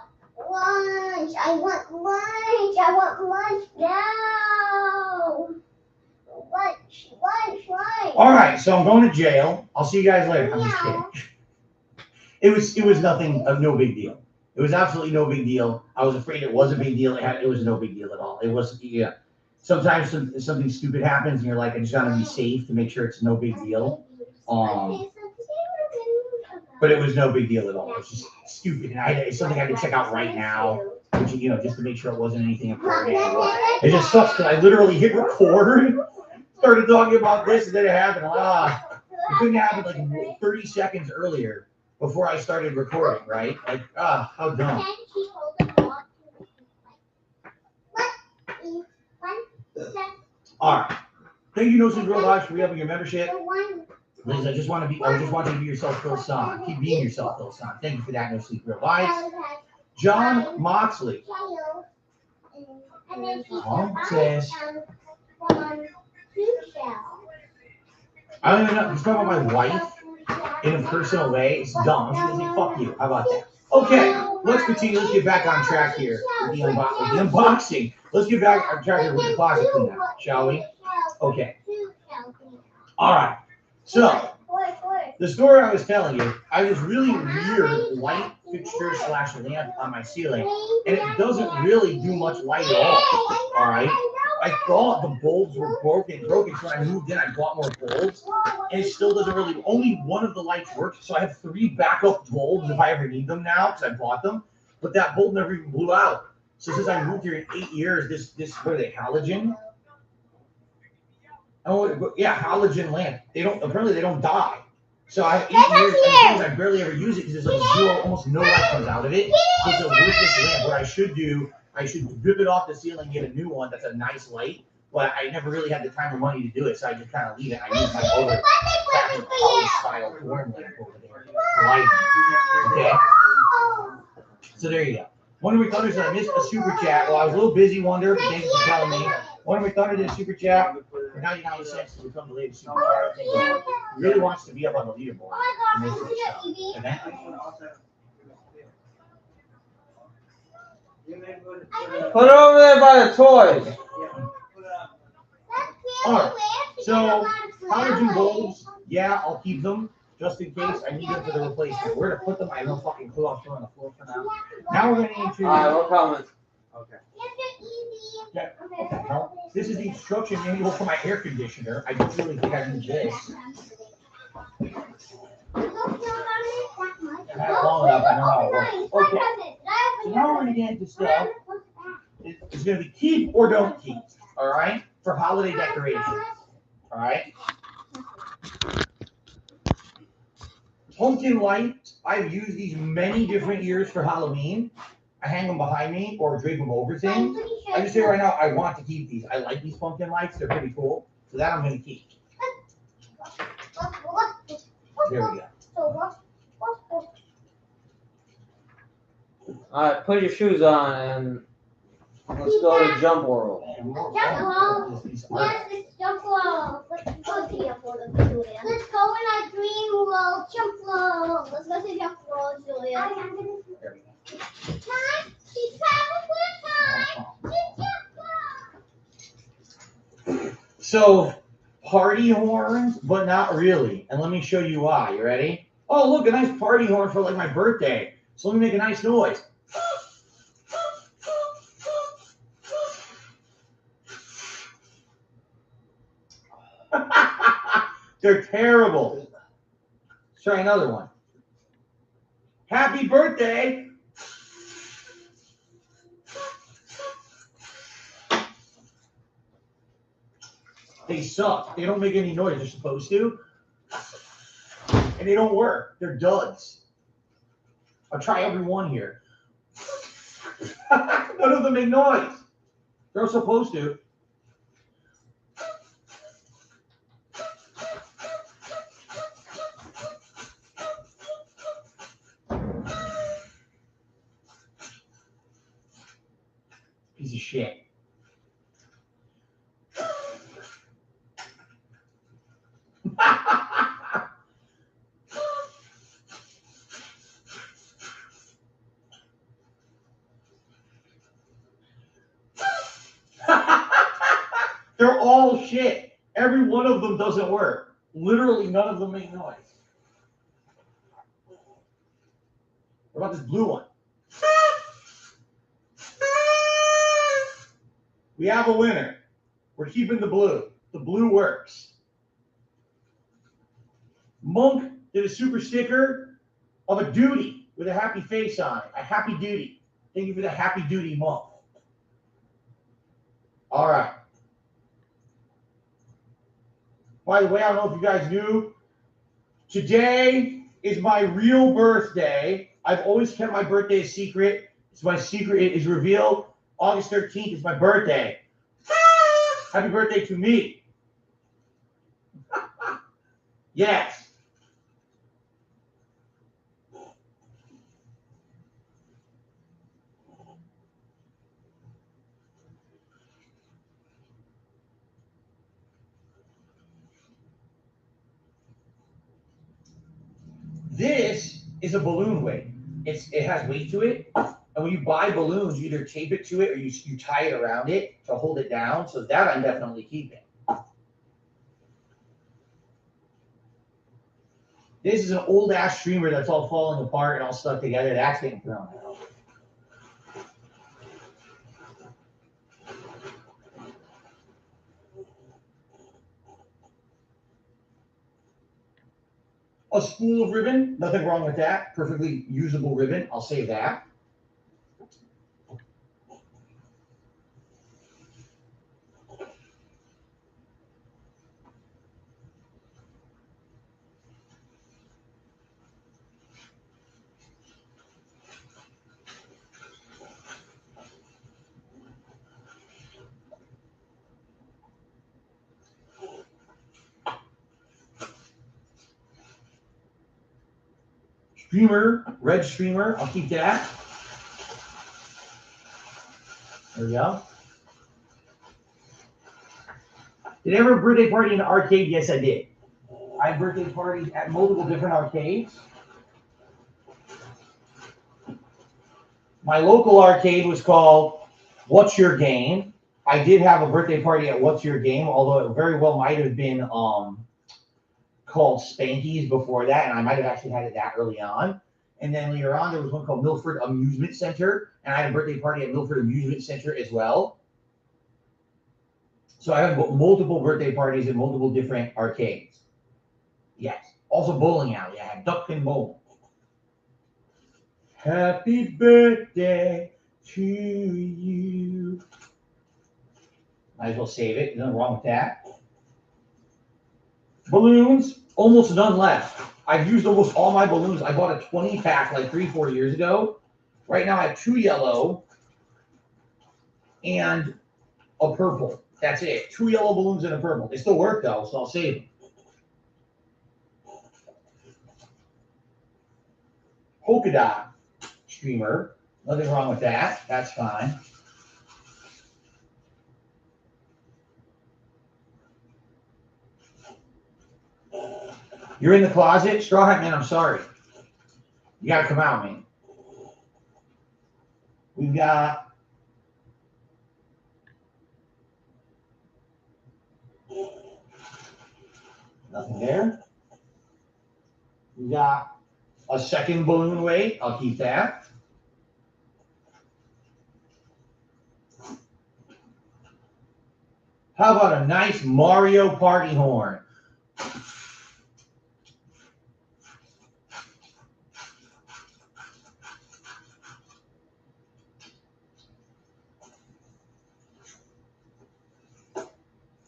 lunch. I want lunch. I want lunch now. Lunch, lunch, lunch. All right, so I'm going to jail. I'll see you guys later. I'm just kidding. It was nothing of no big deal. It was absolutely no big deal. I was afraid it was a big deal. It was no big deal at all. It was, yeah. Sometimes something stupid happens and you're like, I just gotta be safe to make sure it's no big deal. But it was no big deal at all. It's just stupid. And it's something I had to check out right now, which, just to make sure it wasn't anything important. It just sucks because I literally hit record, started talking about this, and then it happened. It couldn't happen like 30 seconds earlier. before I started recording, right? Like, how dumb. All right. Thank you, No Sleep Real Lives, for re-upping your membership. Liz, I just want you to be yourself, Phil Son. Keep being yourself, Phil Son. Thank you for that, No Sleep Real Lives. John Moxley. Says, I don't even know. He's talking about my wife in a personal way. It's dumb. She's gonna say, fuck you. How about that? Okay, let's continue. Let's get back on track here with the unboxing. Let's get back on track here with the closet cleanup, shall we? Okay. All right. So, the story I was telling you, I have this really weird light fixture / lamp on my ceiling, and it doesn't really do much light at all. All right. I thought the bulbs were broken. So when I moved in, I bought more bulbs, and it still doesn't really. Only one of the lights works, so I have 3 backup bulbs if I ever need them now because I bought them. But that bulb never even blew out. So since I moved here in 8 years, this what are they, halogen? Oh yeah, halogen lamp. They don't die. So I have 8 years. I barely ever use it because there's like almost no light comes out of it. So it's a worthless lamp. What I should do, I should rip it off the ceiling and get a new one that's a nice light. But I never really had the time or money to do it, so I just kind of leave it. I use my older style corn lamp over there for lighting. Okay. So there you go. Wonder We Thunder said I missed a super chat. Well, I was a little busy, Wonder. Thank you for telling me. Wonder We Thunder did a super chat for 99 cents to become the latest super chat. He really wants to be up on the leaderboard. Okay? Put it over there by the toys. Alright, so halogen bulbs, yeah, I'll keep them just in case I need them for the replacement. Where to put them, I have no fucking clue. I'll throw on the floor for now. Now we're gonna need to. Alright, we're coming. Okay. Yeah, okay. No, this is the instruction manual for my air conditioner. I don't really think I need this. Long enough, I know how it works. Okay. So now we're gonna get into stuff. It's gonna be keep or don't keep. All right, for holiday decorations. All right. Pumpkin lights. I've used these many different years for Halloween. I hang them behind me or drape them over things. I just say right now, I want to keep these. I like these pumpkin lights. They're pretty cool. So that I'm going to keep. There we go. All right, put your shoes on and let's go to Jump World. Jump World. Yes, it's Jump World. Let's go in our dream world. Jump World. Let's go to Jump World, Julia. Time. She travels with time. So, party horns, but not really. And let me show you why. You ready? Oh, look, a nice party horn for like my birthday. So let me make a nice noise. They're terrible. Let's try another one. Happy birthday. They suck. They don't make any noise. They're supposed to. And they don't work. They're duds. I'll try every one here. None of them make noise. They're supposed to. Piece of shit. They're all shit. Every one of them doesn't work. Literally none of them make noise. What about this blue one? We have a winner. We're keeping the blue. The blue works. Monk did a super sticker of a duty with a happy face on it. A happy duty. Thank you for the happy duty, Monk. All right. By the way, I don't know if you guys knew, today is my real birthday. I've always kept my birthday a secret. It's my secret. It is revealed. August 13th is my birthday. Happy birthday to me. Yes. This is a balloon weight. It has weight to it. And when you buy balloons, you either tape it to it or you tie it around it to hold it down. So that I'm definitely keeping. This is an old ass streamer that's all falling apart and all stuck together. That's getting thrown out. A spool of ribbon, nothing wrong with that. Perfectly usable ribbon. I'll save that. Streamer, red streamer, I'll keep that. There we go. Did I ever have a birthday party in an arcade? Yes, I did. I had birthday parties at multiple different arcades. My local arcade was called What's Your Game? I did have a birthday party at What's Your Game, although it very well might have been called Spanky's before that, and I might have actually had it that early on. And then later on, there was one called Milford Amusement Center, and I had a birthday party at Milford Amusement Center as well. So I have multiple birthday parties at multiple different arcades. Yes. Also bowling alley. I had duck pin bowling. Happy birthday to you. Might as well save it. Nothing wrong with that. Balloons, almost none left. I've used almost all my balloons. I bought a 20 pack like 3-4 years ago. Right now I have 2 yellow and a purple. That's it. 2 yellow balloons and a purple. They still work though, so I'll save them. Polka dot streamer. Nothing wrong with that. That's fine. You're in the closet? Straw Hat Man, I'm sorry. You gotta come out, man. We've got nothing there. We got a second balloon weight. I'll keep that. How about a nice Mario party horn?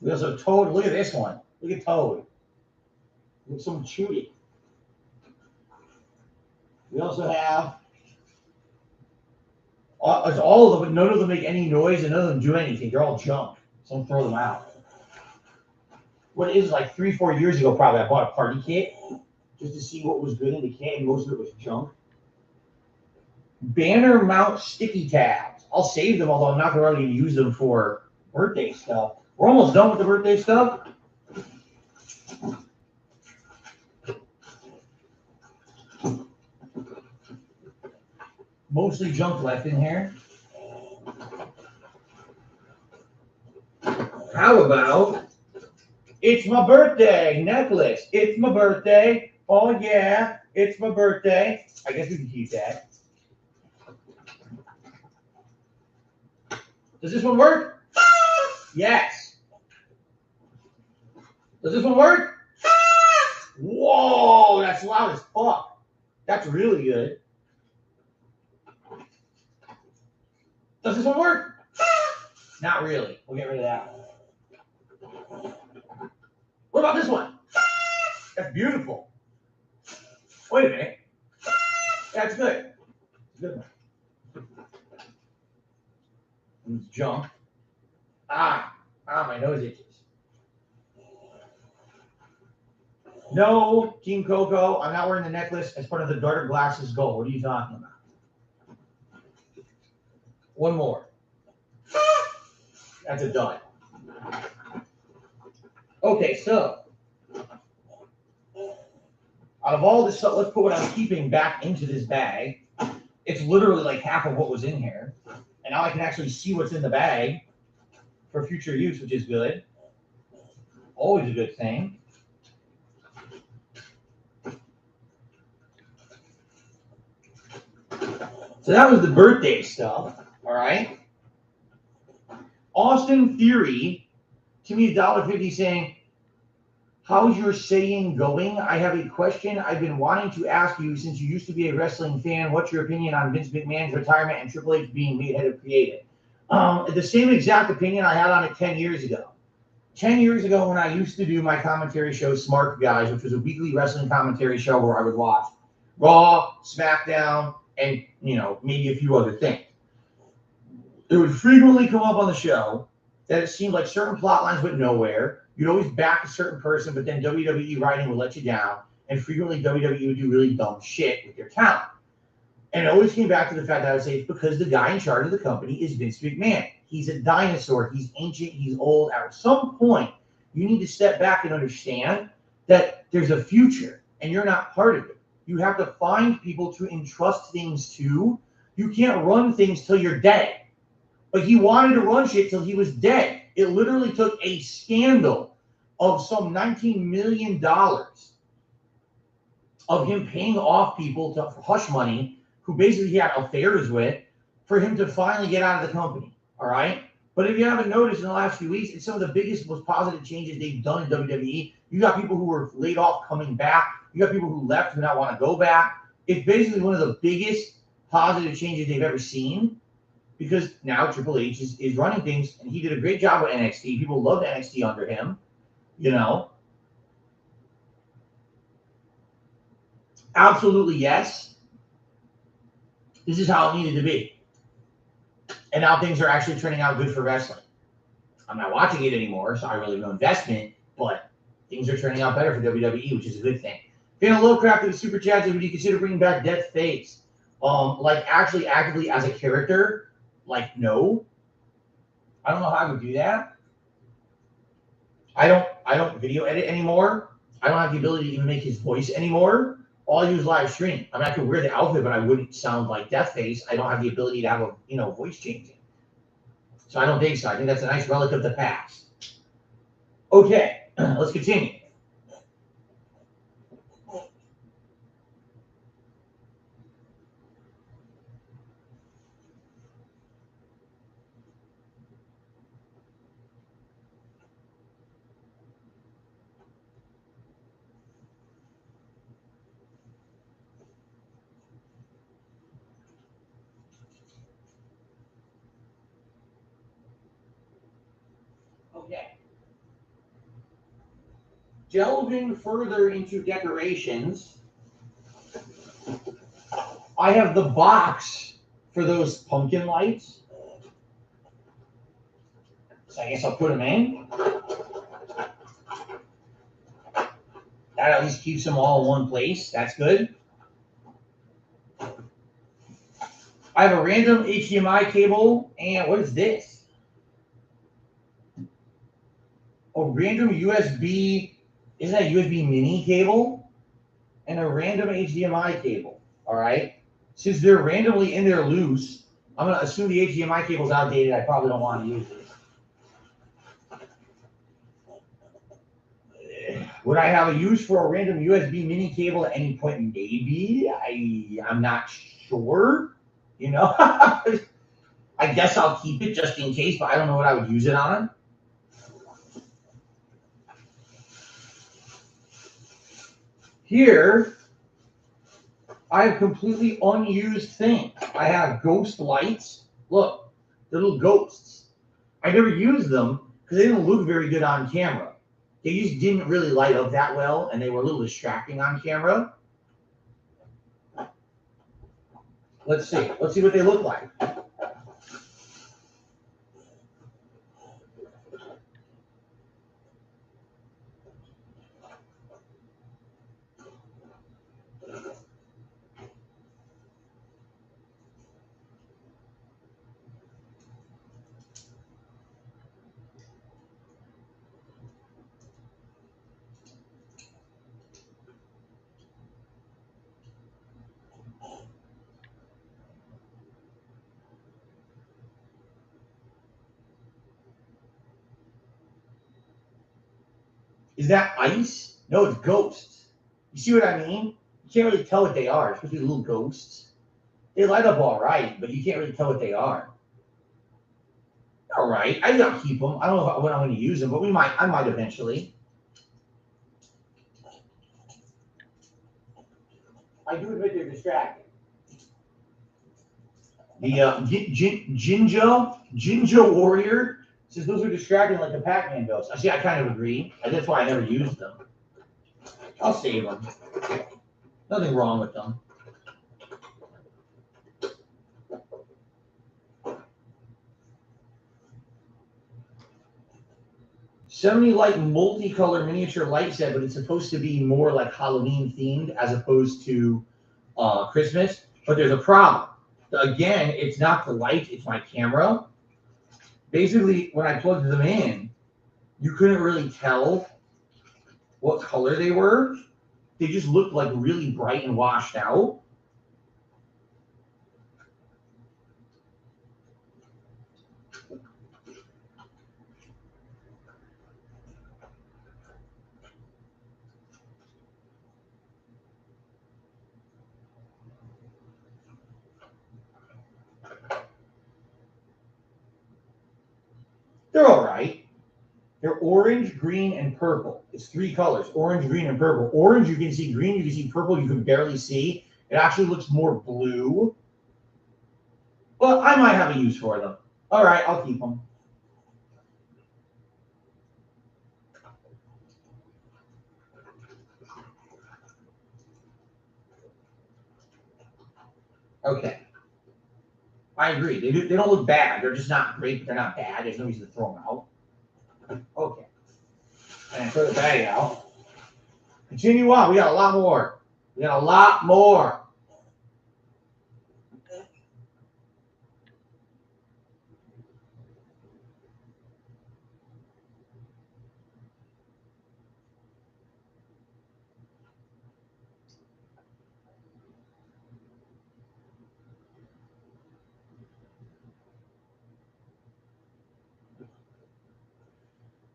We also have Toad. Look at this one. Look at Toad. Look at someone shooting. We also have all of them, but none of them make any noise and none of them do anything. They're all junk. Someone throw them out. What it is like 3-4 years ago, probably I bought a party kit just to see what was good in the kit, and most of it was junk. Banner mount sticky tabs. I'll save them, although I'm not going to really use them for birthday stuff. We're almost done with the birthday stuff. Mostly junk left in here. How about it's my birthday necklace? It's my birthday. Oh yeah, it's my birthday. I guess we can keep that. Does this one work? Yes. Does this one work? Whoa, that's loud as fuck. That's really good. Does this one work? Not really. We'll get rid of that one. What about this one? That's beautiful. Wait a minute. That's good. Good. It's junk. My nose itches. No, Team Coco, I'm not wearing the necklace as part of the Darter Glasses Gold. What are you talking about? One more. That's a dud. Okay, so out of all this stuff, let's put what I'm keeping back into this bag. It's literally like half of what was in here. And now I can actually see what's in the bag for future use, which is good. Always a good thing. So that was the birthday stuff, all right? Austin Theory, to me, $1.50 saying, how's your saying going? I have a question I've been wanting to ask you since you used to be a wrestling fan. What's your opinion on Vince McMahon's retirement and Triple H being made head of creative? The same exact opinion I had on it 10 years ago. 10 years ago when I used to do my commentary show, Smart Guys, which was a weekly wrestling commentary show where I would watch Raw, SmackDown, and, maybe a few other things. It would frequently come up on the show that it seemed like certain plot lines went nowhere. You'd always back a certain person, but then WWE writing would let you down. And frequently WWE would do really dumb shit with their talent. And it always came back to the fact that I would say it's because the guy in charge of the company is Vince McMahon. He's a dinosaur. He's ancient. He's old. At some point, you need to step back and understand that there's a future and you're not part of it. You have to find people to entrust things to. You can't run things till you're dead. But he wanted to run shit till he was dead. It literally took a scandal of some $19 million of him paying off people to hush money who basically he had affairs with for him to finally get out of the company. All right. But if you haven't noticed in the last few weeks, it's some of the biggest, most positive changes they've done in WWE. You got people who were laid off coming back. You got people who left who now want to go back. It's basically one of the biggest positive changes they've ever seen because now Triple H is running things, and he did a great job with NXT. People loved NXT under him, Absolutely, yes. This is how it needed to be. And now things are actually turning out good for wrestling. I'm not watching it anymore, so I really have no investment, but things are turning out better for WWE, which is a good thing. Fan of Lovecraft with the super chat, would you consider bringing back Death Face? Actually actively as a character? No. I don't know how I would do that. I don't video edit anymore. I don't have the ability to even make his voice anymore. All I use live stream. I mean, I could wear the outfit, but I wouldn't sound like Deathface. I don't have the ability to have a voice changing. So I don't think so. I think that's a nice relic of the past. Okay, let's continue. Okay. Delving further into decorations, I have the box for those pumpkin lights. So I guess I'll put them in. That at least keeps them all in one place. That's good. I have a random HDMI cable, and what is this? A random USB, isn't that a USB mini cable? And a random HDMI cable, all right? Since they're randomly in there loose, I'm going to assume the HDMI cable's outdated. I probably don't want to use it. Would I have a use for a random USB mini cable at any point? Maybe. I'm not sure. I guess I'll keep it just in case, but I don't know what I would use it on. Here, I have completely unused things. I have ghost lights. Look, little ghosts. I never used them because they didn't look very good on camera. They just didn't really light up that well, and they were a little distracting on camera. Let's see. Let's see what they look like. Is that ice? No, it's ghosts. You see what I mean? You can't really tell what they are, especially little ghosts. They light up all right, but you can't really tell what they are. All right, I gotta keep them. I don't know when I'm going to use them, but I might eventually. I do admit they're distracting. The Jinjo Warrior says those are distracting like the Pac-Man ghosts. I kind of agree. That's why I never used them. I'll save them. Nothing wrong with them. 70 light multicolor miniature light set, but it's supposed to be more like Halloween themed as opposed to Christmas. But there's a problem. Again, it's not the light, it's my camera. Basically, when I plugged them in, you couldn't really tell what color they were. They just looked like really bright and washed out. They're all right. They're orange, green, and purple. It's 3 colors, orange, green, and purple. Orange, you can see. Green, you can see. Purple, you can barely see. It actually looks more blue. Well, I might have a use for them. All right, I'll keep them. Okay. I agree. They don't look bad. They're just not great, but they're not bad. There's no reason to throw them out. Okay. And throw the bag out. Continue on. We got a lot more. We got a lot more.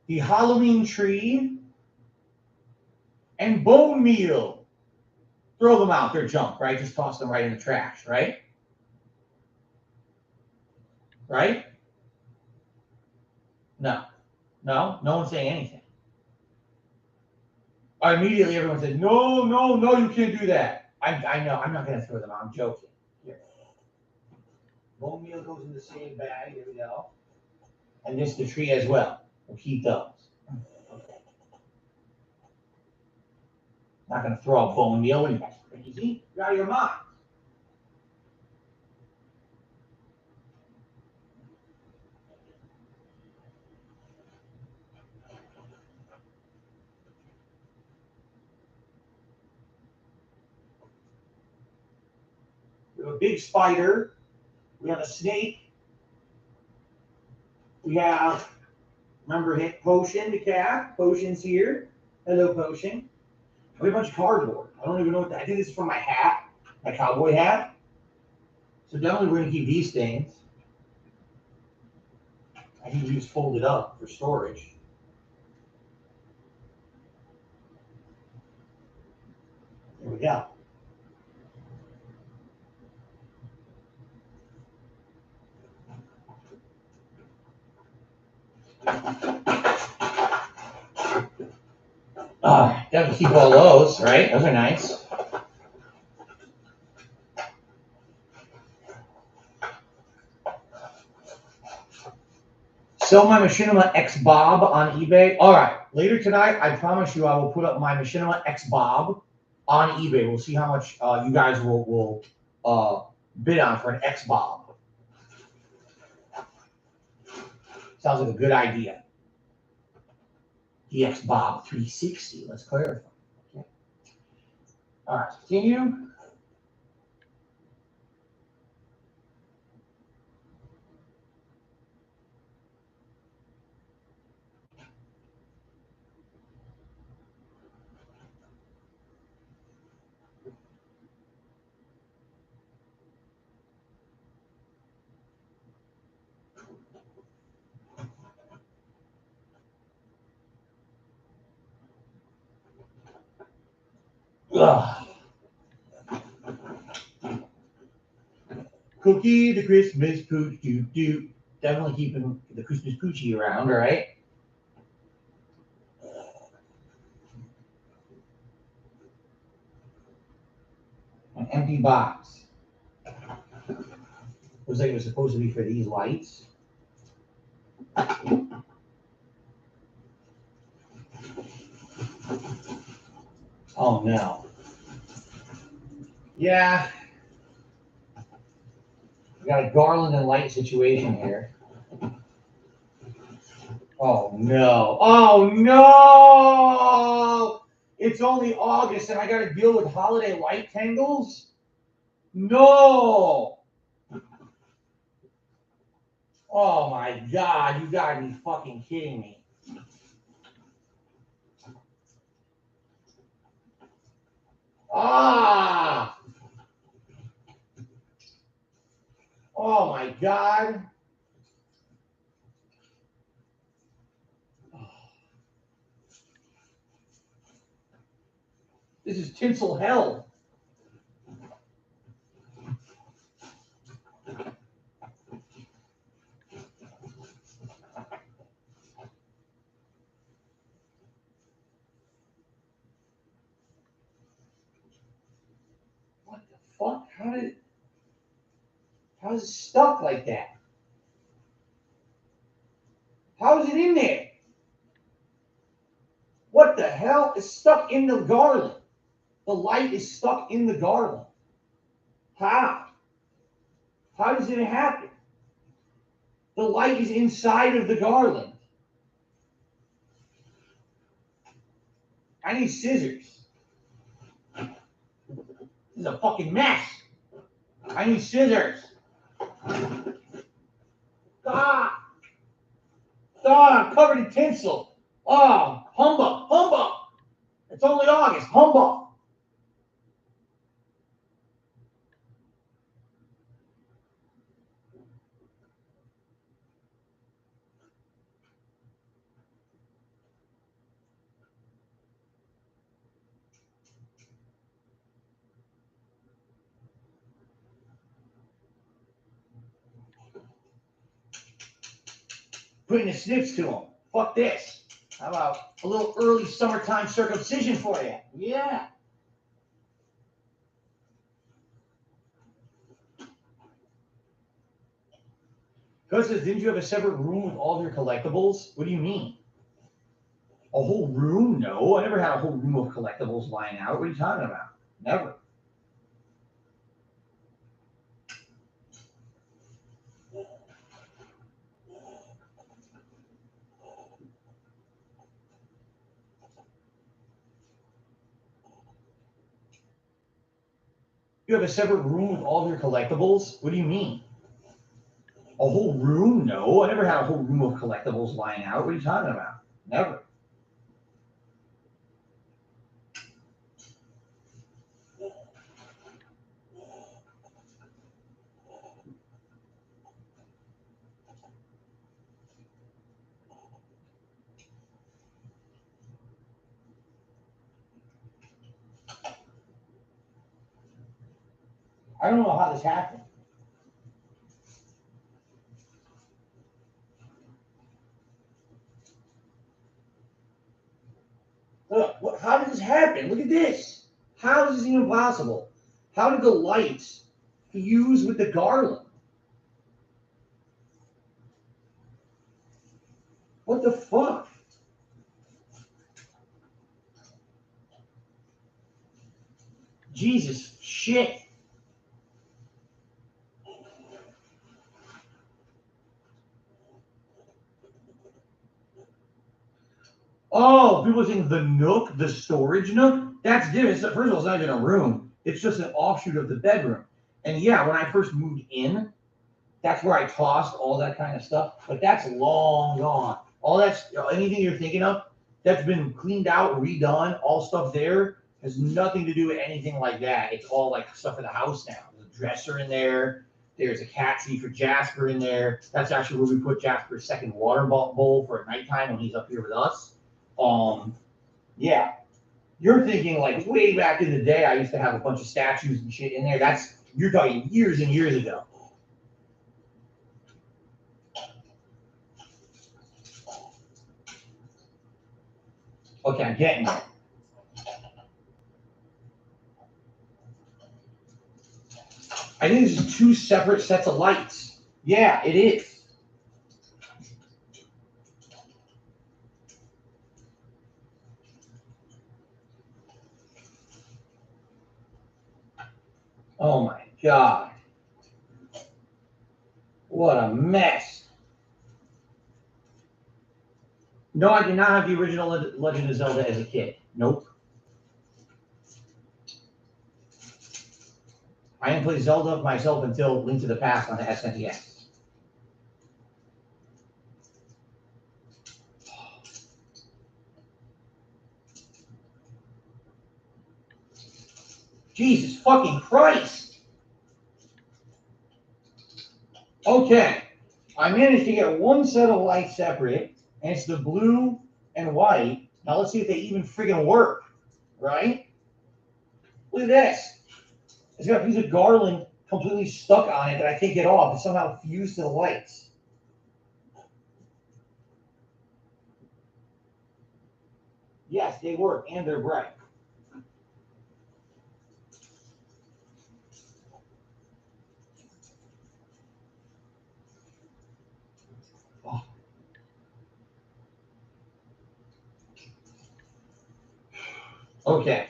The Halloween tree and bone meal. Throw them out. They're junk, right? Just toss them right in the trash, right? Right? No. No? No one's saying anything. Immediately everyone said, no, you can't do that. I know. I'm not going to throw them out. I'm joking. Here. Bone meal goes in the same bag. Here we go. And this the tree as well. We'll keep those. Okay. Not going to throw a bone meal. What are you guys crazy? You're out of your mind. We have a big spider. We have a snake. We have, remember, Potion, the cat. Potion's here. Hello, Potion. We have a bunch of cardboard. I don't even know what that. I think this is for my hat, my cowboy hat. So definitely we're going to keep these things. I think these folded up for storage. There we go. Definitely keep all those, right? Those are nice. Sell my Machinima X Bob on eBay. All right, later tonight, I promise you, I will put up my Machinima X Bob on eBay. We'll see how much you guys will bid on for an X-Bob. Sounds like a good idea. The X-Bob 360. Let's clarify. Okay. All right, continue. Ugh. Cookie the Christmas pooch doo. Definitely keeping the Christmas poochie around, right? An empty box. Looks like it was supposed to be for these lights. Oh no. Yeah. We got a garland and light situation here. Oh no. Oh no! It's only August and I gotta deal with holiday light tangles? No! Oh my god, you gotta be fucking kidding me. Ah! Oh my god. This is tinsel hell. What the fuck? How is it stuck like that? How is it in there? What the hell is stuck in the garland? The light is stuck in the garland. How? How does it happen? The light is inside of the garland. I need scissors. This is a fucking mess. I need scissors. Ah! I'm covered in tinsel. Oh, humbug, humbug. It's only August, humbug. Putting the snips to them. Fuck this. How about a little early summertime circumcision for you? Yeah. Gus says, didn't you have a separate room with all of your collectibles? What do you mean? A whole room? No, I never had a whole room of collectibles lying out. What are you talking about? Never. You have a separate room with all of your collectibles? What do you mean? A whole room? No, I never had a whole room of collectibles lying out. What are you talking about? Never. I don't know how this happened. Look, how did this happen? Look at this. How is this even possible? How did the lights fuse with the garland? What the fuck? Jesus shit. Oh, people think the nook, the storage nook, that's different. First of all, it's not even a room. It's just an offshoot of the bedroom. And yeah, when I first moved in, that's where I tossed all that kind of stuff. But that's long gone. All that's anything you're thinking of, that's been cleaned out, redone. All stuff there has nothing to do with anything like that. It's all like stuff in the house now. There's a dresser in there. There's a cat tree for Jasper in there. That's actually where we put Jasper's second water bowl for at nighttime when he's up here with us. Yeah. You're thinking like way back in the day, I used to have a bunch of statues and shit in there. You're talking years and years ago. Okay, I'm getting it. I think this is two separate sets of lights. Yeah, it is. Oh my God. What a mess. No, I did not have the original Legend of Zelda as a kid. Nope. I didn't play Zelda myself until Link to the Past on the SNES. Jesus fucking Christ. Okay. I managed to get one set of lights separate, and it's the blue and white. Now let's see if they even friggin' work, right? Look at this. It's got a piece of garland completely stuck on it that I can't get off. It's somehow fused to the lights. Yes, they work, and they're bright. Oh. Okay.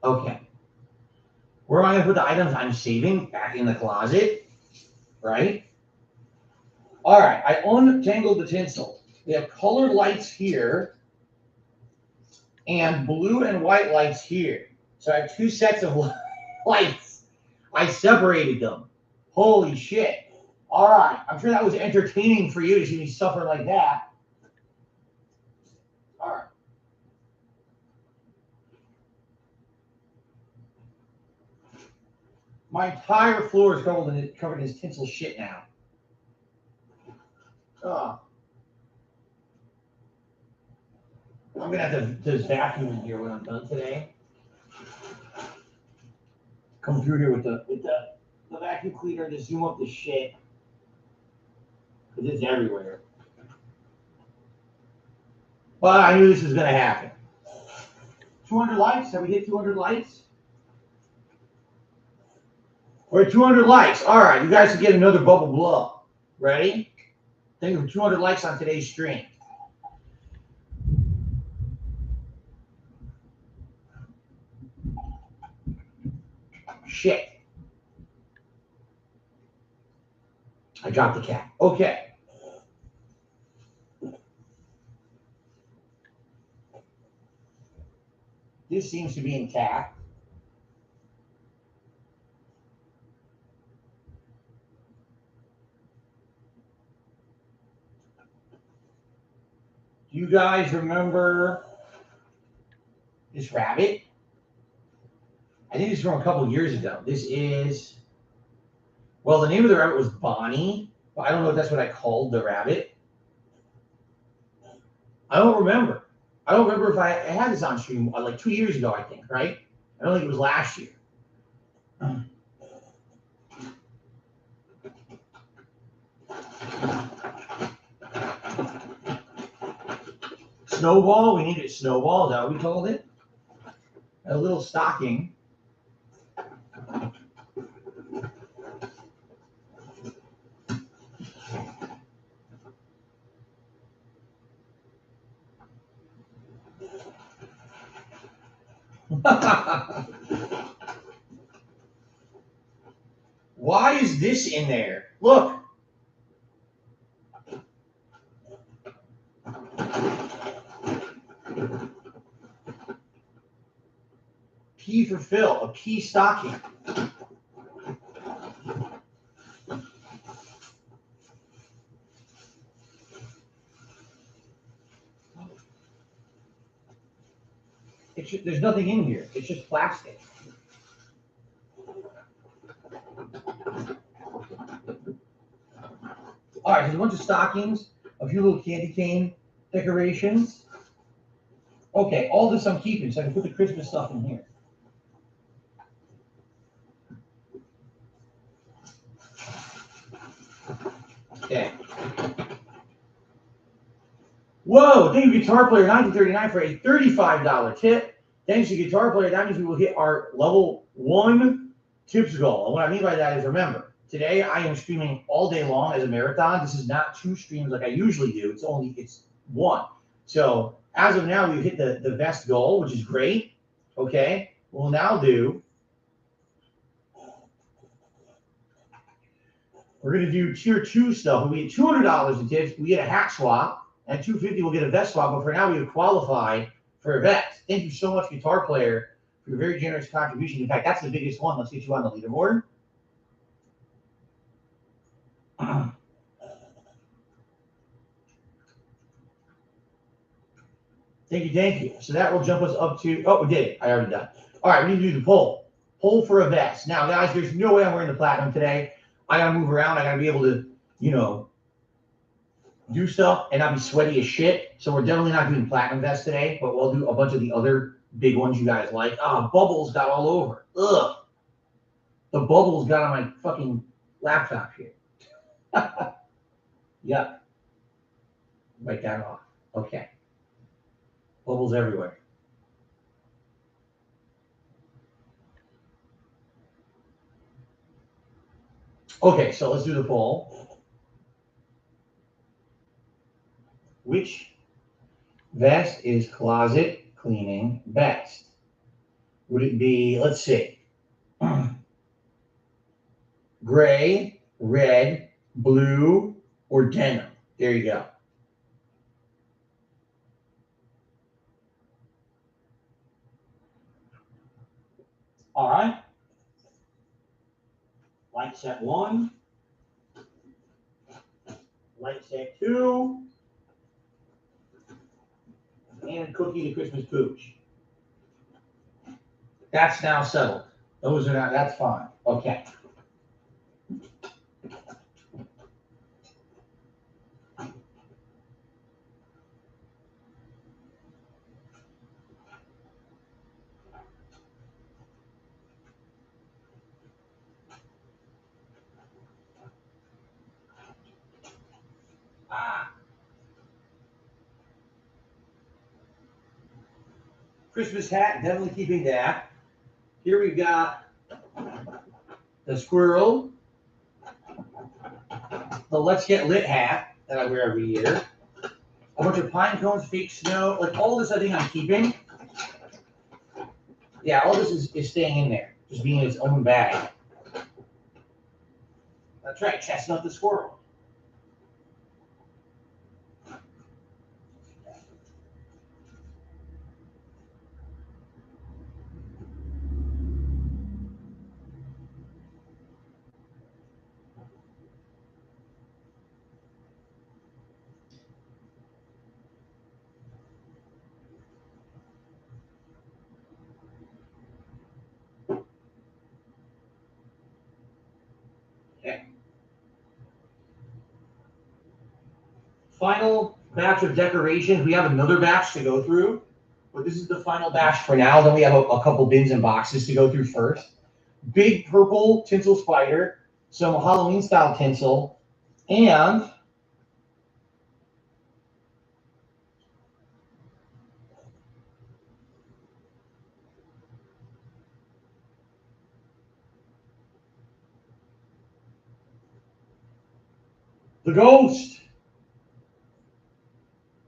Okay. Where am I going to put the items I'm saving? Back in the closet, right? All right, I untangled the tinsel. We have colored lights here and blue and white lights here. So I have two sets of lights. I separated them. Holy shit. All right, I'm sure that was entertaining for you to see me suffer like that. All right. My entire floor is covered in his tinsel shit now. Oh. I'm gonna have to vacuum in here when I'm done today. Come through here with the vacuum cleaner to zoom up the shit. Because it's everywhere. But I knew this was gonna happen. 200 likes? Have we hit 200 likes? We're at 200 likes. All right, you guys can get another bubble blow. Ready? Think of 200 likes on today's stream. Shit. I dropped the cat. Okay. This seems to be intact. Do you guys remember this rabbit? I think it's from a couple years ago. This is, well, the name of the rabbit was Bonnie, but I don't know if that's what I called the rabbit. I don't remember. I don't remember if I had this on stream like 2 years ago, I think, right? I don't think it was last year. Snowball, we needed Snowball, is that what we called it? A little stocking. Why is this in there? Look. P for Phil, a P stocking. There's nothing in here. It's just plastic. All right, there's a bunch of stockings, a few little candy cane decorations. Okay, all this I'm keeping, so I can put the Christmas stuff in here. Okay. Whoa, thank you, Guitar Player 1939 for a $35 tip. Thanks to Guitar Player, that means we will hit our level 1 tips goal. And what I mean by that is, remember, today I am streaming all day long as a marathon. This is not 2 streams like I usually do. It's 1. So as of now, we've hit the vest goal, which is great. Okay, we'll now do. We're gonna do tier 2 stuff. We get $200 in tips. We get a hat swap. At $250, we'll get a vest swap, but for now, we would qualify for a vest. Thank you so much, Guitar Player, for your very generous contribution. In fact, that's the biggest one. Let's get you on the leaderboard. Thank you. So that will jump us up to, we did it. I already done. All right, we need to do the poll. Poll for a vest. Now, guys, there's no way I'm wearing the platinum today. I got to move around. I got to be able to, do stuff and not be sweaty as shit. So we're definitely not doing platinum vest today, but we'll do a bunch of the other big ones you guys like. Bubbles got all over. Ugh. The bubbles got on my fucking laptop here. Yuck. Wipe that off. Okay. Bubbles everywhere. Okay, so let's do the poll. Which vest is closet cleaning best? Would it be, let's see, gray, red, blue, or denim? There you go. All right. Light set 1. Light set 2. And Cookie the Christmas Pooch. That's now settled. Those are not, that's fine. Okay. Christmas hat, definitely keeping that. Here we've got the squirrel, the Let's Get Lit hat that I wear every year, a bunch of pine cones, fake snow, like all this I think I'm keeping. Yeah, all this is staying in there, just being in its own bag. That's right, Chestnut the squirrel. Okay. Final batch of decorations. We have another batch to go through, but this is the final batch for now. Then we have a couple bins and boxes to go through first. Big purple tinsel spider, some Halloween style tinsel, and the ghost.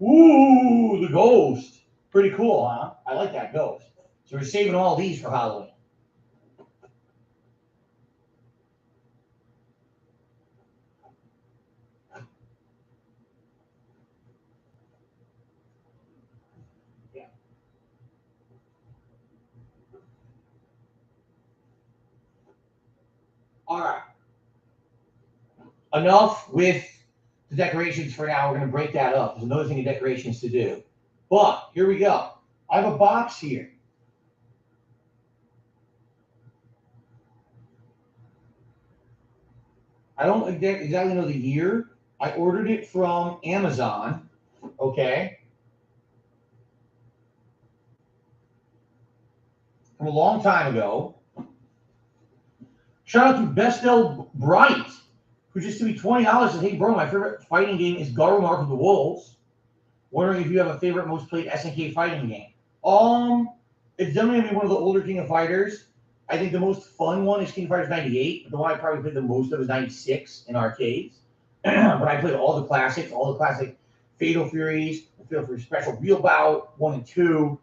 Ooh, the ghost. Pretty cool, huh? I like that ghost. So we're saving all these for Halloween. Yeah. All right. Enough with the decorations for now. We're going to break that up. There's another thing of decorations to do. But here we go. I have a box here. I don't exactly know the year. I ordered it from Amazon. Okay. From a long time ago. Shout out to Bestel Bright, who just threw me $20 said, hey, bro, my favorite fighting game is Garu Mark of the Wolves. Wondering if you have a favorite most played SNK fighting game. It's definitely gonna be one of the older King of Fighters. I think the most fun one is King of Fighters 98. But the one I probably played the most of is 96 in arcades. But I played all the classics, all the classic Fatal Furies, Fatal Fury Special Real Bout, 1 and 2,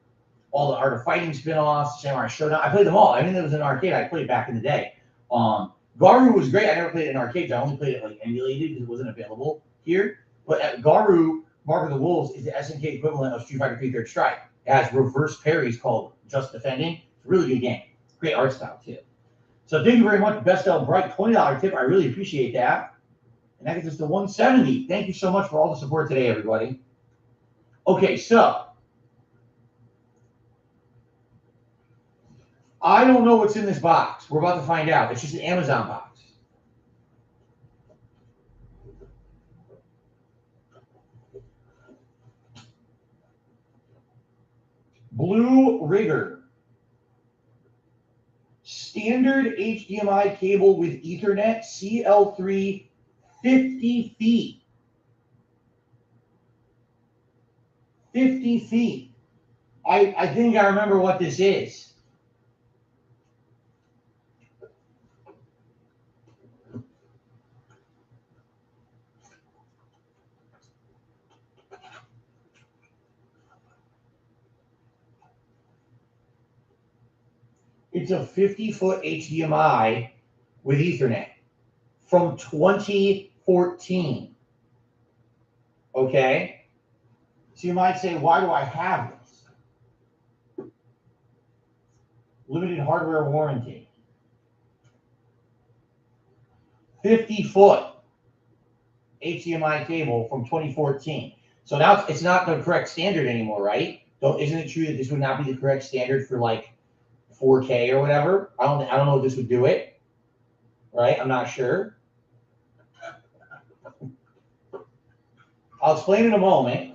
all the Art of Fighting spin-offs, Samurai Showdown. I played them all. Everything that was in an arcade, I played back in the day. Garu was great. I never played it in arcades. I only played it like emulated because it wasn't available here. But Garu Mark of the Wolves is the SNK equivalent of Street Fighter 3 Third Strike. It has reverse parries called Just Defending. It's a really good game. Great art style, too. So thank you very much, Bestel Bright. $20 tip. I really appreciate that. And that gets us to 170. Thank you so much for all the support today, everybody. Okay, so I don't know what's in this box. We're about to find out. It's just an Amazon box. Blue Rigger. Standard HDMI cable with Ethernet, CL3, 50 feet. 50 feet. I think I remember what this is. It's a 50-foot HDMI with Ethernet from 2014. Okay? So you might say, why do I have this? Limited hardware warranty. 50-foot HDMI cable from 2014. So now it's not the correct standard anymore, right? Isn't it true that this would not be the correct standard for like 4K or whatever? I don't know if this would do it. Right? I'm not sure. I'll explain in a moment.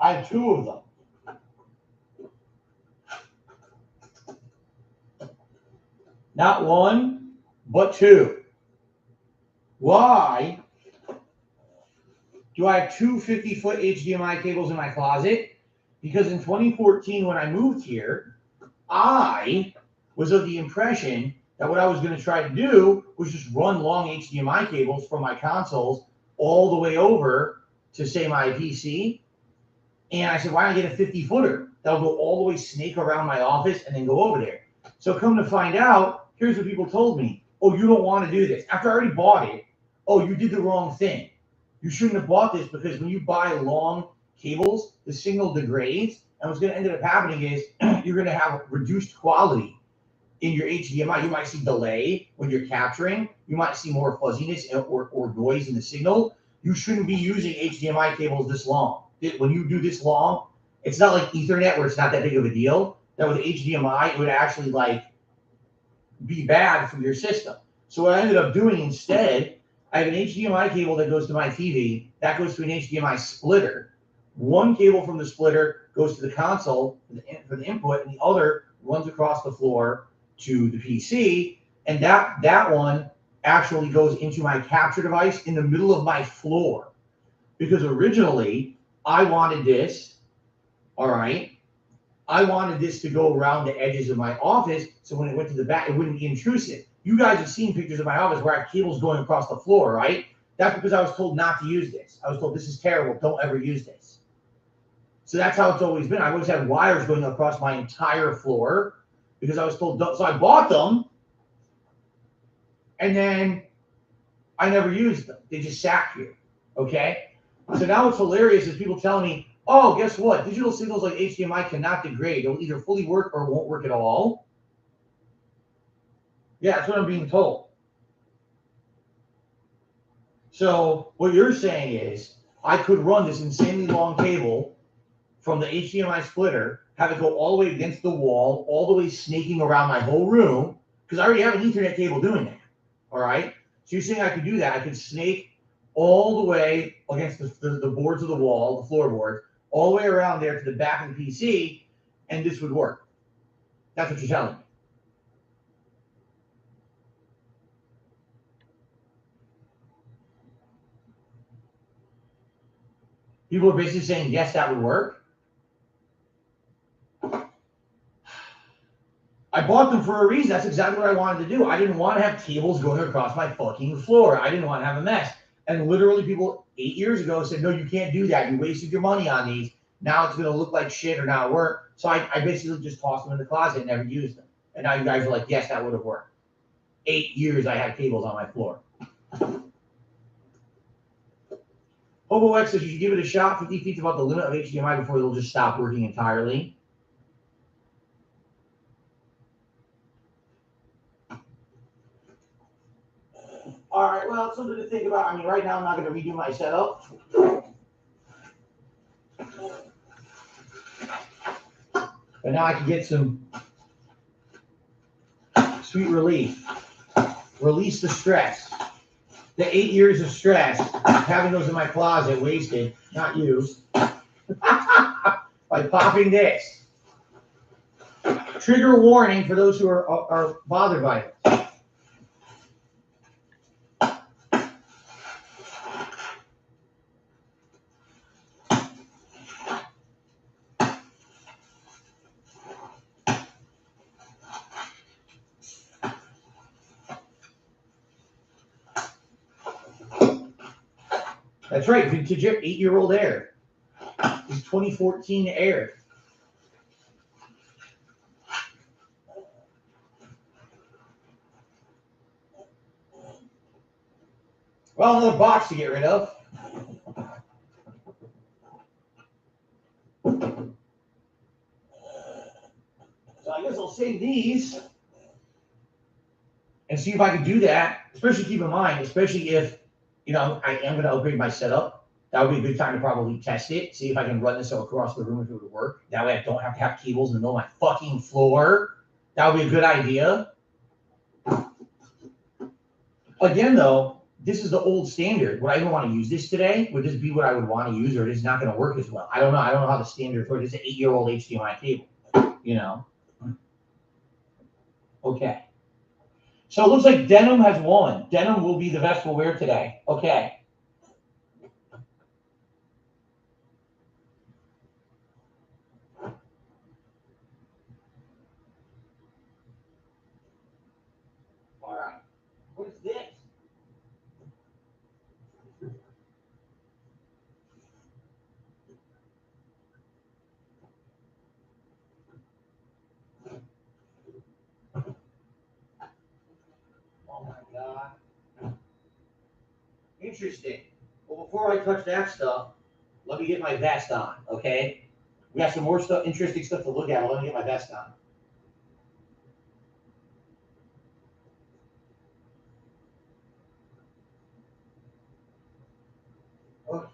I have 2 of them. Not 1, but 2. Why do I have 2 50-foot HDMI cables in my closet? Because in 2014, when I moved here, I was of the impression that what I was going to try to do was just run long HDMI cables from my consoles all the way over to, say, my PC. And I said, why not get a 50-footer? That'll go all the way snake around my office and then go over there. So come to find out, here's what people told me. Oh, you don't want to do this. After I already bought it, oh, you did the wrong thing. You shouldn't have bought this because when you buy long cables, the signal degrades. And what's going to end up happening is you're going to have reduced quality in your HDMI. You might see delay when you're capturing. You might see more fuzziness or noise in the signal. You shouldn't be using HDMI cables this long. When you do this long, it's not like Ethernet where it's not that big of a deal. That with HDMI, it would actually like be bad for your system. So what I ended up doing instead, I have an HDMI cable that goes to my TV. That goes to an HDMI splitter. One cable from the splitter goes to the console for the input, and the other runs across the floor to the PC. And that one actually goes into my capture device in the middle of my floor. Because originally, I wanted this, all right, I wanted this to go around the edges of my office, so when it went to the back, it wouldn't be intrusive. You guys have seen pictures of my office where I have cables going across the floor, right? That's because I was told not to use this. I was told this is terrible. Don't ever use this. So that's how it's always been. I always had wires going across my entire floor because I was told don't. So I bought them, and then I never used them. They just sat here. Okay? So now what's hilarious is people telling me, oh, guess what? Digital signals like HDMI cannot degrade. It'll either fully work or it won't work at all. Yeah, that's what I'm being told. So what you're saying is I could run this insanely long cable from the HDMI splitter, have it go all the way against the wall, all the way snaking around my whole room, because I already have an Ethernet cable doing that. All right? So you're saying I could do that. I could snake all the way against the boards of the wall, the floorboards, all the way around there to the back of the PC, and this would work. That's what you're telling me. People are basically saying, yes, that would work. I bought them for a reason. That's exactly what I wanted to do. I didn't want to have cables going across my fucking floor. I didn't want to have a mess. And literally people 8 years ago said, no, you can't do that. You wasted your money on these. Now it's going to look like shit or not work. So I basically just tossed them in the closet and never used them. And now you guys are like, yes, that would have worked. 8 years I had cables on my floor. Hobo X says you should give it a shot. 50 feet about the limit of HDMI before it'll just stop working entirely. All right, well, it's something to think about. I mean, right now I'm not going to redo my setup. But now I can get some sweet relief. Release the stress. The 8 years of stress, having those in my closet, wasted, not used, by popping this. Trigger warning for those who are bothered by it. That's right, vintage 8-year-old Air. It's 2014 Air. Well, another box to get rid of. So I guess I'll save these and see if I can do that. Especially keep in mind, especially if, you know, I am going to upgrade my setup. That would be a good time to probably test it, see if I can run this across the room if it would work. That way I don't have to have cables in the middle of my fucking floor. That would be a good idea. Again, though, this is the old standard. Would I even want to use this today? Would this be what I would want to use, or is it not going to work as well? I don't know. I don't know how the standard for it is. An 8-year-old HDMI cable, you know. Okay. So it looks like denim has won. Denim will be the vest we'll wear today. Okay. All right. What is this? Oh my God. Interesting. Well, before I touch that stuff, let me get my vest on, okay? We got some more stuff, interesting stuff to look at. Let me get my vest on. Okay.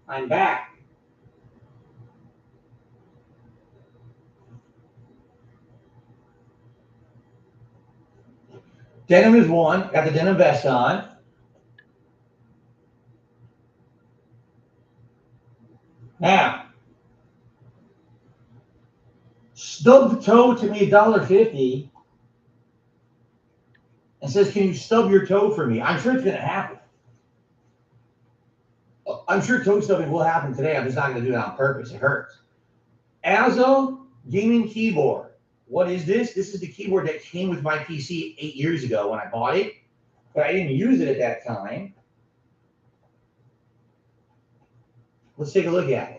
I'm back. Denim is one. Got the denim vest on. Now, stub toe to me $1.50 and says, "Can you stub your toe for me?" I'm sure it's going to happen. I'm sure toe stubbing will happen today. I'm just not going to do it on purpose. It hurts. Azo gaming keyboard. What is this? This is the keyboard that came with my PC 8 years ago when I bought it, but I didn't use it at that time. Let's take a look at it.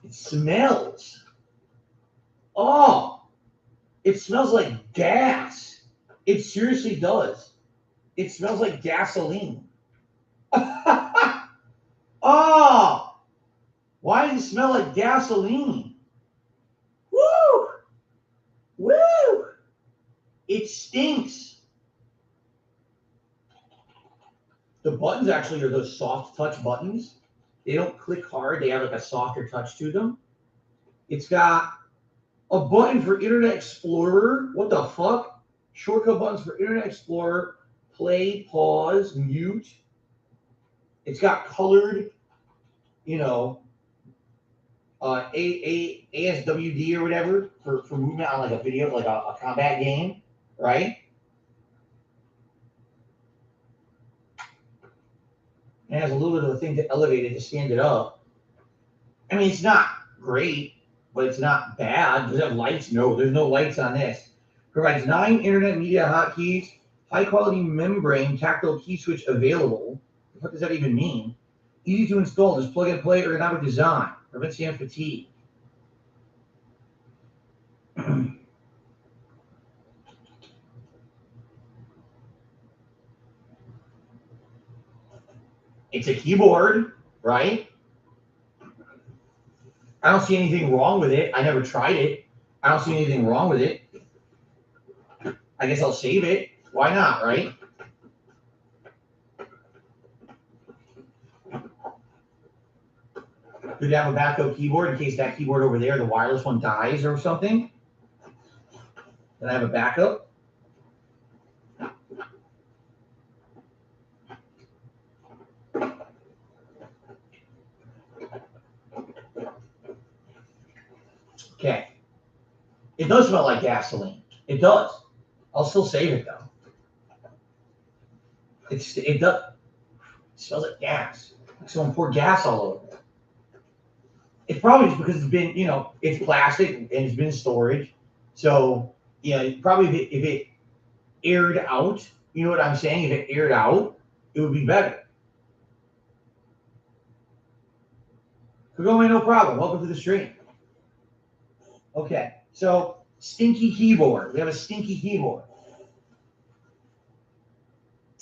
It smells. Oh, it smells like gas. It seriously does. It smells like gasoline. Oh, why does it smell like gasoline? Woo! Woo! It stinks. The buttons actually are those soft touch buttons. They don't click hard. They have like a softer touch to them. It's got a button for Internet Explorer. What the fuck? Shortcut buttons for Internet Explorer. Play, pause, mute. It's got colored, ASWD or whatever for movement on like a video, like a combat game, right? And it has a little bit of a thing to elevate it to stand it up. I mean, it's not great, but it's not bad. Does it have lights? No, there's no lights on this. Provides 9 internet media hotkeys, high quality membrane tactile key switch available. What does that even mean? Easy to install, just plug and play, ergonomic design. Prevents hand fatigue. It's a keyboard, right? I don't see anything wrong with it. I never tried it. I don't see anything wrong with it. I guess I'll save it. Why not, right? Could have a backup keyboard in case that keyboard over there, the wireless one, dies or something. Then I have a backup. Okay. It does smell like gasoline. It does. I'll still save it though. It does. It smells like gas. Like someone poured gas all over it. It's probably just because it's been, it's plastic and it's been in storage. So, probably if it aired out, you know what I'm saying? If it aired out, it would be better. Kagome, no problem. Welcome to the stream. Okay, so stinky keyboard. We have a stinky keyboard.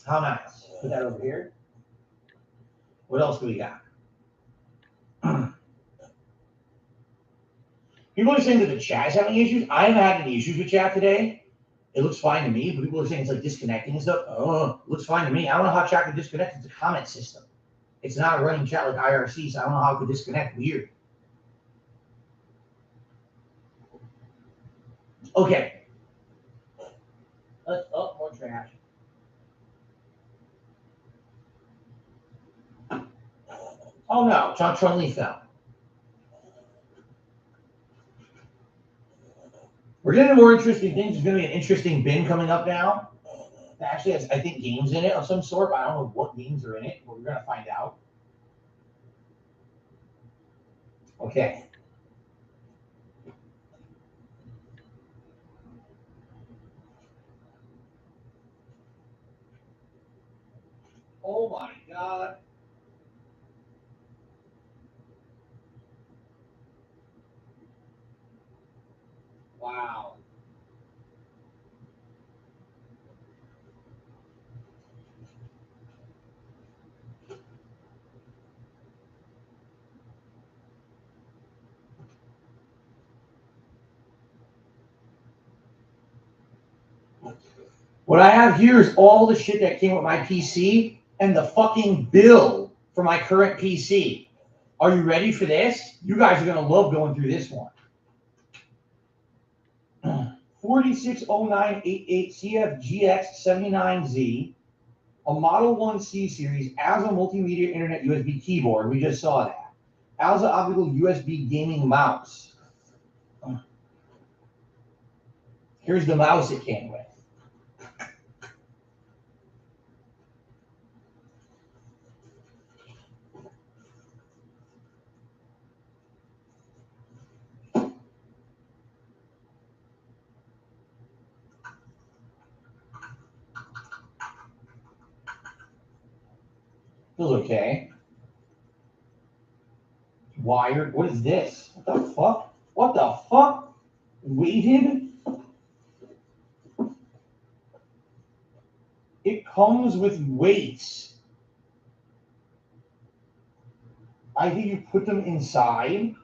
How nice. Put that over here. What else do we got? People are saying that the chat is having issues. I haven't had any issues with chat today. It looks fine to me, but people are saying it's like disconnecting and stuff. Oh, it looks fine to me. I don't know how chat could disconnect. It's a comment system. It's not a running chat like IRC, so I don't know how it could disconnect. Weird. Okay. Oh, more trash. Oh no, Chun Li fell. We're getting more interesting things. There's going to be an interesting bin coming up now. That actually has, I think, games in it of some sort, but I don't know what games are in it, but we're going to find out. Okay. Oh my God. Wow. What I have here is all the shit that came with my PC and the fucking bill for my current PC. Are you ready for this? You guys are going to love going through this one. 460988 CFGX79Z, a Model 1 C Series ASA Multimedia Internet USB keyboard. We just saw that. ASA Optical USB Gaming Mouse. Here's the mouse it came with. Feels okay. Wired. What is this? What the fuck? What the fuck? Weighted? It comes with weights. I think you put them inside.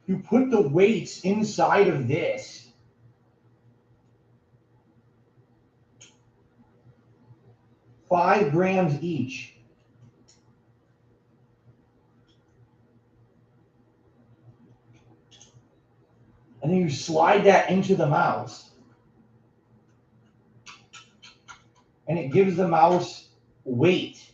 You put the weights inside of this. 5 grams each. And then you slide that into the mouse. And it gives the mouse weight.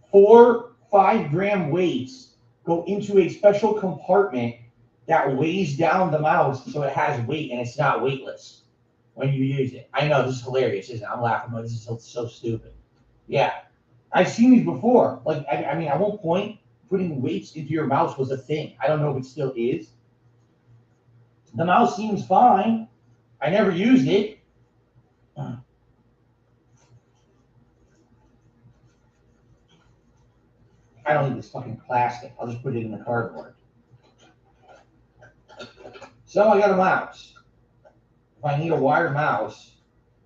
4 5-gram weights go into a special compartment that weighs down the mouse so it has weight and it's not weightless when you use it. I know this is hilarious, isn't it? I'm laughing, but this is so stupid. Yeah, I've seen these before. Like, I mean, at one point, putting weights into your mouse was a thing. I don't know if it still is. The mouse seems fine. I never used it. I don't need this fucking plastic. I'll just put it in the cardboard. So I got a mouse. If I need a wired mouse,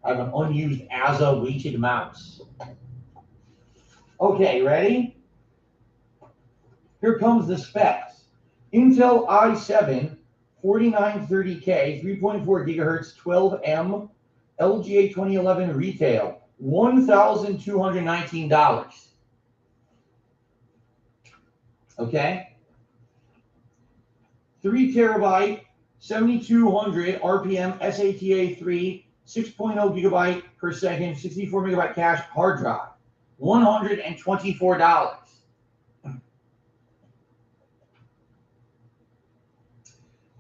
I have an unused ASA weighted mouse. Okay, ready? Here comes the specs. Intel i7 4930K, 3.4 gigahertz, 12M, LGA 2011 retail, $1,219. Okay? 3 terabyte, 7200 RPM SATA 3, 6.0 gigabyte per second, 64 megabyte cache hard drive, $124.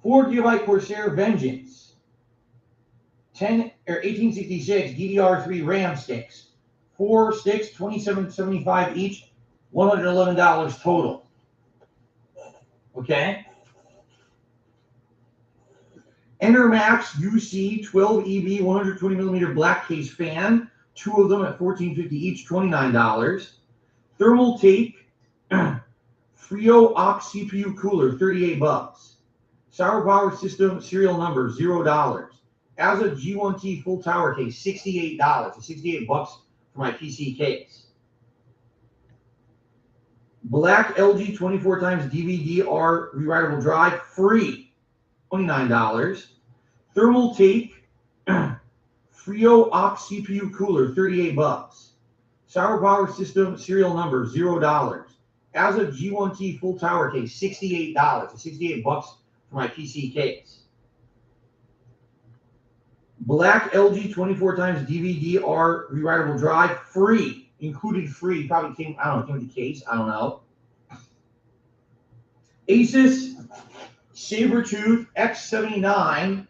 4 gigabyte Corsair Vengeance, 1866 DDR3 RAM sticks, 4 sticks, $27.75 each, $111 total. Okay. Entermax UC 12EB 120 millimeter black case fan, 2 of them at $14.50 each, $29. Thermal tape, Frio Ox CPU cooler, $38. Sour Power System serial number, $0. ASA G1T full tower case, $68. So $68 for my PC case. Black LG 24 times DVD-R rewritable drive, free, $29. Thermal tape, Frio Ox CPU cooler, $38. Sour Power System serial number, $0. ASA G1T full tower case, $68. So $68 for my PC case. Black LG 24 times DVD-R rewritable drive, free, included free. Probably came, I don't know, came with the case. I don't know. Asus Sabertooth X79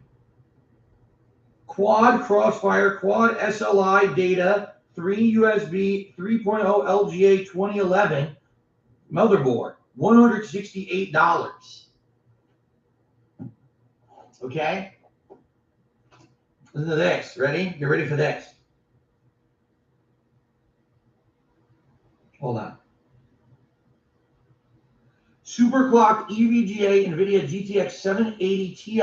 Quad Crossfire Quad SLI Data 3 USB 3.0 LGA 2011 motherboard, $168. Okay? Listen to this. Ready? Get ready for this. Hold on. Superclocked EVGA NVIDIA GTX 780 Ti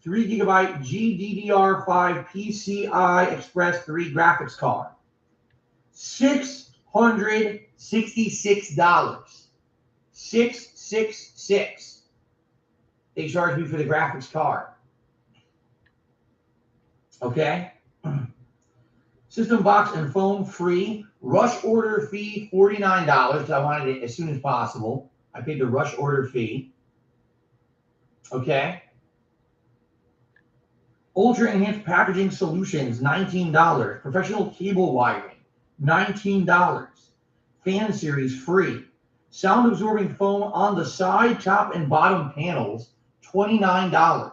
3 gigabyte GDDR5 PCI Express 3 graphics card. $666. $666. They charged me for the graphics card. Okay. System box and phone free. Rush order fee $49 because I wanted it as soon as possible. I paid the rush order fee. Okay. Ultra enhanced packaging solutions $19. Professional cable wiring $19. Fan series free. Sound absorbing foam on the side, top, and bottom panels $29.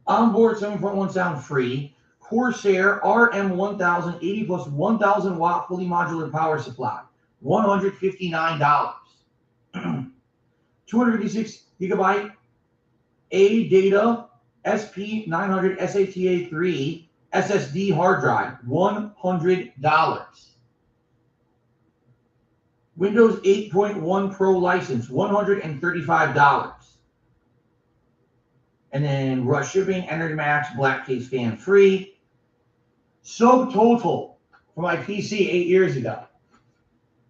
Onboard 7.1 sound free. Corsair RM1000 80 plus 1000 watt fully modular power supply $159. 256 gigabyte ADATA SP900 SATA3 SSD hard drive $100. Windows 8.1 Pro license $135. And then rush shipping, Enermax, black case fan free. Subtotal for my PC 8 years ago,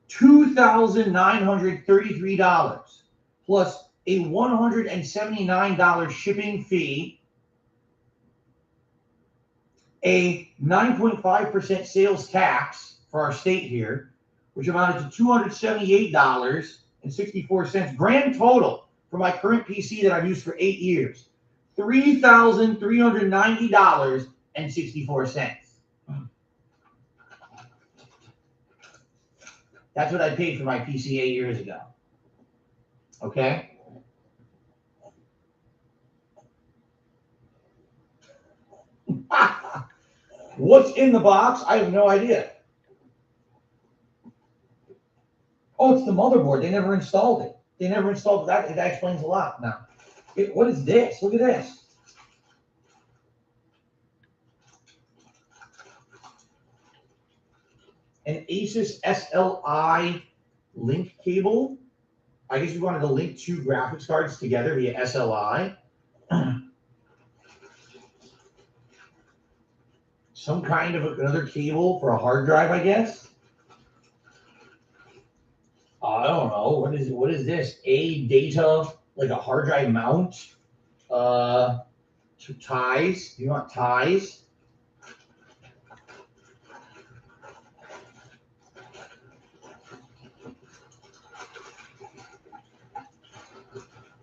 $2,933 plus a $179 shipping fee, a 9.5% sales tax for our state here, which amounted to $278.64. Grand total for my current PC that I've used for 8 years, $3,390.64. That's what I paid for my PC 8 years ago. Okay? What's in the box? I have no idea. Oh, it's the motherboard. They never installed it. They never installed that. That explains a lot now. What is this? Look at this. An Asus SLI link cable. I guess we wanted to link two graphics cards together via SLI. Some kind of another cable for a hard drive, I guess. I don't know. What is this? ADATA, like a hard drive mount. Ties. You want ties?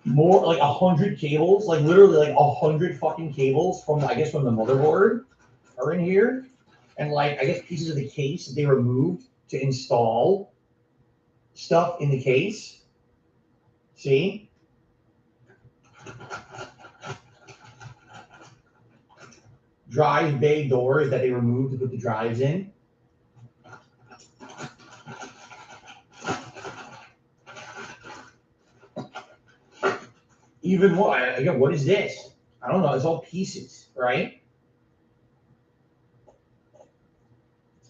More like 100 cables, like literally like 100 fucking cables from, I guess, from the motherboard are in here, and like I guess pieces of the case that they removed to install stuff in the case. See? Drive bay doors that they removed to put the drives in. Even more, again, what is this? I don't know. It's all pieces, right?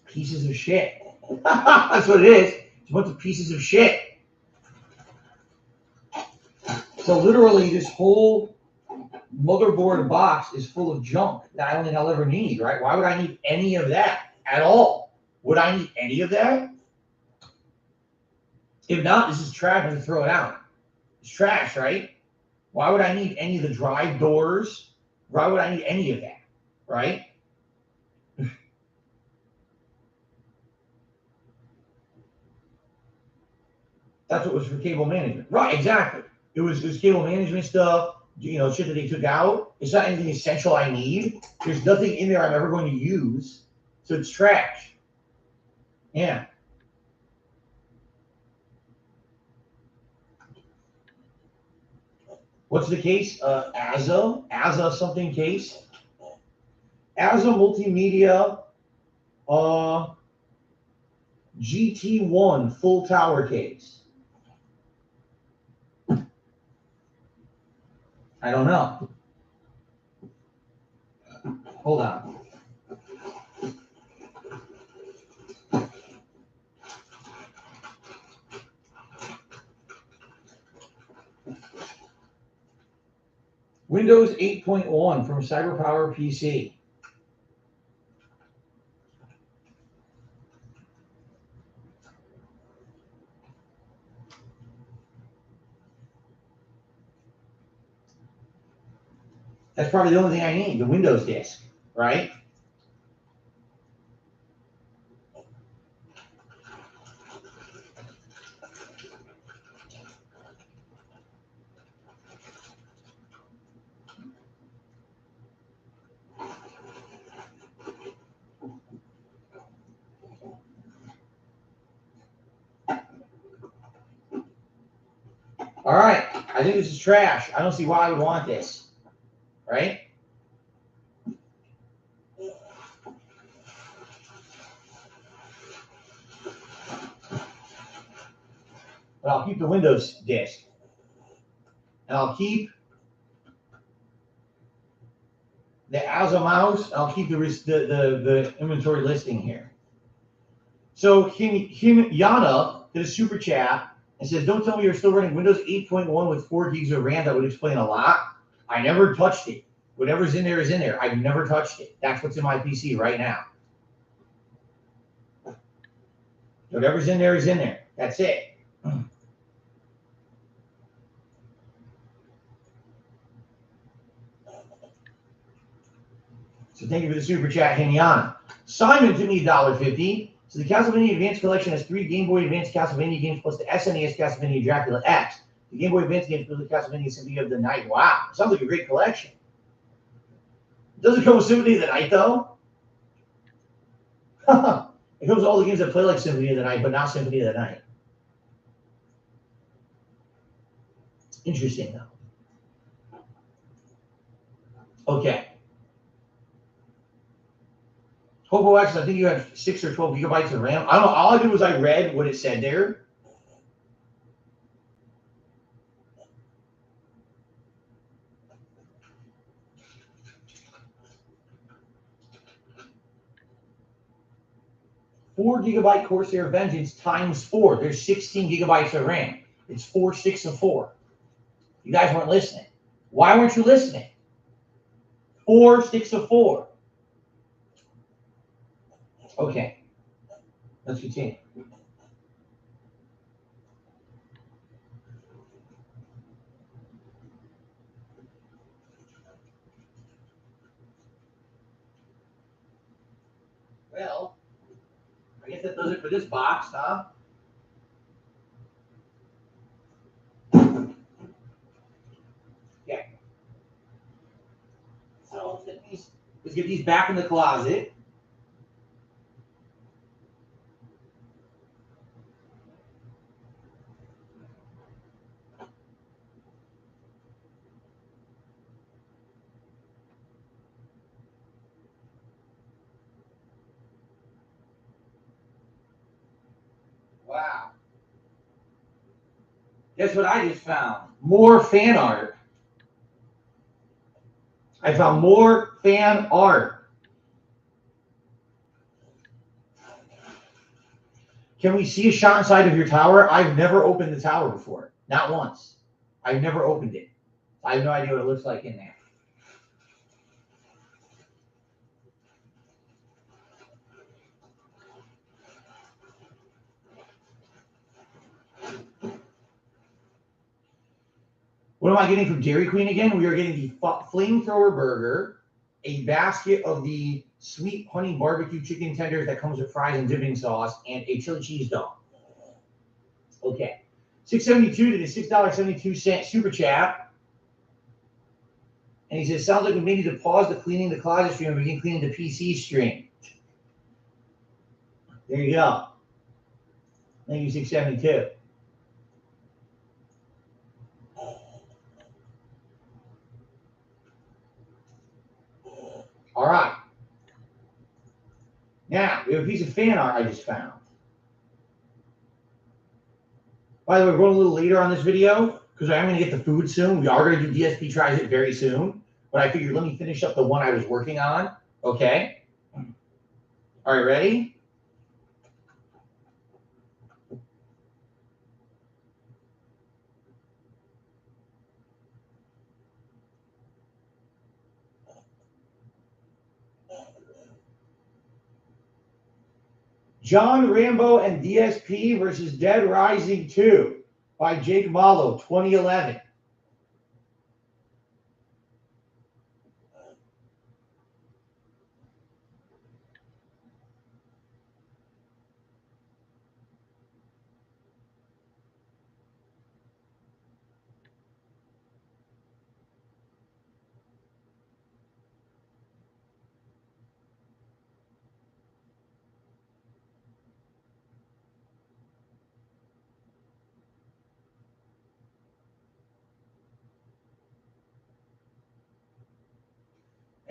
Pieces of shit. That's what it is. It's a bunch of pieces of shit. So literally, this whole motherboard box is full of junk that I don't think I'll ever need, right? Why would I need any of that at all? Would I need any of that? If not, this is trash. I'm going to throw it out. It's trash, right? Why would I need any of the drive doors? Why would I need any of that, right? That's what was for cable management. Right, exactly. It was cable management stuff, you know, shit that they took out. It's not anything essential I need. There's nothing in there I'm ever going to use. So it's trash. Yeah. What's the case? ASA something case. ASA Multimedia GT1 full tower case. I don't know. Hold on. Windows 8.1 from CyberPower PC. That's probably the only thing I need, the Windows disk, right? All right, I think this is trash. I don't see why I would want this, right? But I'll keep the Windows disk. And I'll keep the as a mouse. I'll keep the inventory listing here. So Yana did a super chat and says, don't tell me you're still running Windows 8.1 with 4 gigs of RAM. That would explain a lot. I never touched it. Whatever's in there is in there. I've never touched it. That's what's in my PC right now. Whatever's in there is in there. That's it. So thank you for the super chat, Hanyana. Simon to me, $1.50. So the Castlevania Advance Collection has 3 Game Boy Advance Castlevania games plus the SNES Castlevania Dracula X. The Game Boy Advance games plus the Castlevania Symphony of the Night. Wow, sounds like a great collection. Does it come with Symphony of the Night though? It comes with all the games that play like Symphony of the Night, but not Symphony of the Night. Interesting though. Okay. Hobo X, I think you have 6 or 12 gigabytes of RAM. I don't know. All I did was I read what it said there. Four gigabyte Corsair Vengeance times 4. There's 16 gigabytes of RAM. It's 4, 6, and 4. You guys weren't listening. Why weren't you listening? 4, 6, and 4. Okay. Let's continue. Well, I guess that does it for this box, huh? Yeah. So let's get these back in the closet. Wow. Guess what I just found? More fan art. I found more fan art. Can we see a shot inside of your tower? I've never opened the tower before. Not once. I've never opened it. I have no idea what it looks like in there. What am I getting from Dairy Queen again? We are getting the flamethrower burger, a basket of the sweet honey barbecue chicken tenders that comes with fries and dipping sauce, and a chili cheese dog. Okay. $6.72 to the $6.72 super chat. And he says, sounds like we may need to pause the cleaning the closet stream and begin cleaning the PC stream. There you go. Thank you, 672. All right. Now, we have a piece of fan art I just found. By the way, we're going a little later on this video because I am going to get the food soon. We are going to do DSP Tries It very soon. But I figured let me finish up the one I was working on. Okay? All right, ready? John Rambo and DSP versus Dead Rising 2 by Jake Malo, 2011.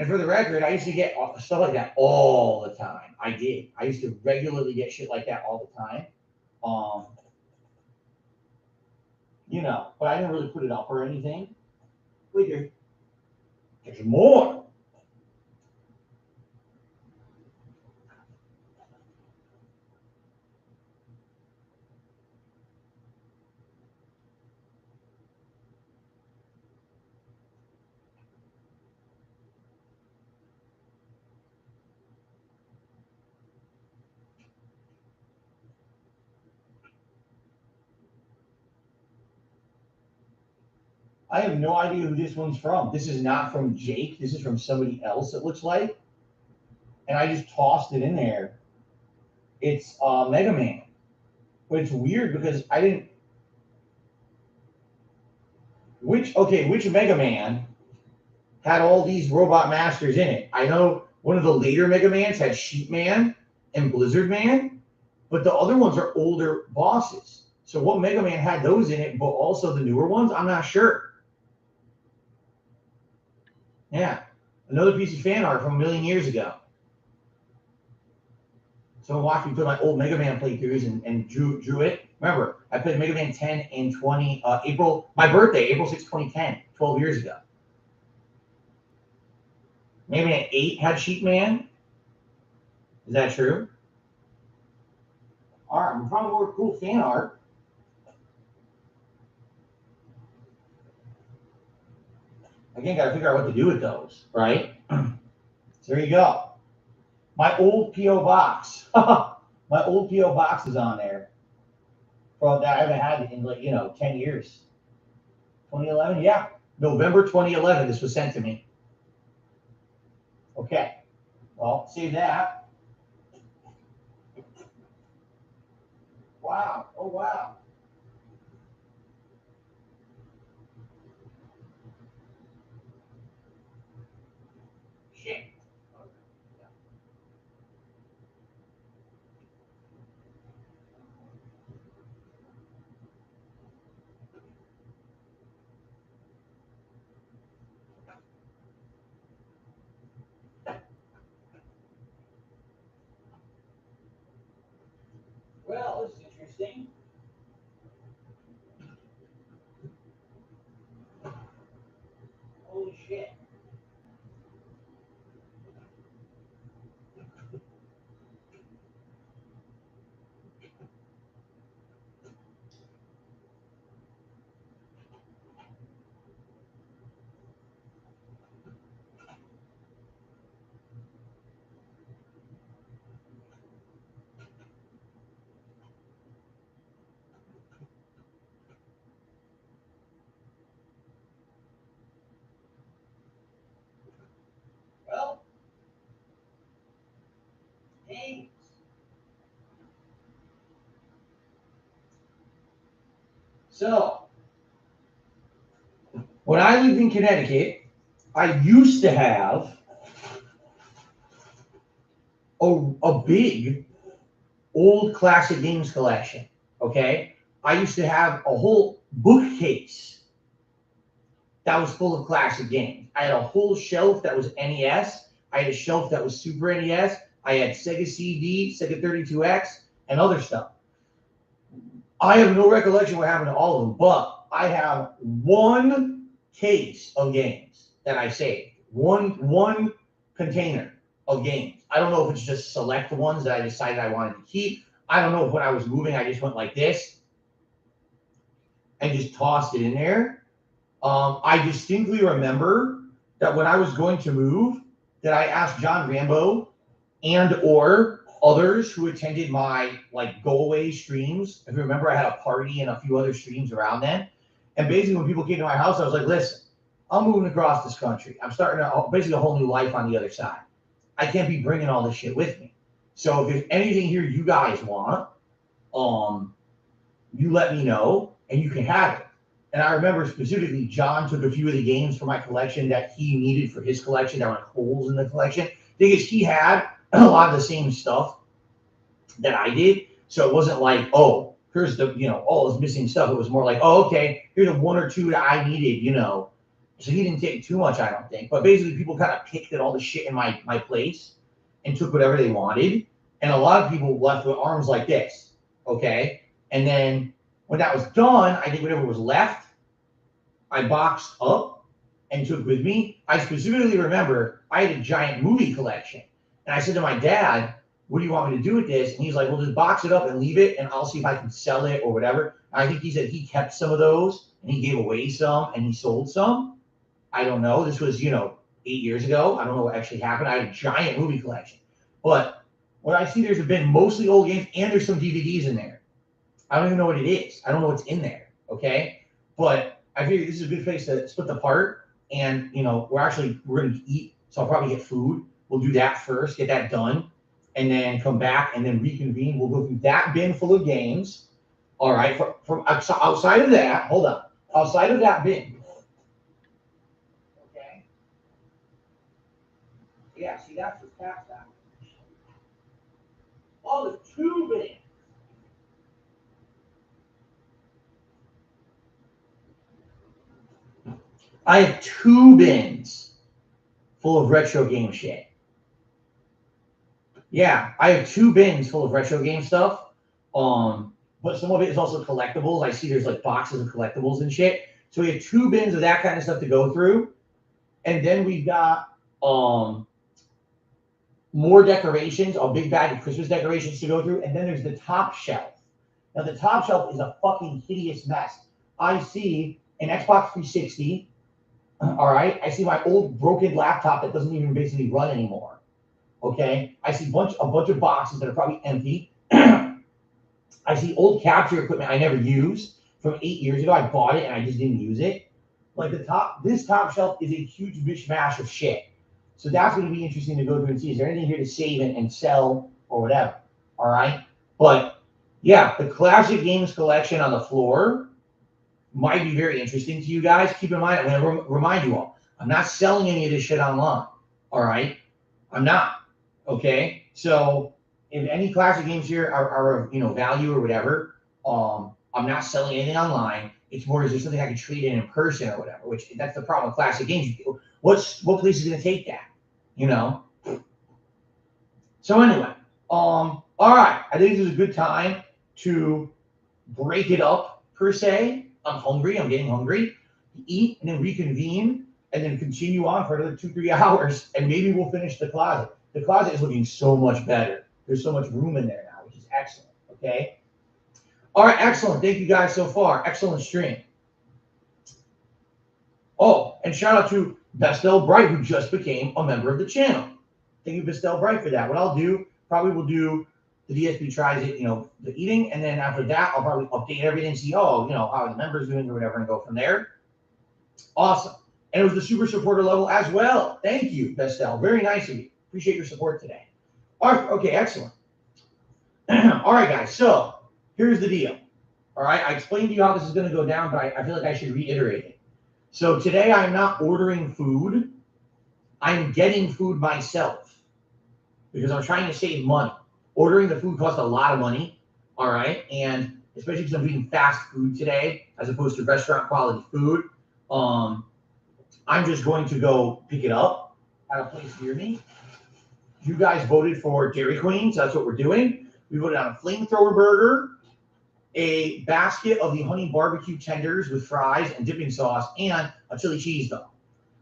And for the record, I used to get stuff like that all the time. I did. I used to regularly get shit like that all the time. You know, but I didn't really put it up or anything. Wait, there's more. I have no idea who this one's from. This is not from Jake. This is from somebody else, it looks like. And I just tossed it in there. It's Mega Man. But it's weird because I didn't. Which Mega Man had all these robot masters in it? I know one of the later Mega Mans had Sheep Man and Blizzard Man, but the other ones are older bosses. So what Mega Man had those in it, but also the newer ones? I'm not sure. Yeah, another piece of fan art from a million years ago. Someone watched me put my old Mega Man playthroughs and drew it. Remember, I played Mega Man 10 in April, my birthday, April 6, 2010, 12 years ago. Mega Man 8 had Sheep Man. Is that true? All right, we found more cool fan art. Again, got to figure out what to do with those, right? So there you go. My old P.O. box. My old P.O. box is on there. From that I haven't had it in 10 years. 2011, yeah. November 2011, this was sent to me. Okay. Well, save that. Wow. Oh, wow. Shit. Well, this is interesting. Holy shit. Well, hey. So, when I lived in Connecticut, I used to have a big old classic games collection. Okay, I used to have a whole bookcase that was full of classic games. I had a whole shelf that was NES. I had a shelf that was Super NES. I had Sega CD, Sega 32X, and other stuff. I have no recollection what happened to all of them, but I have one case of games that I saved. One container of games. I don't know if it's just select ones that I decided I wanted to keep. I don't know if when I was moving, I just went like this and just tossed it in there. I distinctly remember that when I was going to move, that I asked John Rambo and or others who attended my go away streams. If you remember, I had a party and a few other streams around then. And basically when people came to my house, I was like, listen, I'm moving across this country. I'm starting basically a whole new life on the other side. I can't be bringing all this shit with me. So if there's anything here you guys want, you let me know and you can have it. And I remember specifically, John took a few of the games from my collection that he needed for his collection that were holes in the collection. Because he had a lot of the same stuff that I did. So it wasn't like, oh, here's the, all this missing stuff. It was more like, oh, okay, here's the one or two that I needed, So he didn't take too much, I don't think. But basically, people kind of picked at all the shit in my place and took whatever they wanted. And a lot of people left with arms like this, okay? And then when that was done, I think whatever was left, I boxed up and took with me. I specifically remember I had a giant movie collection. And I said to my dad, what do you want me to do with this? And he's like, well, just box it up and leave it, and I'll see if I can sell it or whatever. And I think he said he kept some of those, and he gave away some, and he sold some. I don't know. This was, 8 years ago. I don't know what actually happened. I had a giant movie collection. But what I see, there's been mostly old games, and there's some DVDs in there. I don't even know what it is. I don't know what's in there, okay? But I figured this is a good place to split the part. And, we're going to eat, so I'll probably get food. We'll do that first, get that done, and then come back and then reconvene. We'll go through that bin full of games. All right, from outside of that, hold on. Outside of that bin, okay? Yeah, see, that's what's past that. Oh, there's 2 bins. I have 2 bins full of retro game shit. Yeah, I have 2 bins full of retro game stuff. But some of it is also collectibles. I see there's like boxes of collectibles and shit. So we have 2 bins of that kind of stuff to go through. And then we've got more decorations, a big bag of Christmas decorations to go through. And then there's the top shelf. Now the top shelf is a fucking hideous mess. I see an Xbox 360. All right. I see my old broken laptop that doesn't even basically run anymore. Okay. I see a bunch of boxes that are probably empty. I see old capture equipment I never used from 8 years ago. I bought it and I just didn't use it. Like this top shelf is a huge mishmash of shit. So that's going to be interesting to go through and see. Is there anything here to save and sell or whatever? All right. But yeah, the classic games collection on the floor might be very interesting to you guys. Keep in mind, I'm going to remind you all, I'm not selling any of this shit online. All right. I'm not. Okay. So if any classic games here are of value or whatever, I'm not selling anything online. It's more, is there something I can trade in person or whatever? Which that's the problem with classic games. What place is going to take that? So anyway, all right. I think this is a good time to break it up per se. I'm hungry. I'm getting hungry. Eat and then reconvene and then continue on for another 2-3 hours, and maybe we'll finish the closet. The closet is looking so much better. There's so much room in there now, which is excellent. Okay. All right. Excellent. Thank you guys so far. Excellent stream. Oh, and shout out to Bestel Bright, who just became a member of the channel. Thank you, Bestel Bright, for that. What I'll do, probably will do the DSP tries it, the eating, and then after that, I'll probably update everything, see, how are the members doing or whatever, and go from there. Awesome. And it was the super supporter level as well. Thank you, Bestel. Very nice of you. Appreciate your support today. All right, okay, excellent. All right, guys, so here's the deal. All right, I explained to you how this is going to go down, but I feel like I should reiterate it. So today I'm not ordering food. I'm getting food myself because I'm trying to save money. Ordering the food costs a lot of money, all right? And especially because I'm eating fast food today as opposed to restaurant quality food. I'm just going to go pick it up at a place near me. You guys voted for Dairy Queen, so that's what we're doing. We voted on a flamethrower burger, a basket of the honey barbecue tenders with fries and dipping sauce, and a chili cheese dog.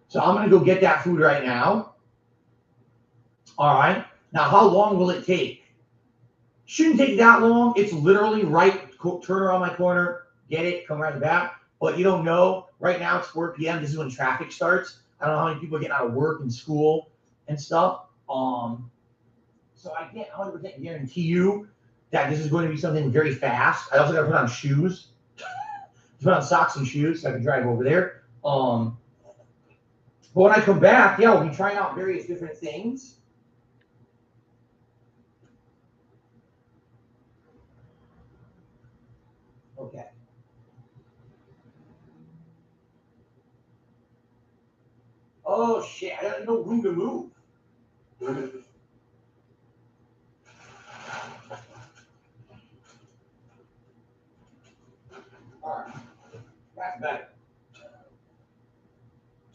So I'm going to go get that food right now. All right. Now, how long will it take? Shouldn't take that long. It's literally right, turn around my corner, get it, come right back. But you don't know. Right now it's 4 p.m. This is when traffic starts. I don't know how many people are getting out of work and school and stuff. So I can't 100% guarantee you that this is going to be something very fast. I also got to put on shoes. Put on socks and shoes so I can drive over there. But when I come back, yeah, we'll be trying out various different things. Okay. Oh shit! I got no room to move. All right, that's better.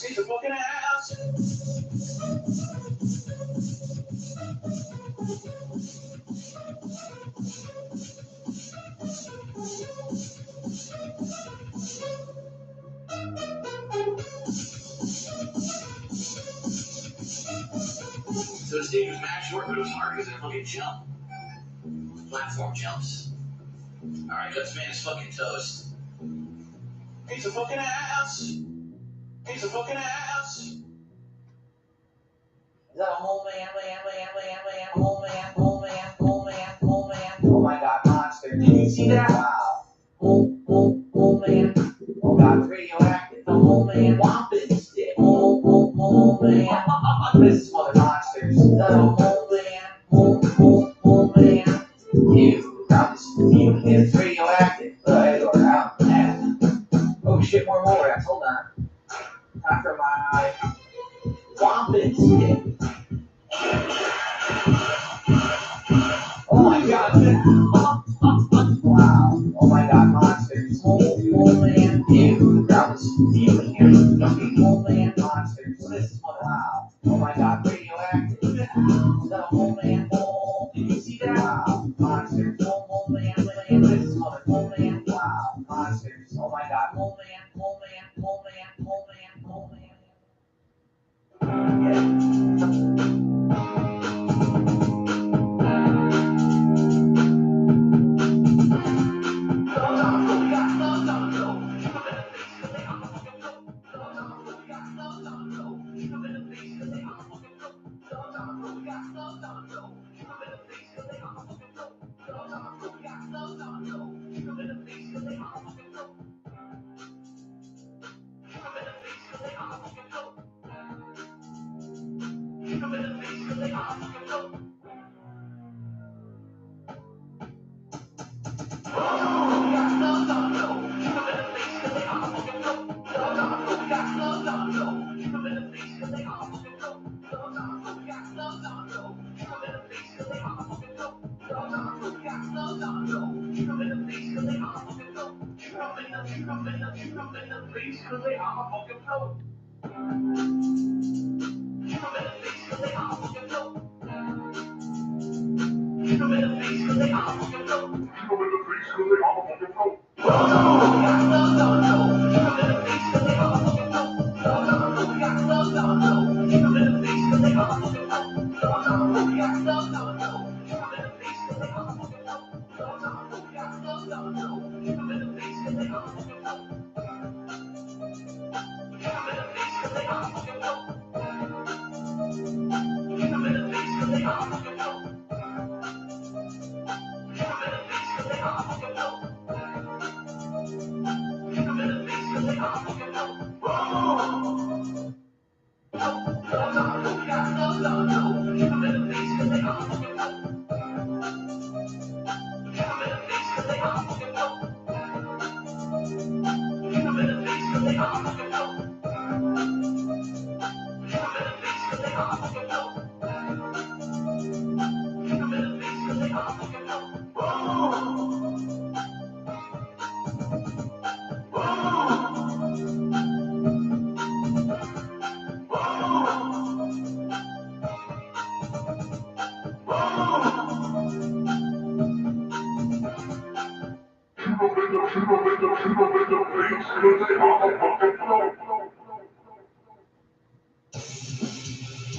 He's a fucking ass. So the stage was mad short, but it was hard because I fucking jump. Platform jumps. Alright, let's man his fucking toast. He's a fucking ass. He's a fucking ass. Is that a home man, home man? Oh my god, monster. Did you see that? Wow. Home man. Oh god, radioactive. The home man. Whomping stick. Home man. This mother monsters. Is that a home man? Home man. Ew, around this field. It's radioactive. Or out there. Oh shit, more rats. Hold on. After my whomping stick. Oh my god. Wow. Oh my god, monsters. Oh man. Ew. That was feeling here. Oh man, monsters. This wow. Oh my god, radioactive. The oh man. Oh, did you see that? Wow. Monsters. Oh man. This mother. Oh man. Wow. Monsters. Oh my god. Oh man. Oh man. Oh man. Oh man. Oh man.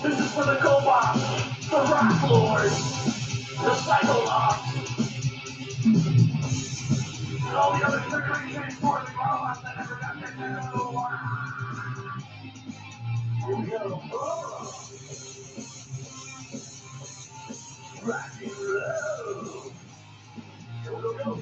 This is for the co-ops, the rock lords, the psycho-ops, and all the other trickery transporting robots that never got their technical. Here we go. Rock and roll. Go, go, go.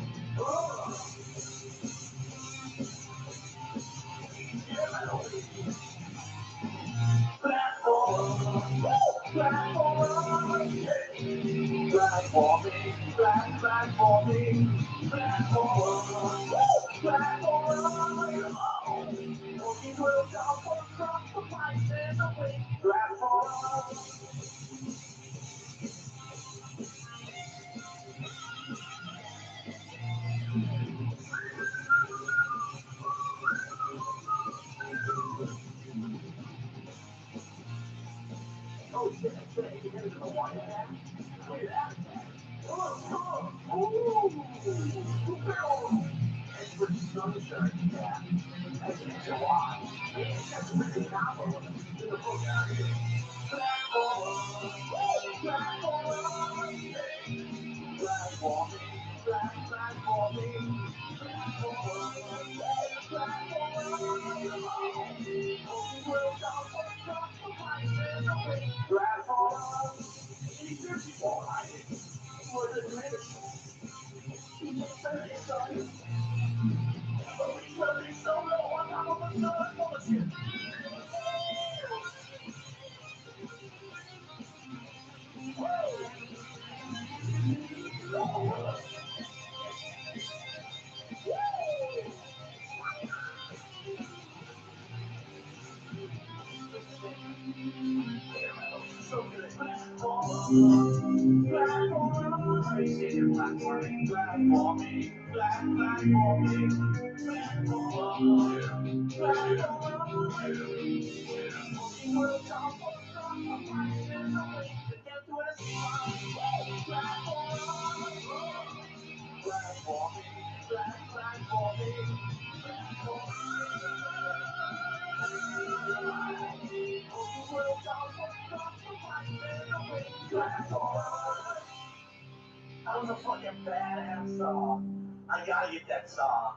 That was a fucking badass song. I gotta get that song.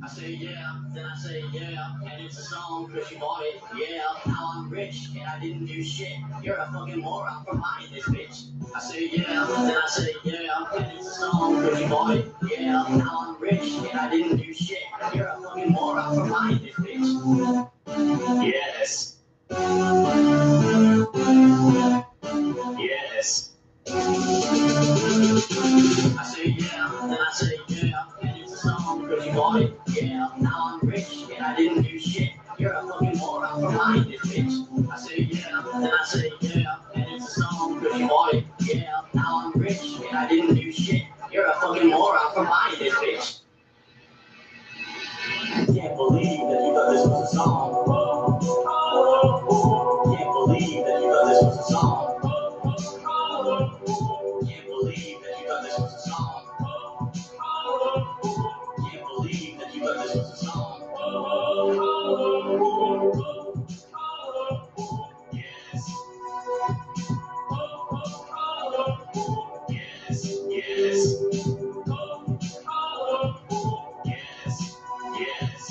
I say yeah, then I say yeah, and it's a song cause you bought it, yeah. Now I'm rich and I didn't do shit. You're a fucking moron for buying this bitch. I say yeah, then I say yeah, and it's a song cause you bought it, yeah. Now I'm rich and I didn't do shit. You're a fucking moron for buying this bitch. Yes. Yes. I say yeah, then I say yeah, and it's a song cause you bought it, yeah. Now I'm rich and I didn't do shit. You're a fucking moron for buying this bitch. I say yeah, then I say yeah, and it's a song cause you bought it, yeah. Now I'm rich and I didn't do shit. You're a fucking moron for buying this bitch. Can't believe that you thought this was a song. Can't believe that you thought this was a song. Can't believe that you thought this was a song. Can't believe that you thought this was a song. Yes. Yes. Yes. Yes.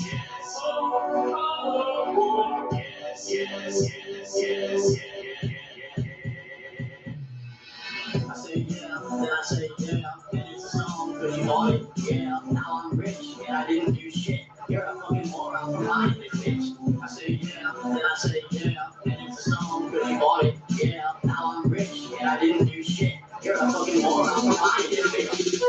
Yes. Yes. Yes. Yes. I say yeah, then I say yeah, and it's a song cause you bought it, yeah. Now I'm rich and I didn't do shit. You're a fucking moron for buying this bitch. I say yeah, then I say yeah, and it's a song cause you bought it, yeah. Now I'm rich and I didn't do shit. You're a fucking moron for buying this bitch.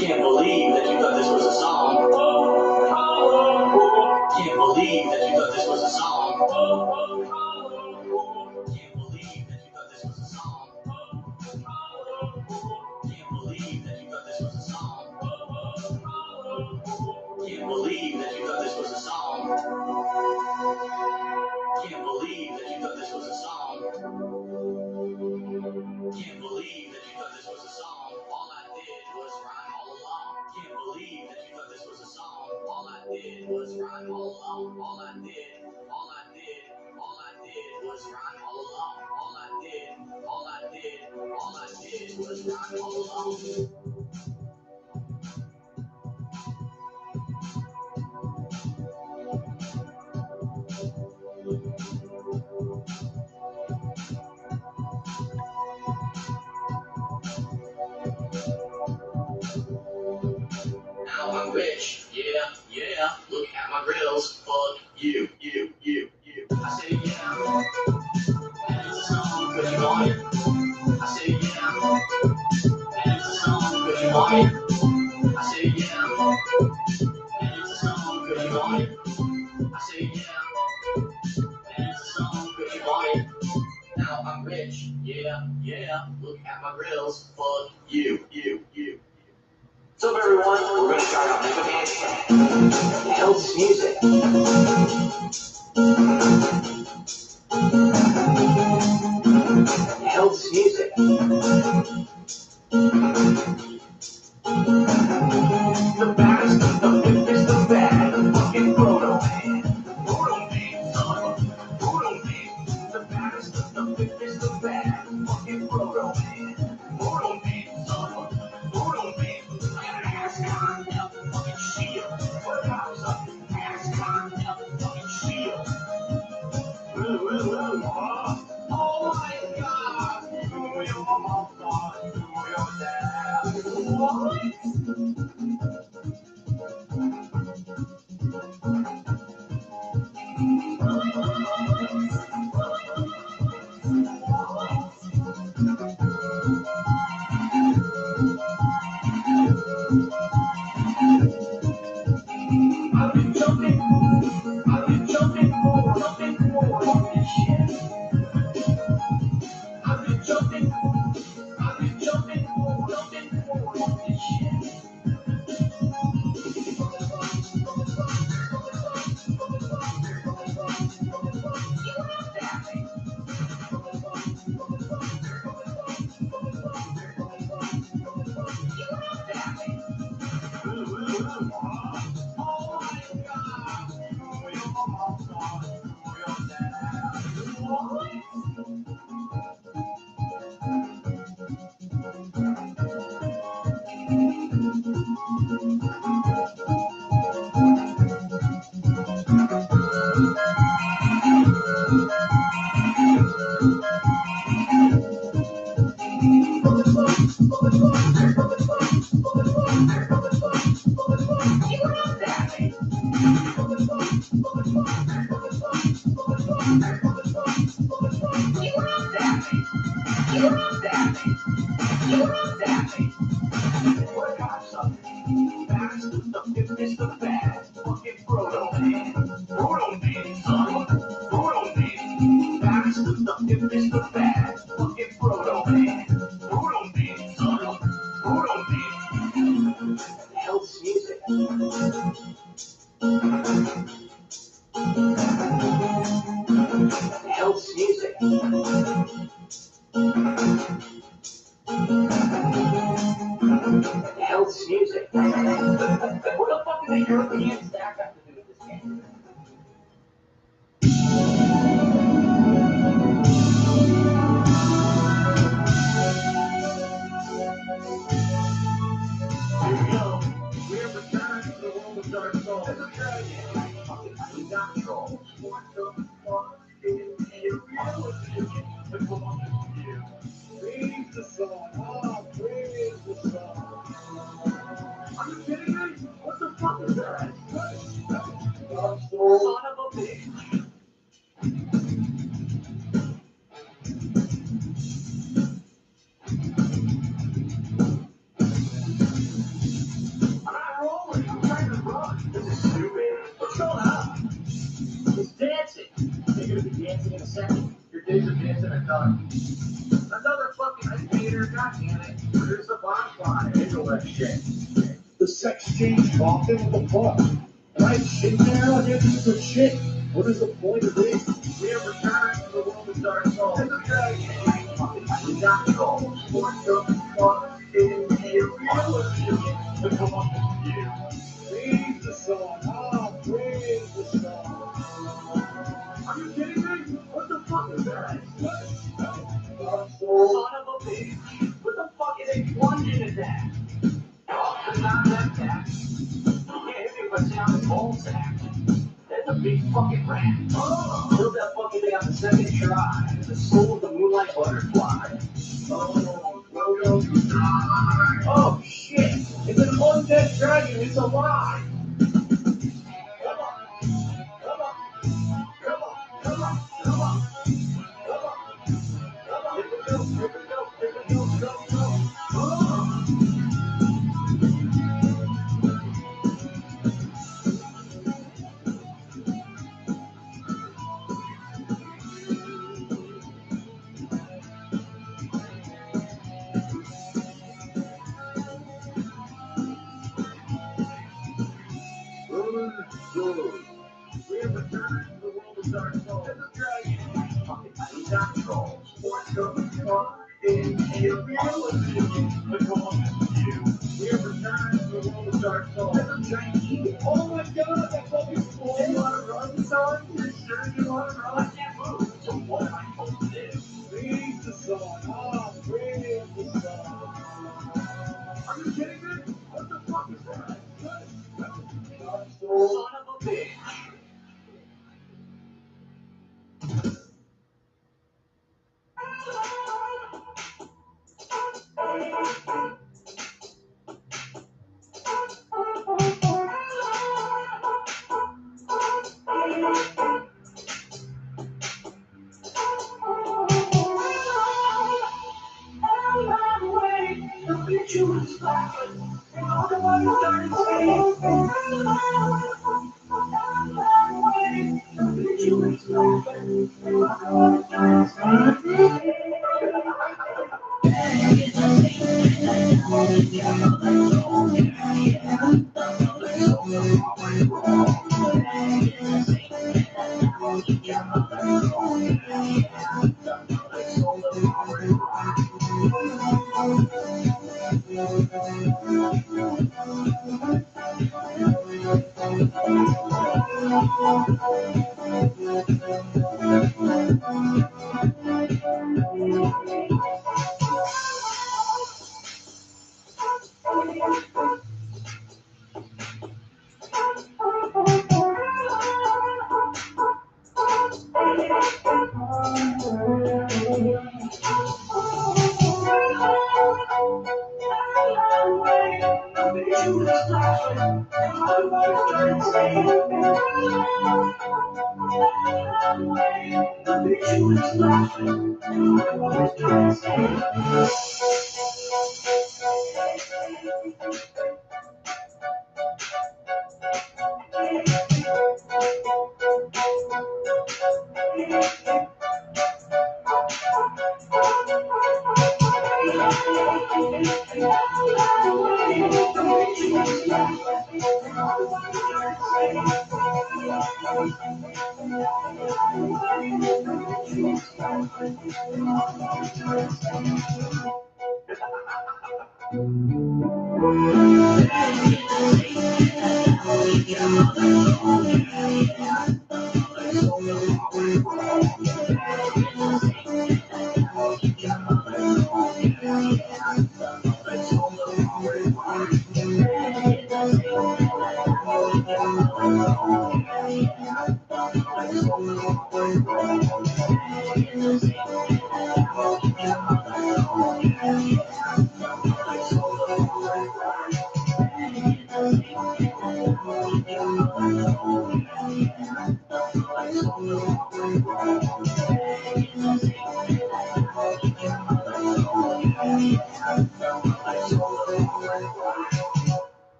Can't believe that you thought this was a song. Can't believe that you thought this was a song. Can't believe that you thought this was a song. Can't believe that you thought this was a song. Can't believe that you thought this was a song. Can't believe that you thought this was a song. Can't believe that you thought this was a song. All I did was rhyme all along. Can't believe that you thought this was a song. All I did was rhyme all along. All I did was rhyme all along. All I did was rhyme all along. Now I'm rich, yeah. Look at my grills, fuck you. I say yeah, want it. I say yeah, and it's a song 'cause you want it. I say yeah, and it's a song 'cause you want it. Now I'm rich, yeah, yeah. Look at my grills, fuck you. So everyone, we're gonna try out Make a Dance Track. Helps music. Helps music. The baddest, the biggest, the bad, the fucking Frodo man. Frodo man, Frodo man. The baddest, the biggest, the bad, the fucking Frodo man. Frodo man, Frodo man. I got an ass con, fucking shield. What a cops up, ass con, fucking shield. Oh my God, do your mama, do your dad. What? I've been jumping for this shit. I've been jumping for this shit. It's the bad fucking Frodo man. Frodo man, son. Frodo man. That's the stuff. It's the bad fucking Frodo man. Frodo man, son. Frodo man. Helps music. Helps music. Helps music. What the fuck do the European stack have to do with this game? Here we go. We have returned to the world of dark souls. We got trolls. What the fuck is here? Praise the song. Oh, praise the song. Are you kidding me? What the fuck is that? Son of a bitch. I'm not rolling. I'm trying to run. This is stupid. What's going on? It's dancing. You're gonna be dancing in a second. Your days of dancing are done. Another fucking theater. God damn it. Here's the bonfire. Ain't all that shit. The sex change coffin? What the fuck? Right, shit now? I didn't use the shit. What is the point of this? We have returned to the world of dark souls. We got souls. What the fuck is here? Come on, you. Praise the song. Oh, praise the song. Are you kidding me? What the fuck is that? Son of a bitch. What the fuck is a plunging attack? Oh, it's not that attack. You can't hit me with a sound ball sack. That's a big fucking rat. Oh, build that fucking thing on the second try. The soul of the moonlight butterfly. Oh, Frodo, you die. Oh, shit. It's an undead dragon. It's alive. Come on. Come on. Come on. Come on. Come on. Come on. Come on. Here we go. Here we go. Here we go. Go, go. Oh. Oh my God, that fucking cool. You want to run, son? You sure you want to run? I can't move. So what am I supposed to do? Bring the song. Oh, bring the song. Are you kidding me? What the fuck is that? Son of a bitch.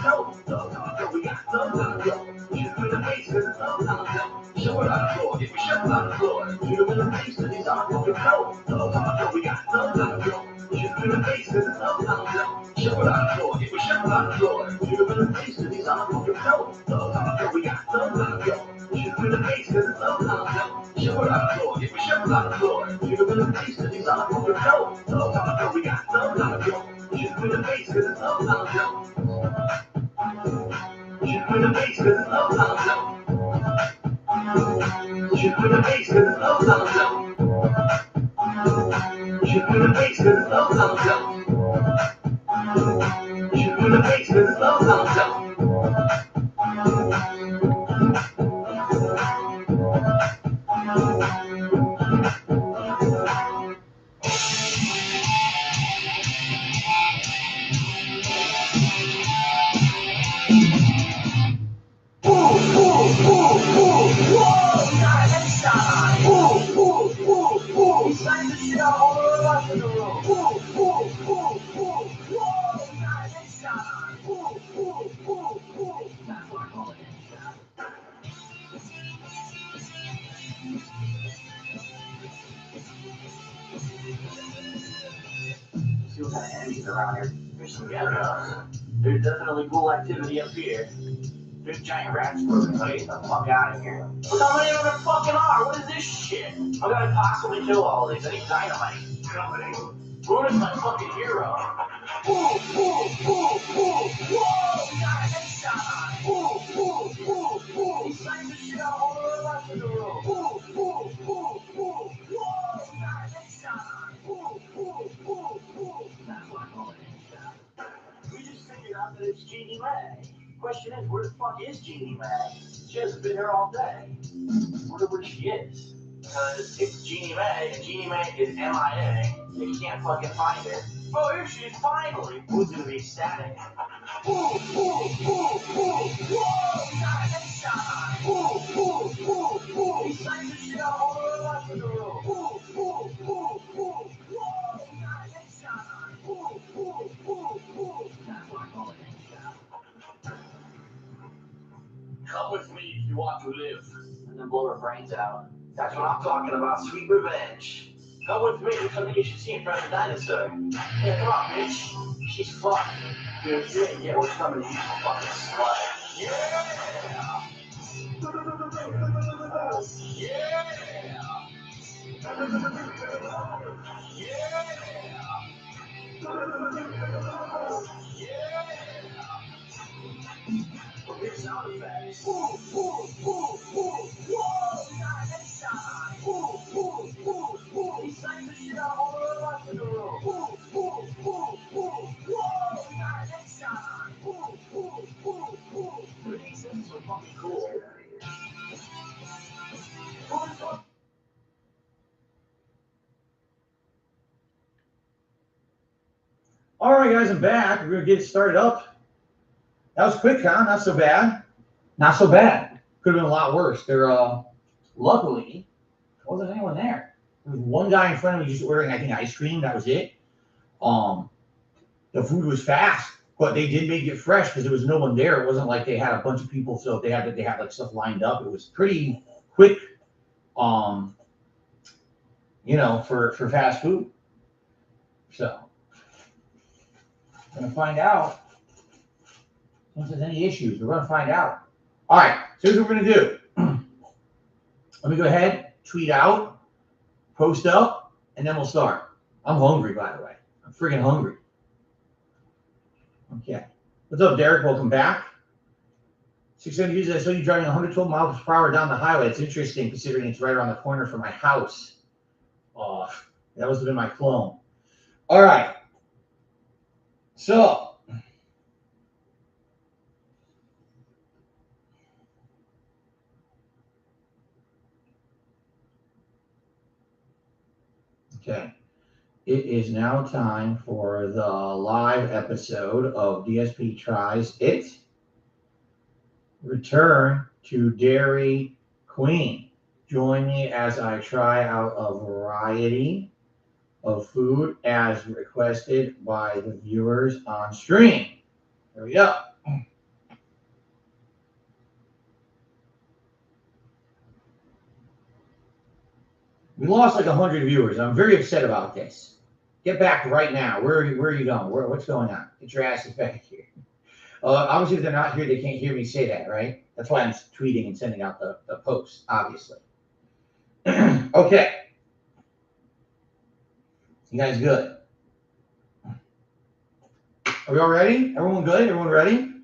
control. We got some kind of flow. Shoot them in the face, cause it's some kind of flow. Show it on the floor, if we show it on the floor. Shoot them in the face, cause it's our control. We got some kind of flow. Shoot them in the face, cause it's some kind of flow. Show it on the floor, if we show it on the floor. Shoot them in the face, cause it's our control. We got some kind of flow. Shoot them in the face, cause it's some kind of flow. Show it on the floor, if we show it on the floor. Shoot them in the face, cause it's our control. We got some kind of flow. Shoot them in the face, cause it's some kind of flow. Shoot them in the face, cause it's some kind of flow. Shoot them in the face, cause it's some kind of flow. Shoot them in the face, cause it's some kind of flow. Shoot them in the face, cause it's some kind of flow. See what kind of enemies around here. There's some geckos. There's definitely cool activity up here. There's giant rats moving. So get the fuck out of here. Look how many of them fucking are. What is this shit? How can I possibly kill all of these? I need dynamite. Bruin is my fucking hero. Whoa! Got a headshot on it. He's slamming the shit out all the way left in the room. Got a headshot on it. That's what I call it. We just figured out that it's Jeannie Mae. Question is, where the fuck is Jeannie Mae? She hasn't been here all day. Wonder where she is. Because it's Jeannie Mae, and Jeannie Mae is MIA, and you can't fucking find her. Oh, here she is, finally! Who's gonna be ecstatic? Got a headshot on it. He's slamming the shit out all the way left in the room. Got a headshot on it. That's what I call it. Come with me if you want to live. And then blow her brains out. That's what I'm talking about, sweet revenge. Come with me, there's something you should see in front of the dinosaur. Yeah, come on, bitch. She's fucked. Yeah, we're coming to you, fucking slut. Yeah! Here's sound effects. Got a headshot on it. He's slamming the shit out all the way left in the room. Got a headshot on it. These things are fucking cool. All right, guys, I'm back. We're going to get started up. That was quick, huh? Not so bad. Not so bad. Could have been a lot worse. Luckily, there wasn't anyone there. There was one guy in front of me just ordering, I think, ice cream. That was it. The food was fast, but they did make it fresh because there was no one there. It wasn't like they had a bunch of people, so they had like stuff lined up. It was pretty quick, for fast food. So we're gonna find out if there's any issues. We're gonna find out. All right, so here's what we're gonna do. Let me go ahead, tweet out, post up, and then we'll start. I'm hungry, by the way. I'm freaking hungry. Okay. What's up, Derek? Welcome back. 600 users. I saw you driving 112 miles per hour down the highway. It's interesting considering it's right around the corner from my house. That must have been my clone. All right. So. Okay. It is now time for the live episode of DSP Tries It. Return to Dairy Queen. Join me as I try out a variety of food as requested by the viewers on stream. Here we go. We lost like 100 viewers. I'm very upset about this. Get back right now. Where are you going? What's going on? Get your asses back here. Obviously, if they're not here, they can't hear me say that, right? That's why I'm tweeting and sending out the post, obviously. Okay. You guys good? Are we all ready? Everyone good? Everyone ready?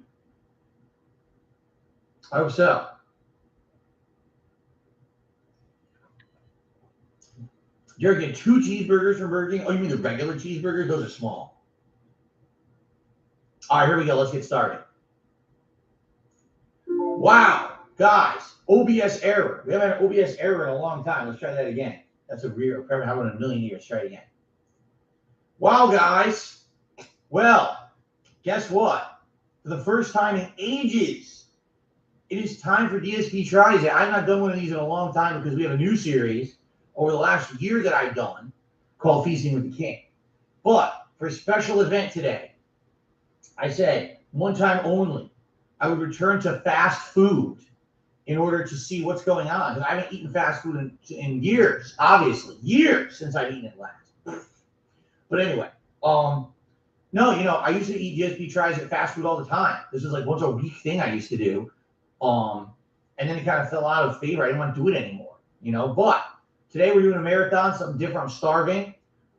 I hope so. You're getting 2 cheeseburgers from Burger King? Oh, you mean the regular cheeseburgers? Those are small. All right, here we go. Let's get started. Wow, guys, OBS error. We haven't had an OBS error in a long time. Let's try that again. That's a real, probably haven't in a million years. Try it again. Wow, guys. Well, guess what? For the first time in ages, it is time for DSP Tries It. I've not done one of these in a long time because we have a new series over the last year that I've done called Feasting with the King. But for a special event today, I said one time only, I would return to fast food in order to see what's going on. Because I haven't eaten fast food in years, obviously. Years since I've eaten it last. But anyway, no, I used to eat DSP Tries It fast food all the time. This was like once a week thing I used to do. And then it kind of fell out of favor. I didn't want to do it anymore, But today we're doing a marathon, something different. I'm starving.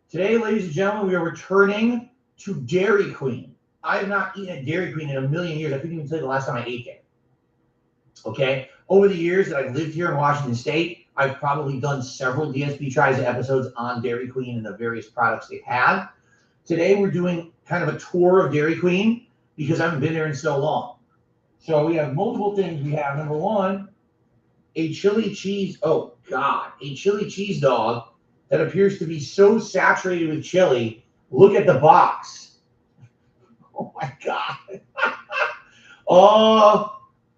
Today, ladies and gentlemen, we are returning to Dairy Queen. I have not eaten at Dairy Queen in a million years. I couldn't even tell you the last time I ate there. Okay? Over the years that I've lived here in Washington State, I've probably done several DSP Tries It episodes on Dairy Queen and the various products they have. Today, we're doing kind of a tour of Dairy Queen because I haven't been there in so long. So we have multiple things. We have, number one, a chili cheese dog that appears to be so saturated with chili. Look at the box. Oh my God.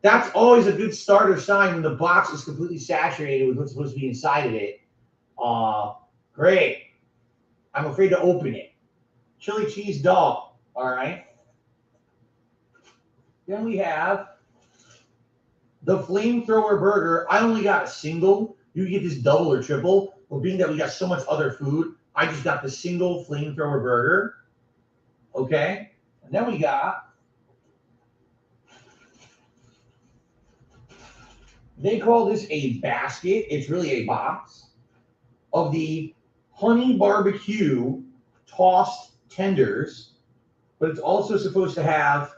That's always a good starter sign when the box is completely saturated with what's supposed to be inside of it. Great. I'm afraid to open it. Chili cheese dog. All right. Then we have the flamethrower burger. I only got a single. You get this double or triple. But being that we got so much other food, I just got the single flamethrower burger. Okay. And then we got, they call this a basket. It's really a box of the honey barbecue tossed tenders, but it's also supposed to have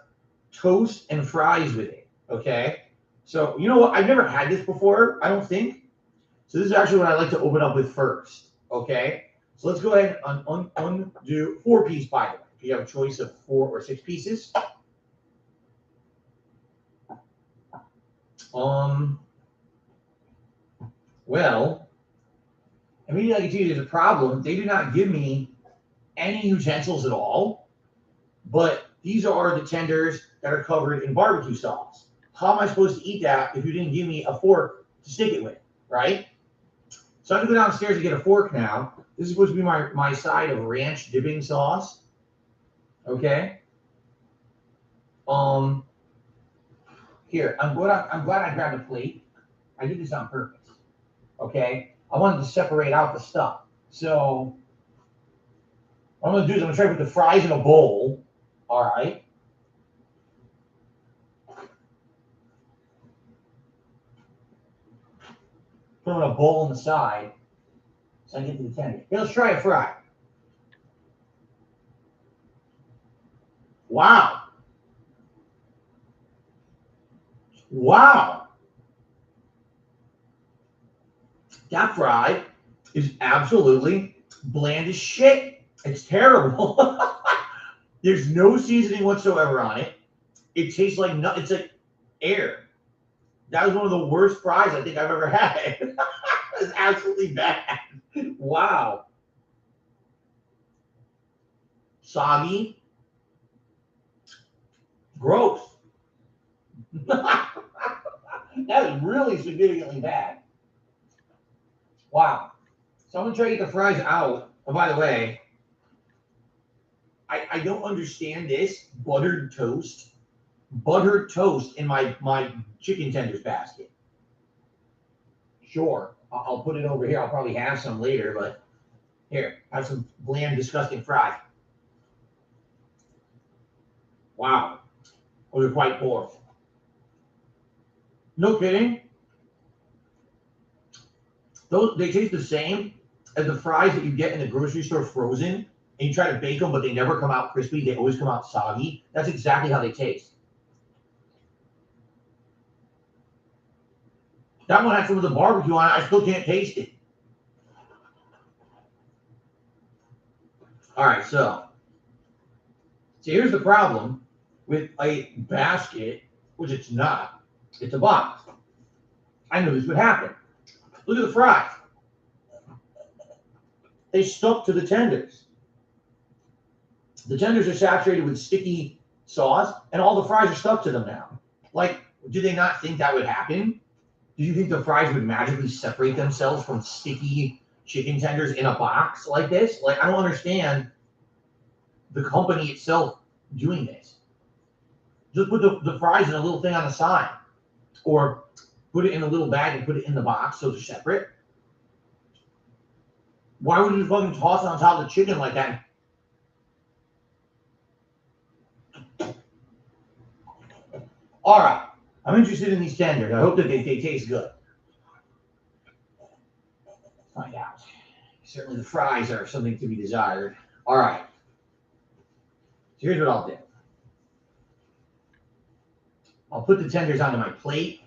toast and fries with it. Okay. So, you know what? I've never had this before, I don't think. So this is actually what I like to open up with first. Okay. So let's go ahead and undo 4-piece, by the way. You have a choice of 4 or 6 pieces. Well, immediately I can tell you there's a problem. They do not give me any utensils at all, but these are the tenders that are covered in barbecue sauce. How am I supposed to eat that if you didn't give me a fork to stick it with, right? So I'm going to go downstairs and get a fork now. This is supposed to be my side of ranch dipping sauce. Okay. Here, I'm glad I grabbed a plate. I did this on purpose. Okay. I wanted to separate out the stuff. So what I'm going to do is I'm going to try to put the fries in a bowl. All right. Put them in a bowl on the side so I can get to the tender. Here, let's try a fry. Wow. Wow. That fry is absolutely bland as shit. It's terrible. There's no seasoning whatsoever on it. It tastes like it's like air. That was one of the worst fries I think I've ever had. It's absolutely bad. Wow. Soggy. Gross. That is really significantly bad. Wow. So I'm going to try to get the fries out. Oh, by the way, I don't understand this. Buttered toast. Buttered toast in my chicken tenders basket. Sure. I'll put it over here. I'll probably have some later, but here, have some bland, disgusting fries. Wow. Those are quite poor. No kidding. They taste the same as the fries that you get in the grocery store frozen, and you try to bake them, but they never come out crispy. They always come out soggy. That's exactly how they taste. That one had some of the barbecue on it. I still can't taste it. All right, so here's the problem with a basket, which it's not. It's a box. I knew this would happen. Look at the fries. They stuck to the tenders. The tenders are saturated with sticky sauce, and all the fries are stuck to them now. Like, do they not think that would happen? Do you think the fries would magically separate themselves from sticky chicken tenders in a box like this? Like, I don't understand the company itself doing this. Just put the fries in a little thing on the side, or put it in a little bag and put it in the box so they're separate. Why would you fucking toss it on top of the chicken like that? All right, I'm interested in these tenders. I hope that they taste good. Find out. Certainly the fries are something to be desired. All right. So here's what I'll do. I'll put the tenders onto my plate.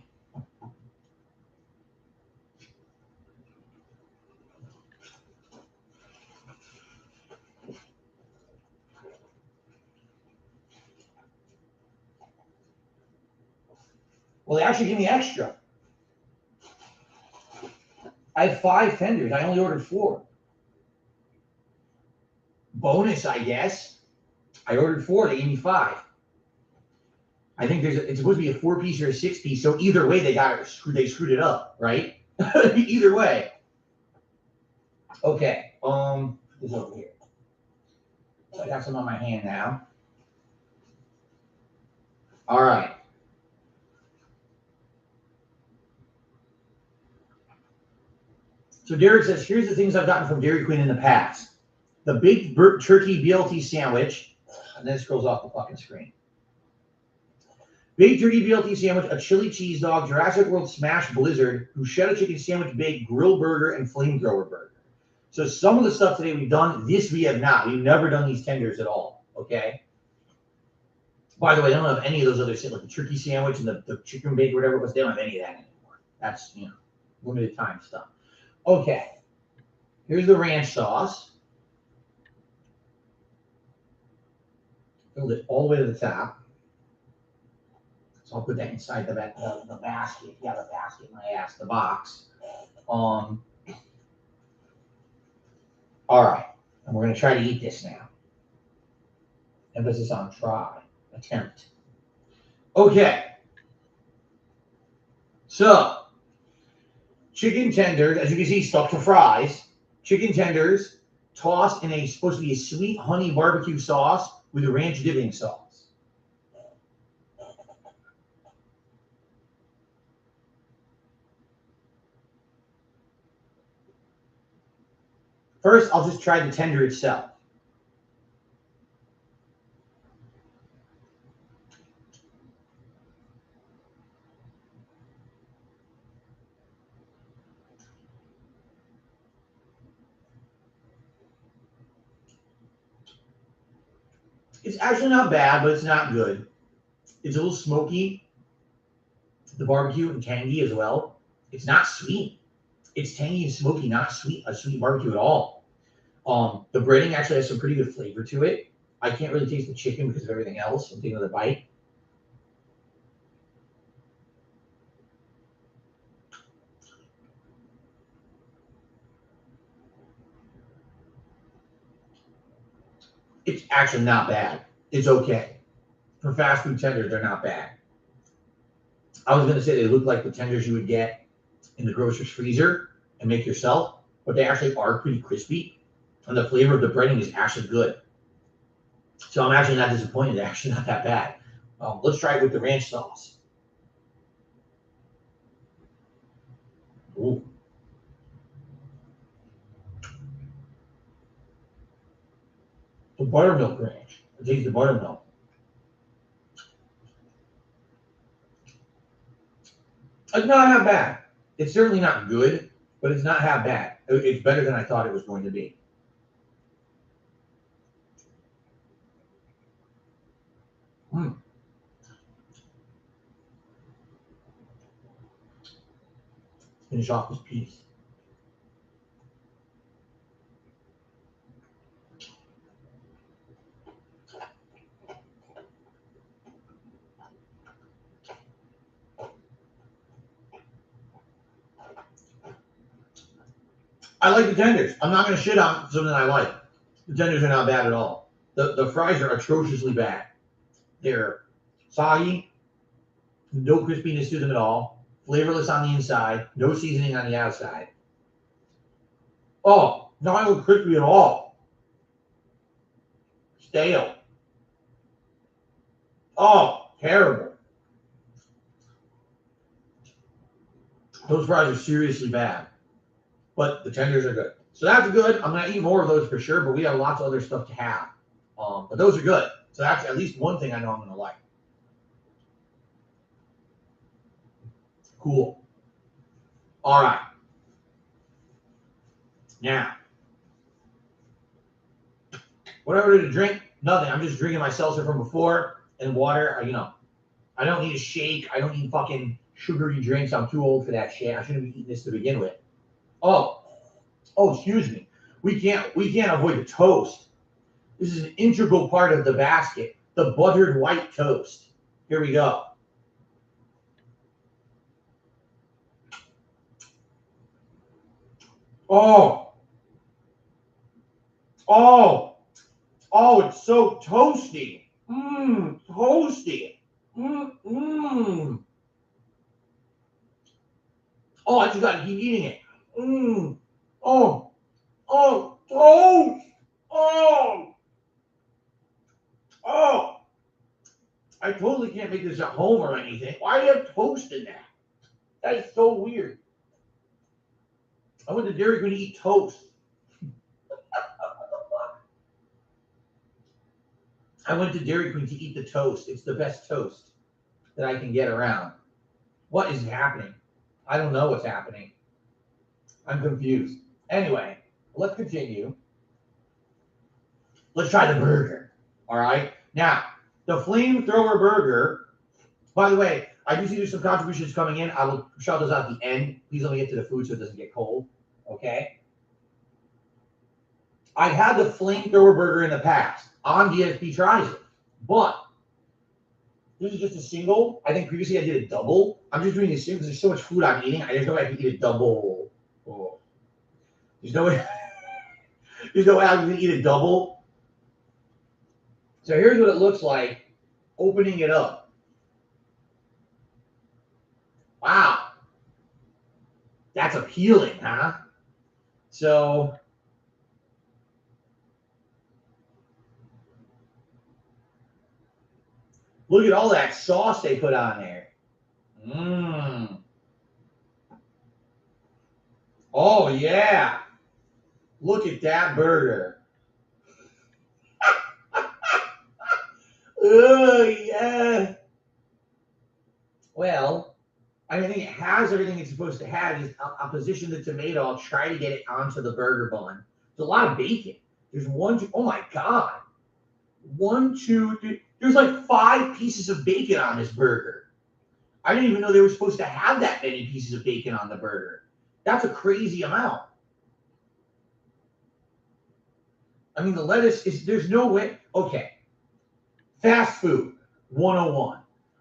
Well, they actually give me extra. I have 5 tenders. I only ordered 4. Bonus, I guess. I ordered 4. They gave me 5. I think it's supposed to be a 4-piece or a 6-piece. So either way, they screwed it up, right? Either way. Okay. This over here. So I got some on my hand now. All right. So Derek says, here's the things I've gotten from Dairy Queen in the past. The big turkey BLT sandwich, and then it scrolls off the fucking screen. Big turkey BLT sandwich, a chili cheese dog, Jurassic World Smash Blizzard, bruschetta chicken sandwich, bake, grill burger, and flamethrower burger. So some of the stuff today we've done, this we have not. We've never done these tenders at all, okay? By the way, they don't have any of those other things, like the turkey sandwich and the chicken bake or whatever it was. They don't have any of that anymore. That's, limited time stuff. Okay, here's the ranch sauce. Filled it all the way to the top. So I'll put that inside the basket. Yeah, the basket, my ass, the box. All right, and we're gonna try to eat this now. Emphasis on try, attempt. Okay. So, chicken tenders, as you can see, stuck to fries. Chicken tenders tossed in supposed to be a sweet honey barbecue sauce with a ranch dipping sauce. First, I'll just try the tender itself. It's actually not bad, but it's not good. It's a little smoky, the barbecue, and tangy as well. It's not sweet. It's tangy and smoky, not sweet, a sweet barbecue at all. The breading actually has some pretty good flavor to it. I can't really taste the chicken because of everything else. I'm taking another bite. It's actually not bad. It's okay. For fast food tenders, they're not bad. I was going to say they look like the tenders you would get in the grocer's freezer and make yourself, but they actually are pretty crispy. And the flavor of the breading is actually good. So I'm actually not disappointed. They're actually not that bad. Let's try it with the ranch sauce. Ooh. The buttermilk ranch. I taste the buttermilk. It's not half bad. It's certainly not good, but it's not half bad. It's better than I thought it was going to be. Finish off this piece. I like the tenders. I'm not going to shit on something I like. The tenders are not bad at all. The fries are atrociously bad. They're soggy, no crispiness to them at all, flavorless on the inside, no seasoning on the outside. Oh, not even crispy at all. Stale. Oh, terrible. Those fries are seriously bad, but the tenders are good. So that's good. I'm going to eat more of those for sure, but we have lots of other stuff to have. But those are good. So that's at least one thing I know I'm going to like. Cool. All right. Now, whatever to drink, nothing. I'm just drinking my seltzer from before and water. You know, I don't need a shake. I don't need fucking sugary drinks. I'm too old for that shit. I shouldn't be eating this to begin with. Oh, excuse me. We can't avoid the toast. This is an integral part of the basket. The buttered white toast. Here we go. Oh, it's so toasty. Toasty. Oh, I just gotta keep eating it. Oh, toast. I totally can't make this at home or anything. Why do you have toast in that? That is so weird. I went to Dairy Queen to eat toast. I went to Dairy Queen to eat the toast. It's the best toast that I can get around. What is happening? I don't know what's happening. I'm confused. Anyway, let's continue. Let's try the burger. All right. Now, the flamethrower burger, by the way, I do see there's some contributions coming in. I will shout those out at the end. Please let me get to the food so it doesn't get cold. Okay. I've had the flamethrower burger in the past on DSP Tries It, but this is just a single. I think previously I did a double. I'm just doing a single because there's so much food I'm eating. I just know I can eat a double. Oh. There's no way. There's no way I'm going to eat a double. So here's what it looks like opening it up. Wow. That's appealing, huh? So look at all that sauce they put on there. Oh, yeah. Look at that burger. Oh, yeah. Well, I think it has everything it's supposed to have. I'll position the tomato. I'll try to get it onto the burger bun. There's a lot of bacon. There's oh my God. 1, 2, 3. There's like 5 pieces of bacon on this burger. I didn't even know they were supposed to have that many pieces of bacon on the burger. That's a crazy amount. I mean, the lettuce there's no way. Okay. Fast food 101.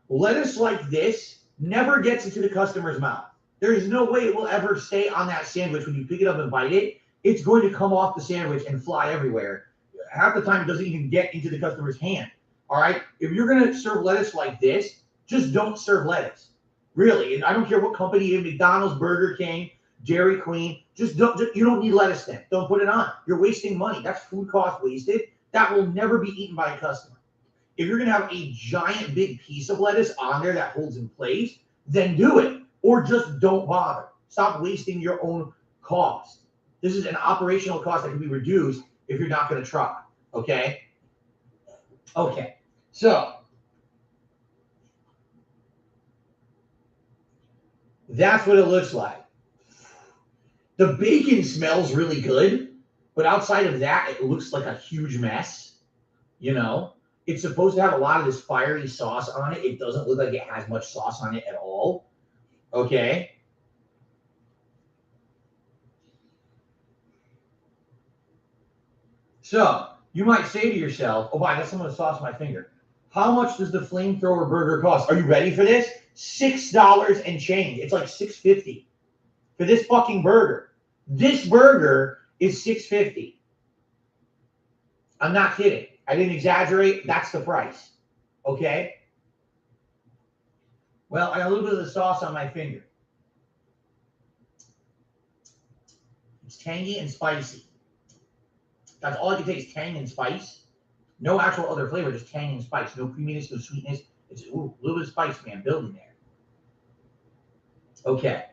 Lettuce like this never gets into the customer's mouth. There's no way it will ever stay on that sandwich when you pick it up and bite it. It's going to come off the sandwich and fly everywhere. Half the time it doesn't even get into the customer's hand. All right? If you're going to serve lettuce like this, just don't serve lettuce. Really. And I don't care what company, McDonald's, Burger King, Dairy Queen, you don't need lettuce then. Don't put it on. You're wasting money. That's food cost wasted. That will never be eaten by a customer. If you're going to have a giant big piece of lettuce on there that holds in place, then do it. Or just don't bother. Stop wasting your own cost. This is an operational cost that can be reduced if you're not going to try. Okay? Okay, so that's what it looks like. The bacon smells really good, but outside of that, it looks like a huge mess. You know, it's supposed to have a lot of this fiery sauce on it. It doesn't look like it has much sauce on it at all. Okay. So you might say to yourself, oh, I got some of the sauce on my finger. How much does the flamethrower burger cost? Are you ready for this? $6 and change. It's like $6.50 for this fucking burger. This burger is $6.50. I'm not kidding. I didn't exaggerate. That's the price. Okay. Well, I got a little bit of the sauce on my finger. It's tangy and spicy. That's all I can taste, tang and spice. No actual other flavor, just tang and spice. No creaminess, no sweetness. It's a little bit of spice, man, building there. Okay.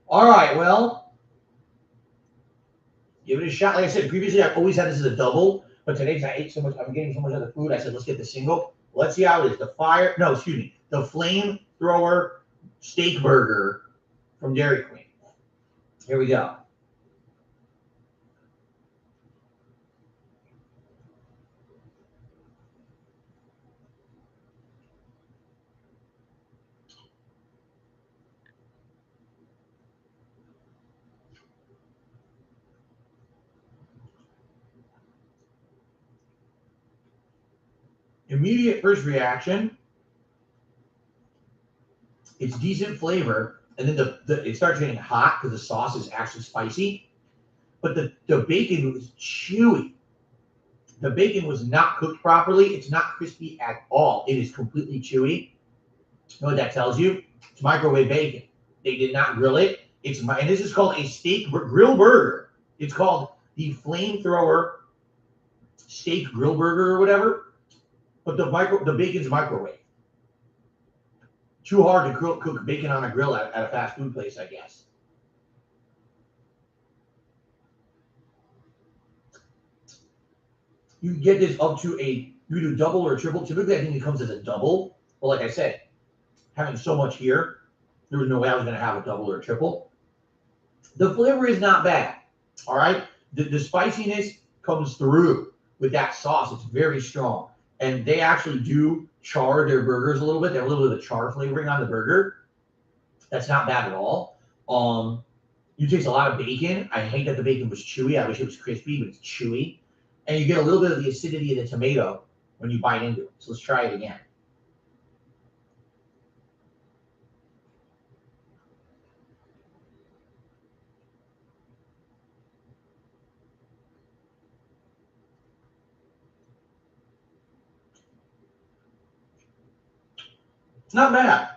All right, well, give it a shot. Like I said, previously I've always had this as a double, but today I ate so much, I'm getting so much other food, I said, let's get the single. Let's see how it is. The flamethrower steak burger from Dairy Queen. Here we go. Immediate first reaction, it's decent flavor, and then it starts getting hot because the sauce is actually spicy, but the bacon was chewy. The bacon was not cooked properly. It's not crispy at all. It is completely chewy. You know what that tells you? It's microwave bacon. They did not grill it. And this is called a steak grill burger. It's called the flamethrower steak grill burger or whatever. But the bacon's microwave. Too hard to cook bacon on a grill at a fast food place, I guess. You can get this up to you do double or triple. Typically, I think it comes as a double. But like I said, having so much here, there was no way I was going to have a double or a triple. The flavor is not bad. All right. The spiciness comes through with that sauce. It's very strong. And they actually do char their burgers a little bit. They have a little bit of char flavoring on the burger. That's not bad at all. You taste a lot of bacon. I hate that the bacon was chewy. I wish it was crispy, but it's chewy. And you get a little bit of the acidity of the tomato when you bite into it. So let's try it again. It's not bad.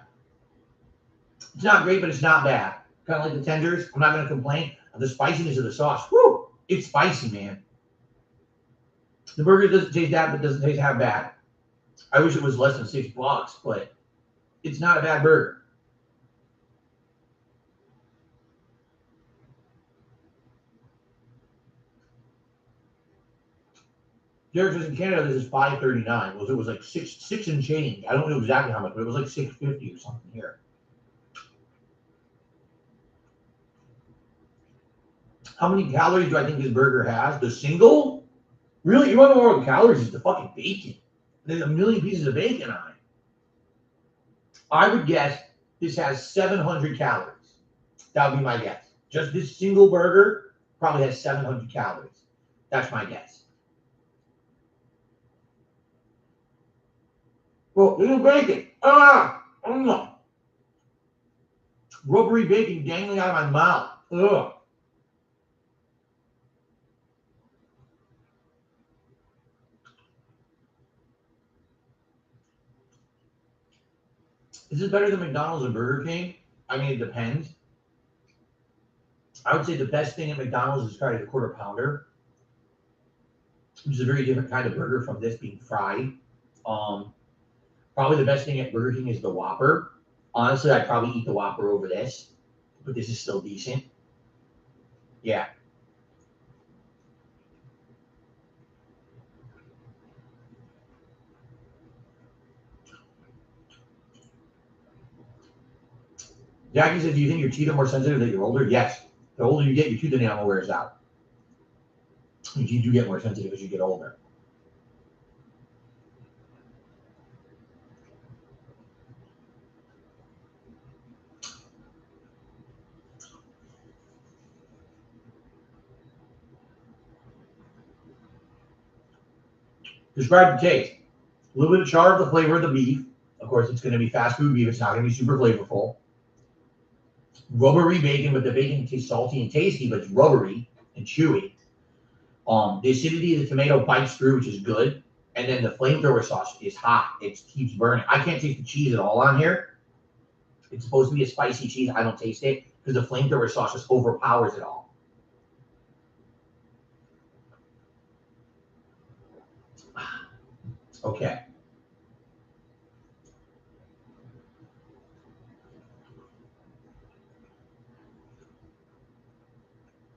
It's not great, but it's not bad. Kind of like the tenders. I'm not going to complain. The spiciness of the sauce. Whoo! It's spicy, man. The burger doesn't taste that, but doesn't taste half bad. I wish it was less than $6, but it's not a bad burger. Derek says in Canada this is $5.39. It was like six and change. I don't know exactly how much, but it was like $6.50 or something here. How many calories do I think this burger has? The single? Really? You want to know more the calories? Is the fucking bacon. There's a million pieces of bacon on it. I would guess this has 700 calories. That would be my guess. Just this single burger probably has 700 calories. That's my guess. Well, little bacon. Rubbery bacon dangling out of my mouth. Ugh. Is this better than McDonald's and Burger King? I mean, it depends. I would say the best thing at McDonald's is probably the quarter pounder, which is a very different kind of burger from this being fried. Probably the best thing at Burger King is the Whopper. Honestly, I'd probably eat the Whopper over this, but this is still decent. Yeah. Jackie says, do you think your teeth are more sensitive that you're older? Yes. The older you get, your tooth enamel wears out. Your teeth do get more sensitive as you get older. Describe the taste. A little bit of char of the flavor of the beef. Of course, it's going to be fast food beef. It's not going to be super flavorful. Rubbery bacon, but the bacon tastes salty and tasty, but it's rubbery and chewy. The acidity of the tomato bites through, which is good. And then the flamethrower sauce is hot. It keeps burning. I can't taste the cheese at all on here. It's supposed to be a spicy cheese. I don't taste it because the flamethrower sauce just overpowers it all. Okay.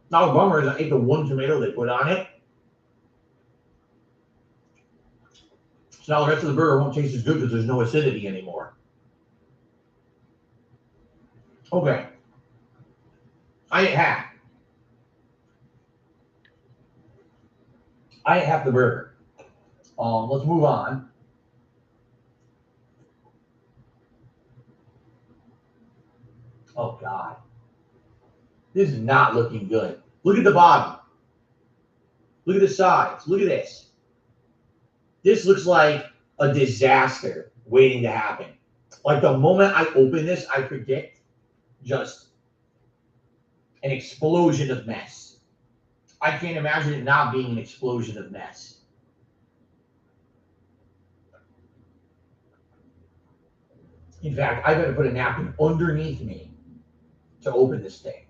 Now the bummer is I ate the one tomato they put on it. So now the rest of the burger won't taste as good because there's no acidity anymore. Okay. I ate half. I ate half the burger. Let's move on. Oh God. This is not looking good. Look at the bottom. Look at the sides. Look at this. This looks like a disaster waiting to happen. Like the moment I open this, I predict just an explosion of mess. I can't imagine it not being an explosion of mess. In fact, I better put a napkin underneath me to open this thing.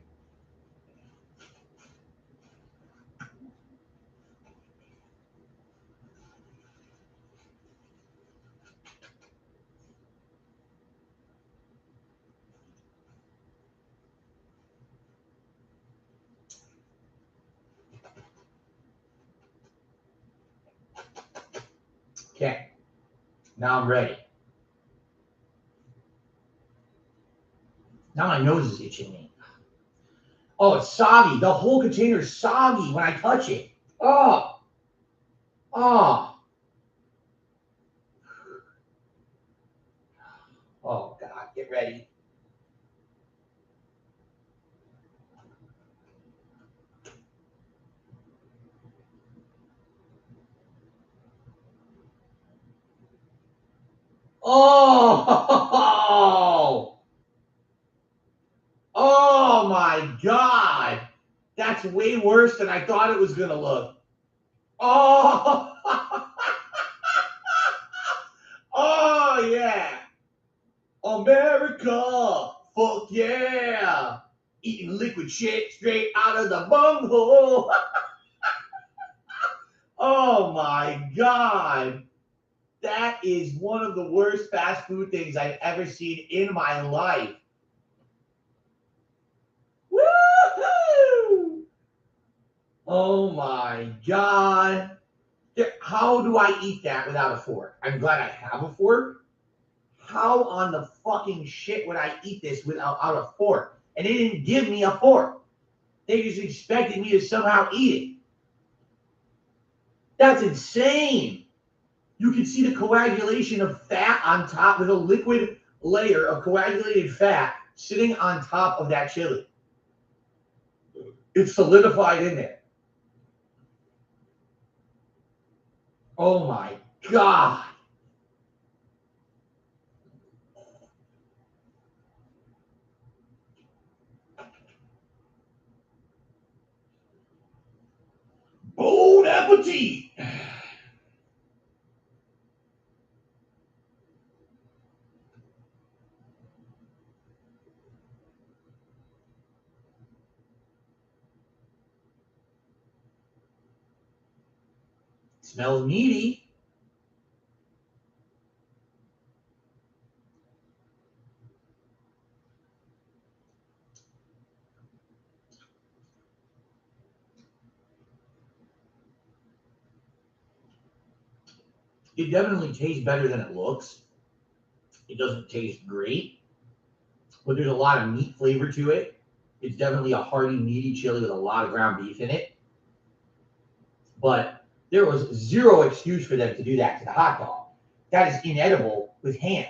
Okay, now I'm ready. Now my nose is itching me. Oh, it's soggy. The whole container is soggy when I touch it. Oh. Oh. Oh, God. Get ready. Oh. Oh, my God. That's way worse than I thought it was going to look. Oh. Oh, yeah. America. Fuck yeah. Eating liquid shit straight out of the bunghole. Oh, my God. That is one of the worst fast food things I've ever seen in my life. Woohoo! Oh my God. How do I eat that without a fork? I'm glad I have a fork. How on the fucking shit would I eat this without a fork? And they didn't give me a fork. They just expected me to somehow eat it. That's insane. You can see the coagulation of fat on top with a liquid layer of coagulated fat sitting on top of that chili. It's solidified in there. Oh my God. Bon appetit. Smells meaty. It definitely tastes better than it looks. It doesn't taste great. but there's a lot of meat flavor to it. It's definitely a hearty, meaty chili with a lot of ground beef in it. But there was zero excuse for them to do that to the hot dog. That is inedible with hands.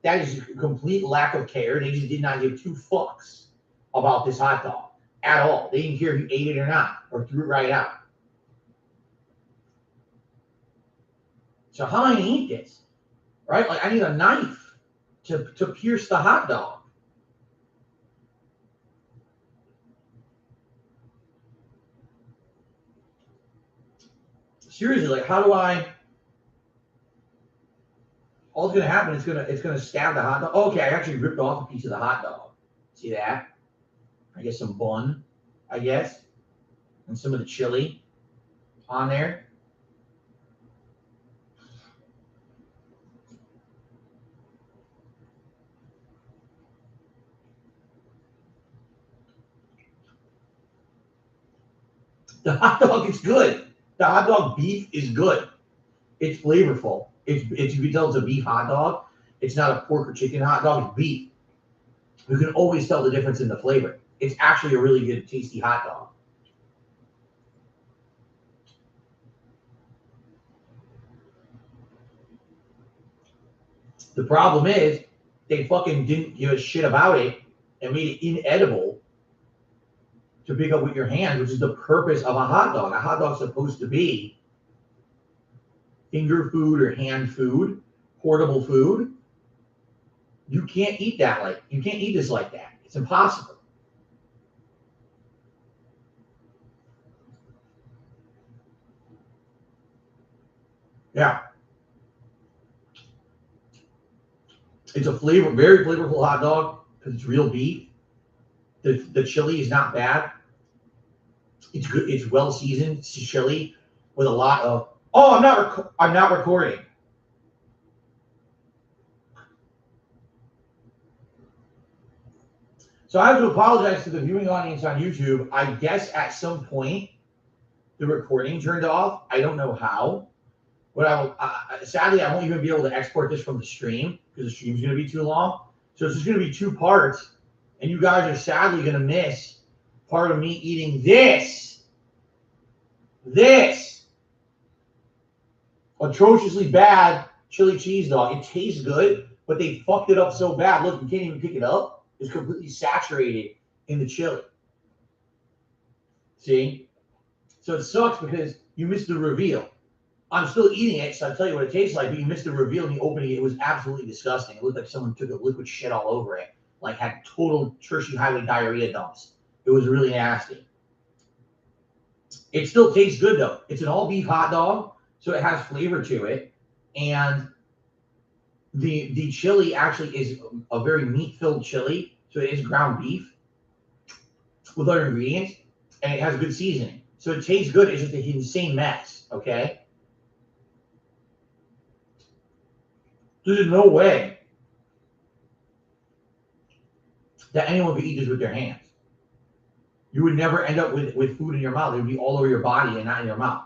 That is a complete lack of care. They just did not give two fucks about this hot dog at all. They didn't care if you ate it or not, or threw it right out. So how am I gonna eat this? Right? Like, I need a knife to pierce the hot dog. Seriously, like, how do I? All that's gonna happen is it's gonna stab the hot dog. Oh, okay, I actually ripped off a piece of the hot dog. See that? I guess some bun, I guess, and some of the chili on there. The hot dog is good. The hot dog beef is good. It's flavorful. It's you can tell it's a beef hot dog. It's not a pork or chicken hot dog. It's beef. You can always tell the difference in the flavor. It's actually a really good, tasty hot dog. The problem is they fucking didn't give a shit about it and made it inedible to pick up with your hands, which is the purpose of a hot dog. A hot dog's supposed to be finger food or hand food, portable food. You can't eat that you can't eat this like that. It's impossible. Yeah. It's a very flavorful hot dog because it's real beef. The chili is not bad. It's good. It's well seasoned. It's chili with a lot of. Oh, I'm not recording. So I have to apologize to the viewing audience on YouTube. I guess at some point the recording turned off. I don't know how. But sadly, I won't even be able to export this from the stream because the stream's going to be too long. So it's just going to be two parts, and you guys are sadly going to miss part of me eating this atrociously bad chili cheese dog. It tastes good, but they fucked it up so bad. Look, you can't even pick it up. It's completely saturated in the chili. See? So it sucks because you missed the reveal. I'm still eating it, so I'll tell you what it tastes like, but you missed the reveal and the opening. It was absolutely disgusting. It looked like someone took a liquid shit all over it, like had total Tertiary Highway diarrhea dumps. It was really nasty. It still tastes good, though. It's an all-beef hot dog, so it has flavor to it. And the chili actually is a very meat-filled chili, so it is ground beef with other ingredients, and it has good seasoning. So it tastes good. It's just an insane mess, okay? There's no way that anyone could eat this with their hands. You would never end up with food in your mouth. It would be all over your body and not in your mouth.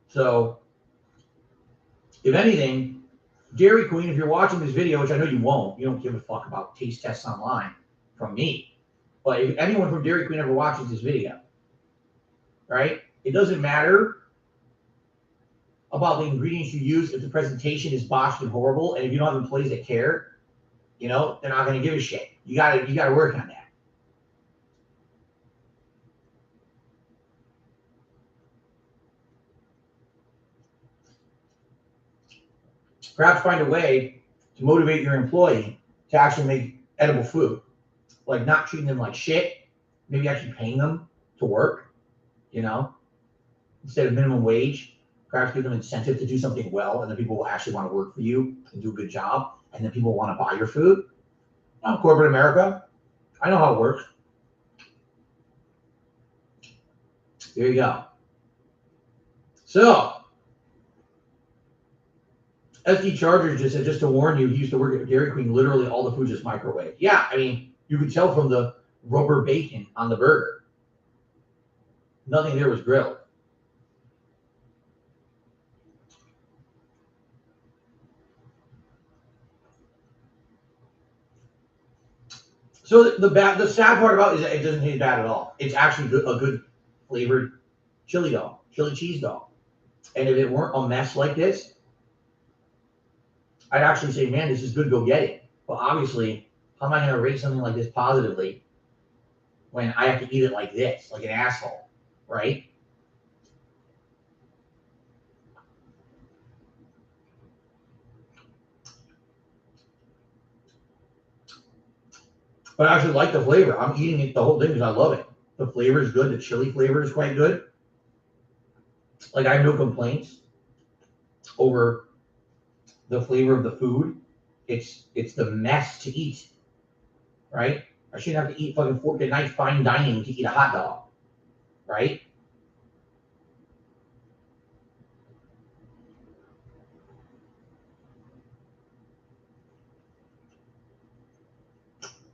So, if anything, Dairy Queen, if you're watching this video, which I know you won't, you don't give a fuck about taste tests online from me. But if anyone from Dairy Queen ever watches this video, right, it doesn't matter about the ingredients you use if the presentation is botched and horrible, and if you don't have employees that care, they're not going to give a shit. You gotta work on that. Perhaps find a way to motivate your employee to actually make edible food, like not treating them like shit, maybe actually paying them to work, instead of minimum wage. Perhaps give them incentive to do something well, and then people will actually want to work for you and do a good job, and then people will want to buy your food. I'm corporate America. I know how it works. There you go. So, SD Charger just said, just to warn you, he used to work at Dairy Queen. Literally all the food just microwave. Yeah, I mean, you could tell from the rubber bacon on the burger. Nothing there was grilled. So the sad part about it is that it doesn't taste bad at all. It's actually a good flavored chili dog, chili cheese dog. And if it weren't a mess like this, I'd actually say, man, this is good, go get it. But obviously, how am I going to rate something like this positively when I have to eat it like this, like an asshole, right? But I actually like the flavor. I'm eating it the whole thing because I love it. The flavor is good. The chili flavor is quite good. Like, I have no complaints over the flavor of the food. It's the mess to eat, right? I shouldn't have to eat fucking fork and knife fine dining to eat a hot dog, right?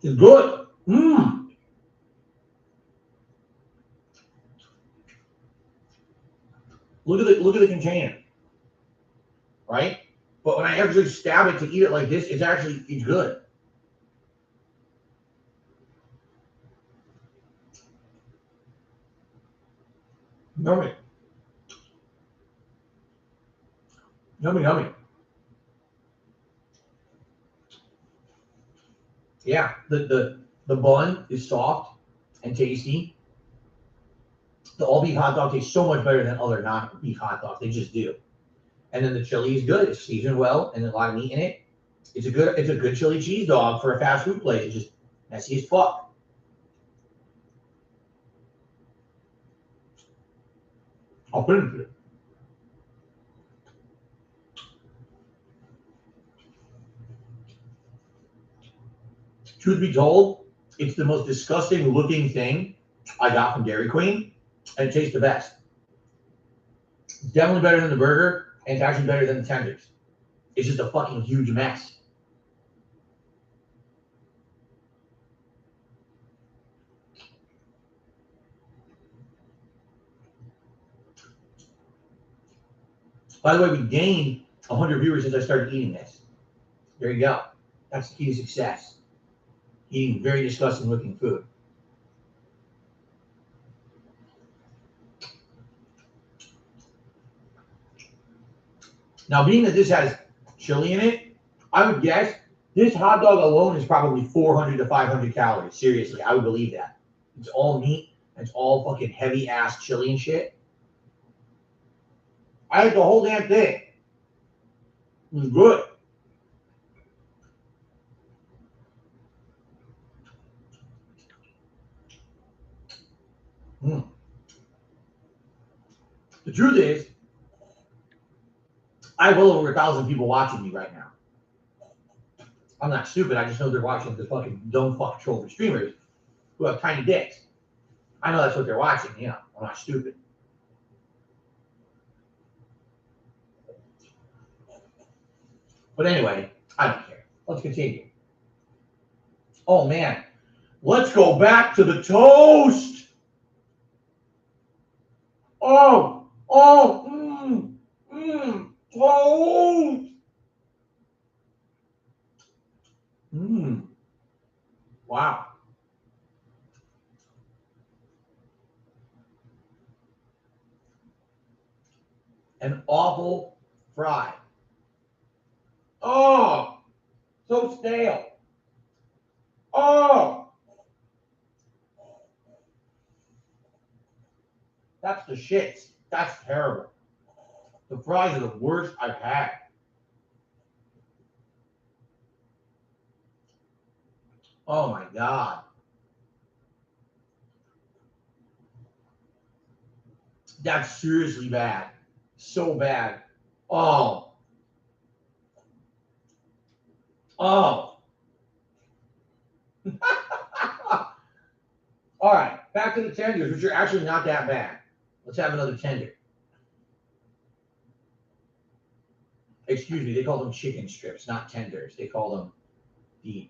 It's good. Mmm. Look at the container, right? But when I actually stab it to eat it like this, it's good. Yummy. Yummy, yummy. Yeah, the bun is soft and tasty. The all beef hot dog tastes so much better than other non-beef hot dogs. They just do. And then the chili is good. It's seasoned well and a lot of meat in it. It's a good chili cheese dog for a fast food place. It's just messy as fuck. I'll finish it. Truth be told, it's the most disgusting looking thing I got from Dairy Queen, and it tastes the best. It's definitely better than the burger, and it's actually better than the tenders. It's just a fucking huge mess. By the way, we gained 100 viewers since I started eating this. There you go. That's the key to success. Eating very disgusting looking food. Now, being that this has chili in it, I would guess this hot dog alone is probably 400 to 500 calories. Seriously, I would believe that. It's all meat. It's all fucking heavy ass chili and shit. I ate the whole damn thing. It was good. The truth is, I have well over 1,000 people watching me right now. I'm not stupid. I just know they're watching the fucking dumb fuck troll streamers who have tiny dicks. I know that's what they're watching. You know, I'm not stupid. But anyway, I don't care. Let's continue. Oh man, let's go back to the toast. Toast. Wow. An awful fry. Oh, so stale. Oh, that's the shits. That's terrible. The fries are the worst I've had. Oh my God. That's seriously bad. So bad. Oh. Oh. All right, back to the tenders, which are actually not that bad. Let's have another tender. Excuse me, they call them chicken strips, not tenders. They call them the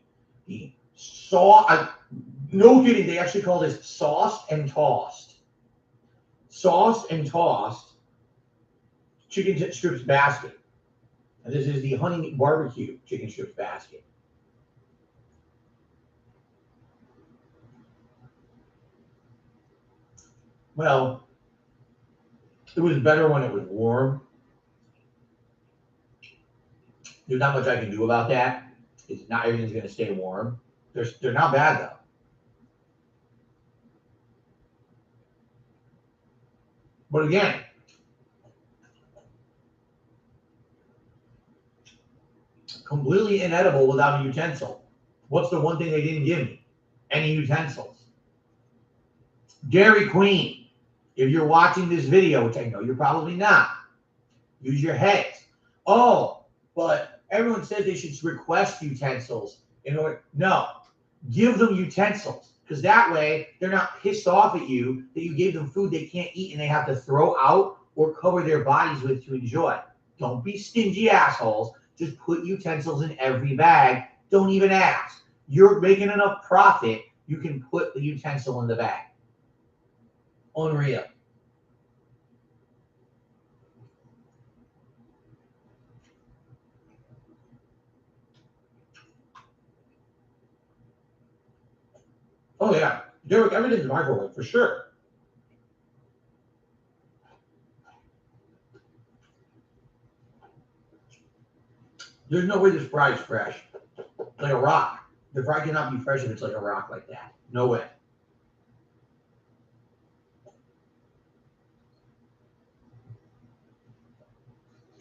sauce. No kidding, they actually call this sauced and tossed. Sauced and tossed chicken strips basket. And this is the honey barbecue chicken strips basket. Well, it was better when it was warm. There's not much I can do about that. It's not everything's going to stay warm. They're not bad though. But again, completely inedible without a utensil. What's the one thing they didn't give me? Any utensils. Dairy Queen, if you're watching this video, which I know you're probably not, use your heads. Oh, but everyone says they should request utensils in order. No, give them utensils, because that way they're not pissed off at you that you gave them food they can't eat and they have to throw out or cover their bodies with to enjoy. Don't be stingy assholes. Just put utensils in every bag. Don't even ask. You're making enough profit, you can put the utensil in the bag. Unreal. Oh yeah, Derek, everything's microwave for sure. There's no way this fry is fresh. Like a rock. The fry cannot be fresh if it's like a rock like that. No way.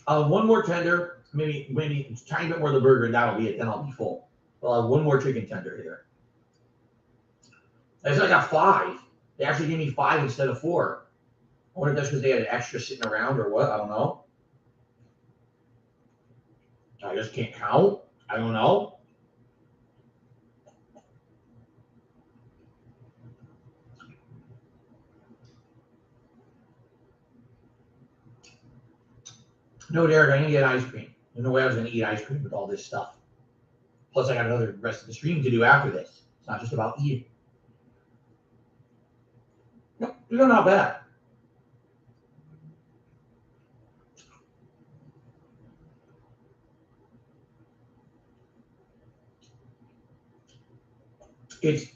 One more tender, maybe a tiny bit more of the burger, and that'll be it. Then I'll be full. I'll have one more chicken tender here. I got 5. They actually gave me 5 instead of 4. I wonder if that's because they had an extra sitting around or what. I don't know. I just can't count. I don't know. No, Derek, I need to get ice cream. There's no way I was going to eat ice cream with all this stuff. Plus, I got another rest of the stream to do after this. It's not just about eating. No, they're not bad. It's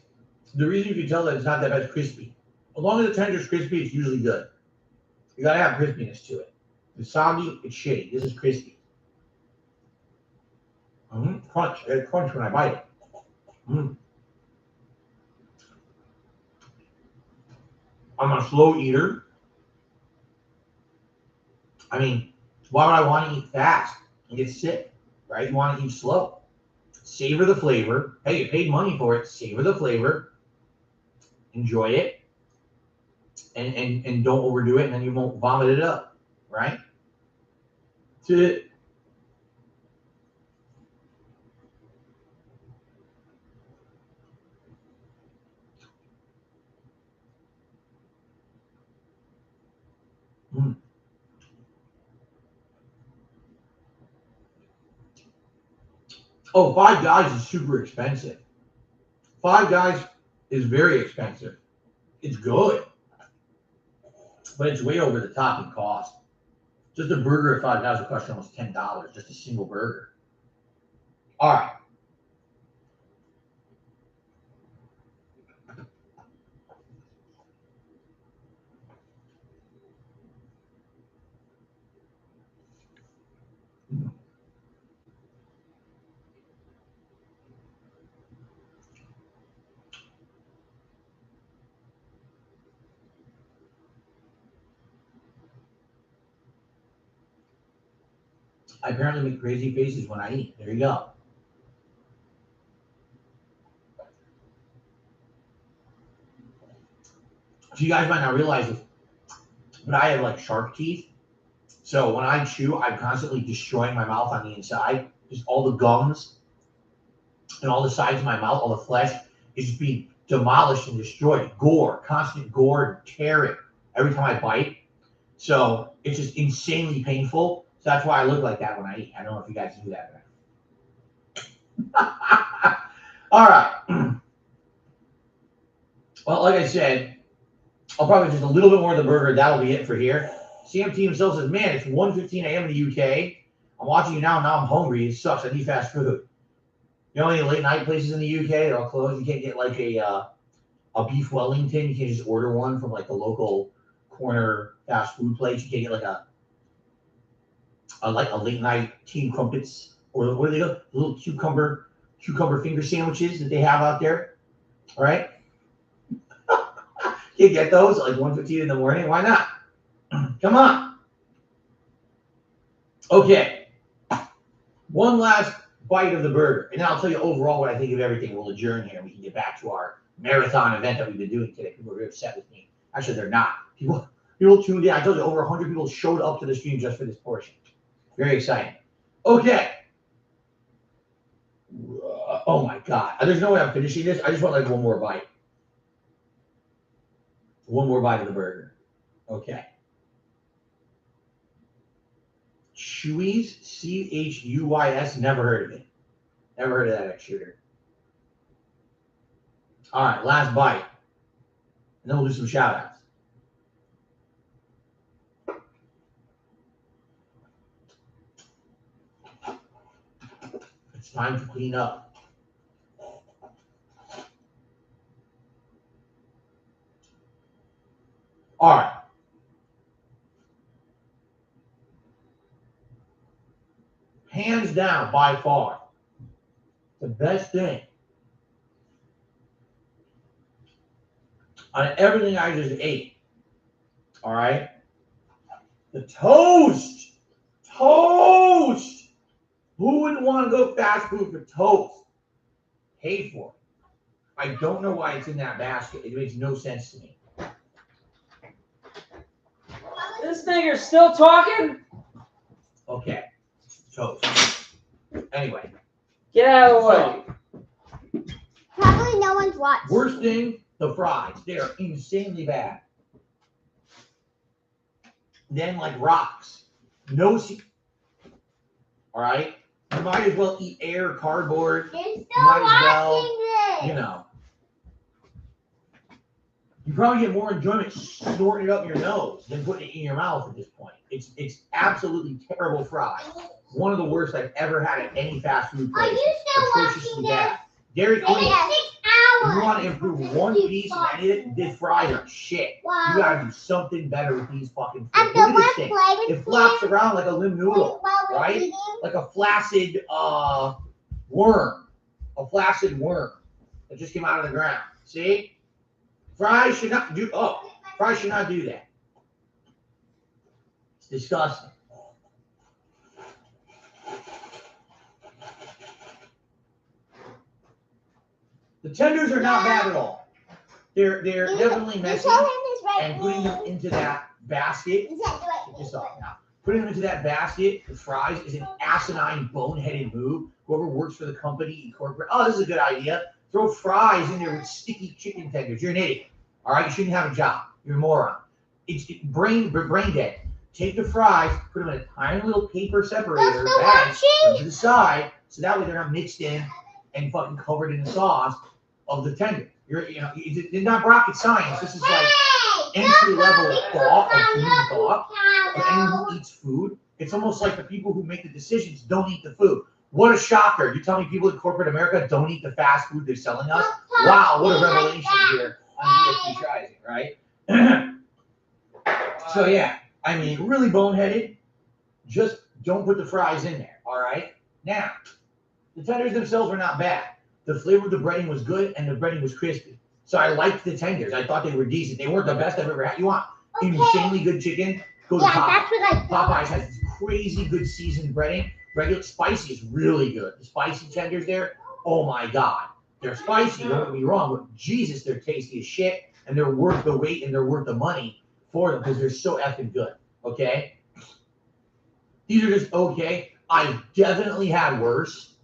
the reason you can tell that it's not that bad crispy. As long as the tender's crispy, it's usually good. You gotta have crispiness to it. It's soggy, it's shitty. This is crispy. Crunch. I get a crunch when I bite it. I'm a slow eater. I mean, why would I want to eat fast and get sick, right? You want to eat slow. Savor the flavor. Hey, you paid money for it. Savor the flavor. Enjoy it. And don't overdo it, and then you won't vomit it up, right? That's it. Oh, Five Guys is super expensive. Five Guys is very expensive. It's good, but it's way over the top in cost. Just a burger at Five Guys will cost you almost $10, just a single burger. All right. I apparently make crazy faces when I eat. There you go. So you guys might not realize this, but I have like shark teeth. So when I chew, I'm constantly destroying my mouth on the inside. Just all the gums and all the sides of my mouth, all the flesh is just being demolished and destroyed. Gore, constant gore and tearing every time I bite. So it's just insanely painful. So that's why I look like that when I eat. I don't know if you guys knew that. All right. Well, like I said, I'll probably just a little bit more of the burger. That'll be it for here. CMT himself says, man, it's 1:15 a.m. in the UK. I'm watching you now. Now I'm hungry. It sucks. I need fast food. You know any late night places in the UK? They're all closed. You can't get like a a beef Wellington. You can just order one from like the local corner fast food place. You can get like a late night Team Crumpets, or what are they called? Little cucumber finger sandwiches that they have out there. All right. You get those at like 1:15 in the morning. Why not? Come on. Okay. One last bite of the burger, and then I'll tell you overall what I think of everything. We'll adjourn here, and we can get back to our marathon event that we've been doing today. People are very upset with me. Actually, they're not. People tuned in. I told you over 100 people showed up to the stream just for this portion. Very exciting. Okay. Oh my God. There's no way I'm finishing this. I just want like one more bite. One more bite of the burger. Okay. Chuy's, Chuys. Never heard of it. Never heard of that shooter. All right, last bite. And then we'll do some shout outs. It's time to clean up. All right. Hands down, by far, the best thing on everything I just ate. All right. The toast. Toast. Who wouldn't want to go fast food for toast? Pay for it. I don't know why it's in that basket. It makes no sense to me. This nigger's still talking? Okay. Toast. Anyway. Get out of the way. Probably no one's watched. Worst thing, the fries. They are insanely bad. Then like rocks. No. All right. You might as well eat air, cardboard. You're still might as well, watching this. you know. You probably get more enjoyment snorting it up your nose than putting it in your mouth at this point. It's absolutely terrible fries. One of the worst I've ever had at any fast food place. Are you still Atrociously watching bad. Dairy Queen. It's 6 If hours. you want to improve one piece of any of it, these fries are shit. Wow. You gotta do something better with these fucking And fries. the Look at this one thing. flavor It flaps around like a limb noodle, while we're right? eating. Like a flaccid worm. A flaccid worm that just came out of the ground. See? Fries should not do that. It's disgusting. The tenders are not bad at all. They're definitely messy. And putting them into that basket. Get this off now. Putting them into that basket, the fries, is an asinine, boneheaded move. Whoever works for the company, corporate, oh, this is a good idea. Throw fries in there with sticky chicken tenders. You're an idiot. All right, you shouldn't have a job. You're a moron. It's brain dead. Take the fries, put them in a tiny little paper separator bag to the side, so that way they're not mixed in and fucking covered in the sauce of the tender. It's not rocket science. This is like entry level thought of human thought of anyone who eats food. It's almost like the people who make the decisions don't eat the food. What a shocker. You tell me people in corporate America don't eat the fast food they're selling us? Wow, what a revelation here on DFP Tries It, right? So yeah, I mean, really boneheaded. Just don't put the fries in there, all right? Now, the tenders themselves were not bad. The flavor of the breading was good, and the breading was crispy. So I liked the tenders. I thought they were decent. They weren't the best I've ever had. You want insanely good chicken? Go to Popeyes. Popeyes has this crazy good seasoned breading. Regular spicy is really good. The spicy tenders there, oh my God. They're spicy, don't get me wrong, but Jesus, they're tasty as shit, and they're worth the wait and they're worth the money for them because they're so effing good, okay? These are just okay. I've definitely had worse,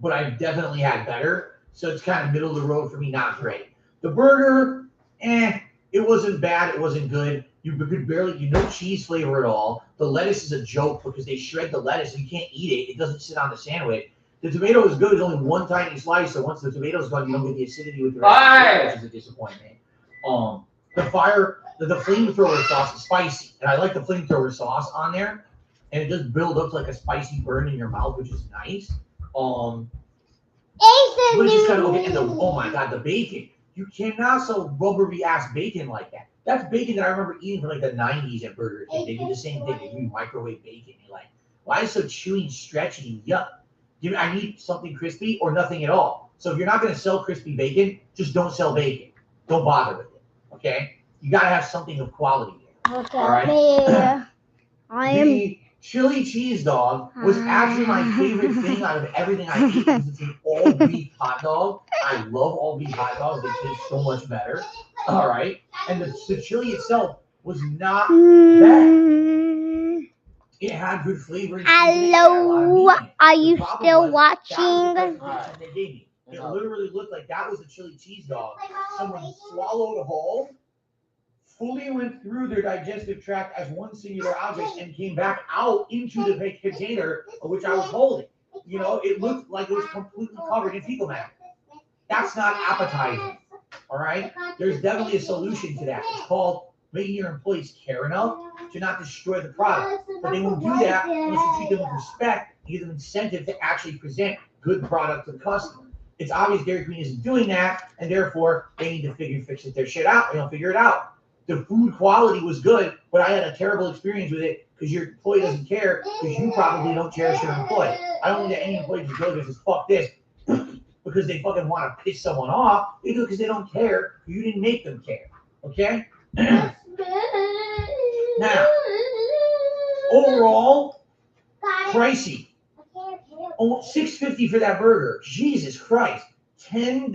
but I've definitely had better, so it's kind of middle of the road for me, not great. The burger, it wasn't bad, it wasn't good. You could barely, no cheese flavor at all. The lettuce is a joke because they shred the lettuce and you can't eat it. It doesn't sit on the sandwich. The tomato is good. It's only one tiny slice, so once the tomato's gone, you don't get the acidity with the rest, which is a disappointment. The flamethrower sauce is spicy, and I like the flamethrower sauce on there, and it does build up to like a spicy burn in your mouth, which is nice. But it's just kind of okay. And oh my God, the bacon. You cannot sell rubbery ass bacon like that. That's bacon that I remember eating from like the 90s at Burger King. They do the same thing. They do microwave bacon. You're like, why is it so chewy and stretchy? Yuck. I need something crispy or nothing at all. So if you're not going to sell crispy bacon, just don't sell bacon. Don't bother with it. Okay? You got to have something of quality there. Okay. All right? The chili cheese dog was actually my favorite thing out of everything I ate because it's an all beef hot dog. I love all beef hot dogs. They taste so much better. All right. And the chili itself was not bad. It had good flavor. Hello, are you still watching? They gave me. It literally looked like that was a chili cheese dog. Someone swallowed whole, fully went through their digestive tract as one singular object and came back out into the container of which I was holding. You know, it looked like it was completely covered in fecal matter. That's not appetizing. All right? There's definitely a solution to that. It's called making your employees care enough to not destroy the product. But they won't do that unless you treat them with respect and give them incentive to actually present good product to the customer. It's obvious Dairy Queen isn't doing that, and therefore they need to fix their shit out. They don't figure it out. The food quality was good, but I had a terrible experience with it because your employee doesn't care because you probably don't cherish your employee. I don't think that any employee just goes there and says, fuck this, because they fucking want to piss someone off. They do it because they don't care. You didn't make them care. Okay? Now, overall, pricey. Almost $6.50 for that burger. Jesus Christ. $10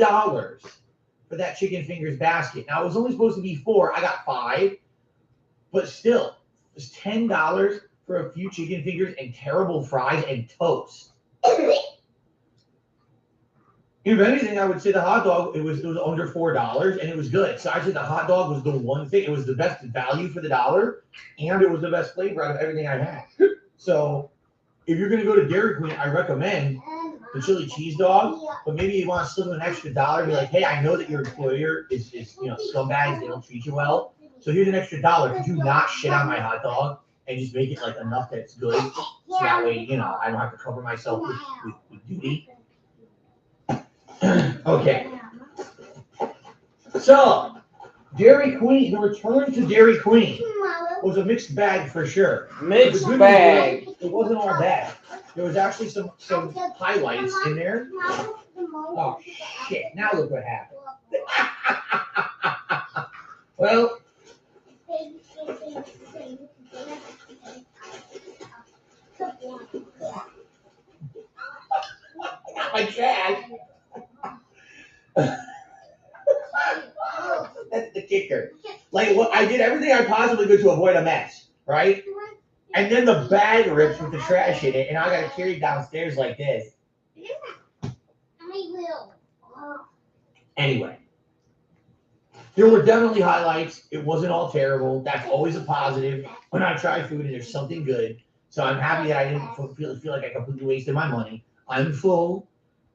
for that chicken fingers basket. Now, it was only supposed to be 4. I got 5. But still, it was $10 for a few chicken fingers and terrible fries and toast. If anything, I would say the hot dog, it was under $4 and it was good. So I said the hot dog was the one thing. It was the best value for the dollar and it was the best flavor out of everything I had. So if you're going to go to Dairy Queen, I recommend the chili cheese dog, but maybe you want to slip an extra $1. Be like, hey, I know that your employer is scumbags. They don't treat you well. So here's an extra $1. Could you not shit on my hot dog and just make it like enough that it's good? So that way, I don't have to cover myself with duty. Okay. So, Dairy Queen, the return to Dairy Queen was a mixed bag for sure. Mixed bag. It wasn't all bad. There was actually some highlights in there. Oh, shit. Now look what happened. Well. My trash. That's the kicker. Like, what I did everything I possibly could to avoid a mess, right? And then the bag rips with the trash in it, and I got to carry it downstairs like this. Anyway, there were definitely highlights. It wasn't all terrible. That's always a positive when I try food and there's something good. So I'm happy that I didn't feel like I completely wasted my money. I'm full.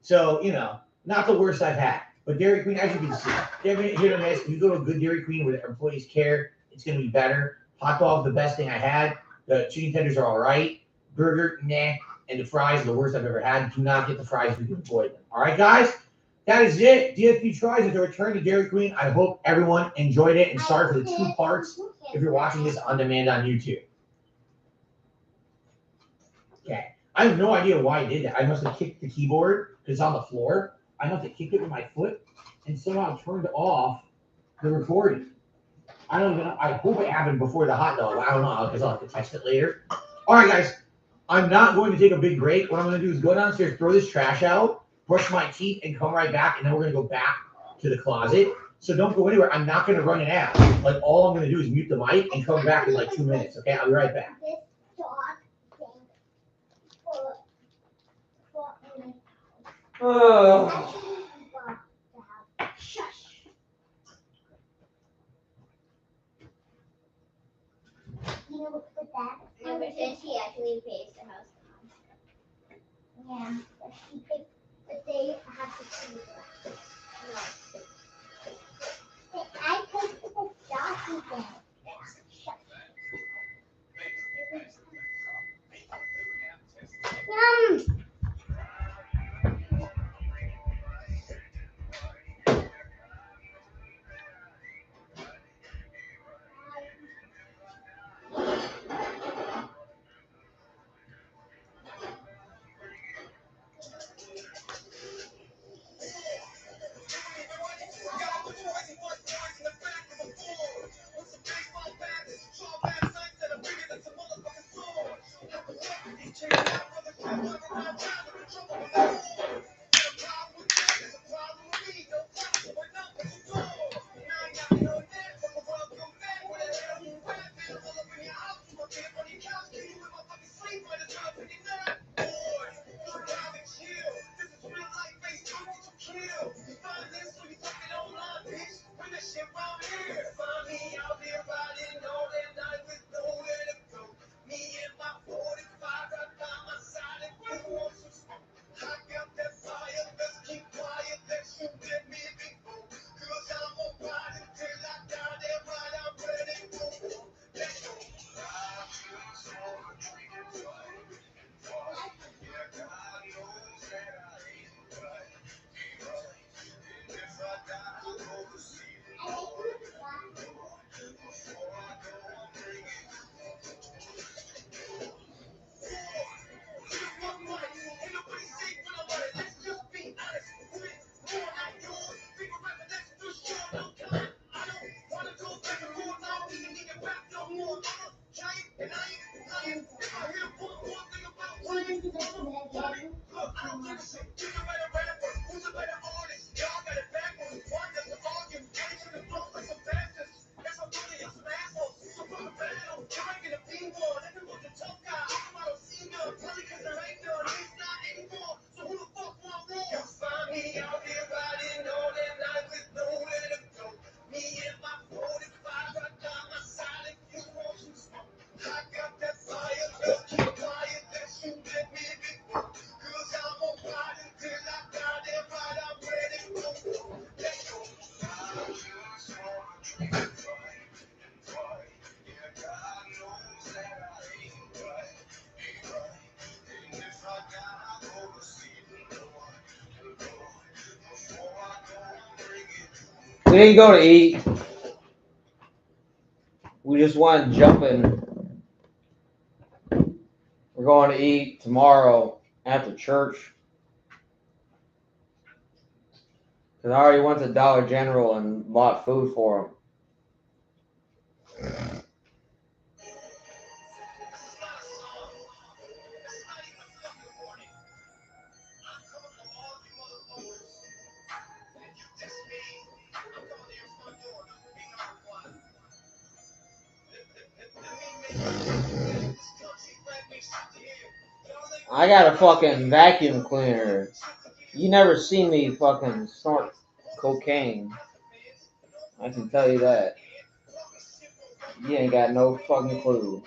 So, not the worst I've had. But Dairy Queen, as you can see, they're hit or miss. If you go to a good Dairy Queen where their employees care, it's going to be better. Hot dog, the best thing I had. The chicken tenders are all right. Burger, nah. And the fries are the worst I've ever had. Do not get the fries if you can avoid them. All right, guys? That is it. DFP tries at the return to Dairy Queen. I hope everyone enjoyed it. And sorry for the 2 parts if you're watching this on demand on YouTube. Okay. I have no idea why I did that. I must have kicked the keyboard because it's on the floor. I must have kicked it with my foot and somehow turned off the recording. I don't even know. I hope it happened before the hot dog. I don't know because I'll have to test it later. All right, guys. I'm not going to take a big break. What I'm going to do is go downstairs, throw this trash out, brush my teeth, and come right back. And then we're going to go back to the closet. So don't go anywhere. I'm not going to run an ad. Like, all I'm going to do is mute the mic and come back in like 2 minutes. Okay? I'll be right back. Oh. You know what the back? No, but then she actually pays the house. Yeah, but they have to see her. No. I put the doggy down. Yum. We didn't go to eat. We just went jumping. We're going to eat tomorrow after church. Because I already went to Dollar General and bought food for them. I got a fucking vacuum cleaner. You never seen me fucking snort cocaine. I can tell you that. You ain't got no fucking clue.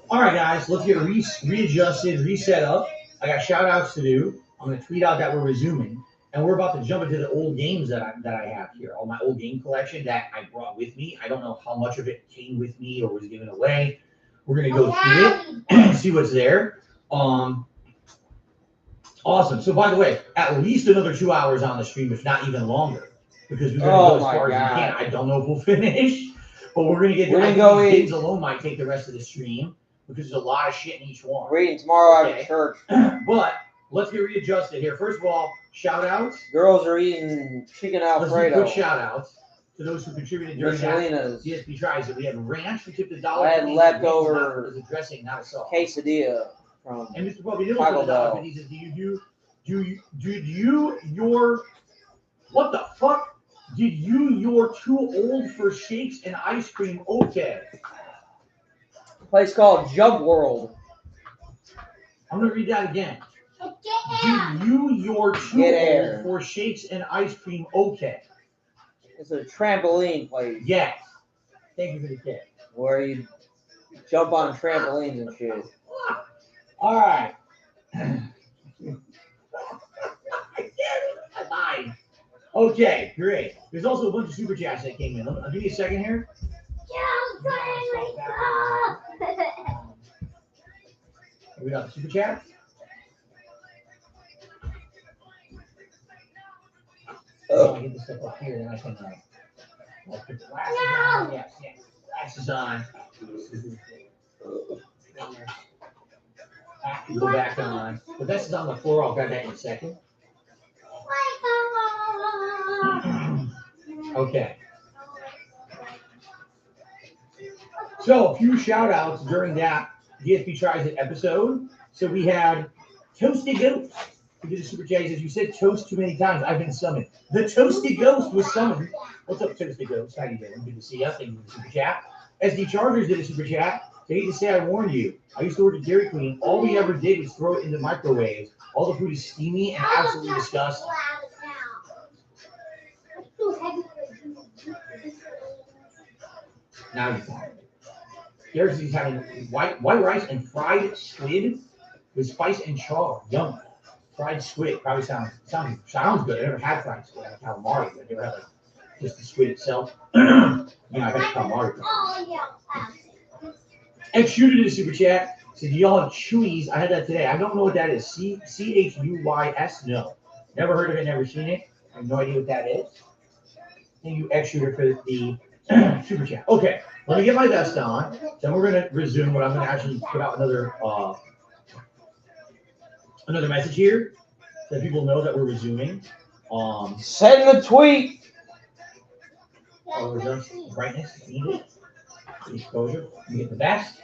All right, guys, let's get readjusted, reset up. I got shout outs to do. I'm going to tweet out that we're resuming. And we're about to jump into the old games that I have here. All my old game collection that I brought with me. I don't know how much of it came with me or was given away. We're going to go through it and see what's there. Awesome. So, by the way, at least another 2 hours on the stream, if not even longer, because we're going to go as far as we can. I don't know if we'll finish, but we're going to get there. Games alone might take the rest of the stream because there's a lot of shit in each one. We're eating tomorrow after church. But let's get readjusted here. First of all, shout outs. Girls are eating chicken Alfredo. Let's do quick shout outs to those who contributed during that. DSP tries it. We had ranch. We tipped $1. I had leftover as a dressing, not a sauce. Quesadilla from and Mr. Bobby Nichols Taco Bell. He says, what the fuck? You're too old for shakes and ice cream? Okay. A place called Jug World. I'm gonna read that again. You're too old for shakes and ice cream? Okay. It's a trampoline place. Yes. Thank you for the tip. Where you jump on trampolines and shit. All right. Okay, great. There's also a bunch of super chats that came in. I'll give you a second here. We got the super chat. Oh, I get this stuff up here, then I can put the glasses on. Yes, glasses on. Have to go back on. But this is on the floor. I'll grab that in a second. Okay. So a few shout outs during that DSP Tries It episode. So we had Toasty Ghost. We did a super chat. As you said toast too many times, I've been summoned. The Toasty Ghost was summoned. What's up, Toasty Ghost? How you doing? Good to see you. Thank you for the super chat. SD Chargers did a super chat. They hate to say I warned you. I used to work at Dairy Queen. All we ever did was throw it in the microwave. All the food is steamy and absolutely disgusting. Now you're fine. There's he's having white rice and fried squid with spice and char. Yum. Fried squid probably sounds good. I never had fried squid. I had calamari. I never had like just the squid itself. I had calamari. And Shooter to the super chat said, "Do y'all have Chewies?" I had that today. I don't know what that is. CHUYS? No. Never heard of it. Never seen it. I have no idea what that is. Thank you, X Shooter, for the super chat. Okay, let me get my vest on. Then we're gonna resume. What I'm gonna actually put out another message here so that people know that we're resuming. Send the tweet. Brightness needed. Exposure. You get the vest.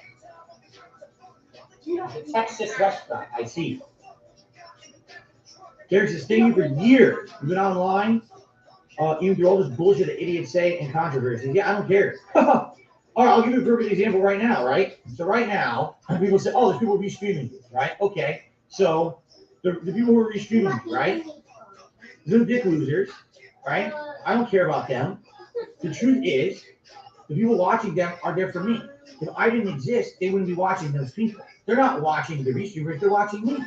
The Texas restaurant. I see. There's this thing for years. We've been online. Even through all this bullshit that idiots say and controversies. Yeah, I don't care. All right, I'll give you a perfect example right now, right? So right now, people say, oh, there's people restreaming this, right? Okay, so the people who are restreaming this, right? They're dick losers, right? I don't care about them. The truth is, the people watching them are there for me. If I didn't exist, they wouldn't be watching those people. They're not watching the restreamers, they're watching me.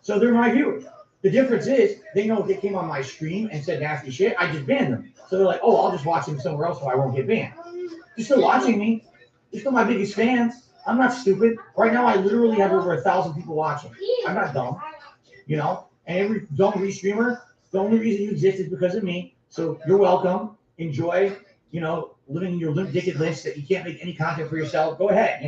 So they're my viewers. The difference is, they know if they came on my stream and said nasty shit, I just banned them. So they're like, oh, I'll just watch them somewhere else so I won't get banned. They're still watching me. They're still my biggest fans. I'm not stupid. Right now, I literally have over 1,000 people watching. I'm not dumb. And every dumb restreamer, the only reason you exist is because of me. So you're welcome. Enjoy, living in your limp-dicked list that you can't make any content for yourself. Go ahead.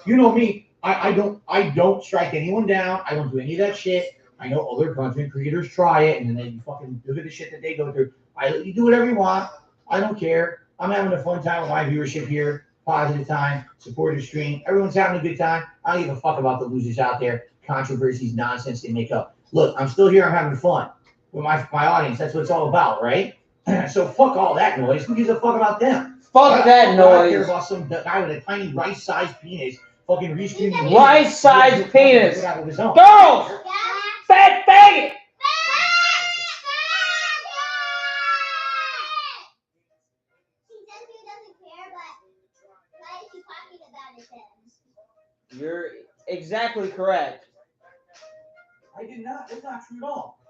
You know me. I don't strike anyone down. I don't do any of that shit. I know other content creators try it, and then they fucking do the shit that they go through. I let you do whatever you want. I don't care. I'm having a fun time with my viewership here. Positive time. Support the stream. Everyone's having a good time. I don't give a fuck about the losers out there. Controversies, nonsense they make up. Look, I'm still here. I'm having fun with my audience. That's what it's all about, right? So fuck all that noise. Who gives a fuck about them? Fuck that noise. I care about some guy with a tiny rice-sized penis fucking restreaming. Rice-sized penis. Girls! Fat faggot! You're exactly correct. I did not. That's not true at all.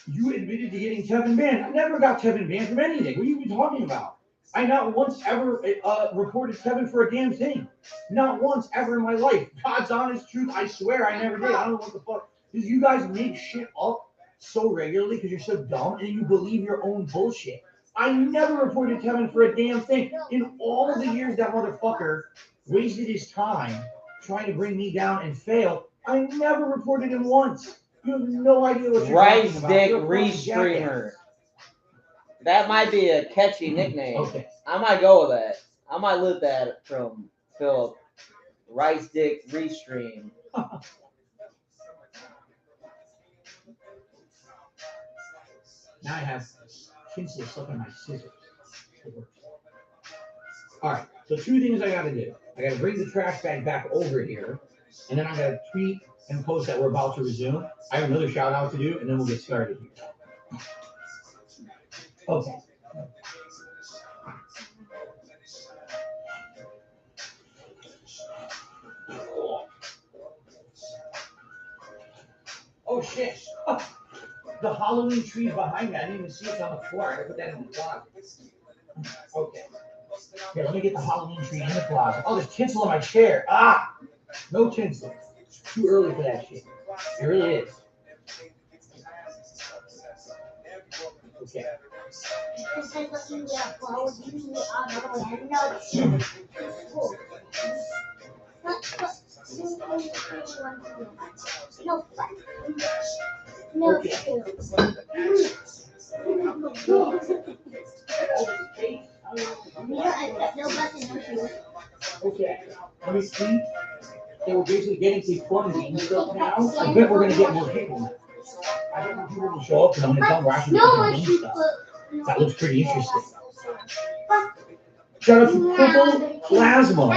You admitted to getting Kevin banned. I never got Kevin banned from anything. What are you even talking about? I not once ever reported Kevin for a damn thing. Not once ever in my life. God's honest truth. I swear I never did. I don't know what the fuck. Because you guys make shit up so regularly because you're so dumb and you believe your own bullshit. I never reported Kevin for a damn thing. In all of the years that motherfucker wasted his time trying to bring me down and fail, I never reported him once. You have no idea what you're Rice talking about. dick You're a fucking restreamer. jackass. That might be a catchy nickname. Okay. I might go with that. I might live that from Philip. Rice dick restream. Now I have Kinsey stuck on my scissors. All right, so two things I got to do. I got to bring the trash bag back over here, and then I got to tweet and post that we're about to resume. I have another shout out to do, and then we'll get started here. Okay. Oh shit. The Halloween tree's behind me. I didn't even see it on the floor. I gotta put that in the closet. Okay. Here, let me get the Halloween tree in the closet. Oh, there's tinsel on my chair. Ah! No tinsel. It's too early for that shit. It really is. Okay. Okay, let me see. They were basically getting these plumbing stuff now. I bet we're going to get more people now. I bet more people will show up and I'm going to tell them we're actually doing stuff. That looks pretty interesting. Shout out to Purple Plasma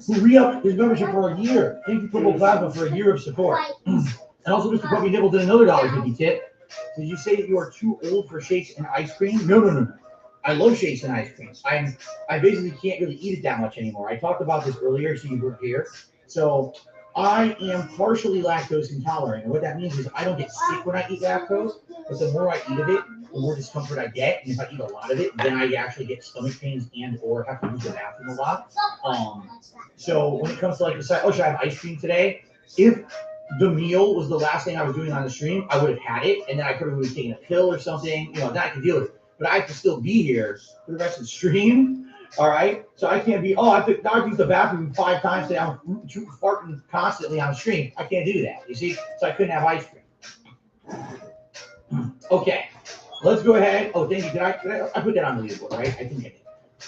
who re-upped his membership for a year. Thank you, Purple Plasma, for a year of support. And also, Mr. Puppy Nibble did another $1.50 tip. Did you say that you are too old for shakes and ice cream? No. I love shakes and ice cream. I basically can't really eat it that much anymore. I talked about this earlier, so you weren't here. So I am partially lactose intolerant, and what that means is I don't get sick when I eat lactose, but the more I eat of it, the more discomfort I get. And if I eat a lot of it, then I actually get stomach pains and or have to use the bathroom a lot. So when it comes to like decide, should I have ice cream today? If the meal was the last thing I was doing on the stream, I would have had it, and then I could have taken a pill or something. Then I can deal with it. But I have to still be here for the rest of the stream. All right, so I can't be. I have to use the bathroom 5 times today. I'm farting constantly on the stream. I can't do that. You see, so I couldn't have ice cream. Okay, let's go ahead. Oh, thank you. Did I put that on the leaderboard, right? I think I did.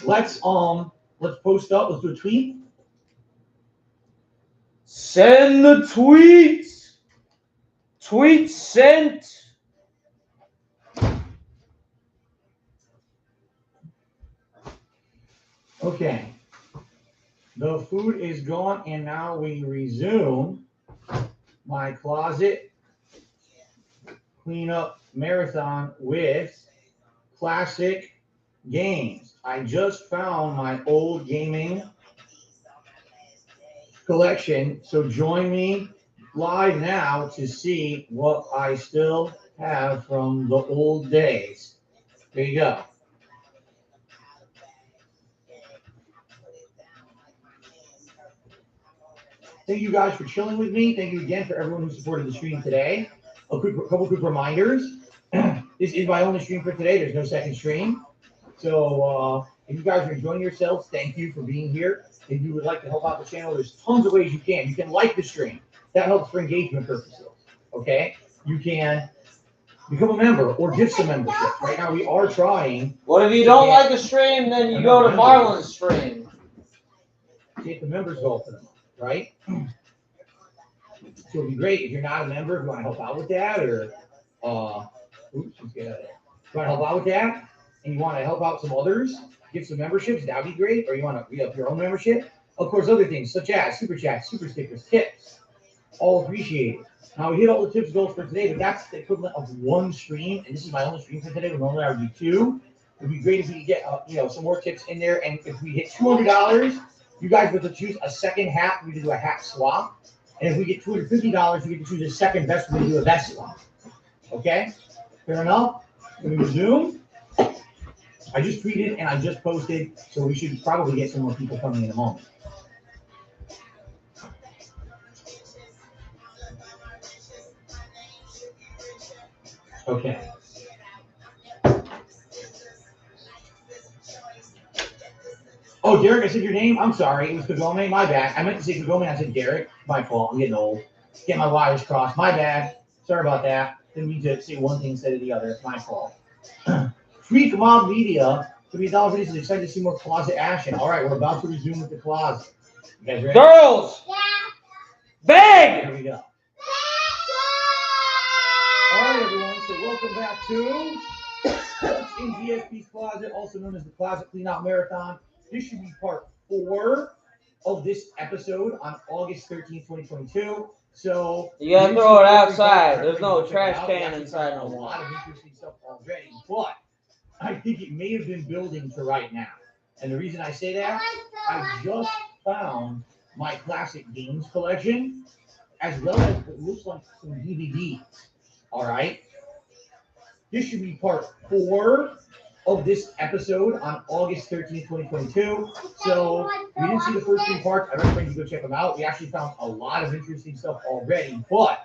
Let's post up. Let's do a tweet. Send the tweets. Tweet sent. Okay. The food is gone, and now we resume my closet cleanup marathon with classic games. I just found my old gaming collection, so join me live now to see what I still have from the old days. There you go. Thank you guys for chilling with me. Thank you again for everyone who supported the stream today. A couple quick reminders. This is my only stream for today. There's no second stream. So if you guys are enjoying yourselves, thank you for being here. If you would like to help out the channel, there's tons of ways you can. You can like the stream. That helps for engagement purposes. Okay? You can become a member or gift some membership. Right now we are trying. What if you don't like the stream, then you go to Marlon's stream. Get the members goal for them, right? So it'd be great if you're not a member, if you want to help out with that, or if you want to help out with that, and you want to help out some others, give some memberships, that'd be great. Or you want to re-up your own membership. Of course, other things such as super chats, super stickers, tips, all appreciated. Now we hit all the tips goals for today, but that's the equivalent of one stream, and this is my only stream for today. Normally I would do 2. It'd be great if we could get some more tips in there, and if we hit $200, you guys get to choose a second hat. We can do a hat swap. And if we get $250, you get to choose a second best way to do a best swap. Okay? Fair enough? Can we resume? I just tweeted and I just posted, so we should probably get some more people coming in a moment. Okay. Oh, Derek, I said your name? I'm sorry. It was Kagome. My bad. I meant to say Kagome. I said Derek. My fault. I'm getting old. Get my wires crossed. My bad. Sorry about that. Didn't mean to say one thing instead of the other. It's my fault. Freak Mob Media. To be $1.50 is excited to see more closet action. All right, we're about to resume with the closet. You guys ready? Girls! Yeah. Beg! Here we go. All right, everyone. So welcome back to in GSP's Closet, also known as the Closet Cleanout Marathon. This should be part 4 of this episode on August 13th, 2022. So you gotta throw it outside. There's no trash can inside no more. A lot of interesting stuff already, but I think it may have been building to right now. And the reason I say that, I just found my classic games collection, as well as what looks like some DVDs. All right. This should be part 4 of this episode on August 13th, 2022. So we didn't see the first 3 parts. I recommend you go check them out. We actually found a lot of interesting stuff already, but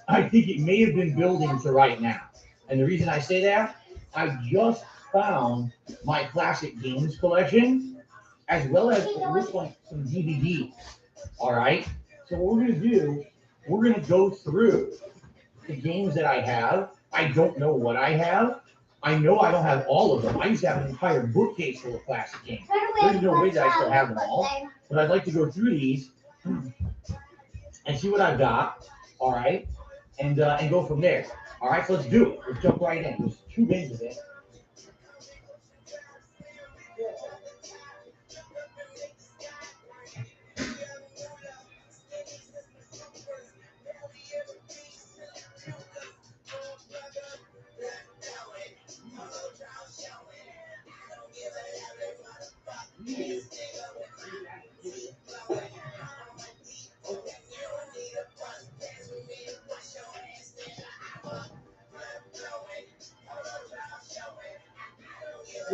I think it may have been building to right now. And the reason I say that, I just found my classic games collection, as well as what looks like some DVDs. All right. So what we're going to do, we're going to go through the games that I have. I don't know what I have. I know I don't have all of them. I used to have an entire bookcase full of classic games. There's no way that I still have them all. But I'd like to go through these and see what I've got. All right. And go from there. All right. So let's do it. Let's jump right in. There's 2 games of it.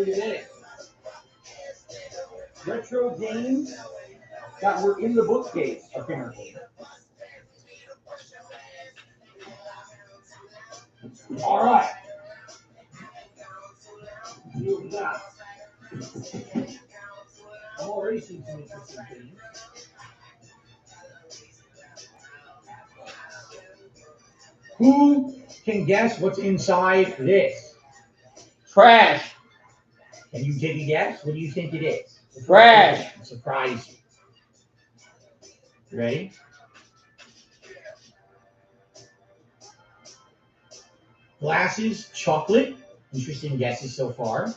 Look at this. Retro games that were in the bookcase, apparently. All right. See what we got. I'm already seeing some interesting things. Who can guess what's inside this? Trash. Can you take a guess? What do you think it is? Trash. Surprise you. Ready? Glasses, chocolate. Interesting guesses so far.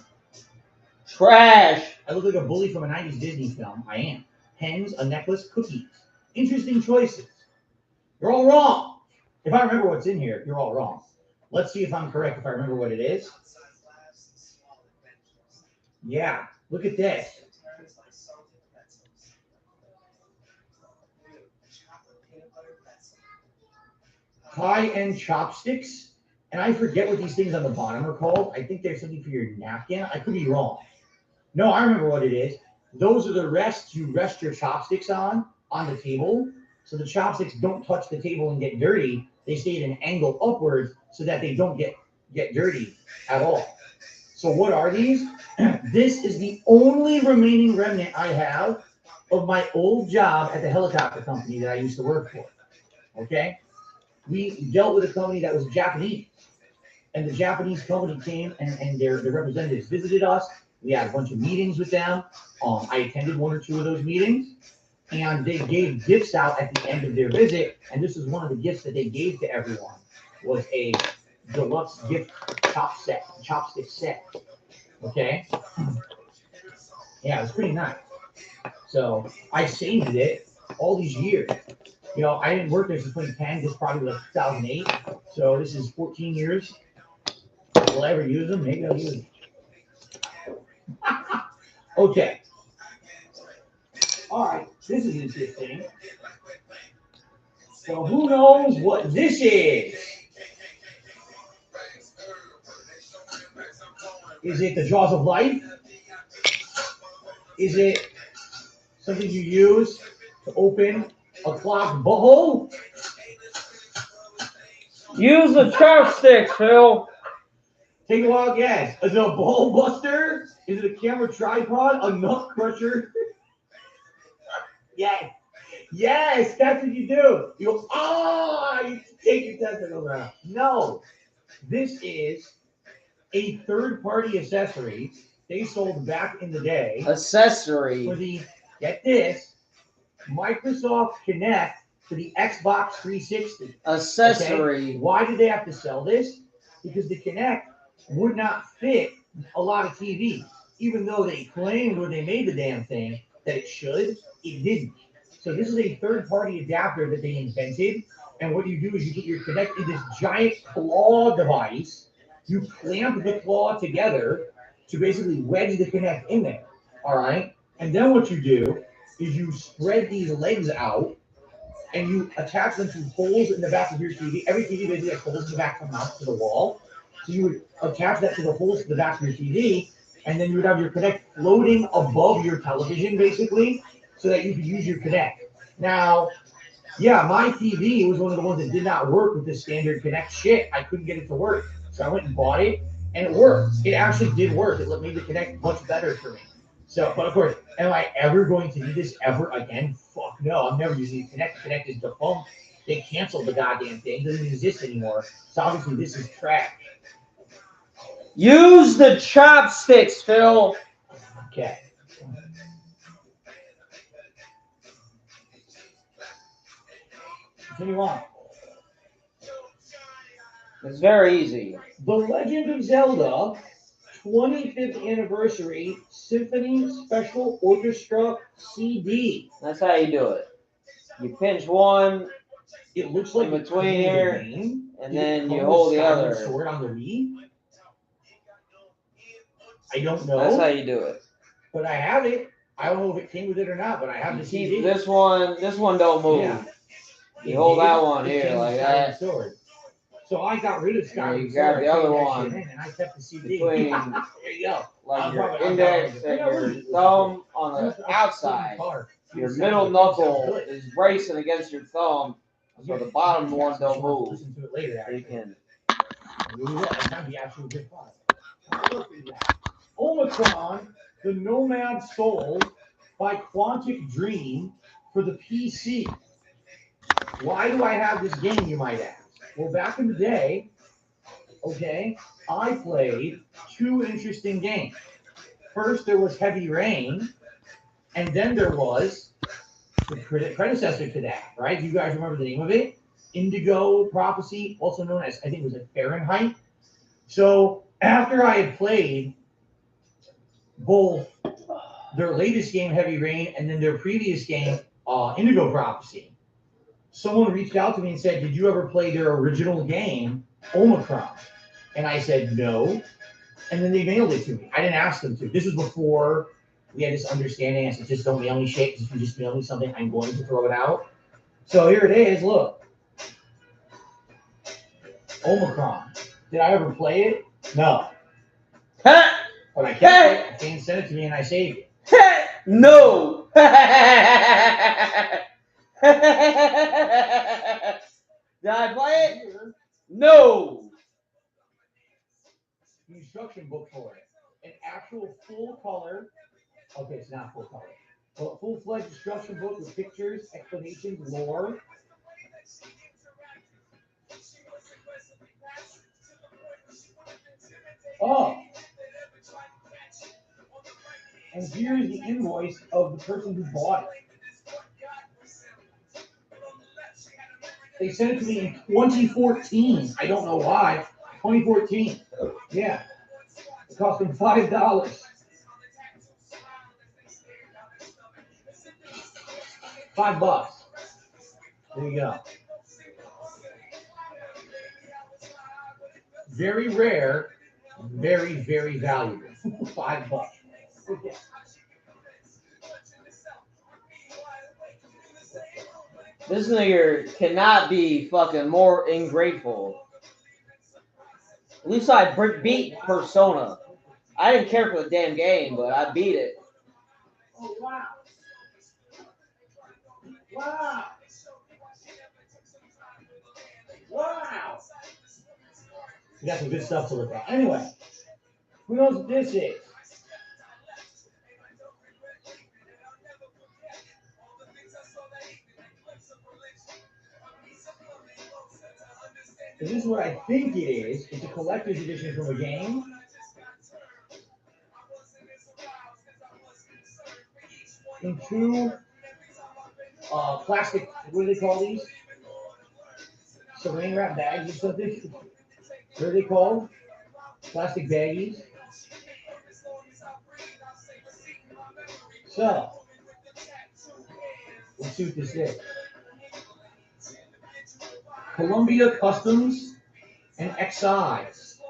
Trash. I look like a bully from a 90s Disney film. I am. Pens, a necklace, cookies. Interesting choices. You're all wrong. If I remember what's in here, you're all wrong. Let's see if I'm correct if I remember what it is. Yeah, look at this. High-end chopsticks. And I forget what these things on the bottom are called. I think there's something for your napkin. I could be wrong. No, I remember what it is. Those are the rests you rest your chopsticks on the table. So the chopsticks don't touch the table and get dirty. They stay at an angle upwards so that they don't get dirty at all. So what are these? This is the only remaining remnant I have of my old job at the helicopter company that I used to work for. Okay? We dealt with a company that was Japanese. And the Japanese company came and their representatives visited us. We had a bunch of meetings with them. I attended one or two of those meetings. And they gave gifts out at the end of their visit. And this is one of the gifts that they gave to everyone, was a deluxe gift chopstick set. Okay? Yeah, it was pretty nice. So I saved it all these years. You know, I didn't work there since 2010. This is probably like 2008. So this is 14 years. Will I ever use them? Maybe I'll use them. Okay. All right. This is interesting. So who knows what this is? Is it the jaws of life? Is it something you use to open a clogged butthole? Use the chopsticks, Phil. Take a wild guess. Is it a ball buster? Is it a camera tripod? A nut crusher? Yes. Yes, that's what you do. You go, you take your testicles out. No. This is a third-party accessory they sold back in the day. Accessory. For the, get this, Microsoft Kinect for the Xbox 360. Accessory. Okay? Why did they have to sell this? Because the Kinect would not fit a lot of TVs. Even though they claimed when they made the damn thing that it should, it didn't. So this is a third-party adapter that they invented. And what you do is you get your Kinect in this giant claw device. You clamp the claw together to basically wedge the Kinect in there. All right? And then what you do is you spread these legs out and you attach them to holes in the back of your TV. Every TV basically has holes in the back coming out to the wall. So you would attach that to the holes to the back of your TV, and then you would have your Kinect floating above your television, basically, so that you could use your Kinect. Now, yeah, my TV was one of the ones that did not work with the standard Kinect shit. I couldn't get it to work. So I went and bought it, and it worked. It actually did work. It made the Kinect much better for me. So, but of course, am I ever going to need this ever again? Fuck no, I'm never using Kinect. Kinect is defunct. They canceled the goddamn thing. It doesn't exist anymore. So obviously this is trash. Use the chopsticks, Phil. Okay. Continue on. It's very easy. The Legend of Zelda 25th Anniversary Symphony Special Orchestra CD. That's how you do it. You pinch one. It looks like in between here, and then you hold the other. Sword on the Wii? I don't know. That's how you do it. But I have it. I don't know if it came with it or not, but I have the CD. This one don't move. Yeah. You hold that one here like that. Sword. So I got rid of Sky. You got the other one and I kept the CD. between There you go. like your index and your thumb on the outside. Your middle knuckle is bracing against your thumb, so the bottom one don't move. Listen to it later. So you can. That'd be absolutely good fun. Omicron, the Nomad Soul by Quantic Dream for the PC. Why do I have this game, you might ask? Well, back in the day, okay, I played two interesting games. First, there was Heavy Rain, and then there was the predecessor to that, right? You guys remember the name of it? Indigo Prophecy, also known as, I think it was like Fahrenheit. So after I had played both their latest game, Heavy Rain, and then their previous game, Indigo Prophecy, someone reached out to me and said, did you ever play their original game, Omicron? And I said, no. And then they mailed it to me. I didn't ask them to. This was before we had this understanding. I said, just don't mail me shit. If you just mail me something, I'm going to throw it out. So here it is. Look. Omicron. Did I ever play it? No. But I kept it. Fan sent it to me and I saved it. No. Did I play it? No. The instruction book for it. An actual full color. Okay, it's not full color. Well, full-fledged instruction book with pictures, explanations, lore. Oh. And here is the invoice of the person who bought it. They sent it to me in 2014. I don't know why. 2014. Yeah. It cost them $5. $5. There you go. Very rare, very, very valuable. $5. Okay. This nigger cannot be fucking more ungrateful. At least I beat Persona. I didn't care for the damn game, but I beat it. Oh, wow. Wow. Wow. We got some good stuff to look at. Anyway, who knows what this is? This is what I think it is. It's a collector's edition from a game. In two plastic, what do they call these? Saran wrap bags or something? What are they called? Plastic baggies. So, let's see what this is. Columbia Customs and Excise.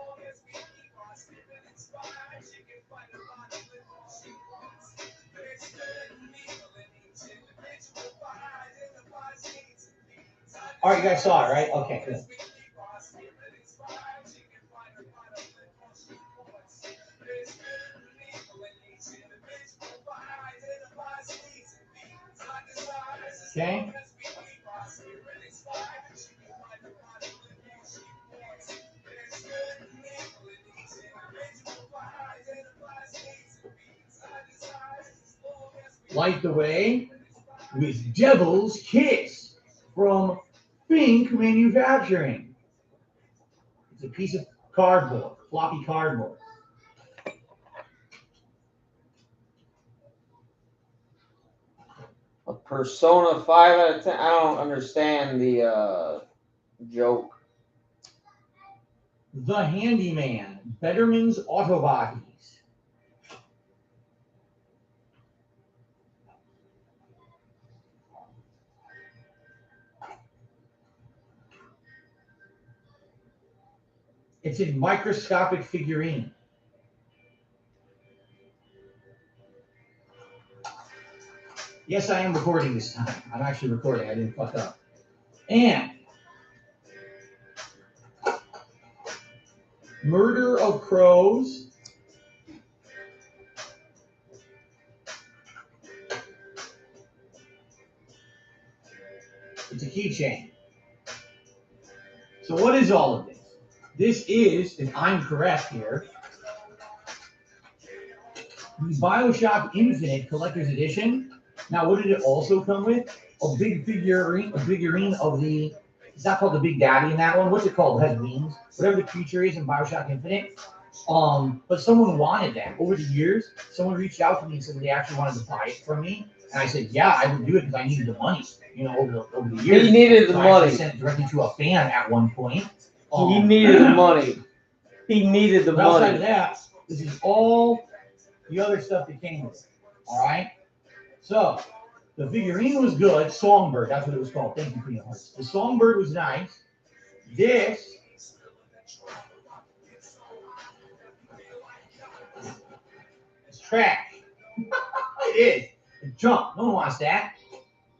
All right, you guys saw it, right? Okay, good. Okay. Light the Way with Devil's Kiss from Fink Manufacturing. It's a piece of cardboard, floppy cardboard. A Persona 5 out of 10. I don't understand the joke. The Handyman, Betterman's Auto Bodies. It's a microscopic figurine. Yes, I am recording this time. I'm actually recording. I didn't fuck up. And Murder of Crows. It's a keychain. So what is all of this? This is, if I'm correct here, the BioShock Infinite Collector's Edition. Now, what did it also come with? A big figurine of the, it's not called the Big Daddy in that one. What's it called? It has wings. Whatever the creature is in BioShock Infinite. But someone wanted that. Over the years, someone reached out to me and said they actually wanted to buy it from me. And I said, yeah, I would do it because I needed the money, you know, over the years. He needed the so money. I sent it directly to a fan at one point. He needed the money. He needed the but money. outside of that, this is all the other stuff that came with it. All right? So, the figurine was good. Songbird, that's what it was called. Thank you, Queen of Hearts. The Songbird was nice. This is trash. It is. It's junk. No one wants that.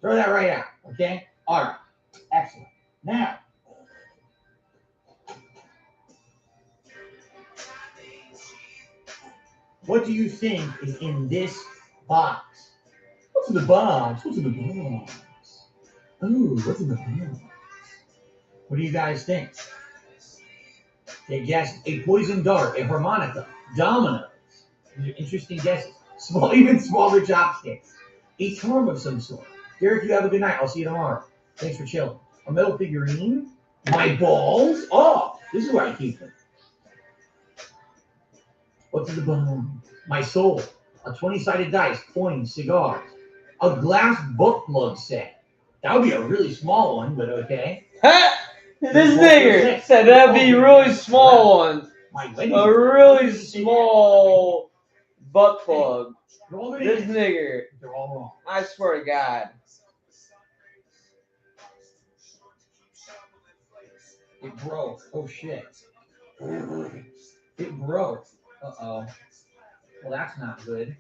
Throw that right out. Okay? All right. Excellent. Now, what do you think is in this box? What's in the box? What's in the box? Ooh, what's in the box? What do you guys think? Take guess. A poison dart, a harmonica, dominoes. These are interesting guesses. Even smaller chopsticks. A charm of some sort. Derek, you have a good night. I'll see you tomorrow. Thanks for chilling. A metal figurine. My balls. Oh, this is where I keep them. What's in the bone? My soul. A 20-sided dice, coins, cigars. A glass book plug set. That would be a really small one, but okay. This nigger said that'd be a really small one. A really small butt plug. This nigger. They're all wrong. I swear to God. It broke. Oh shit. It broke. Uh-oh. Well, that's not good.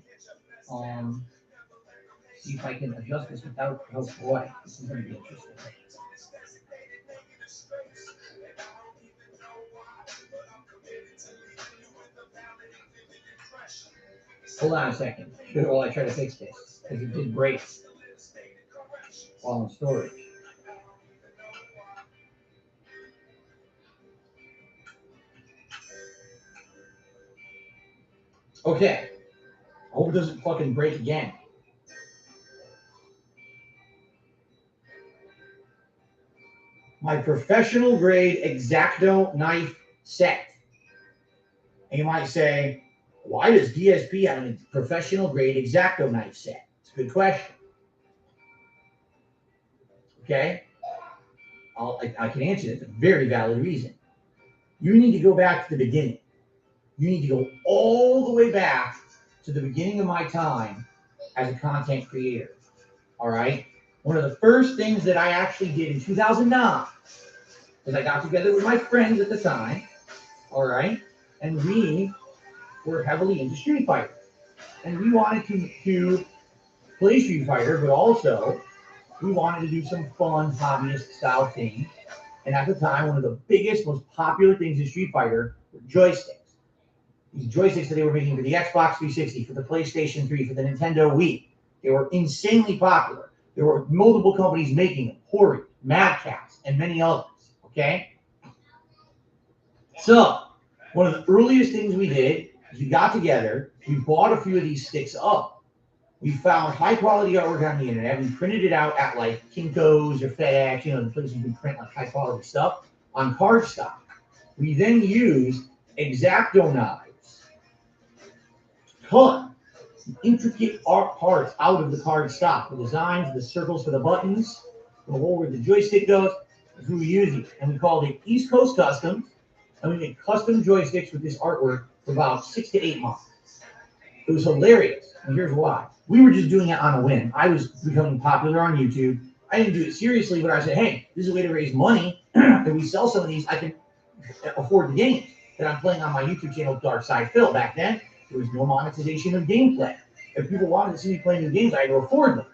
See if I can adjust this without, oh boy, this is going to be interesting. Hold on a second while I try to fix this, because it did break while in storage. Okay. I hope it doesn't fucking break again. My professional grade X-Acto knife set. And you might say, why does DSP have a professional grade X-Acto knife set? It's a good question. Okay? I can answer it. It's a very valid reason. You need to go back to the beginning. You need to go all the way back to the beginning of my time as a content creator. All right? One of the first things that I actually did in 2009 was I got together with my friends at the time, all right? And we were heavily into Street Fighter. And we wanted to play Street Fighter, but also we wanted to do some fun hobbyist style things. And at the time, one of the biggest, most popular things in Street Fighter were joysticks. These joysticks that they were making for the Xbox 360, for the PlayStation 3, for the Nintendo Wii. They were insanely popular. There were multiple companies making them, Hori, Mad Catz, and many others, okay? So, one of the earliest things we did is we got together, we bought a few of these sticks up. We found high quality artwork on the internet. We printed it out at like Kinko's or FedEx, you know, the places you can print like high quality stuff on cardstock. We then used X-Acto knives to cut intricate art parts out of the cardstock. The designs, the circles for the buttons, the hole where the joystick goes. That's what we used. And we called it East Coast Customs. And we made custom joysticks with this artwork for about 6 to 8 months. It was hilarious. And here's why. We were just doing it on a whim. I was becoming popular on YouTube. I didn't do it seriously, but I said, hey, this is a way to raise money. If we sell some of these, I can afford the games that I'm playing on my YouTube channel, Dark Side Phil. Back then, there was no monetization of gameplay. If people wanted to see me play new games, I had to afford them.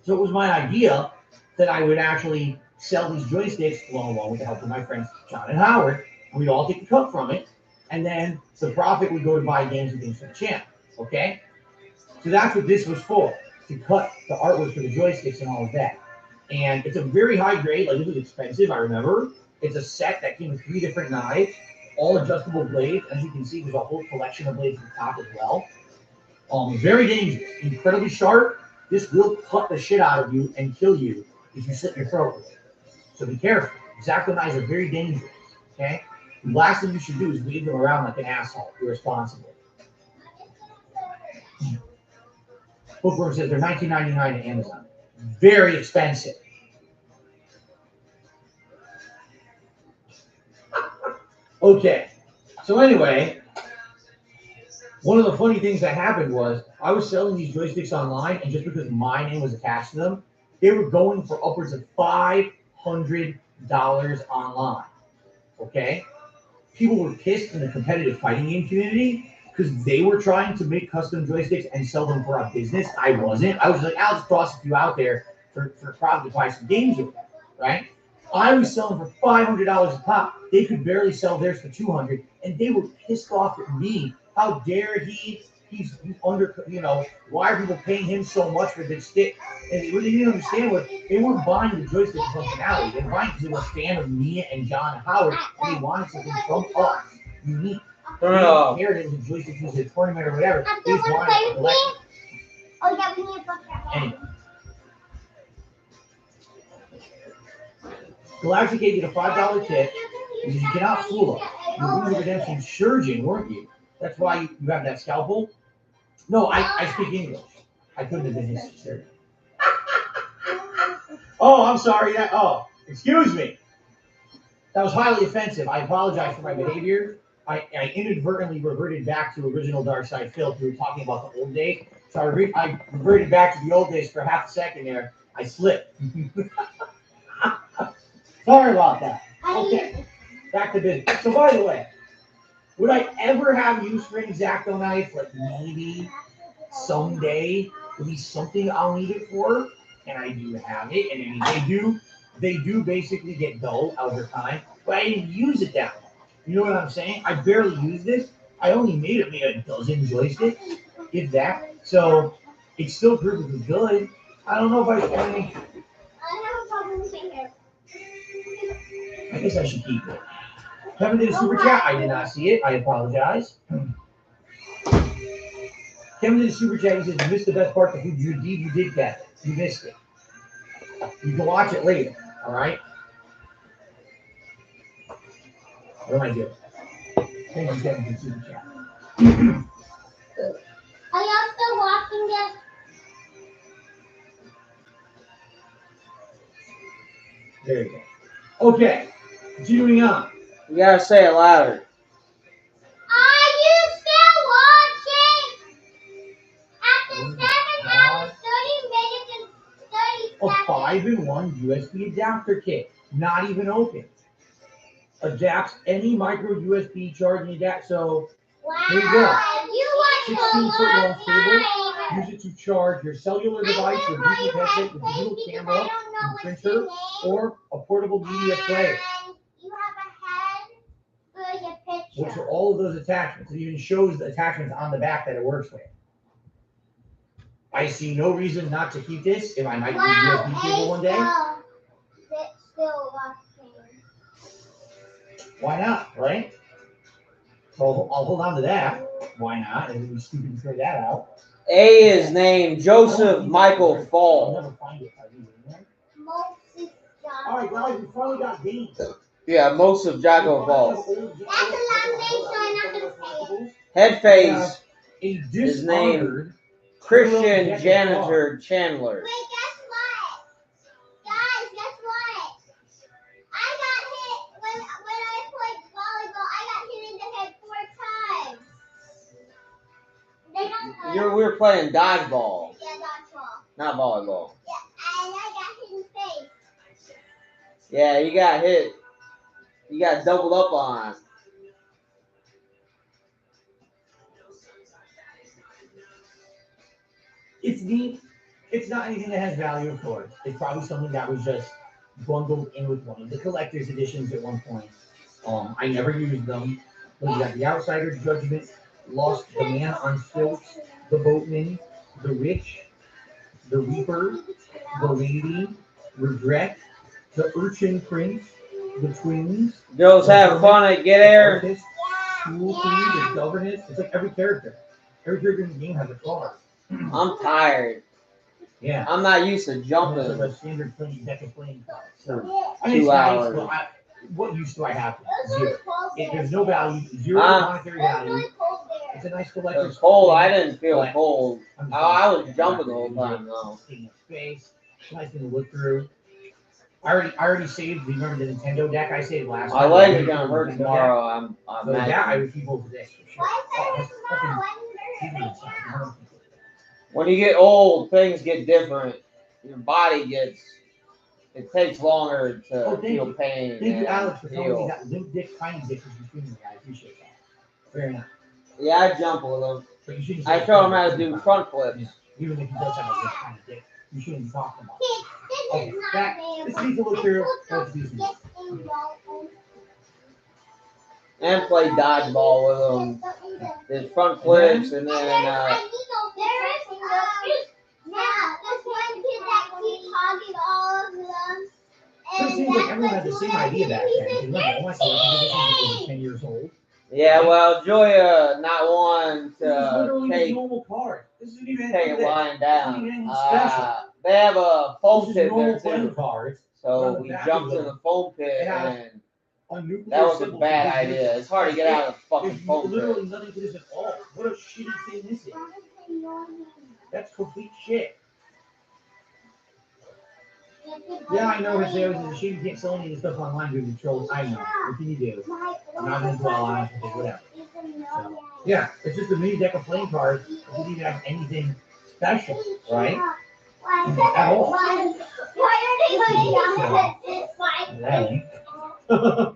So it was my idea that I would actually sell these joysticks along with the help of my friends John and Howard, We'd all take a cut from it, and then the profit would go to buy games and things for the channel. Okay? So that's what this was for, to cut the artwork for the joysticks and all of that. And it's a very high grade, like it was expensive, I remember. It's a set that came with 3 different knives, all adjustable blades. As you can see, there's a whole collection of blades at the top as well. Very dangerous, incredibly sharp. This will cut the shit out of you and kill you if you slit your throat with it. So be careful. Exacto knives are very dangerous. Okay? The last thing you should do is wave them around like an asshole. Irresponsible. Bookworm says they're $19.99 at Amazon. Very expensive. Okay. So anyway, one of the funny things that happened was I was selling these joysticks online, and just because my name was attached to them, they were going for upwards of $500 online. Okay? People were pissed in the competitive fighting game community because they were trying to make custom joysticks and sell them for a business. I wasn't. I was like, I'll just toss a few out there for profit to buy some games with them, right? I was selling for $500 a pop. They could barely sell theirs for $200, and they were pissed off at me. How dare he? He's under, why are people paying him so much for this stick? And what they didn't understand was they weren't buying the joystick functionality. They were buying because they were a fan of me and John and Howard, and they wanted something from us, unique. They didn't care that it was a joystick used at a tournament or whatever. They just wanted to collect it. Oh, yeah, we need to book that. Anyway. Galactic gave you the $5 tip because you cannot fool them. You were doing the redemption surgeon, weren't you? That's why you have that scalpel. No, I speak English. I couldn't have been his surgeon. Oh, I'm sorry. Excuse me. That was highly offensive. I apologize for my behavior. I inadvertently reverted back to original Dark Side Phil. We were talking about the old days. So I reverted back to the old days for half a second there. I slipped. Sorry about that. Okay, back to business. So by the way, would I ever have use for an X-Acto knife? Like maybe someday will be something I'll need it for, and I do have it. And I mean, they do basically get dull over time, but I didn't use it that much. You know what I'm saying? I barely use this. I only made a dozen joysticks, if that. So it's still perfectly good. I don't know if I guess I should keep it. Kevin did a super chat. I did not see it. I apologize. Kevin did a super chat. He says, you missed the best part of you did that. You missed it. You can watch it later. All right? What am I doing? Thank you, Kevin, for the super chat. Are y'all still watching this? There you go. Okay. Continuing on. You gotta say it louder. Are you still watching? After 7 hours, 30 minutes, and 30 seconds. A 5-in-1 USB adapter kit. Not even open. Adapts any micro USB charging adapter. So there you go. 16-foot long cable. Use it to charge your cellular device or Bluetooth headset with digital camera and printer or a portable media player. You have a head for your picture. Which are all of those attachments. It even shows the attachments on the back that it works with. I see no reason not to keep this if I might need USB cable one day. It's still watching. Why not, right? So I'll hold on to that. Why not? And we stupid to throw that out. A is named Joseph Michael Fall. I'll never find it. All right, guys, we finally got games. Yeah, most of Jocko Falls. That's a long name, so I'm not going to say it. Headface A is named dishonored Christian Janitor Chandler. Wait, guess what? Guys, guess what? I got hit when I played volleyball. I got hit in the head 4 times. We were playing dodgeball, Yeah, dodgeball. not volleyball. Yeah, and I got hit in the face. Yeah, you got hit. You got doubled up on. It's neat. It's not anything that has value, of course. It's probably something that was just bundled in with one of the collector's editions at one point. I never used them. But you got the Outsider, Judgment, Lost, the Man on Stilts, the Boatman, the Witch, the Reaper, the Lady, Regret, the Urchin Prince, the Twins. Girls have fun at Get Air. Artist, School Queen, the Governess. It's like every character. Every character in the game has a card. I'm tired. Yeah. I'm not used to jumping. It's like a standard playing deck of playing cards. So, 2 hours. Nice, but what use do I have? Zero. There's no value. Zero monetary value. It's a nice collector's. It was cold. I didn't feel cold. I was jumping the whole time though. Space. Nice thing to look through. I already saved. Do you remember the Nintendo deck I saved last My time? legs are gonna hurt tomorrow. I'm so that I would keep over this for sure. When you get old, things get different. Your body gets. It takes longer to feel pain. Thank you, Alex, for telling me that limp dick, tiny dick is between you. I appreciate that. Very nice. Yeah, I jump with them. I show them how to do front flips. Yeah. Even if he does have a limp tiny dick, you shouldn't be talking about it. Okay, this needs to look through. Let's do some. And play dodgeball with them. There's front flips and then. Now, this one kid that keeps hogging all of them. So it seems like everyone had the same idea back then. Remember, this is over 10 years old. Yeah, well, Joya not one to take normal card. This isn't even take it lying down. Special. They have a foam pit there too. Cards. So we jumped in the foam pit and that was a bad idea. It's hard to get out of the fucking foam pit. Literally nothing to this at all. What a shitty thing this is. That's complete shit. Yeah, I know that there was a shame you can't sell any of the stuff online due to trolls. I know. What can you do? I'm not going to dwell on it, but whatever. So, yeah, it's just a mini deck of playing cards. It doesn't even have anything special, right? At all.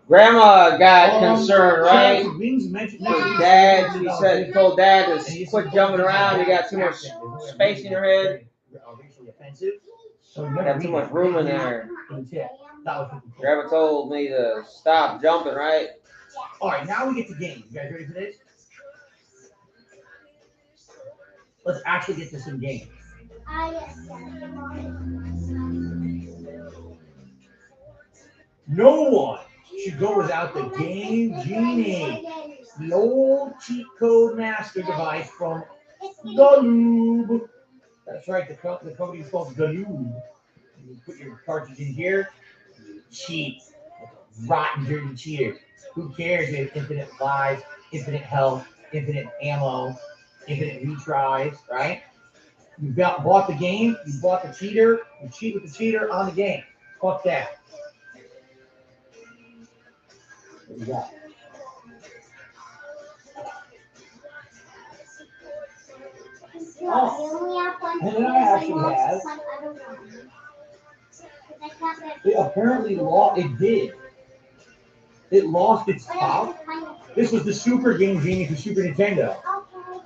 Grandma got concerned, right? Her dad, she said, told dad to quit jumping around. You got too much space in your head. Got too much room in there. Grandma told me to stop jumping, right? All right, now we get to games. You guys ready for this? Let's actually get to some games. No one should go without the Game Genie, the old cheat code master device from Galoob. That's right, the company is called Galoob. You put your cartridge in here, you cheat. Rotten, dirty cheater. Who cares if infinite lives, infinite health, infinite ammo, infinite retries, right? You bought the game, you bought the cheater, you cheat with the cheater on the game. Fuck that. What do you got? Oh, and then I actually have. It apparently lost. It did. It lost its top. This was the Super Game Genie for Super Nintendo,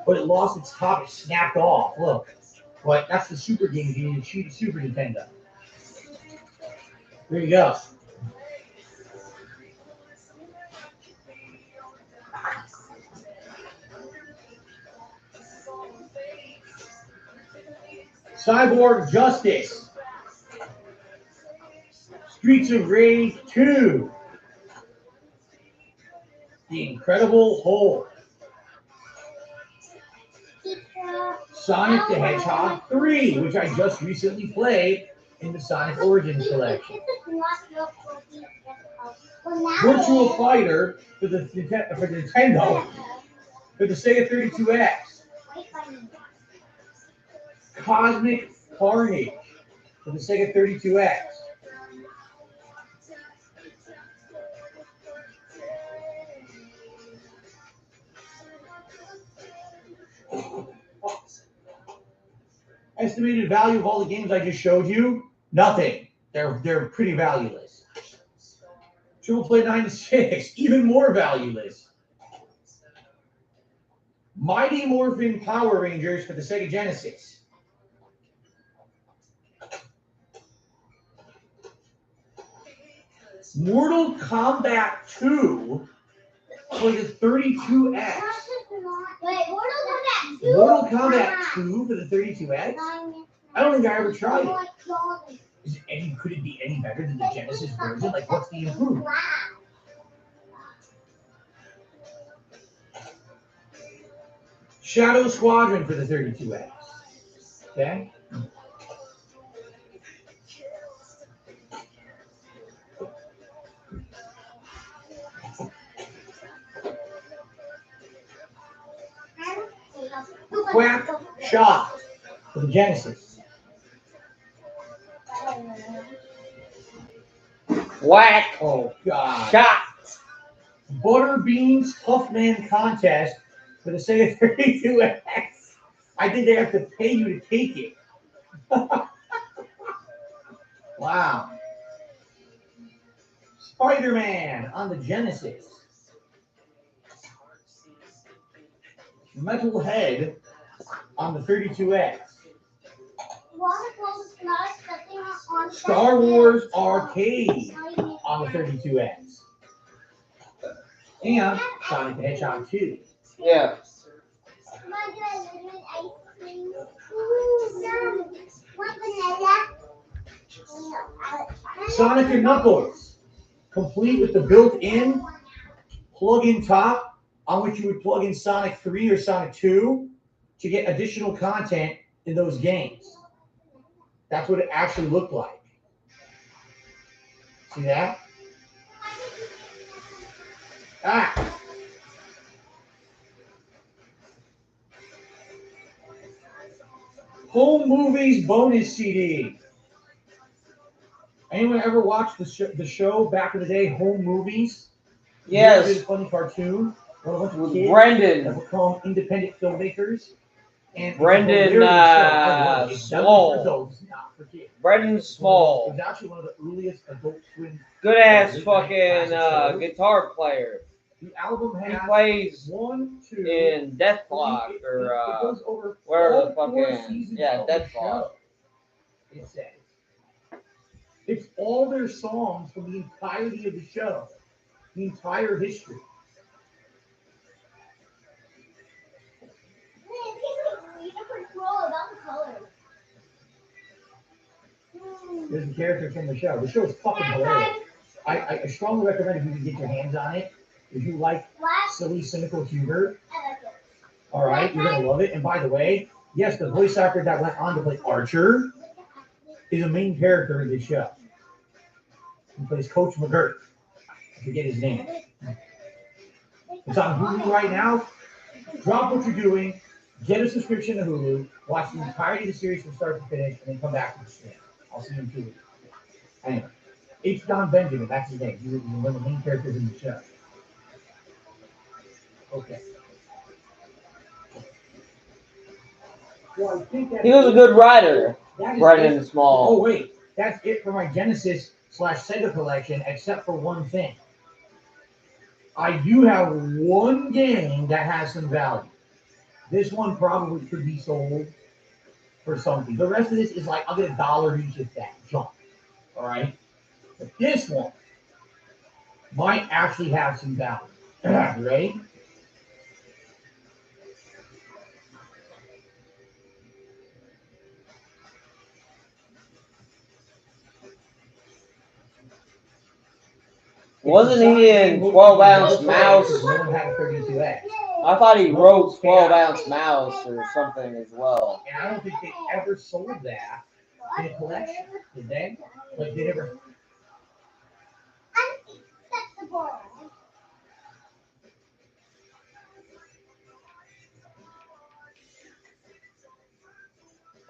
but it lost its top. It snapped off. Look, but that's the Super Game Genie to Super Nintendo. There you go. Cyborg Justice. Streets of Rage 2. The Incredible Hulk. Sonic the Hedgehog 3, which I just recently played in the Sonic Origins collection. Virtual Fighter for the Nintendo, for the Sega 32X. Cosmic Carnage for the Sega 32X. Estimated value of all the games I just showed you, nothing. They're pretty valueless. Triple Play 96, even more valueless. Mighty Morphin Power Rangers for the Sega Genesis. Mortal Kombat 2 for the 32X. Wait, Mortal Kombat 2 for the 32X? I don't think I ever tried it. Could it be any better than the Genesis version? Like, what's the improvement? Shadow Squadron for the 32X. Okay? Quack Shot for the Genesis. Whack. Oh, God. Shot. Butterbean's Tough Man Contest for the Sega 32X. I think they have to pay you to take it. Wow. Spider-Man on the Genesis. Metalhead on the 32X. Star Wars Arcade on the 32X. And Sonic the Hedgehog 2. Yeah. Sonic and Knuckles, complete with the built-in plug-in top on which you would plug in Sonic 3 or Sonic 2 to get additional content in those games. That's what it actually looked like. See that? Ah. Home Movies bonus CD. Anyone ever watch the show back in the day, Home Movies? Yes. It was a funny cartoon. With Brendan. That become independent filmmakers. And Brendan Small. Brendan Small. It was actually one of the earliest Adult Swim. Good ass fucking guitar player. The album has he plays 1, 2, in Death Clock or wherever the fucking Death Clock. It says it's all their songs from the entirety of the show, the entire history. There's a character from the show. The show is fucking hilarious. I strongly recommend if you can get your hands on it. If you like silly, cynical humor, all right, you're gonna love it. And by the way, yes, the voice actor that went on to play Archer is a main character in this show. He plays Coach McGirt. I forget his name. It's on Hulu right now. Drop what you're doing, get a subscription to Hulu, watch the entirety of the series from start to finish, and then come back to the stream. I'll see you in 2 weeks. Anyway, H. Don Benjamin, that's his name. He's one of the main characters in the show. Okay. Well, I think he was a good writer, Brendan Small. Oh, wait. That's it for my Genesis / Sega collection, except for one thing. I do have one game that has some value. This one probably could be sold for something. The rest of this is like, I'll get $1 each of that junk. All right? But this one might actually have some value. You ready? Wasn't he in 12-ounce Mouse? I thought he wrote 12-ounce Mouse or something as well. And I don't think they ever sold that in a collection, did they? Like they never.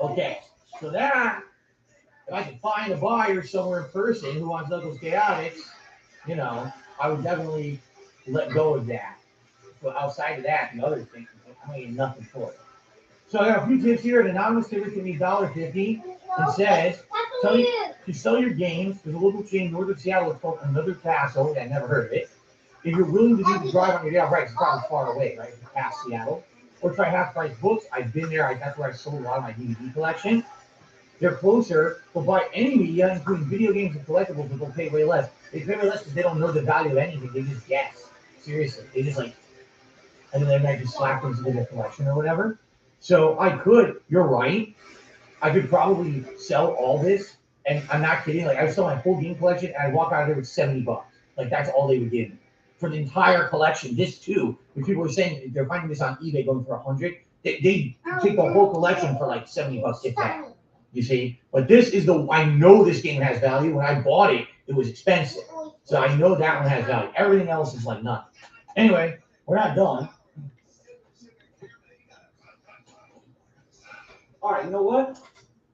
Okay, so that if I could find a buyer somewhere in person who wants Knuckles Chaotix, you know, I would definitely let go of that. But outside of that, the other things, I mean, nothing for it. So I got a few tips here. An anonymous tip to me $1.50 and says, to sell your games, there's a local chain north of Seattle called Another Castle. I never heard of it. If you're willing to do the drive on your day, right, it's probably far away, right, past Seattle. Or try half price books. I've been there. That's where I sold a lot of my DVD collection. They're closer, but buy any media, including video games and collectibles, but they'll pay way less. They pay way less because they don't know the value of anything. They just guess. Seriously. They just like, and then they might just slap things into their collection or whatever. So I could, you're right. I could probably sell all this, and I'm not kidding. Like, I would sell my whole game collection, and I'd walk out of there with $70. Like, that's all they would give me for the entire collection. This too, because people were saying they're finding this on eBay going for $100. They take the whole collection for like $70, if that. You see, but this is I know this game has value. When I bought it, it was expensive, so I know that one has value. Everything else is like nothing. Anyway, we're not done. All right, you know what?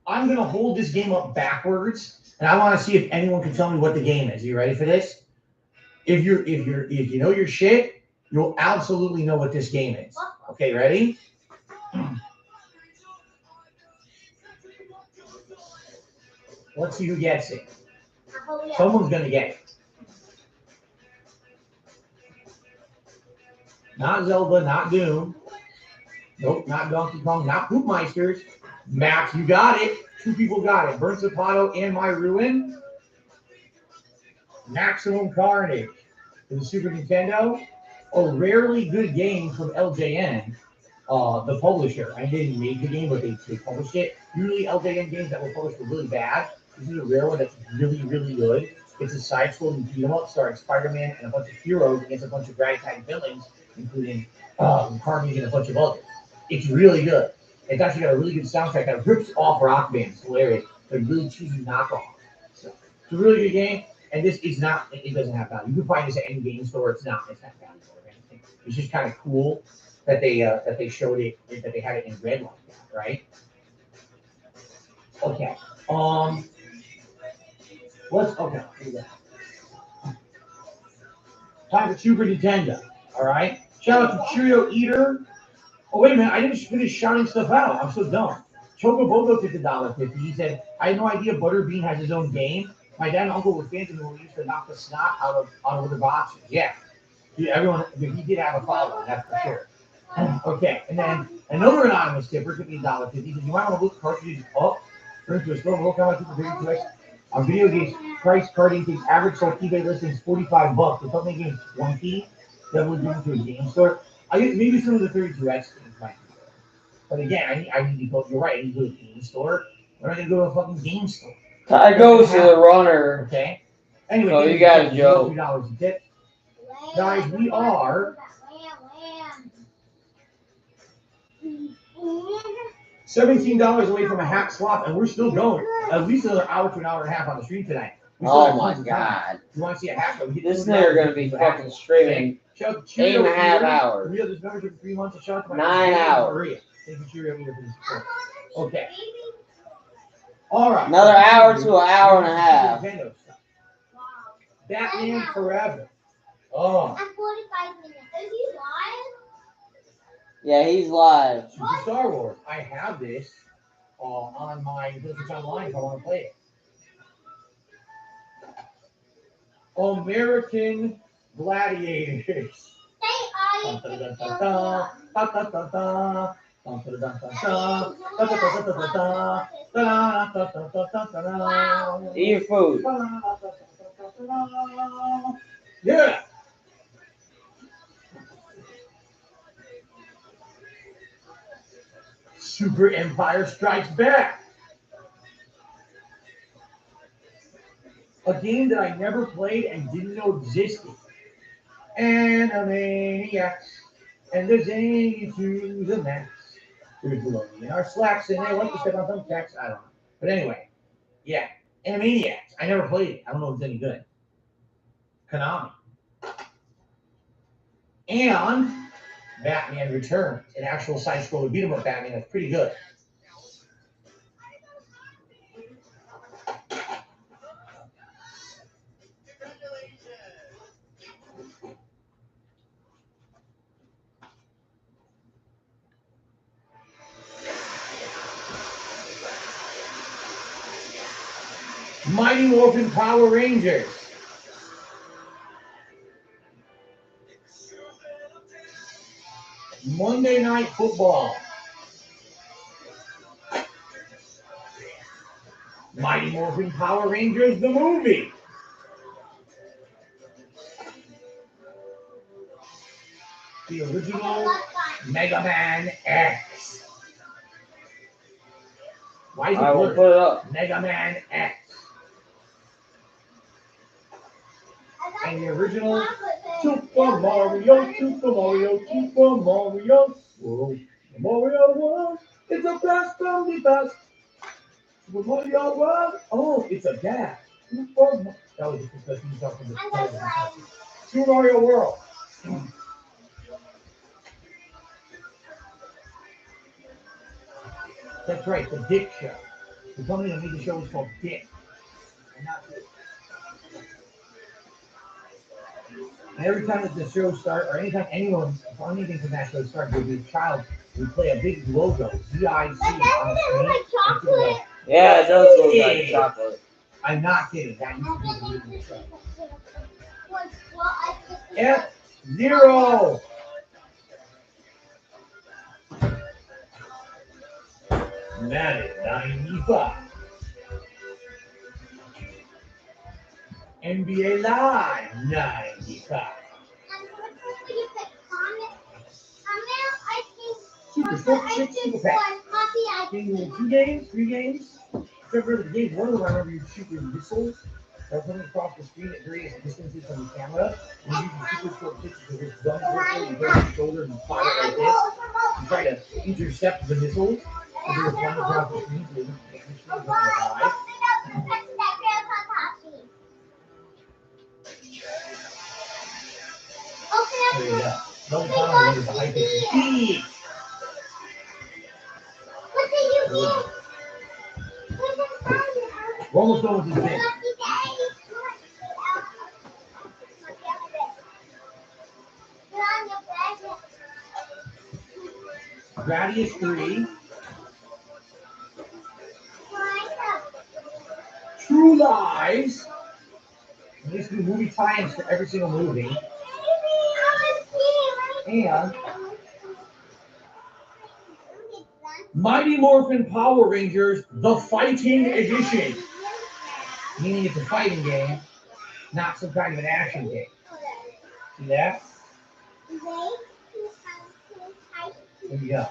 I'm gonna hold this game up backwards, and I want to see if anyone can tell me what the game is. Are you ready for this? If you know your shit, you'll absolutely know what this game is. Okay, ready? Let's see who gets it. Someone's gonna get it. Not Zelda, not Doom. Nope, not Donkey Kong, not Poopmeisters. Max, you got it. 2 people got it. Burnt Zapato and My Ruin. Maximum Carnage for the Super Nintendo. A rarely good game from LJN, the publisher. I didn't make the game, but they published it. Usually LJN games that were published were really bad. This is a rare one that's really, really good. It's a side-scrolling beat-em-up starring Spider-Man and a bunch of heroes against a bunch of ragtag villains, including Carnage and a bunch of others. It's really good. It's actually got a really good soundtrack that rips off Rock Band. It's hilarious. It's a really cheesy knockoff. So it's a really good game, and this is not. It doesn't have value. You can find this at any game store. It's not valuable or anything. It's just kind of cool that they showed it, that they had it in red like that, right? Okay. Here we go. Time for Super Nintendo. All right. Shout out to Cheerio Eater. Oh, wait a minute. I didn't finish shouting stuff out. I'm so dumb. Chocobobo took $1.50. He said, I had no idea Butterbean has his own game. My dad and uncle were fans and we used to knock the snot out of other boxes. Yeah. He did have a following, that's for sure. Okay. And then another anonymous tipper took me $1.50. He said, you might want to look cartridges up. Turn to a store, look how much people bring to us. On video games, price carding things average sold eBay listings $45. So something games 20, definitely going to a game store. I guess maybe some of the 32X things might be there. But again, I need to go. You're right. I need to go to a game store. We're not going to go to a fucking game store. Ty goes to the runner. Okay. Anyway, so you got a joke. $2 a tip. Guys, we are $17 away from a hat swap, and we're still going. At least another hour to an hour and a half on the stream tonight. Oh my god. You want to see a hat? This nigga going to be fucking streaming 8.5 hours. 9 hours. Okay. All right. Another hour to an hour and a half. Batman Forever. Oh. At 45 minutes. Is he live? Yeah, he's live. Super Star Wars. I have this on my Blizzard Online if I want to play it. American Gladiators. Eat your food. Yeah. Super Empire Strikes Back. A game that I never played and didn't know existed. Animaniacs and the zany to the max. There's glory in our slacks and they like to step on some cats. I don't know. But anyway, yeah. Animaniacs. I never played it. I don't know if it's any good. Konami. And Batman Returns, an actual side-scroller beat-em-up Batman that's pretty good. Mighty Morphin Power Rangers. Monday Night Football. Mighty Morphin Power Rangers, the movie. The original Mega Man X. Why is it I will blurred? put it up. Mega Man X. And the original Super Mario, Super Mario, Super Mario World. The Mario World, it's a blast from the past. Super Mario World, oh, it's a gas. Super That was just the theme song from the Super Mario World. That's right, the Dick Show. The company that made the show is called Dick. And not Dick. And every time that the show starts, or anytime anyone, or anything from that show starts, with a child would play a big logo, DIC on the screen. Yeah, it does look like chocolate. I'm not kidding. That used to be the original show. F-Zero. Madden 95. NBA Live 95. Super Scope 6 Super Pack. Can you win 2 games, 3 games? Remember the game 1 where I remember you shoot your missiles that coming across the screen at various distances from the camera. And you use the Super Scope 6 because it's done vertically. You go on your shoulder and you fire it like this. You try to intercept the missiles. So they're flying across the screen so you don't get the screen on your eye. There you go. Don't follow the high pitch speed. We're almost done with this game. Gradius 3. True Lies. And these do movie tie-ins for every single movie. And Mighty Morphin Power Rangers, the Fighting Edition. Meaning it's a fighting game, not some kind of an action game. See that? There you go.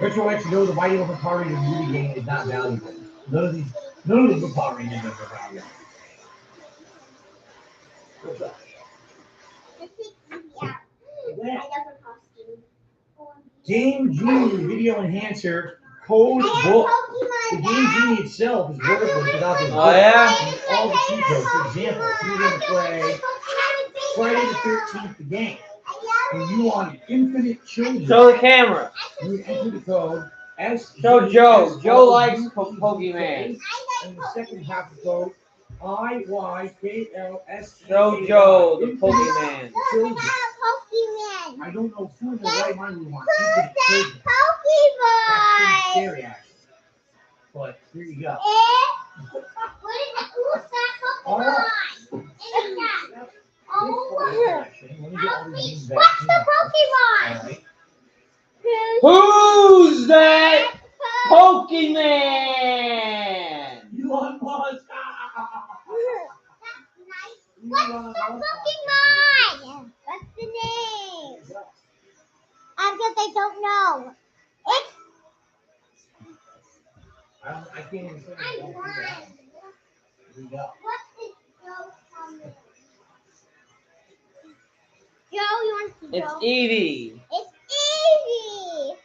Retro lets you know the Mighty Morphin Power Rangers movie game is not valuable. None of the Power Rangers are valuable. What's up? Game Genie Video Enhancer Code Book. The Game Genie itself is worthless without this book. Oh, yeah? And all the cheat codes. For example, if you're going to play Friday the 13th, the game, and you want infinite children, Show the camera. you enter the code S. Show Joe. Joe likes Pokemon. And the second half of the code IYKLS. Show Joe the Pokemon. I don't know who in the right mind would want infinite children. Pokemon! That's pretty scary, actually. But here you go. All right. Let me get all these games back. What's the Pokemon? All right. Who's that Pokemon? Elon Musk. What's the Pokemon? What's the name? Because I don't know. It's. I can't even say it. Here we go. What is Joe? Joe, you want to see It's Joe? Eevee. It's Eevee.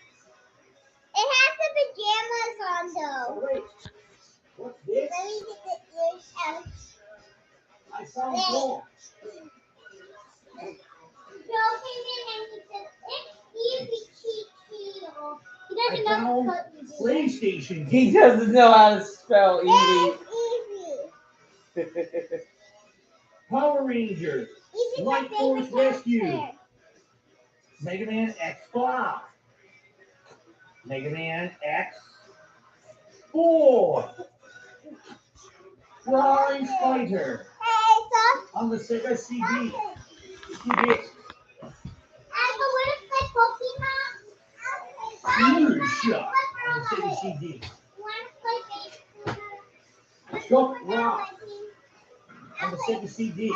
It has the pajamas on though. Oh, wait. What's this? Let me get the ears out. I saw it go. Joe came in and he said, it's Eevee Chi. He doesn't I know found what to do. PlayStation. He doesn't know how to spell Eevee. It's Eevee. Power Rangers. Eevee's Light my Force favorite Rescue. character. Mega Man X5. Mega Man X4. Prize Fighter. Hey, son. On the Sega CD. CD. What is my Pokemon? Huge shot on the Sega CD. Want to play baseball? Chuck Rock on the Sega CD.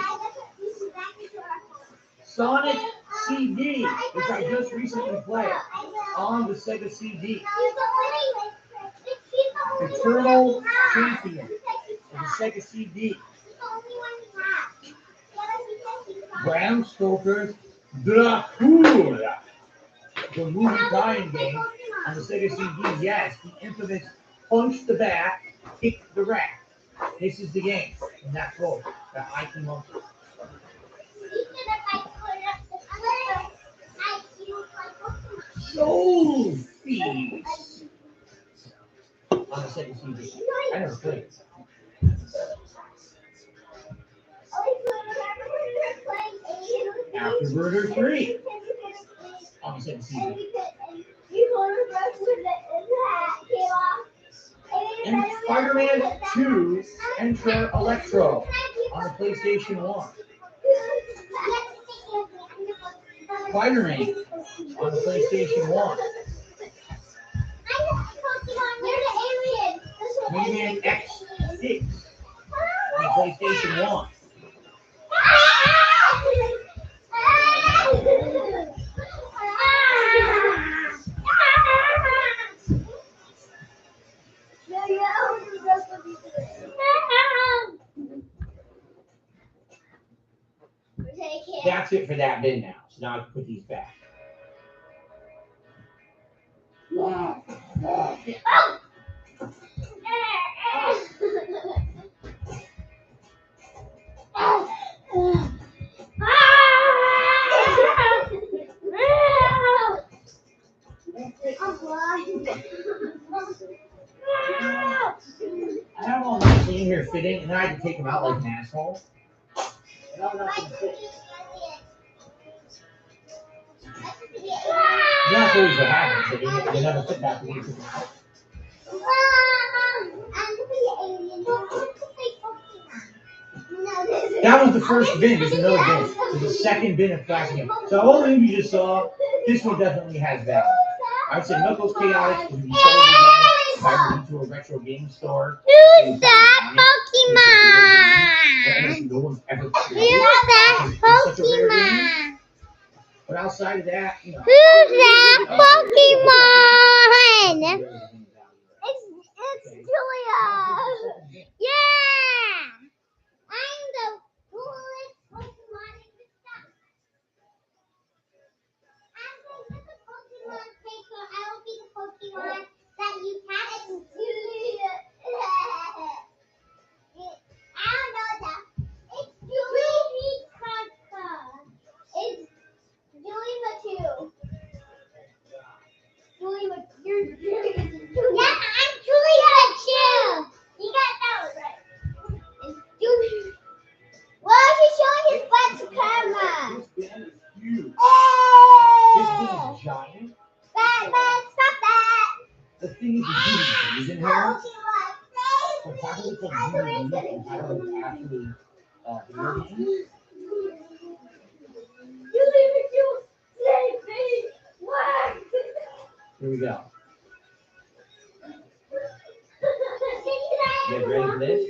Sonic CD, which I just recently played on the Sega CD. Eternal Champion on the Sega CD. Bram Stoker's Dracula, the movie tie-in game on the Sega CD. Yes, the infamous punch the bat, kick the rat. This is the game, and that's all that I came up with. Soul Thieves on the Sega CD. I never played it. Afterburner 3 on the Sega CD. And Spider-Man 2 Enter Electro on the PlayStation 1. Spider-Man on the PlayStation 1. Mega Man X6 on the PlayStation 1. That's it for that bin now. So now I can put these back. I have all these in here fitting, and then I had to take them out like an asshole. And I'm not gonna fit. That's always what happens. So they never fit back when you took them out. That was the first bin. There's another bin. There's a second bin of plastic. So all of you just saw, this one definitely has value. I would say Knuckles Chaotix would be sold if I went into a retro game store. Who's that Pokemon? No one's ever Who's that Pokemon? But outside of that, you know. Who's that Pokemon? It's Julia. Yeah. I'm the coolest Pokemon in the stock. I'm going to put the Pokemon paper. I will be the Pokemon that you catch. I don't know that. It's Julie Kaka. It's Julie Matu. Julie Matu. You're yeah, I'm Julie Matu. You got that one right. It's Julie. Why is he showing his butt to camera? This bin is huge. Hey! This bin is giant. Batman, stop that! The thing is huge. In here. So probably it's a really unique and I don't know actually video games. You leave it, you save me! What? Here we go. You guys ready for this?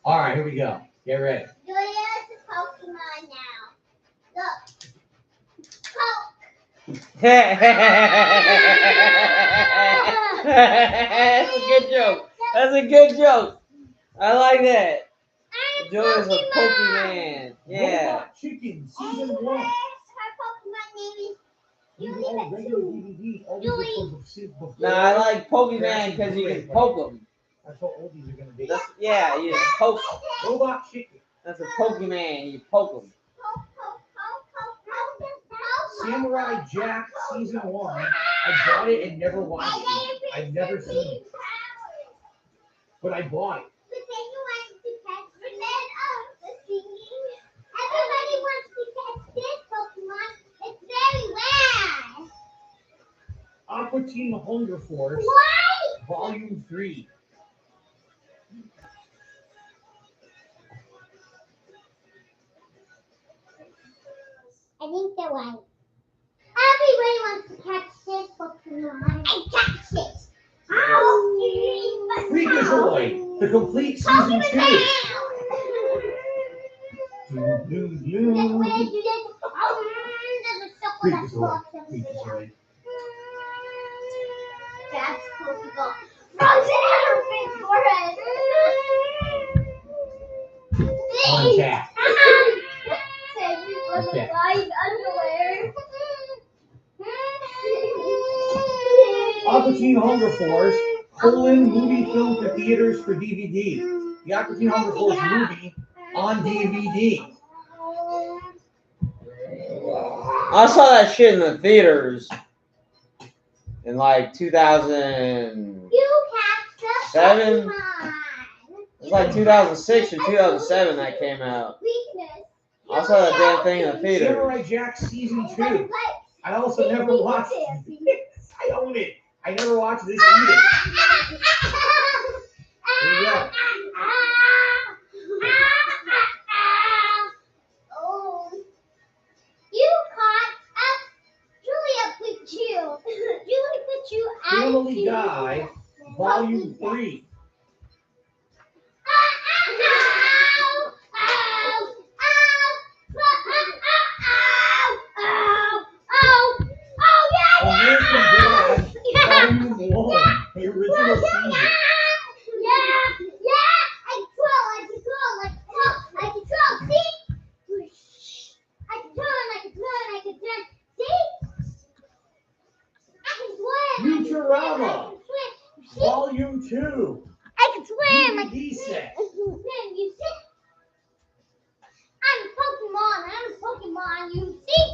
All right, here we go. Get ready. Julia's a Pokemon now. Look. That's a good joke. That's a good joke. I like that. Joey's a Pokemon. Yeah. Robot Chicken Season 1. Her Pokemon name is Julie Matu. Nah, I like Pokemon because you can poke them. That's how old these are going to be. Yeah, you just poke them. Robot Chicken. That's a Pokemon. You poke them. Samurai Jack Season 1. I bought it and never watched it. I've never seen it. But I bought it. Everybody wants to catch this Pokemon. It's very rare. Aqua Teen Hunger Force. Why? Volume 3. I think they're white. Everybody wants to catch this Pokemon. And catch it. Oh, Freakazoid, the complete season 2. Freakazoid. That's cool. Frozen elephant forehead. On tap. Okay. Guy's underwear. Aqua Teen Hunger Force, movie film for theaters for DVD. The Aqua Teen Hunger Force movie on DVD. I saw that shit in the theaters in like 2007. It was like 2006 or 2007 that came out. I saw that damn thing in the theater. Samurai Jack season 2. I also never watched it. I own it. I never watched this either. There you go. Oh, you caught up. Julia put you. Julia put you out. Family Guy, Volume 3. American Dad, Volume 1, the original season. Yeah, I control, see? I can turn, see? I can swim. Futurama, Volume 2. I can swim. DVD set. You see? I'm a Pokemon, you see?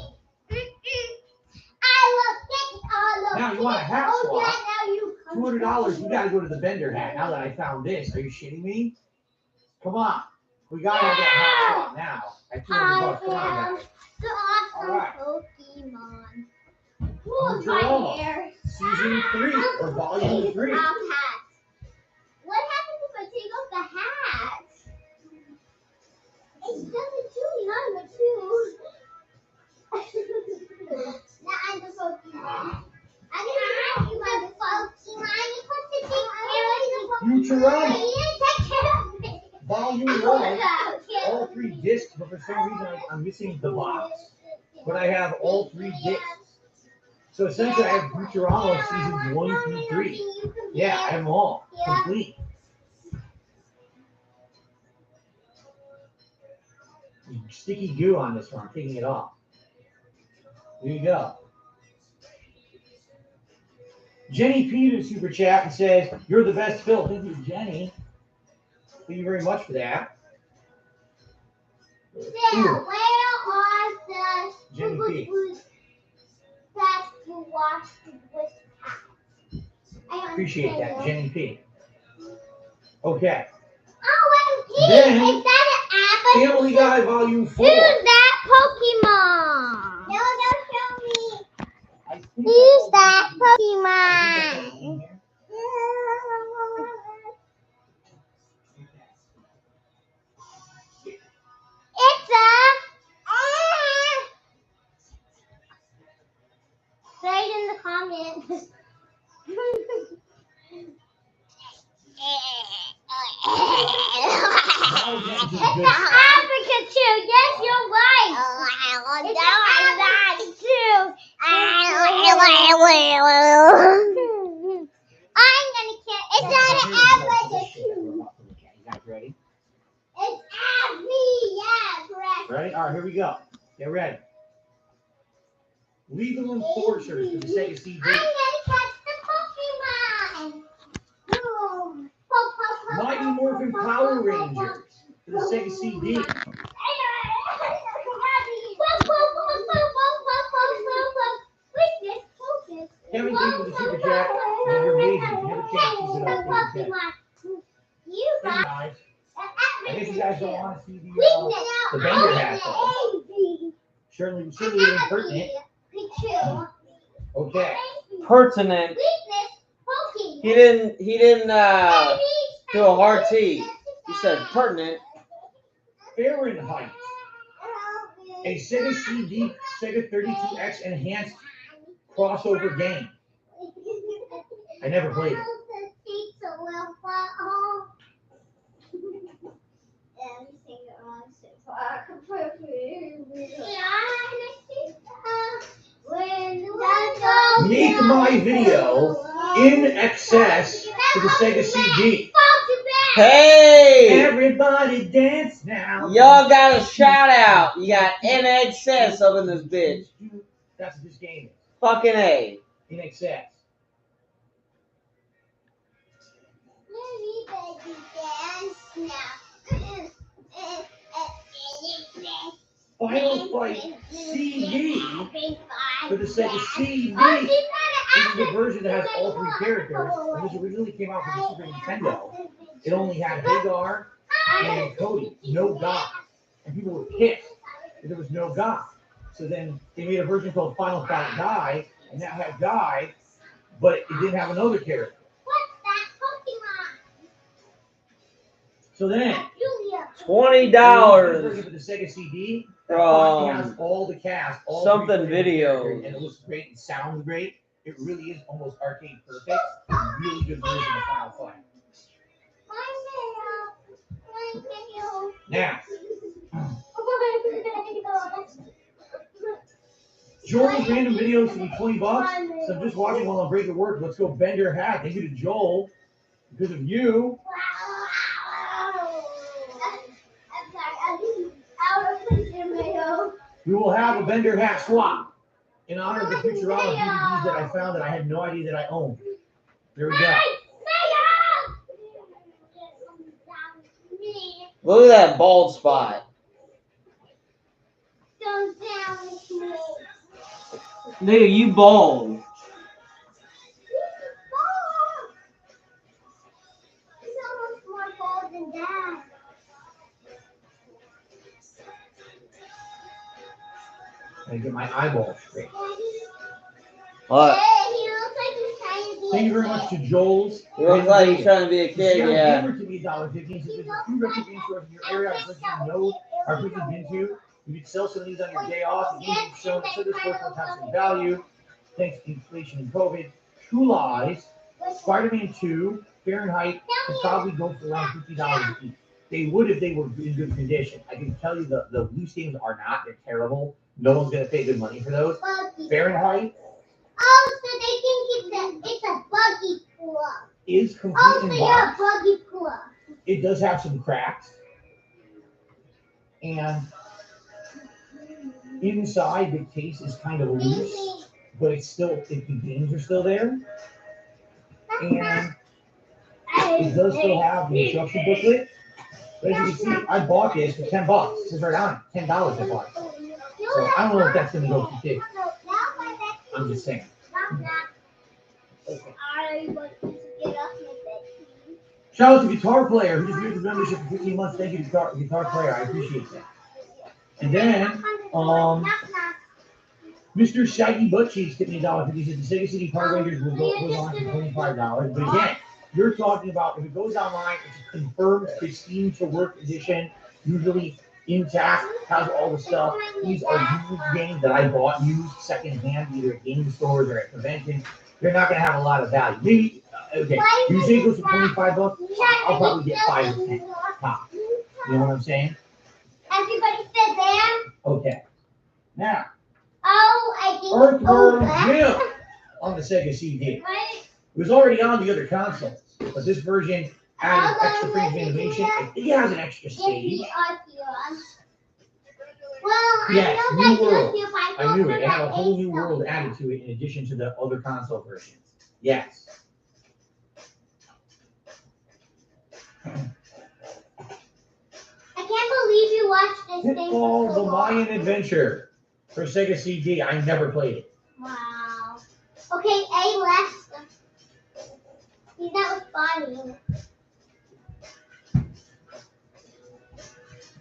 I love getting all of Now you want a hat swap? yeah, now you $200, you gotta go to the vendor hat now that I found this. Are you shitting me? Come on. We gotta have that hat swap now. At $200. Come on, guys. the awesome Alright. Pokemon. Cool, Futurama, my hair. Season 3, or Volume 3. Hat. What happens if I take off the hat? It's $7.29 or two. Now I'm the Pokemon. I'm the Pokemon. You're supposed to take care of the Pokemon. Futurama, You didn't take care of me. Volume 1, all 3 discs, but for some reason I'm missing the box. But I have all 3 discs. So essentially I have Futurama seasons 1 through 3. Yeah, I have them all complete. Sticky goo on this one. I'm taking it off. There you go. Jenny P to super chat and says, "You're the best, Phil." Thank you, Jenny. Thank you very much for that. Phil, where are the Jenny P. that you watched with cats? Appreciate that, Jenny P. Okay. Oh, Then, is that an app? Family Guy Volume 4. Who's that Pokemon? No, don't show me. Who's that Pokemon? It's a... Say it in the comments. It's Africa too. Yes, you're right. It's Africa too. I'm gonna kill. It's not an Africa too. You guys ready? It's Abby. Yeah, correct. Ready? All right, here we go. Get ready. Legal Enforcers for the Sega CD. I'm gonna catch the Pokemon. Mighty Morphin Power Rangers for the Sega CD. Kevin King with the Super Jack. You're amazing. You never can't keep it up. Thank you, guys. I guess you guys don't want to see the vendor hat though. Certainly impertinent. Okay. Pertinent. He didn't do a hard T. He said pertinent. Fahrenheit. A Sega CD, Sega 32X enhanced crossover game. I never played it. Make my video in excess to the Sega CD. Hey! Everybody dance now. Y'all got a shout out. You got in excess up in this bitch. That's what this game is. Fucking A. In excess. Final Fight CD for the Sega CD. This is the version that has all three characters. When this originally came out for the Super Nintendo, it only had Hagar and Cody, no God. And people were pissed that there was no God. So then they made a version called Final Fight Guy, and that had Guy, but it didn't have another character. So then, $20 for the Sega CD. from all the cast, all something video, and it looks great and sounds great. It really is almost arcade perfect. Really good version of Final Fight. Now, Joel's random videos can be $20. So I'm just watching while I'm breaking work. Let's go bend your hat. Thank you to Joel. Because of you. We will have a Bender hat swap in honor of the Futurama DVDs that I found that I had no idea that I owned. There we go. Look at that bald spot. Nigga, you bald. I get my eyeball straight. What? Thank you very much to Joel's. You look like you're trying to be a kid, yeah. To be $1.50. If there's a few retro game stores in your area I'd like you to know or quickly been to, you could sell some of these on your day off. The games you've shown so this work will have some value. Thanks to inflation and COVID. True Lies, Spider-Man 2, Fahrenheit could probably go for around $50 each. They would if they were in good condition. I can tell you the loose games are not. They're terrible. No one's going to pay good money for those. Fahrenheit. Oh, so they think it's a buggy club. Is completely you're a buggy club. It does have some cracks. And inside the case is kind of loose, but it's still, the games are still there. And it does still have the instruction booklet. But as you can see, I bought this for $10. It says right on it, $10 I bought it. So I don't know if that's going to go for kids. I'm just saying. Okay. Shout out to Guitar Player, who just used the membership for 15 months. Thank you, Guitar Player. I appreciate that. And then, Mr. Shaggy Butt Cheeks tipped me $1.50. He said the Sega CD Power Rangers will go on for $25. But again, you're talking about if it goes online, it's a confirmed, pristine to work edition, usually intact, has all the stuff. These are used games that I bought used secondhand, either at game stores or at conventions. They're not going to have a lot of value. Maybe, okay, you say it goes for $25, I'll probably get 5 or 10 top. You know what I'm saying? Everybody sit there. Okay. Now, I think Earthworm Jim on the Sega CD. It was already on the other consoles, but this version added extra frames of animation. I think it has an extra stage. Yes, new world. I knew it. It had a whole new world added to it in addition to the other console versions. Yes. I can't believe you watched this thing. Pitfall: The Mayan Adventure for Sega CD. I never played it. Wow. Okay, A left. That was funny.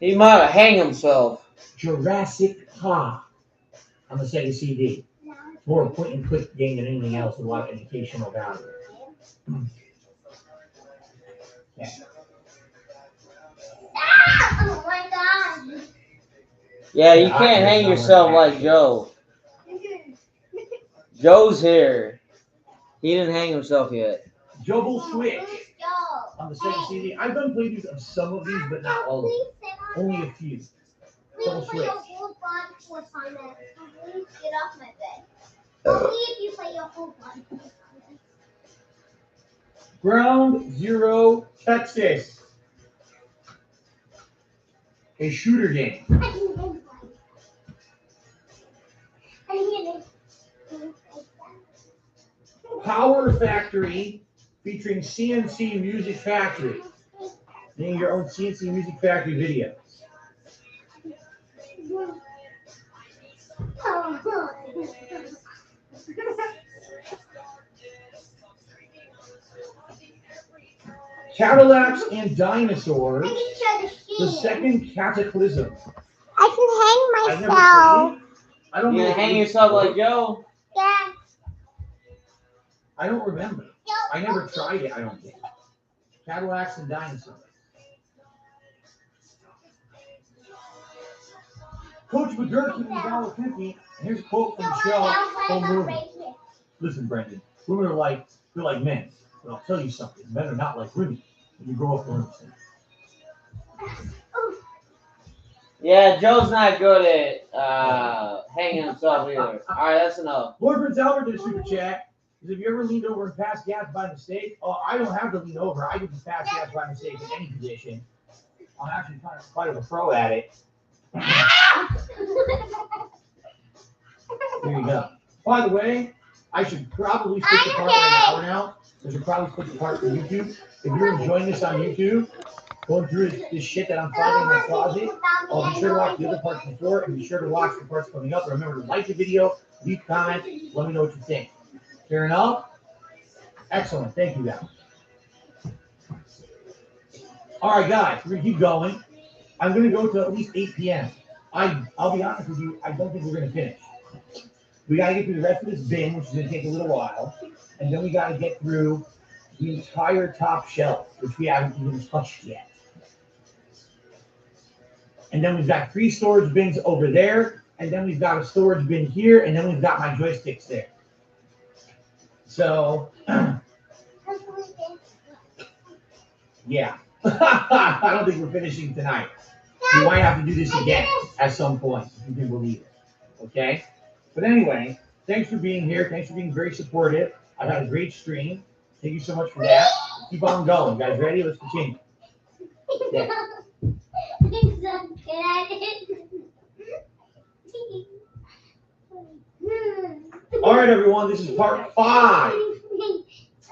He might have hanged himself. Jurassic Park on the Sega CD. It's more a point-and-click game than anything else with a lot of educational value. Yeah. Oh my god. Yeah, you can't hang yourself like Joe. Joe's here. He didn't hang himself yet. Joe will switch on the second CD. I've done playthroughs of some of these, but not all of them. Only a few. Double switch. Get off my bed. Only if you play your whole body. Ground Zero, Texas. A shooter game. Power Factory featuring CNC Music Factory. Making your own CNC Music Factory video. Cadillacs and Dinosaurs. The second Cataclysm. I can hang myself. I don't You know. gonna hang yourself like Joe? Yeah. I don't remember. I never tried it, I don't think. Cadillacs and Dinosaurs. Coach McGurk giving $1.50. And here's a quote from Michelle from Women. Listen, Brendan, women are like, they're like men. But I'll tell you something. Men are not like women. When you grow up learning things. Yeah, Joe's not good at hanging himself either. All right, that's enough. Lord Prince Albert did a super chat. Because if you ever leaned over and passed gas by mistake, I don't have to lean over. I can just pass gas by mistake in any position. I'm actually quite a pro at it. There you go. By the way, I should probably split the part right now. I should probably split the part for YouTube. If you're enjoying this on YouTube, going through this shit that I'm finding in my closet, be sure to watch the other parts before and be sure to watch the parts coming up. Remember to like the video, leave a comment, let me know what you think. Fair enough? Excellent. Thank you, guys. All right, guys, we're going to keep going. I'm going to go to at least 8 p.m. I'll be honest with you, I don't think we're going to finish. We got to get through the rest of this bin, which is going to take a little while. And then we got to get through the entire top shelf, which we haven't even touched yet. And then we've got 3 storage bins over there. And then we've got a storage bin here. And then we've got my joysticks there. So, yeah. I don't think we're finishing tonight. We might have to do this again at some point, if you can believe it. Okay? But anyway, thanks for being here. Thanks for being very supportive. I had a great stream. Thank you so much for that. Keep on going. You guys ready? Let's continue. Yeah. All right, everyone. This is part 5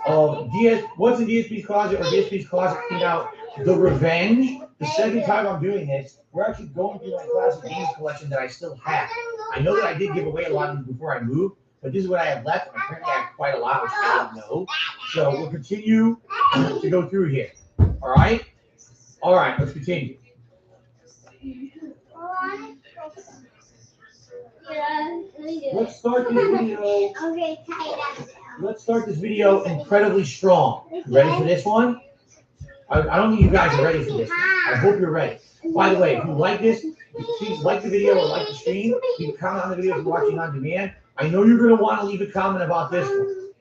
of What's in DSP's Closet, or DSP's Closet Clean Out The Revenge. The second time I'm doing this. We're actually going through my classic games collection that I still have. I know that I did give away a lot of them before I moved, but this is what I have left. And apparently I have quite a lot, which I didn't know. So we'll continue to go through here. All right? All right, let's continue. Let's start this video. Let's start this video incredibly strong. You ready for this one? I don't think you guys are ready for this one. I hope you're ready. By the way, if you like this, please like the video or like the stream. You can comment on the video if you're watching on demand. I know you're going to want to leave a comment about this one.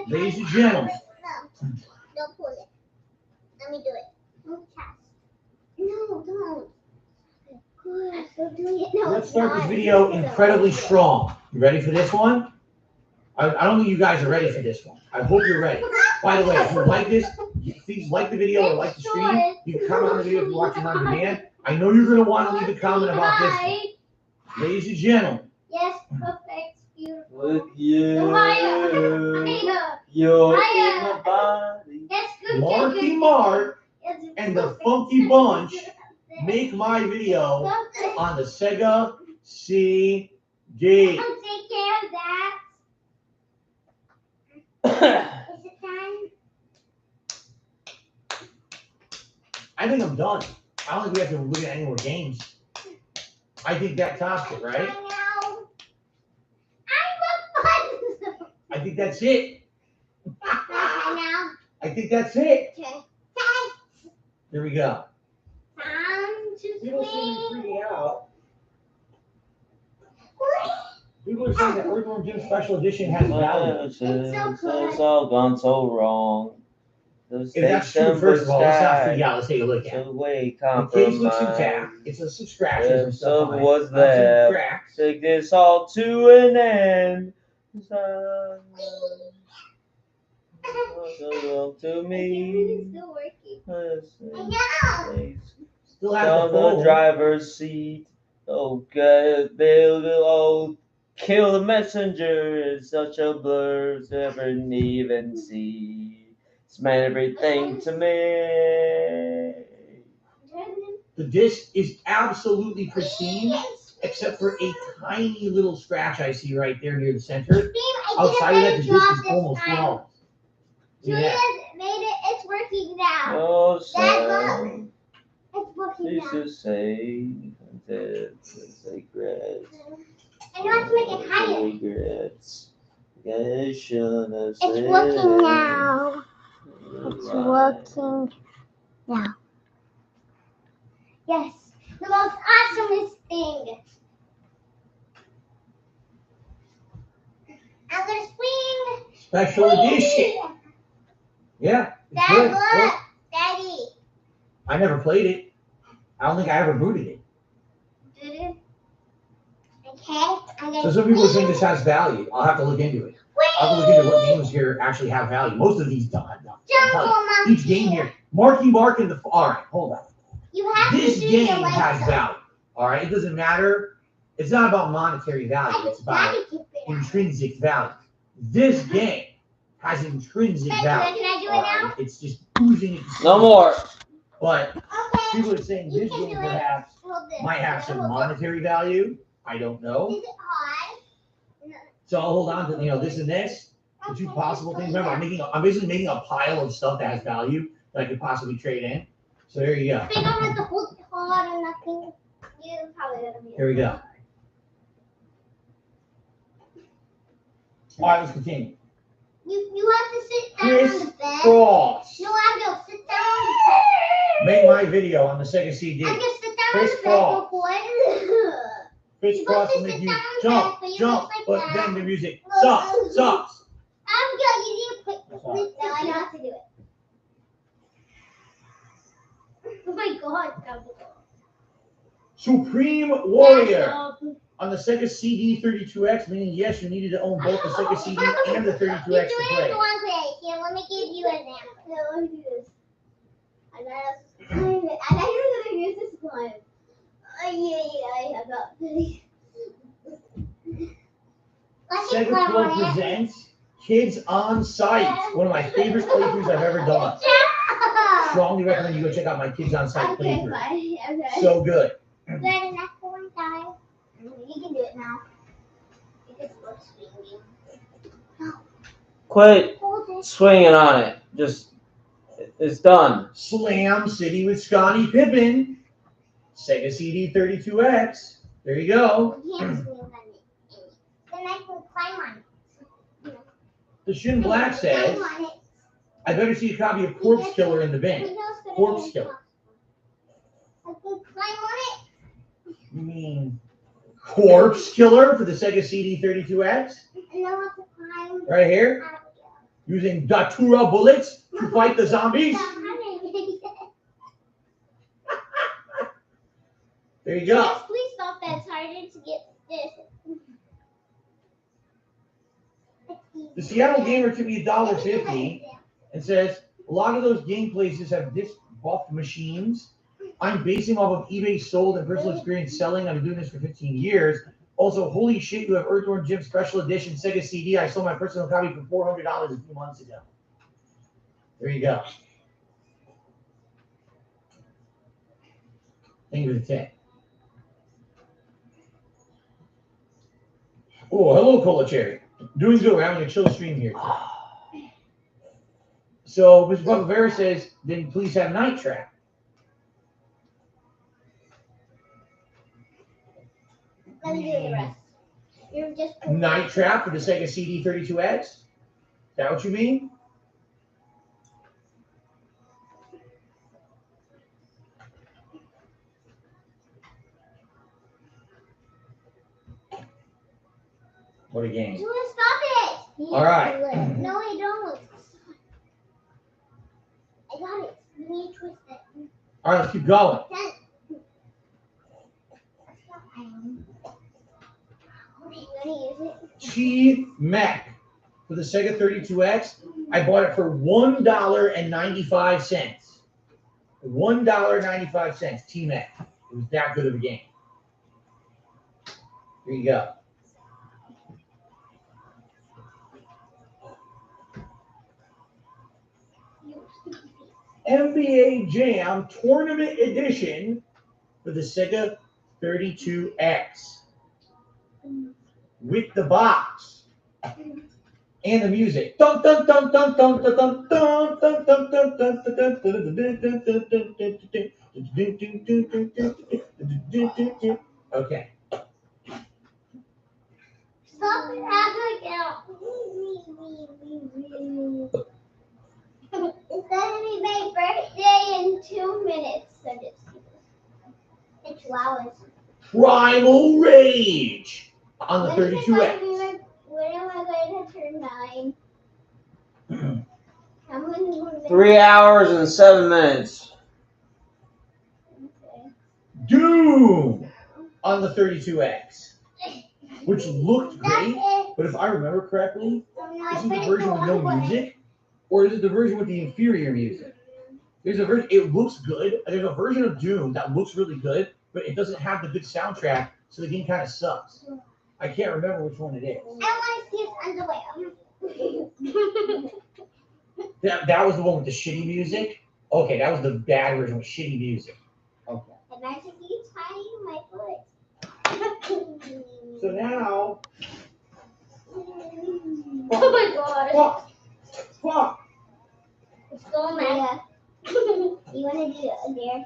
Ladies and gentlemen. No, don't pull it. Let me do it. No, don't. Let's start this video incredibly strong. You ready for this one? I don't think you guys are ready for this one. I hope you're ready. By the way, if you like this, please like the video or like the stream. You can comment on the video if you're watching on demand. I know you're going to want to leave a comment about this one. Ladies and gentlemen. Yes, perfect. Beautiful. Look, yeah. You're in my body. Yes, good. Marky Mark and the Funky Bunch make my video on the Sega CD. Take care of that. Is it time? I think I'm done. I don't think we have to look at any more games. I think that tops it, right? I know. I'm a fun. I think that's it. I I think that's it. know. Okay. There we go. Time to People seem swing. freaking out. People are saying that Earthworm Jim Special Edition has value. It's all gone so wrong. If that's true, first of all, let's take a look at it. The case looks intact. It's some scratches and stuff on it. Was Some there? cracks. Take this all to an end. So to me. Still working. Still have On the the phone. driver's seat. Oh, God, they'll kill the messenger. It's such a blur to ever even see. It's meant everything to me. The disc is absolutely pristine, except for a tiny little scratch I see right there near the center. Outside of that, the disc is almost flawless. Julia's made it. It's working now. Oh, Dad, it's working now. Jesus save the secret. I know how to make it higher. Regrets. It's working now. It's working now. Yes, the most awesomest thing. I'm gonna swing. Special edition. Yeah, it's Dad, good. look. Daddy. I never played it. I don't think I ever booted it. Okay, I'm gonna So some people are saying this has value. I'll have to look into it. I'll have to look into what games here actually have value. Most of these don't have value. Each game here. Marky Mark in the... All right, hold on. This game has value. All right, it doesn't matter. It's not about monetary value. It's about intrinsic value. This game has intrinsic value. Can I do it now? It's just oozing. No more. But people are saying this game perhaps might have some monetary value. I don't know. Is it hot? So I'll hold on to this and this. The two possible things. Remember, I'm basically making a pile of stuff that has value that I could possibly trade in. So there you go. I don't have to hold hard or nothing. You're probably gonna be. Here we go. All right, let's continue. You have to sit down Chris on the bed. Cross. No, I have to sit down on the bed. Make my video on the Sega CD. I can sit down Chris on the Cross. bed before. Chris Cross will make you jump, but then the music sucks. I'm good. You need to put this down. I know how to do it. Oh my God. Supreme Warrior on the Sega CD 32X, meaning yes, you needed to own both the Sega CD and the 32X to You're doing it play. the wrong way. Here, let me give you an example. Let me do this. I got you were gonna use this one. I got Sega Club presents Kids on Site, one of my favorite playthroughs I've ever done. Strongly recommend you go check out my Kids on Site playthrough. Okay. So good. Good enough for one time. You can do it now. You can start swinging. Quit swinging on it. It's done. Slam City with Scottie Pippen. Sega CD 32X. There you go. You can't swing on it. Then I can climb on it. The Shin Black says, I better see a copy of Corpse Killer in the bin. Corpse Killer. I can climb on it. You mean Corpse Killer for the Sega CD 32X? And I want to climb. Right here? Using Datura bullets to fight the zombies? There you go. Yes, please stop that. It's harder to get this. The Seattle Gamer took me $1.50 and says, a lot of those game places have disc buff machines. I'm basing off of eBay sold and personal experience selling. I've been doing this for 15 years. Also, holy shit, you have Earthworm Jim Special Edition Sega CD. I sold my personal copy for $400 a few months ago. There you go. Thank you for the tip. Oh, hello, Cola Cherry. Doing good. We're having a chill stream here. So, Mr. Buckavera says, then please have Night Trap. Let me do the rest. You're just Night Trap for the Sega CD 32X? Is that what you mean? What a game. Stop it! All right. No, I don't. I got it. You need to twist it. All right, let's keep going. T-Mac for the Sega 32X. I bought it for $1.95. $1.95. T-Mac. It was that good of a game. Here you go. NBA Jam Tournament Edition for the Sega 32X. With the box. And the music. Dun, dun, dun, dun, dun, dun, dun, dun, dun, dun, dun, dun, dun. Okay. Stop it out. It's gonna be my birthday in 2 minutes. So just in 2 hours. Primal Rage on the 32X. When am I going to turn 9? 3 hours and 7 minutes. Okay. Doom on the 32X, which looked great, but if I remember correctly, this is the version with no music, or is it the version with the inferior music? There's a version, it looks good. There's a version of Doom that looks really good, but it doesn't have the good soundtrack, so the game kind of sucks. I can't remember which one it is. I want to see his underwear. That was the one with the shitty music? Okay, that was the bad version with shitty music. Okay. Imagine you tying my foot. So now... Oh my god. Fuck. Let's go, man. Yeah. You want to do it there?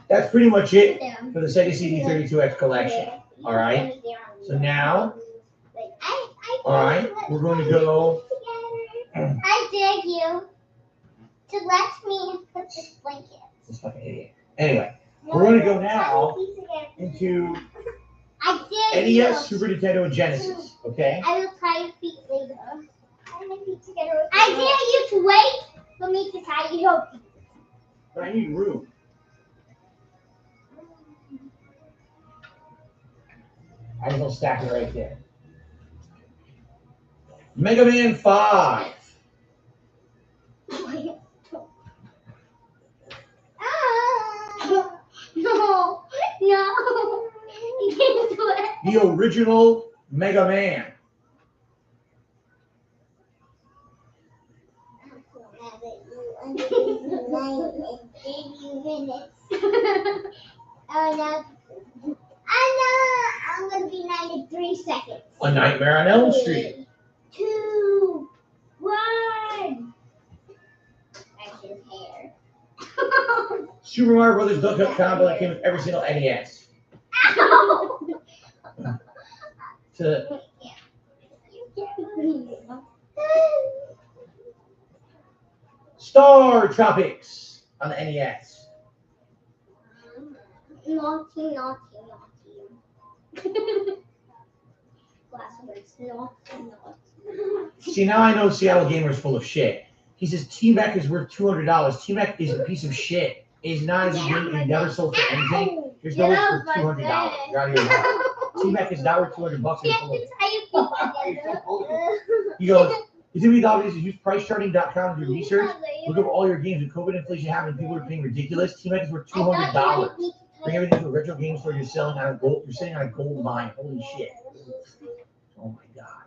That's pretty much it for the Sega CD32X collection. All right. So now, all right, we're going to go. I dare you to let me put this blanket. This fucking idiot. Anyway, we're going to go now into NES, Super Nintendo, and Genesis. Okay. I will tie your feet later. I dare you to wait for me to tie your feet. But I need room. I just will stack it right there. Mega Man 5. No. You can't do it. The original Mega Man. I'm gonna be 93 seconds. A Nightmare on Elm Street. 2, 1. That's his hair. Super Mario Brothers Duck Hunt combo that came with every single NES. Ow! Star Tropics on the NES. Naughty. Last words, naughty. See, now I know Seattle Gamer is full of shit. He says T-Mac is worth $200. T-Mac is a piece of shit. It's not as a game. He never sold for anything. There's no way it's worth $200. You're out of your mind. T-Mac is not worth $200. He goes, it's going to be the obvious. Use pricecharting.com to do research. Look over all your games. With COVID inflation happening, people are paying ridiculous. T-Mac is worth $200. Bring everything to a retro game store. You're selling on a gold. You're sitting on a gold mine. Holy shit! Oh my god.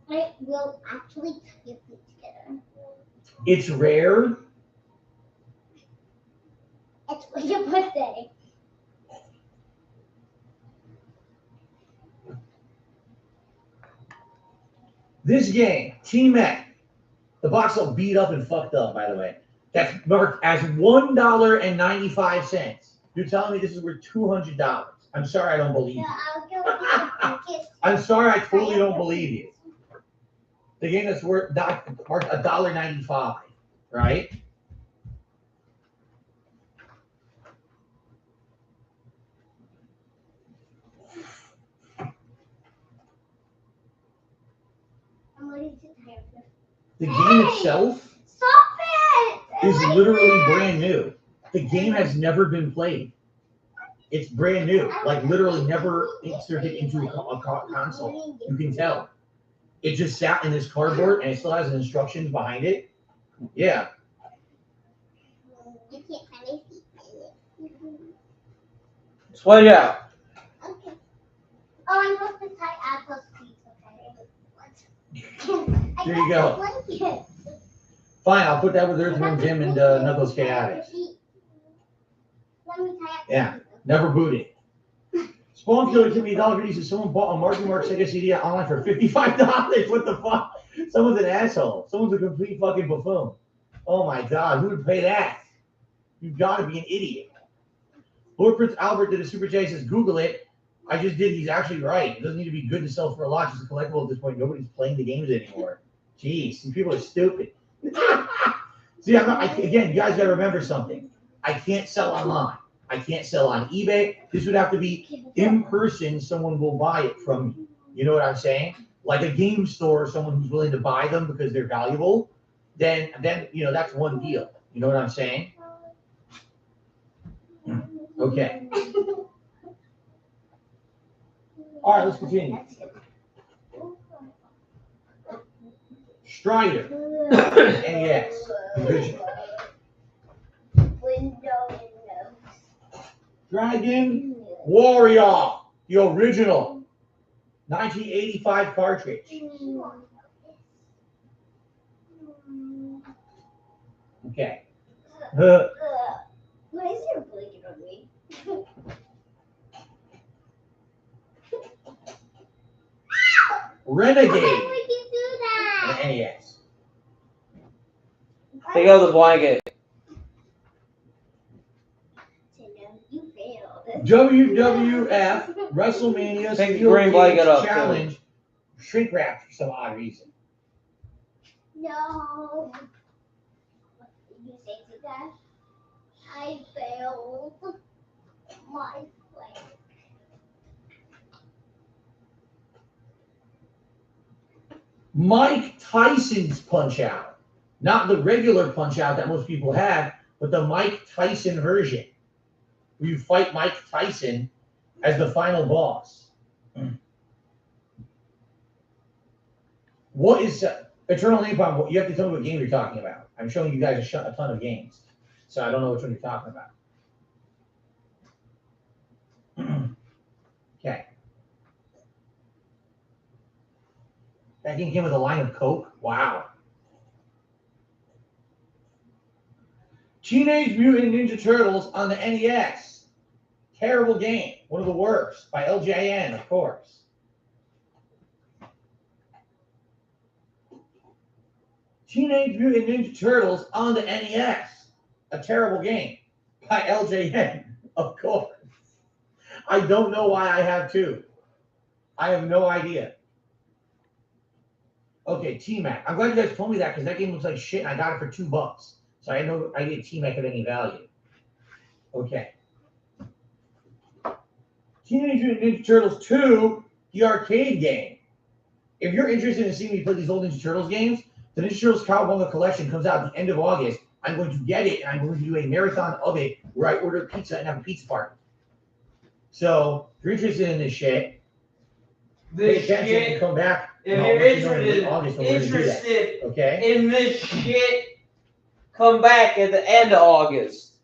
I will actually tie your feet together. It's rare. It's for your birthday. This game, T-Mac, the box all beat up and fucked up, by the way. That's marked as $1.95. You're telling me this is worth $200. I'm sorry I don't believe you. I'm sorry I totally don't believe you. The game that's worth marked $1.95. right? The game itself is literally brand new. The game has never been played. It's brand new, like literally never inserted into a console. You can tell. It just sat in this cardboard and it still has instructions behind it. Yeah. You can't find my feet in it. Sweat it out. Okay. Oh, I'm supposed to tie Apple's feet, okay? There you go. Fine, I'll put that with Earthworm Jim and Knuckles Chaotic. Let me tie up. Yeah, never booted. Spawn Killer took me $1.50 so someone bought a Marky Mark Sega CD online for $55. What the fuck? Someone's an asshole. Someone's a complete fucking buffoon. Oh my god, who would pay that? You've got to be an idiot. Lord Prince Albert did a super chat. He says, Google it. I just did. He's actually right. It doesn't need to be good to sell for a lot. It's a collectible at this point. Nobody's playing the games anymore. Jeez, some people are stupid. See, again, you guys got to remember something. I can't sell online. I can't sell on eBay. This would have to be in person. Someone will buy it from me. You know what I'm saying? Like a game store, someone who's willing to buy them because they're valuable. Then you know that's one deal. You know what I'm saying? Okay. All right, let's continue. Strider. NES. Original. Dragon Warrior. The original. 1985 cartridge. Okay. Why is there a blanket on me? Renegade. Why would you do that? NES. Take out the blanket. You failed. WWF WrestleMania Take the Steel green blanket Cage up, Challenge. Shrink wrap for some odd reason. No. You say to that? I failed my play. Mike Tyson's Punch Out. Not the regular Punch Out that most people have, but the Mike Tyson version. Where you fight Mike Tyson as the final boss. What is Eternal Napalm? You have to tell me what game you're talking about. I'm showing you guys a ton of games, so I don't know which one you're talking about. Okay. That game came with a line of Coke? Wow. Teenage Mutant Ninja Turtles on the NES. Terrible game. One of the worst. By LJN, of course. Teenage Mutant Ninja Turtles on the NES. A terrible game. By LJN, of course. I don't know why I have two. I have no idea. Okay, T-Mac. I'm glad you guys told me that because that game looks like shit and I got it for $2. So I had no idea T-Mac had any value. Okay. Teenage Mutant Ninja Turtles 2, the arcade game. If you're interested in seeing me play these old Ninja Turtles games, the Ninja Turtles Cowabunga Collection comes out at the end of August. I'm going to get it and I'm going to do a marathon of it where I order pizza and have a pizza party. So if you're interested in this shit, pay attention and come back. If you're interested okay? in this shit, come back at the end of August.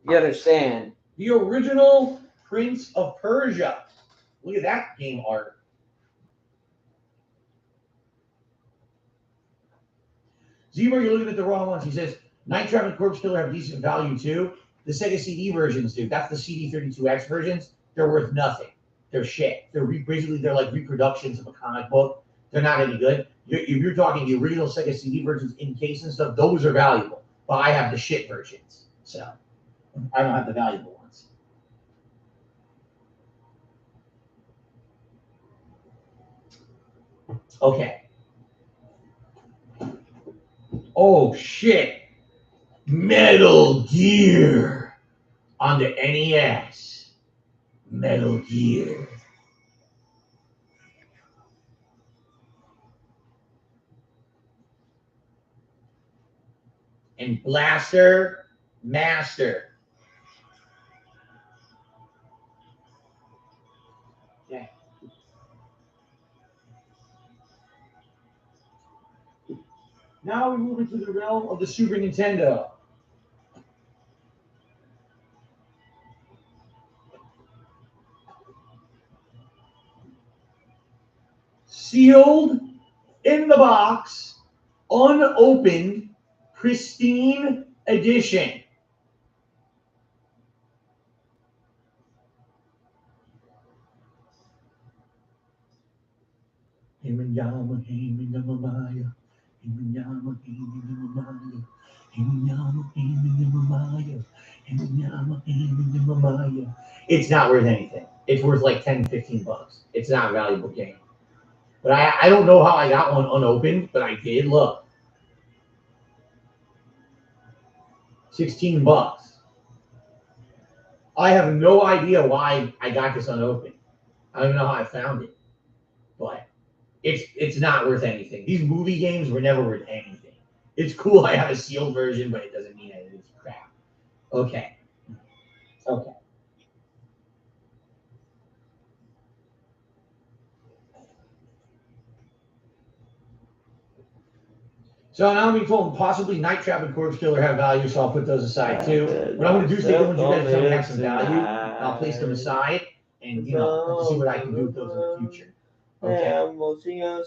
You understand? The original Prince of Persia. Look at that game art. Zebra, you're looking at the wrong ones. He says, Night Trap and Corpse Killer have decent value too. The Sega CD versions do. That's the CD32X versions. They're worth nothing. They're shit. They're like reproductions of a comic book. They're not any good. If you're talking the original Sega CD versions in case and stuff, those are valuable. But I have the shit versions. So I don't have the valuable ones. Okay. Oh shit! Metal Gear on the NES. Metal Gear. And Blaster Master. Yeah. Now we move into the realm of the Super Nintendo. Sealed in the box, unopened, pristine edition. It's not worth anything. It's worth like 10, 15 bucks. It's not a valuable game. But I don't know how I got one unopened, but I did. Look. 16 bucks. I have no idea why I got this unopened. I don't even know how I found it. But it's not worth anything. These movie games were never worth anything. It's cool I have a sealed version, but it doesn't mean anything. It's crap. Okay. Okay. So now I'm being told possibly Night Trap and Corpse Killer have value, so I'll put those aside too. What I'm going to do is take the ones you guys tell me have some value, and I'll place them aside, and see what I can do with those in the future. Okay. I think both is the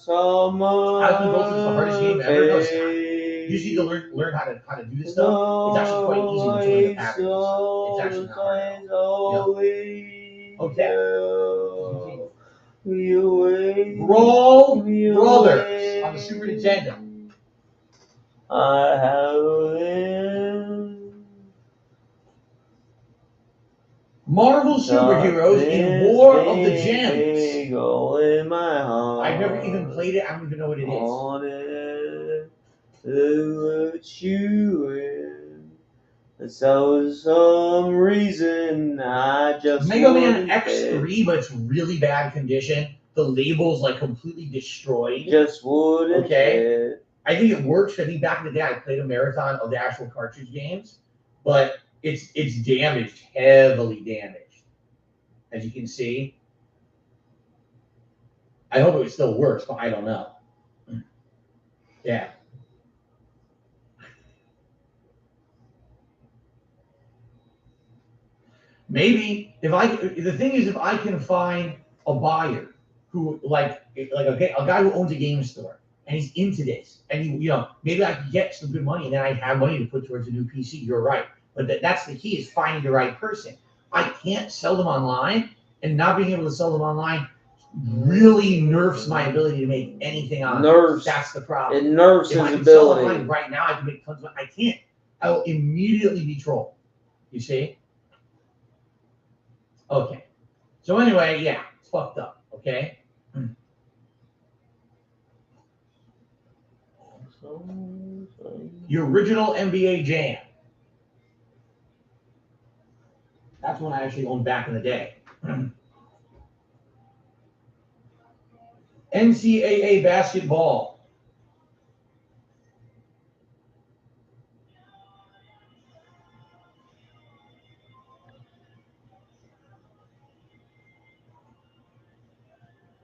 hardest game ever. No, it's not. You just need to learn how to do this stuff. It's actually quite easy once you learn the patterns. It's actually not hard at all. Okay. Brawl Brothers on the Super Nintendo. I have Marvel superheroes in War of the Jannies. I've never even played it. I don't even know what it is. So some reason I just Mega Man X3, but it's really bad condition. The label's like completely destroyed. Just wouldn't. Okay. I think it works. I think back in the day I played a marathon of the actual cartridge games, but it's damaged, heavily damaged. As you can see. I hope it still works, but I don't know. Yeah. Maybe the thing is, if I can find a buyer who like a guy who owns a game store and he's into this, and maybe I could get some good money, and then I have money to put towards a new PC. You're right, but that's the key, is finding the right person. I can't sell them online, and not being able to sell them online really nerfs my ability to make anything on them. That's the problem. It nerfs his ability. If I can sell online right now, I can make tons of money. I can't. I will immediately be trolled. You see? Okay. So anyway, yeah, it's fucked up. Okay. The original NBA Jam. That's one I actually owned back in the day. NCAA basketball.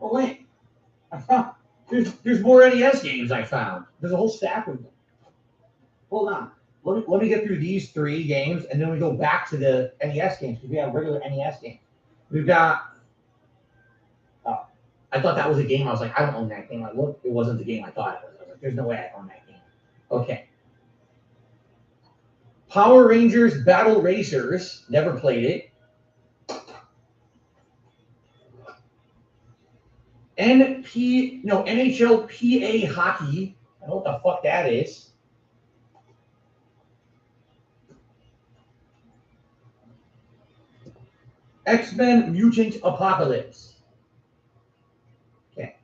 Oh wait, I found there's more NES games I found. There's a whole stack of them. Hold on. Let me get through these 3 games, and then we go back to the NES games, because we have regular NES games. We've got. Oh, I thought that was a game. I was like, I don't own that game. I looked, it wasn't the game I thought it was. I was like, there's no way I own that game. Okay. Power Rangers Battle Racers. Never played it. NHL PA Hockey. I don't know what the fuck that is. X-Men Mutant Apocalypse. Okay.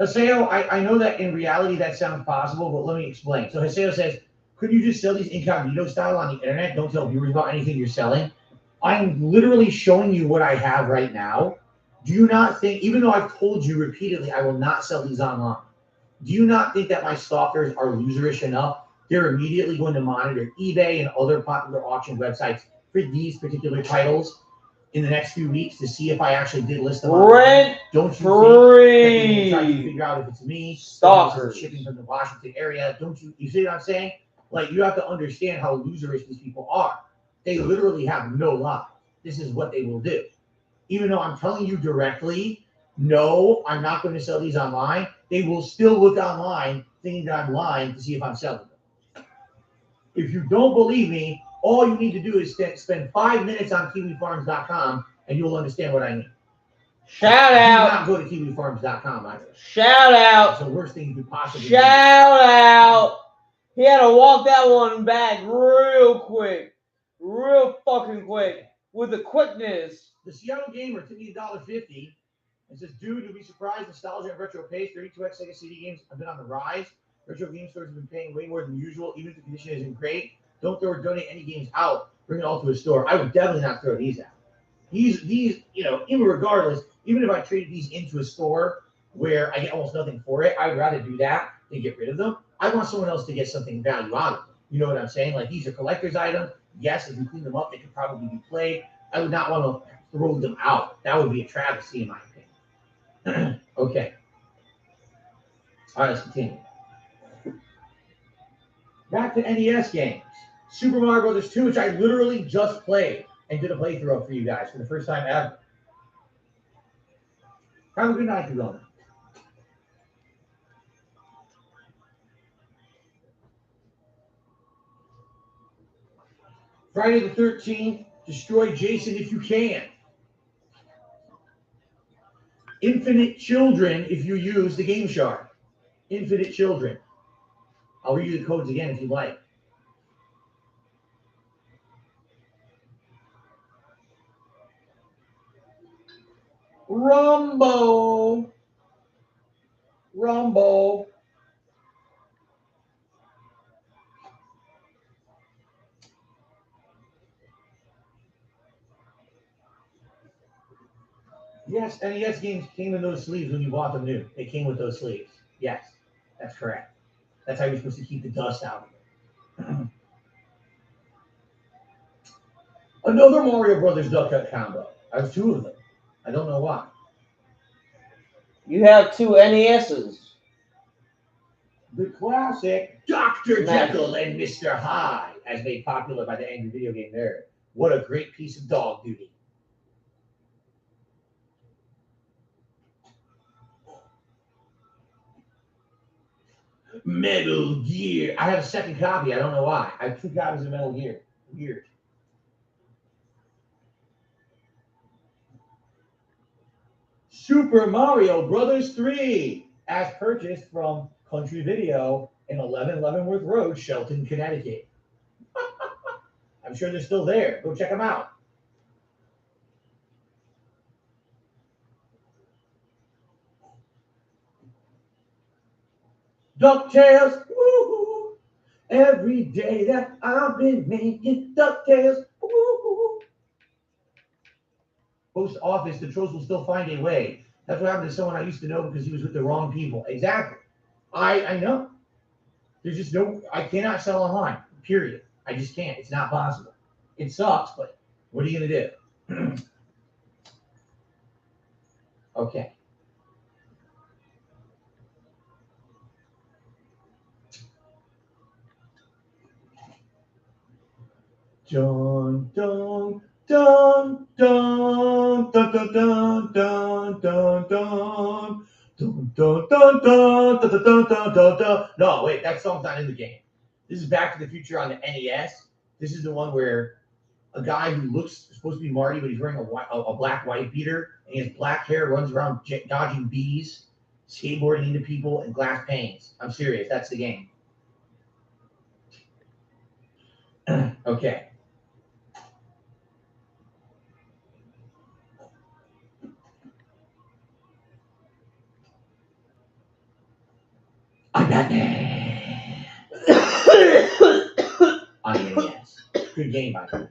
Haseo, I know that in reality that sounds possible, but let me explain. So Haseo says, could you just sell these incognito style on the internet? Don't tell viewers about anything you're selling. I'm literally showing you what I have right now. Do you not think, even though I've told you repeatedly I will not sell these online, do you not think that my stalkers are loserish enough? They're immediately going to monitor eBay and other popular auction websites for these particular titles in the next few weeks to see if I actually did list them online. Don't you think that they will try to figure out if it's me, stalkers, shipping from the Washington area? Don't you? You see what I'm saying? Like, you have to understand how loserish these people are. They literally have no lie. This is what they will do. Even though I'm telling you directly, no, I'm not going to sell these online, they will still look online thinking that I'm lying to see if I'm selling them. If you don't believe me, all you need to do is spend 5 minutes on kiwifarms.com and you'll understand what I mean. Shout out. Do not go to kiwifarms.com either. Shout out. It's the worst thing you could possibly do. Shout out. He had to walk that one back real quick. Real fucking quick. With the quickness. The Seattle Gamer took me $1.50 and says, dude, you'll be surprised. Nostalgia and retro pace. 32X Sega CD games have been on the rise. Retro game stores have been paying way more than usual, even if the condition isn't great. Don't throw or donate any games out. Bring it all to a store. I would definitely not throw these out. These, you know, even regardless, even if I traded these into a store where I get almost nothing for it, I'd rather do that than get rid of them. I want someone else to get something value out of them. You know what I'm saying? Like, these are collector's items. Yes, if you clean them up, they could probably be played. I would not want to throw them out. That would be a travesty in my opinion. Okay. All right, let's continue. Back to NES games. Super Mario Brothers 2, which I literally just played and did a playthrough of for you guys for the first time ever. Have a good night, Corona. Friday the 13th, destroy Jason if you can. Infinite Children if you use the Game Shark. Infinite Children. I'll read you the codes again if you like. Rumbo. Rumbo. Yes, NES games came in those sleeves when you bought them new. They came with those sleeves. Yes, that's correct. That's how you're supposed to keep the dust out of it. Another Mario Brothers Duck Hunt combo. I have 2 of them. I don't know why. You have 2 NESs. The classic Dr. Jekyll and Mr. Hyde, as made popular by the angry video game nerd. What a great piece of dog duty. Metal Gear. I have a second copy. I don't know why. I have 2 copies of Metal Gear. Weird. Super Mario Brothers 3, as purchased from Country Video in 11 Leavenworth Road, Shelton, Connecticut. I'm sure they're still there. Go check them out. DuckTales. Woo-hoo. Every day that I've been making DuckTales. Woo-hoo. Post office, the trolls will still find a way. That's what happened to someone I used to know because he was with the wrong people. Exactly. I know. There's just no, I cannot sell online, period. I just can't. It's not possible. It sucks, but what are you going to do? Okay. Dun, dun, dun, dun, dun, dun, dun, dun, dun, dun. Dun, dun, dun, dun, dun, dun, dun, dun, dun. No, wait, that song's not in the game. This is Back to the Future on the NES. This is the one where a guy who looks supposed to be Marty, but he's wearing a black white beater, and he has black hair, runs around dodging bees, skateboarding into people, and glass panes. I'm serious. That's the game. Okay. Batman. On the NES. Good game, by the way.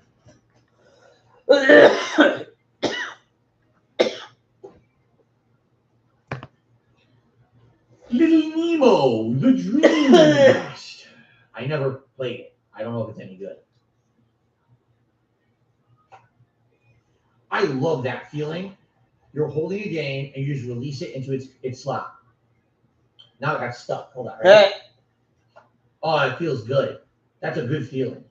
Little Nemo, the Dream Quest. I never played it. I don't know if it's any good. I love that feeling. You're holding a game and you just release it into its slot. Now it got stuck. Hold on. Right? Oh, it feels good. That's a good feeling.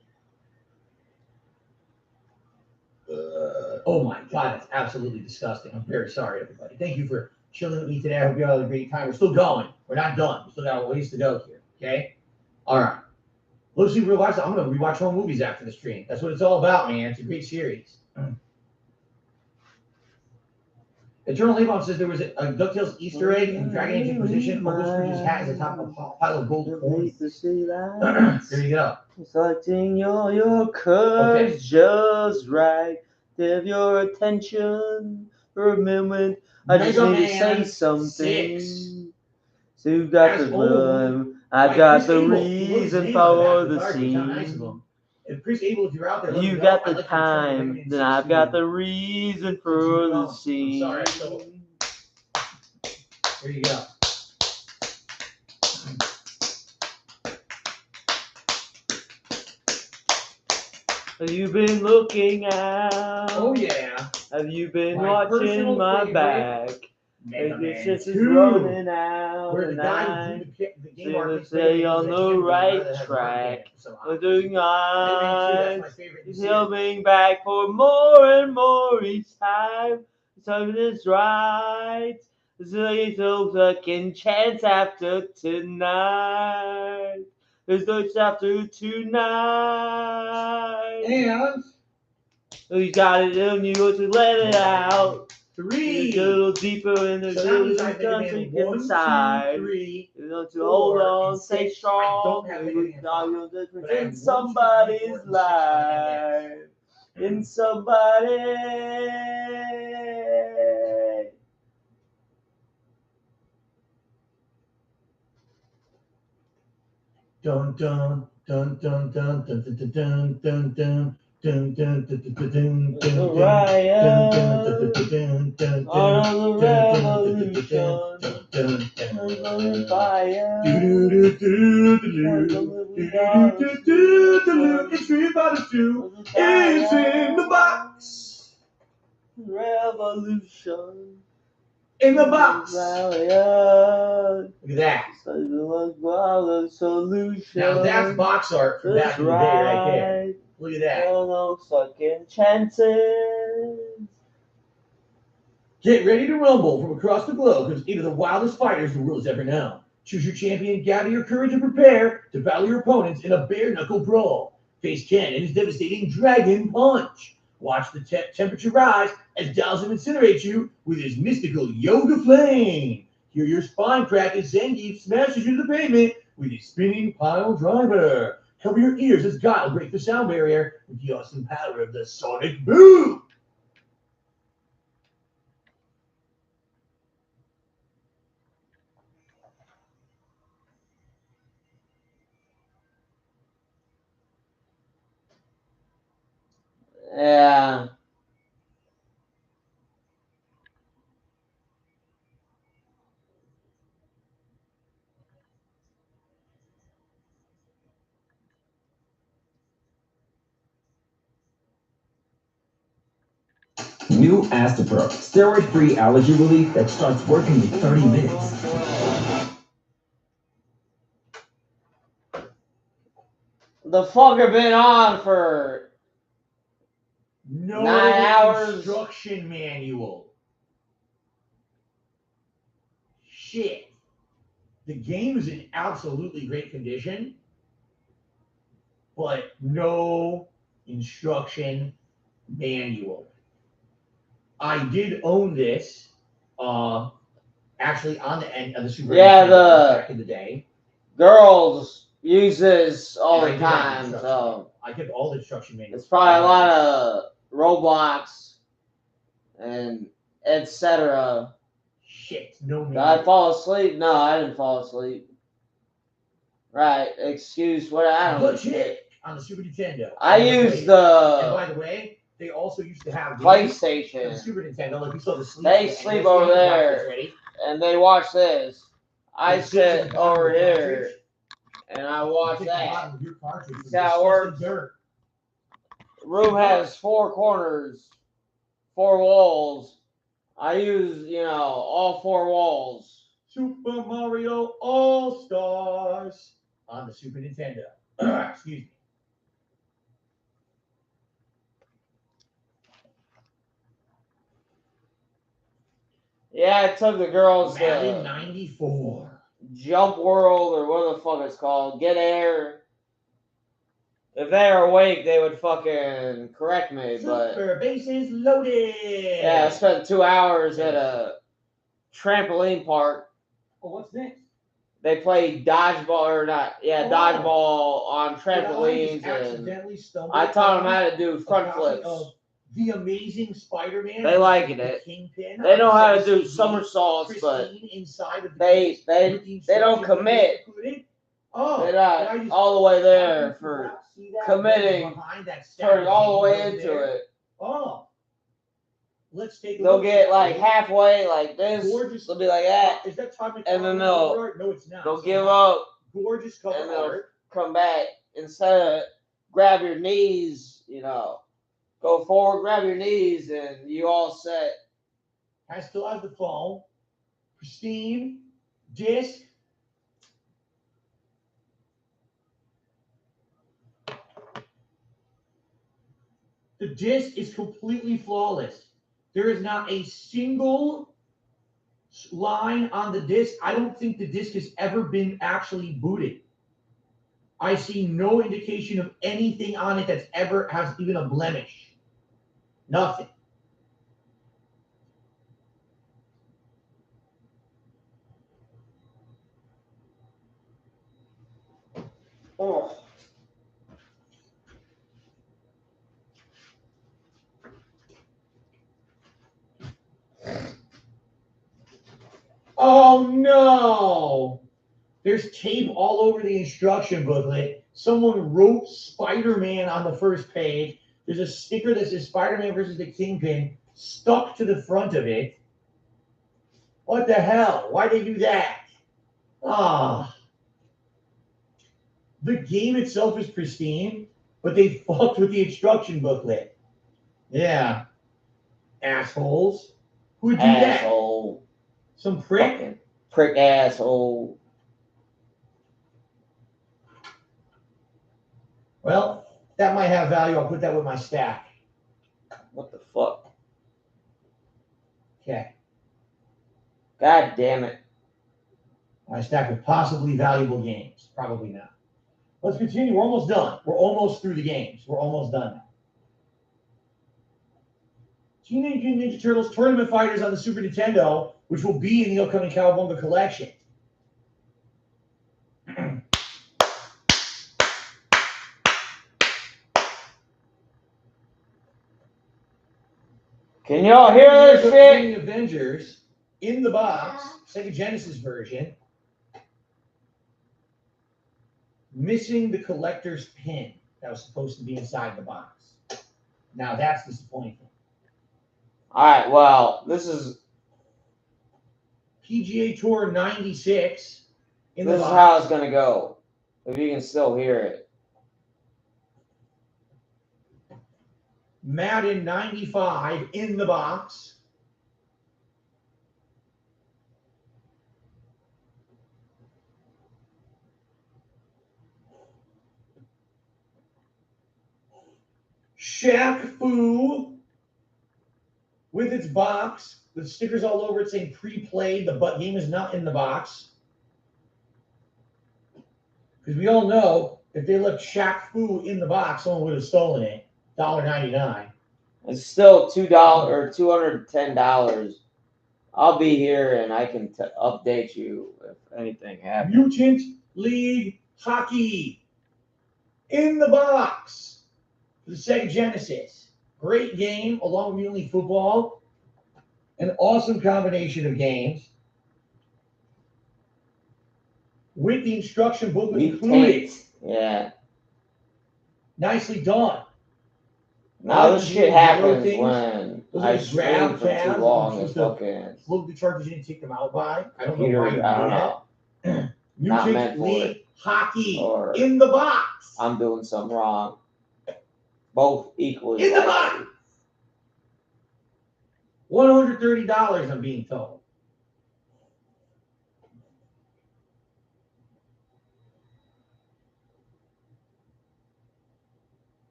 Oh my God, that's absolutely disgusting. I'm very sorry, everybody. Thank you for chilling with me today. I hope you all had a great time. We're still going. We're not done. We still got a ways to go here. Okay? All right. Let's see, rewatch. I'm going to rewatch more movies after the stream. That's what it's all about, man. It's a great series. Eternal Avon says there was a DuckTales Easter egg in Dragon Age Inquisition. Uncle Scrooge's hat is atop a pile of gold coins. There you go. Selecting your cards just right. Give your attention for a moment. I just Mega need to say Man something. 6. So you got As the old rhyme. I by got Chris the Abel. He wrote his reason name on for the the back of the card, which is how nice of scene. him. If Chris Abel, if you're out there, let You me know. got I'd the like to return to Mega time, Man then 6 I've to got you. the reason Since for you the know. I'm scene. sorry, so there you go. Have you been looking out? Oh yeah. Have you been My watching personal my favorite, back? Mega And Man the shit is 2, running out, where the and guy I who drew the game seem to art stay on the right track. We're doing that's my eyes. favorite. He's coming back for more and more each time. Time is right. There's no second chance after tonight. There's no chance after tonight. And you got it in you to let it out. 3. Get a little deeper in the So that means I good Mega Man country 1, 2, inside. 3, You know, to 4, hold on, and stay 6. strong. I don't have Mega Man 5. Now you're But I different have in 1, 2, 3, 4, somebody's and 6 on life. In somebody. Dun dun dun dun dun dun dun dun dun dun. Dun, dun, dun, dun, dun, dun, dun, dun, On the revolution, fire. It's Street Fighter 2. It's in the box. Revolution. In the box. Look Look at that. Solution. Now that's box art from back in the day right there. Look at that. No second chances. Get ready to rumble from across the globe because eight of the wildest fighters the world has ever known. Choose your champion, gather your courage, and prepare to battle your opponents in a bare-knuckle brawl. Face Ken and his devastating Dragon Punch. Watch the temperature rise as Dhalsim incinerates you with his mystical Yoga Flame. Hear your spine crack as Zangief smashes you to the pavement with his spinning pile driver. Cover your ears as Guile breaks the sound barrier with the awesome power of the Sonic Boom. Yeah. New Astapro, steroid-free allergy relief that starts working in 30 minutes. The fucker been on for No 9 hours. Instruction manual. Shit. The game is in absolutely great condition, but no instruction manual. I did own this, actually on the end of the Super Nintendo back in the day. Girls use this all And the I did have time, instruction so manual. I kept all the instruction manuals. it's probably a lot of Roblox and etc. Shit, no Did manual. I fall asleep? No, I didn't fall asleep. Right. Excuse what I don't know. Legit on the Super Nintendo. I use the. And by the way, they also used to have PlayStation. The Super Nintendo. Like you saw the sleep. They sleep over there, and they watch this. I sit over here, and I watch that. See how it works? Room has 4 corners, 4 walls. I use, all 4 walls. Super Mario All Stars on the Super Nintendo. Excuse me. Yeah, I took the girls to 94. Jump World or what the fuck it's called. Get Air. If they were awake, they would fucking correct me. Super bases loaded. Yeah, I spent 2 hours at a trampoline park. Oh, what's next? They played dodgeball or not? Yeah, dodgeball on trampolines, and I taught them how to do front flips. The Amazing Spider-Man. They liked it. They know how to do somersaults, but they don't commit. They're not all the way there for committing, turning all the way into it. Oh. Let's take a They'll look. get like halfway like this. Gorgeous. They'll be like that. Is that time and then no, it's not. they'll give up. Gorgeous cover and they'll art. come back. Instead of grab your knees, go forward, grab your knees, and you all set. I still have the phone. Pristine. Disc. The disc is completely flawless. There is not a single line on the disc. I don't think the disc has ever been actually booted. I see no indication of anything on it that's ever has even a blemish. Nothing. Oh. Oh no! There's tape all over the instruction booklet. Someone wrote Spider-Man on the first page. There's a sticker that says Spider-Man versus the Kingpin stuck to the front of it. What the hell? Why'd they do that? Ah. The game itself is pristine, but they fucked with the instruction booklet. Yeah. Assholes. Who would do Asshole. that? Some prick? Fucking prick asshole. Well, that might have value. I'll put that with my stack. What the fuck? Okay. God damn it. My stack with possibly valuable games. Probably not. Let's continue. We're almost done. We're almost through the games. We're almost done now. Teenage Mutant Ninja Turtles Tournament Fighters on the Super Nintendo, which will be in the upcoming Cowabunga collection. Can y'all hear this shit? Avengers in the box, Sega Genesis version. Missing the collector's pin that was supposed to be inside the box. Now that's disappointing. All right, well, this is PGA Tour 96 in the box. This is how it's going to go, if you can still hear it. Madden 95 in the box. Shaq Fu with its box with stickers all over it saying pre-played. The game is not in the box. Because we all know if they left Shaq Fu in the box, someone would have stolen it. $1.99. It's still $2 or $210. I'll be here and I can update you if anything happens. Mutant League Hockey in the box for the Sega Genesis. Great game along with Mutant League Football. An awesome combination of games. with the instruction booklet We included. tanked. Yeah. Nicely done. Now this shit happens when those I are stream grab for too tabs. long You're and supposed fucking to plug the chargers in and take them out by. I don't know computer, why you do I don't that. know. Not Mutant meant for League it. Hockey Or in the box. I'm doing something wrong. Both equally In the likely. box. $130, I'm being told.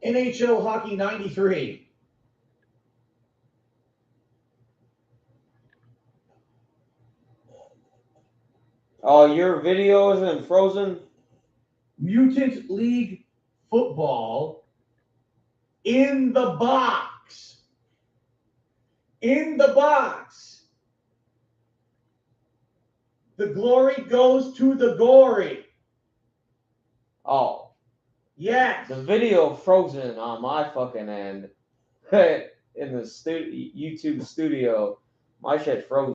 NHL Hockey 93. Oh, your video isn't frozen? Mutant League Football in the box. In the box. The glory goes to the gory. Oh. Yes. The video frozen on my fucking end. In the YouTube studio. My shit frozen.